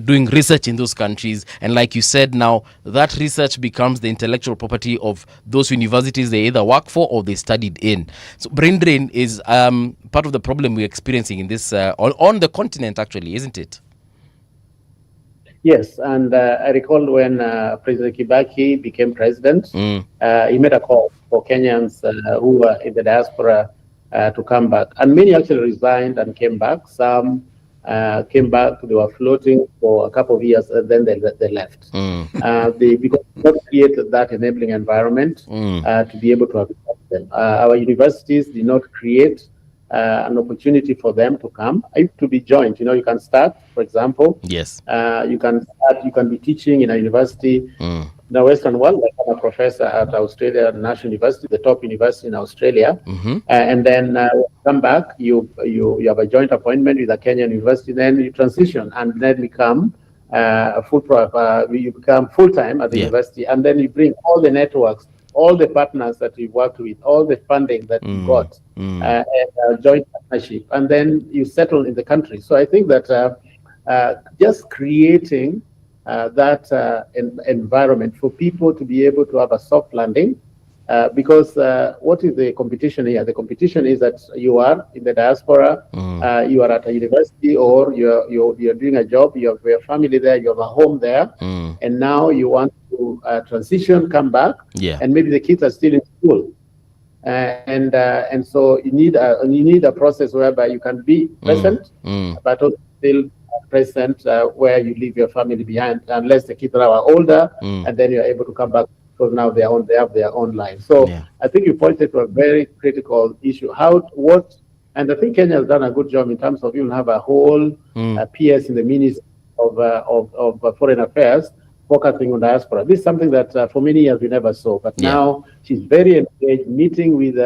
Speaker 8: doing research in those countries, and like you said, now that research becomes the intellectual property of those universities they either work for or they studied in. So brain drain is part of the problem we're experiencing in this on the continent, actually, isn't it?
Speaker 23: Yes, and I recall when President Kibaki became president, he made a call for Kenyans who were in the diaspora to come back, and many actually resigned and came back. Some came back; they were floating for a couple of years, and then they left. Because we not created that enabling environment to be able to have them. Our universities did not create an opportunity for them to come, to be joined. You can start, for example.
Speaker 8: Yes.
Speaker 23: You can be teaching in a university. In the Western world, like I'm a professor at Australia National University, the top university in Australia, and then come back. You have a joint appointment with a Kenyan university, then you transition and then become you become full time at the university, and then you bring all the networks, all the partners that you worked with, all the funding that you got, and joint partnership, and then you settle in the country. So I think that just creating that environment for people to be able to have a soft landing, because what is the competition here? The competition is that you are in the diaspora, you are at a university, or you're doing a job, you have your family there, you have a home there, and now you want to transition, come back, and maybe the kids are still in school, and so you need a process whereby you can be present, but also still present where you leave your family behind, unless the kids are older, and then you're able to come back because now they have their own life. So I think you pointed to a very critical issue. And I think Kenya has done a good job in terms of even have a whole PS in the Ministry of Foreign Affairs focusing on diaspora. This is something that for many years we never saw, but now she's very engaged, meeting with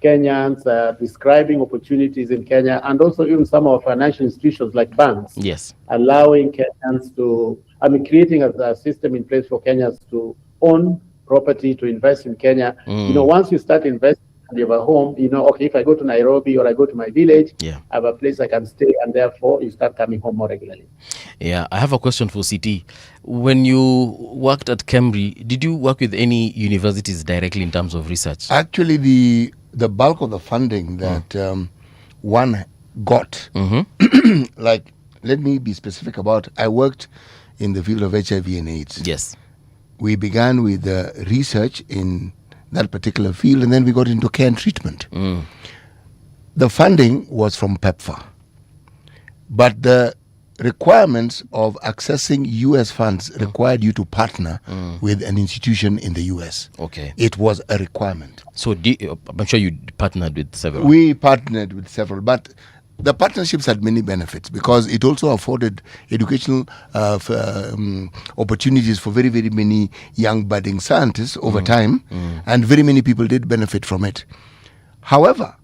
Speaker 23: Kenyans, describing opportunities in Kenya, and also even some of our financial institutions like banks, allowing Kenyans to, creating a system in place for Kenyans to own property, to invest in Kenya. Once you start investing and you have a home, okay, if I go to Nairobi or I go to my village, I have a place I can stay, and therefore you start coming home more regularly. Yeah,
Speaker 8: I have a question for CT. When you worked at Cambridge, did you work with any universities directly in terms of research?
Speaker 10: Actually, the bulk of the funding that one got. Like, let me be specific about, I worked in the field of HIV and AIDS.
Speaker 8: Yes.
Speaker 10: We began with research in that particular field, and then we got into care and treatment. The funding was from PEPFAR, but the requirements of accessing US funds required you to partner with an institution in the US.
Speaker 8: Okay.
Speaker 10: It was a requirement.
Speaker 8: So I'm sure you partnered with several.
Speaker 10: We partnered with several, but the partnerships had many benefits because it also afforded educational opportunities for very, very many young budding scientists over time, and very many people did benefit from it. However,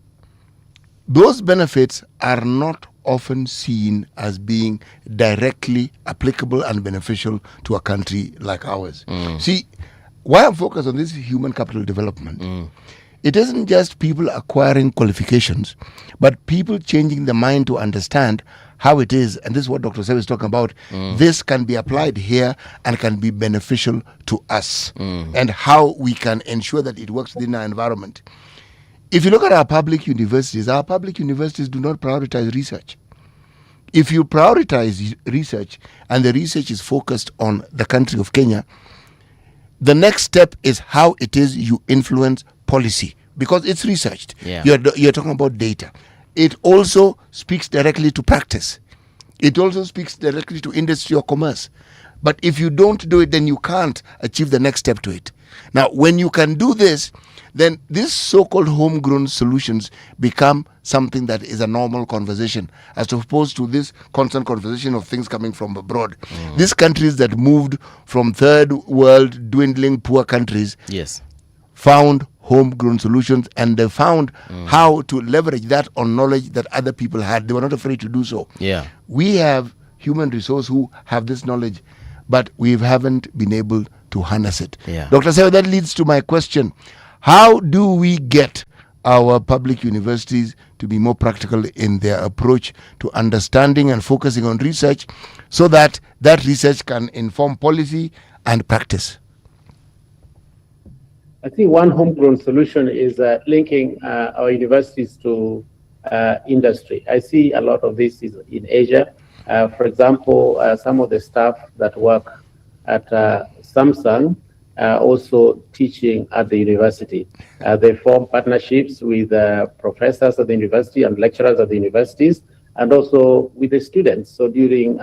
Speaker 10: those benefits are not often seen as being directly applicable and beneficial to a country like ours. See, why I'm focused on this human capital development, it isn't just people acquiring qualifications, but people changing their mind to understand how it is, and this is what Dr. Sewe is talking about, this can be applied here and can be beneficial to us, and how we can ensure that it works within our environment. If you look at our public universities do not prioritize research. If you prioritize research and the research is focused on the country of Kenya, the next step is how it is you influence policy, because it's researched.
Speaker 8: Yeah.
Speaker 10: You're talking about data. It also speaks directly to practice. It also speaks directly to industry or commerce. But if you don't do it, then you can't achieve the next step to it. Now, when you can do this, then these so-called homegrown solutions become something that is a normal conversation, as opposed to this constant conversation of things coming from abroad. These countries that moved from third world, dwindling poor countries, found homegrown solutions, and they found how to leverage that on knowledge that other people had. They were not afraid to do so.
Speaker 8: Yeah.
Speaker 10: We have human resource who have this knowledge, but we haven't been able to harness it.
Speaker 8: Yeah.
Speaker 10: Dr. Sewe, that leads to my question. How do we get our public universities to be more practical in their approach to understanding and focusing on research, so that that research can inform policy and practice?
Speaker 23: I think one homegrown solution is linking our universities to industry. I see a lot of this is in Asia. For example, some of the staff that work at Samsung also teaching at the university. They form partnerships with professors at the university and lecturers at the universities, and also with the students. So during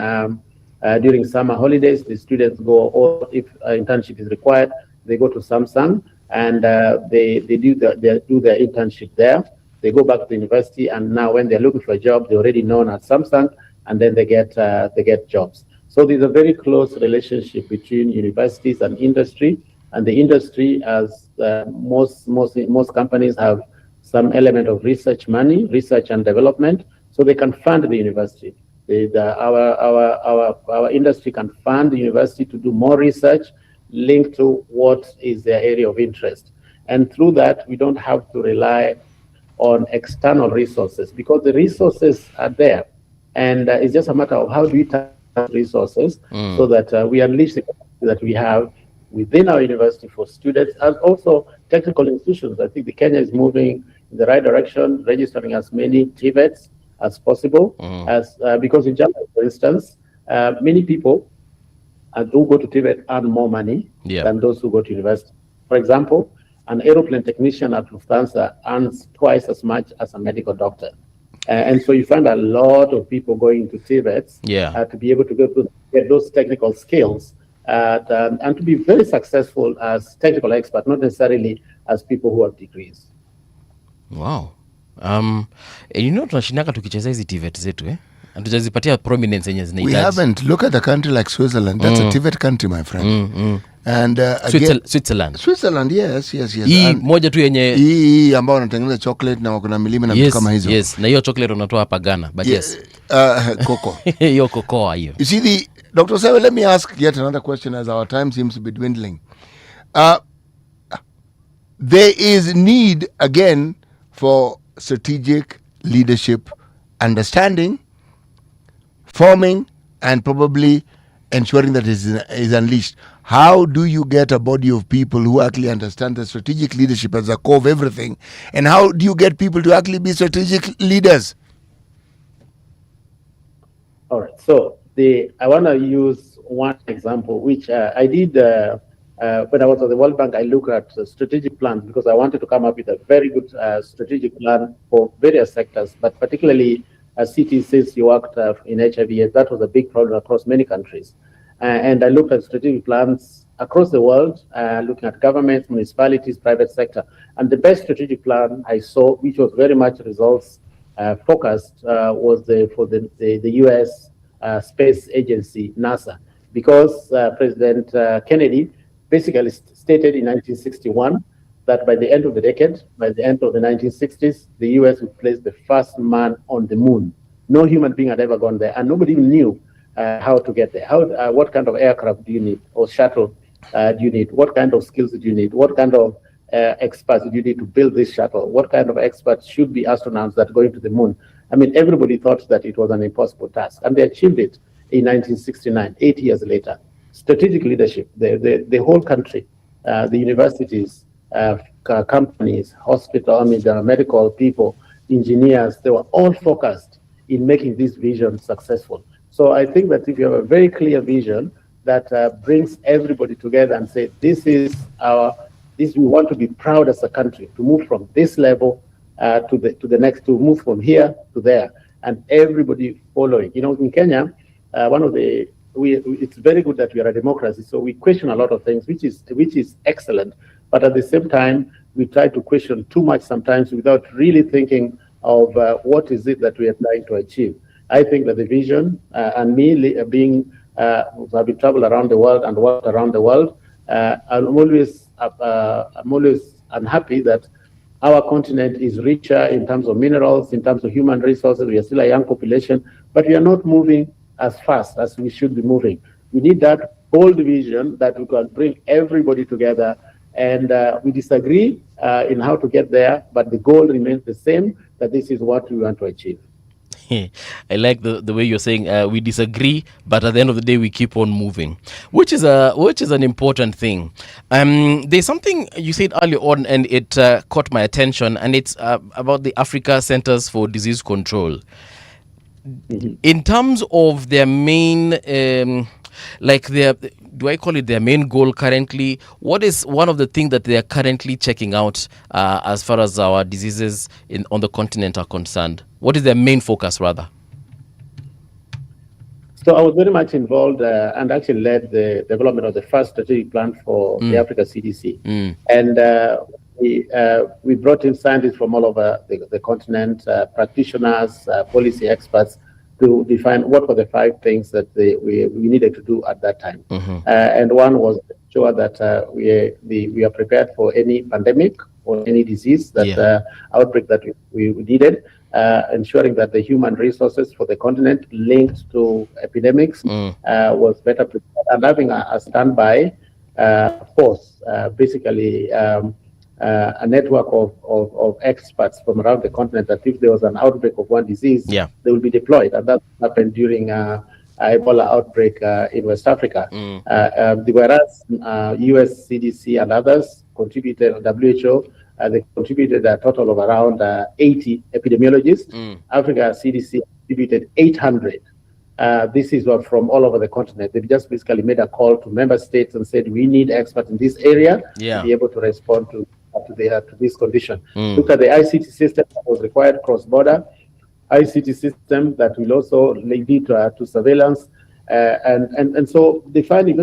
Speaker 23: summer holidays, the students go, or if internship is required, they go to Samsung and they do their internship there. They go back to the university, and now when they're looking for a job, they're already known at Samsung, and then they get jobs. So there's a very close relationship between universities and industry. And the industry, as most companies have some element of research money, research and development, so they can fund the university. Our industry can fund the university to do more research linked to what is their area of interest. And through that, we don't have to rely on external resources, because the resources are there. And it's just a matter of how do we tap resources so that we unleash the capacity that we have within our university for students and also technical institutions. I think the Kenya is moving in the right direction, registering as many TVETs as possible, because in Germany, for instance, many people who go to TVET earn more money than those who go to university. For example, an aeroplane technician at Lufthansa earns twice as much as a medical doctor. And so you find a lot of people going to TVETs to be able to get those technical skills and to be very successful as technical experts, not necessarily as people who have degrees.
Speaker 8: Wow. Tunashindaka tukicheza hizi TVET zetu hatujazipatia prominence yenye zinahitaji.
Speaker 10: We haven't. Look at a country like Switzerland. That's a TVET country, my friend. And Switzerland, yes.
Speaker 8: Hii moja tu yenye
Speaker 10: hii ambao wanatengeneza chocolate na wako na milima na vitu kama hizo.
Speaker 8: Yes, na hiyo chocolate unatoa hapa Ghana, but yes.
Speaker 10: Cocoa.
Speaker 8: Hiyo cocoa hiyo.
Speaker 10: You see, Dr. Sewe, let me ask yet another question as our time seems to be dwindling. There is need again for strategic leadership, understanding, forming, and probably ensuring that it is unleashed. How do you get a body of people who actually understand the strategic leadership as the core of everything? And how do you get people to actually be strategic leaders?
Speaker 23: All right. So I want to use one example, which I did when I was at the World Bank. I looked at strategic plans because I wanted to come up with a very good strategic plan for various sectors, but particularly CT, since you worked in HIV, that was a big problem across many countries. And I looked at strategic plans across the world, looking at governments, municipalities, private sector. And the best strategic plan I saw, which was very much results focused, was for the US Space Agency, NASA, because President Kennedy basically stated in 1961 that by the end of the decade, by the end of the 1960s, the US would place the first man on the moon. No human being had ever gone there, and nobody even knew how to get there. What kind of aircraft do you need, or shuttle do you need? What kind of skills do you need? What kind of experts do you need to build this shuttle? What kind of experts should be astronauts that are going to the moon? I mean, everybody thought that it was an impossible task, and they achieved it in 1969, 8 years later. Strategic leadership, the whole country, the universities, companies, medical people, engineers, they were all focused in making this vision successful. So I think that if you have a very clear vision that brings everybody together and say, we want to be proud as a country to move from this level to the next, to move from here to there, and everybody following. You know, in Kenya, it's very good that we are a democracy, so we question a lot of things, which is excellent. But at the same time, we try to question too much sometimes without really thinking of what is it that we are trying to achieve. I think that the vision, and me being, I've been traveled around the world and worked around the world, I'm always unhappy that our continent is richer in terms of minerals, in terms of human resources. We are still a young population, but we are not moving as fast as we should be moving. We need that bold vision that we can bring everybody together, and we disagree in how to get there, but the goal remains the same, that this is what we want to achieve.
Speaker 8: I like the way you're saying we disagree, but at the end of the day we keep on moving, which is an important thing. There's something you said earlier on, and it caught my attention, and it's about the Africa Centers for Disease Control. Mm-hmm. In terms of their main, do I call it their main goal currently? What is one of the things that they are currently checking out as far as our diseases on the continent are concerned? What is their main focus, rather?
Speaker 23: So I was very much involved and actually led the development of the first strategic plan for the Africa CDC. And we brought in scientists from all over the continent, practitioners, policy experts, to define what were the 5 things that we needed to do at that time. And one was to ensure that we are prepared for any pandemic or any disease that outbreak that we needed, ensuring that the human resources for the continent linked to epidemics was better prepared, and having a standby force, basically a network of experts from around the continent, that if there was an outbreak of one disease, they will be deployed. And that happened during Ebola outbreak in West Africa. Whereas US CDC and others contributed, WHO, they contributed a total of around 80 epidemiologists. Africa CDC contributed 800. This is from all over the continent. They just basically made a call to member states and said, we need experts in this area to be able to respond to this condition. Look at the ICT system that was required cross-border, ICT system that will also lead to surveillance. And so defining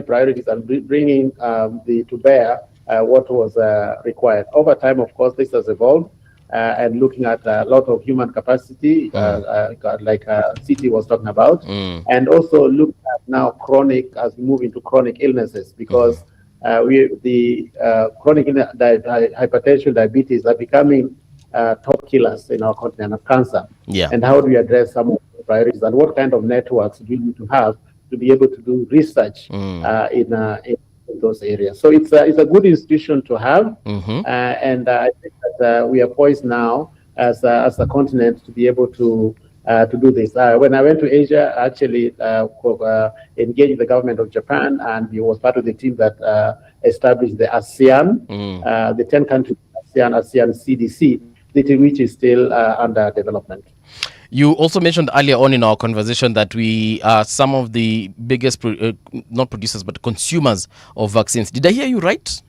Speaker 23: priorities and bringing to bear what was required. Over time, of course, this has evolved. And looking at a lot of human capacity, like CT was talking about, and also look at now chronic, as we move into chronic illnesses, because chronic hypertension, diabetes are becoming top killers in our continent of cancer. And how do we address some of the priorities, and what kind of networks do we need to have to be able to do research in those areas? So it's a good institution to have, and I think that we are poised now as a continent to be able to do this. When I went to Asia, I actually engaged the government of Japan, and he was part of the team that established the ASEAN, the 10 countries ASEAN CDC, which is still under development.
Speaker 8: You also mentioned earlier on in our conversation that we are some of the biggest, not producers, but consumers of vaccines. Did I hear you right?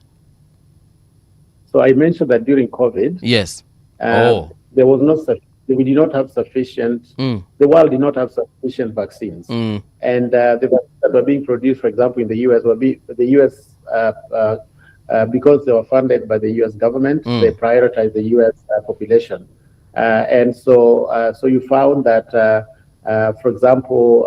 Speaker 23: So I mentioned that during COVID,
Speaker 8: yes,
Speaker 23: there was we did not have sufficient. The world did not have sufficient vaccines, and the vaccines that were being produced, for example, in the US, because they were funded by the US government, they prioritized the US population, and so you found that, for example,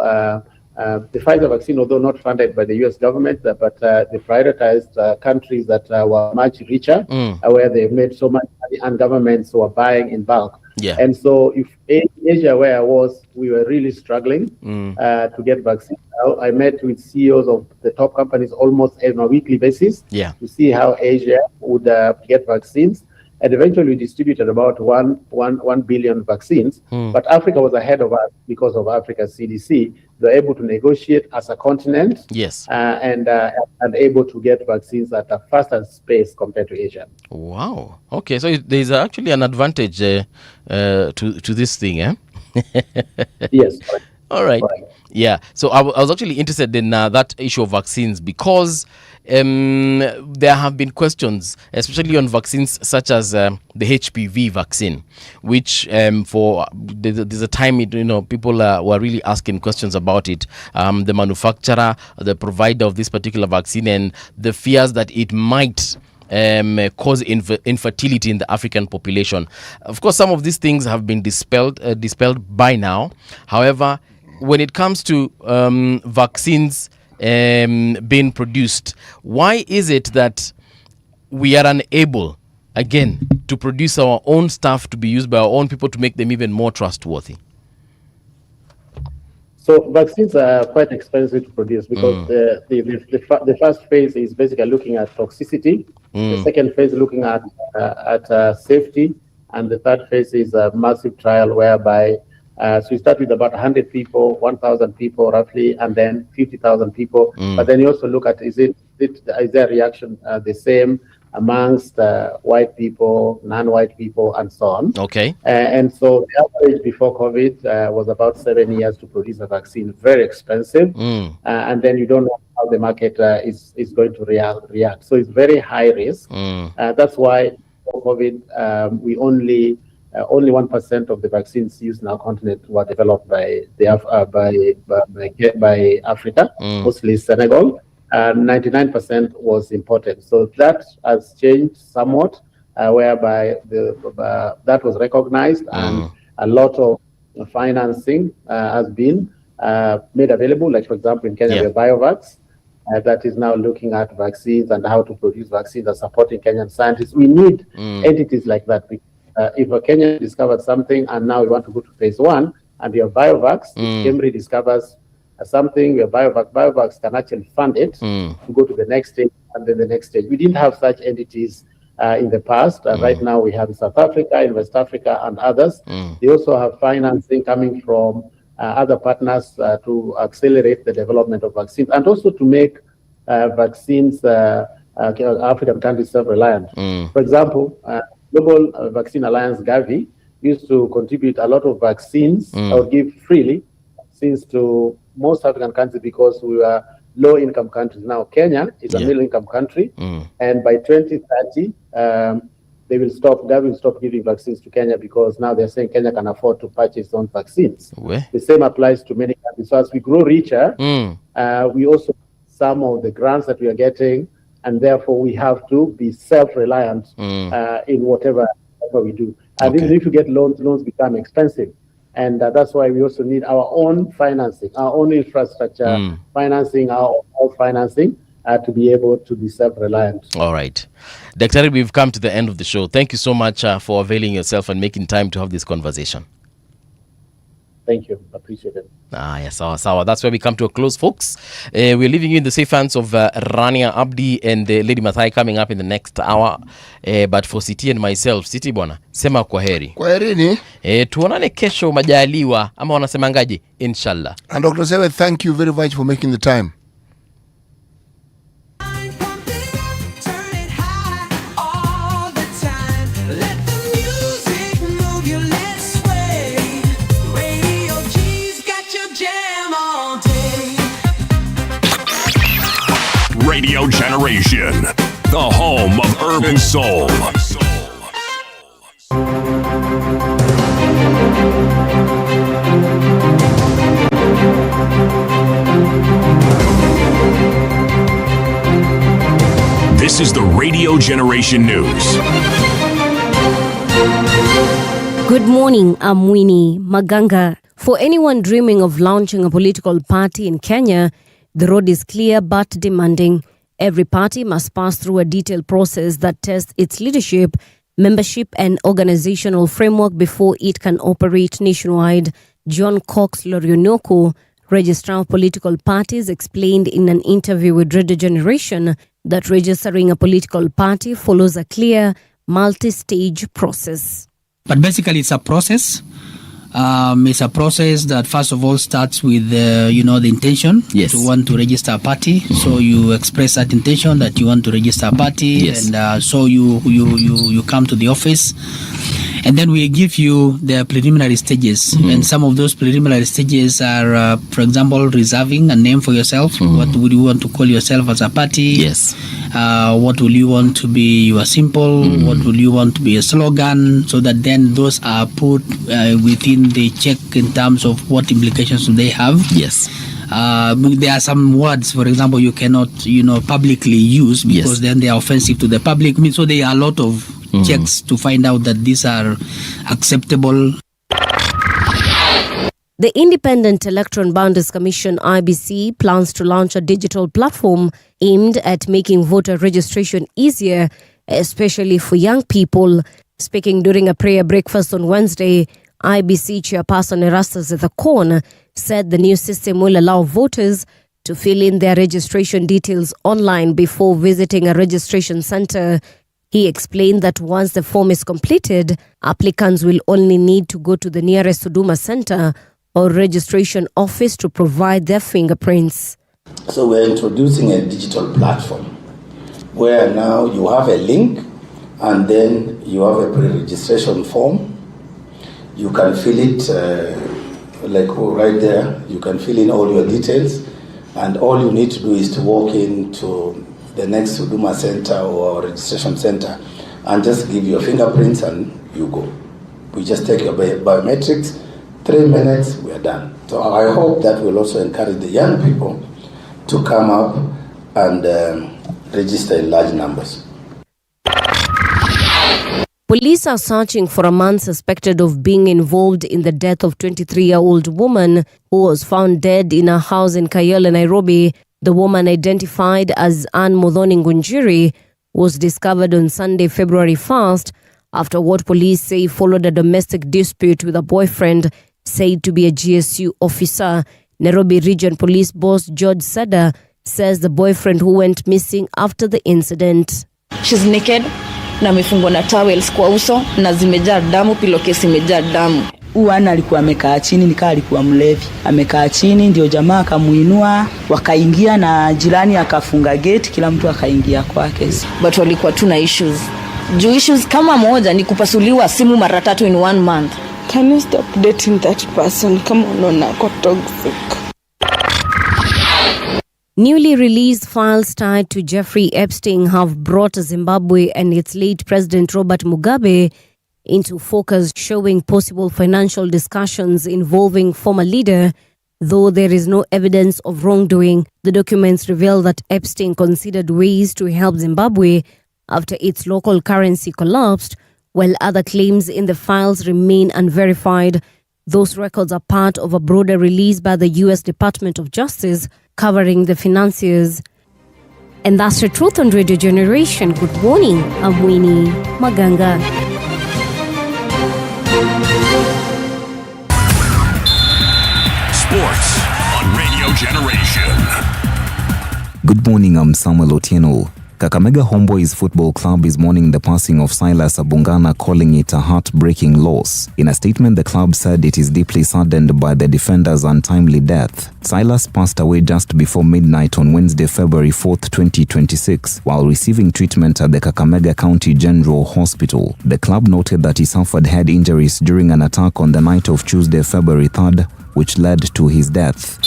Speaker 23: the Pfizer vaccine, although not funded by the US government, but they prioritized countries that were much richer, where they made so much money, and governments were buying in bulk.
Speaker 8: Yeah.
Speaker 23: And so, if Asia, where I was, we were really struggling to get vaccines. I met with CEOs of the top companies almost on a weekly basis to see how Asia would get vaccines. And eventually we distributed about 1 billion vaccines. But Africa was ahead of us because of Africa's CDC. They were able to negotiate as a continent, and able to get vaccines at a faster pace compared to Asia.
Speaker 8: Wow. Okay, so there's actually an advantage to this thing, eh?
Speaker 23: Yes.
Speaker 8: All right. Yeah. So I was actually interested in that issue of vaccines because there have been questions, especially on vaccines such as the HPV vaccine, which there's a time people were really asking questions about it. The manufacturer, the provider of this particular vaccine, and the fears that it might cause infertility in the African population. Of course, some of these things have been dispelled by now. However, when it comes to vaccines being produced, why is it that we are unable, again, to produce our own stuff to be used by our own people to make them even more trustworthy?
Speaker 23: So vaccines are quite expensive to produce because the first phase is basically looking at toxicity. The second phase looking at safety, and the third phase is a massive trial whereby so you start with about 100 people, 1,000 people roughly, and then 50,000 people. But then you also look at is their reaction the same amongst white people, non-white people, and so on.
Speaker 8: Okay.
Speaker 23: And so the average before COVID was about 7 years to produce a vaccine. Very expensive, and then you don't know how the market is going to react. So it's very high risk. That's why before COVID we only 1% of the vaccines used in our continent were developed by Africa, mostly Senegal. 99% was imported. So that has changed somewhat, whereby that was recognized, and a lot of financing has been made available. Like, for example, in Kenya, we have BioVax that is now looking at vaccines and how to produce vaccines and supporting Kenyan scientists. We need entities like that. If a Kenya discovered something and now we want to go to phase 1, and your BioVax, if Kemri discovers something, your BioVax can actually fund it to go to the next stage and then the next stage. We didn't have such entities in the past. Right now we have in South Africa, in West Africa, and others. They also have financing coming from other partners to accelerate the development of vaccines and also to make vaccines African countries self-reliant. For example, Global Vaccine Alliance, Gavi, used to contribute a lot of vaccines or give freely vaccines to most African countries because we were low-income countries. Now Kenya is a middle-income country, and by 2030, Gavi will stop giving vaccines to Kenya because now they're saying Kenya can afford to purchase its own vaccines. The same applies to many countries. So as we grow richer, we also some of the grants that we are getting, and therefore we have to be self-reliant in whatever we do. And even if you get loans become expensive. And that's why we also need our own financing, our own infrastructure financing, our own financing to be able to be self-reliant.
Speaker 8: All right. Dr. We've come to the end of the show. Thank you so much for availing yourself and making time to have this conversation.
Speaker 23: Thank you. Appreciate it.
Speaker 8: Yes, sawa. That's where we come to a close, folks. We're leaving you in the safe hands of Rania Abdi and Lady Mathai coming up in the next hour. But for Siti and myself, Siti bwana, sema kwaheri.
Speaker 10: Kwaherini.
Speaker 8: Tuonane kesho majaliwa, ama wanasemangaje? Inshallah.
Speaker 10: And Dr. Sewe, thank you very much for making the time.
Speaker 9: Let the music move you, let's sway.
Speaker 1: Radio Generation, the home of urban soul. This is the Radio Generation News.
Speaker 2: Good morning, I'm Winnie Maganga. For anyone dreaming of launching a political party in Kenya, the road is clear but demanding. Every party must pass through a detailed process that tests its leadership, membership and organizational framework before it can operate nationwide. John Cox Lorionoko, Registrar of Political Parties, explained in an interview with Radio Generation that registering a political party follows a clear, multi-stage process.
Speaker 21: But basically, it's a process. It's a process that first of all starts with the intention to want to register a party. So you express that intention that you want to register a party, and so you come to the office, and then we give you the preliminary stages. And some of those preliminary stages are, for example, reserving a name for yourself. What would you want to call yourself as a party? What will you want to be your symbol? What will you want to be a slogan? So that then those are put within the check in terms of what implications do they have. There are some words, for example, you cannot publicly use because then they are offensive to the public. So there are a lot of checks to find out that these are acceptable.
Speaker 2: The Independent Electoral Boundaries Commission IEBC plans to launch a digital platform aimed at making voter registration easier, especially for young people. Speaking during a prayer breakfast on Wednesday, IEBC Chairperson Erastus Ethekon said the new system will allow voters to fill in their registration details online before visiting a registration center. He explained that once the form is completed, applicants will only need to go to the nearest Huduma center or registration office to provide their fingerprints.
Speaker 4: So we're introducing a digital platform where now you have a link and then you have a pre-registration form. You can fill it right there. You can fill in all your details, and all you need to do is to walk into the next Huduma center or registration center and just give your fingerprints and you go. We just take your biometrics, 3 minutes, we are done. So I hope that will also encourage the young people to come up and register in large numbers.
Speaker 2: Police are searching for a man suspected of being involved in the death of 23-year-old woman who was found dead in a house in Kayole, Nairobi. The woman, identified as Anne Muthoni Ngunjiri, was discovered on Sunday, February 1st, after what police say followed a domestic dispute with a boyfriend said to be a GSU officer. Nairobi Region Police Boss George Sada says the boyfriend who went missing after the incident.
Speaker 6: She's naked na amefungwa na towels kwa uso na zimejaa damu, pillowcase imejaa damu.
Speaker 7: Uana alikuwa amekaa chini, nikaa alikuwa mlevi. Amekaa chini ndio jamaa akamuinua, wakaingia na jirani akafunga gate, kila mtu akaingia kwake.
Speaker 6: But walikuwa tu na issues. Issues kama moja ni kupasuliwa simu mara 3 in 1 month.
Speaker 24: Can you stop dating that person? Kama unaona ako toxic.
Speaker 2: Newly released files tied to Jeffrey Epstein have brought Zimbabwe and its late President Robert Mugabe into focus, showing possible financial discussions involving former leader, though there is no evidence of wrongdoing. The documents reveal that Epstein considered ways to help Zimbabwe after its local currency collapsed, while other claims in the files remain unverified. Those records are part of a broader release by the U.S. Department of Justice covering the financiers. And that's the truth on Radio Generation. Good morning, I'm Winnie Maganga.
Speaker 1: Sports on Radio Generation.
Speaker 20: Good morning, I'm Samuel Otieno. Kakamega Homeboys Football Club is mourning the passing of Silas Abungana, calling it a heartbreaking loss. In a statement, the club said it is deeply saddened by the defender's untimely death. Silas passed away just before midnight on Wednesday, February 4th, 2026, while receiving treatment at the Kakamega County General Hospital. The club noted that he suffered head injuries during an attack on the night of Tuesday, February 3rd, which led to his death.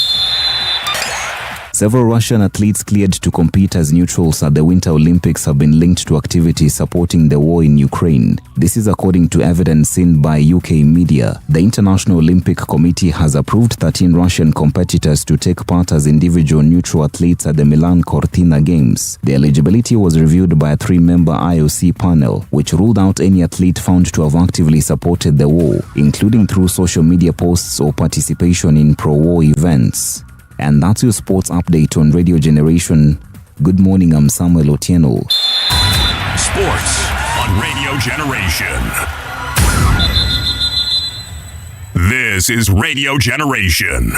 Speaker 20: Several Russian athletes cleared to compete as neutrals at the Winter Olympics have been linked to activities supporting the war in Ukraine. This is according to evidence seen by UK media. The International Olympic Committee has approved 13 Russian competitors to take part as individual neutral athletes at the Milan Cortina Games. The eligibility was reviewed by a 3-member IOC panel, which ruled out any athlete found to have actively supported the war, including through social media posts or participation in pro-war events. And that's your sports update on Radio Generation. Good morning, I'm Samuel Otieno.
Speaker 1: Sports on Radio Generation. This is Radio Generation.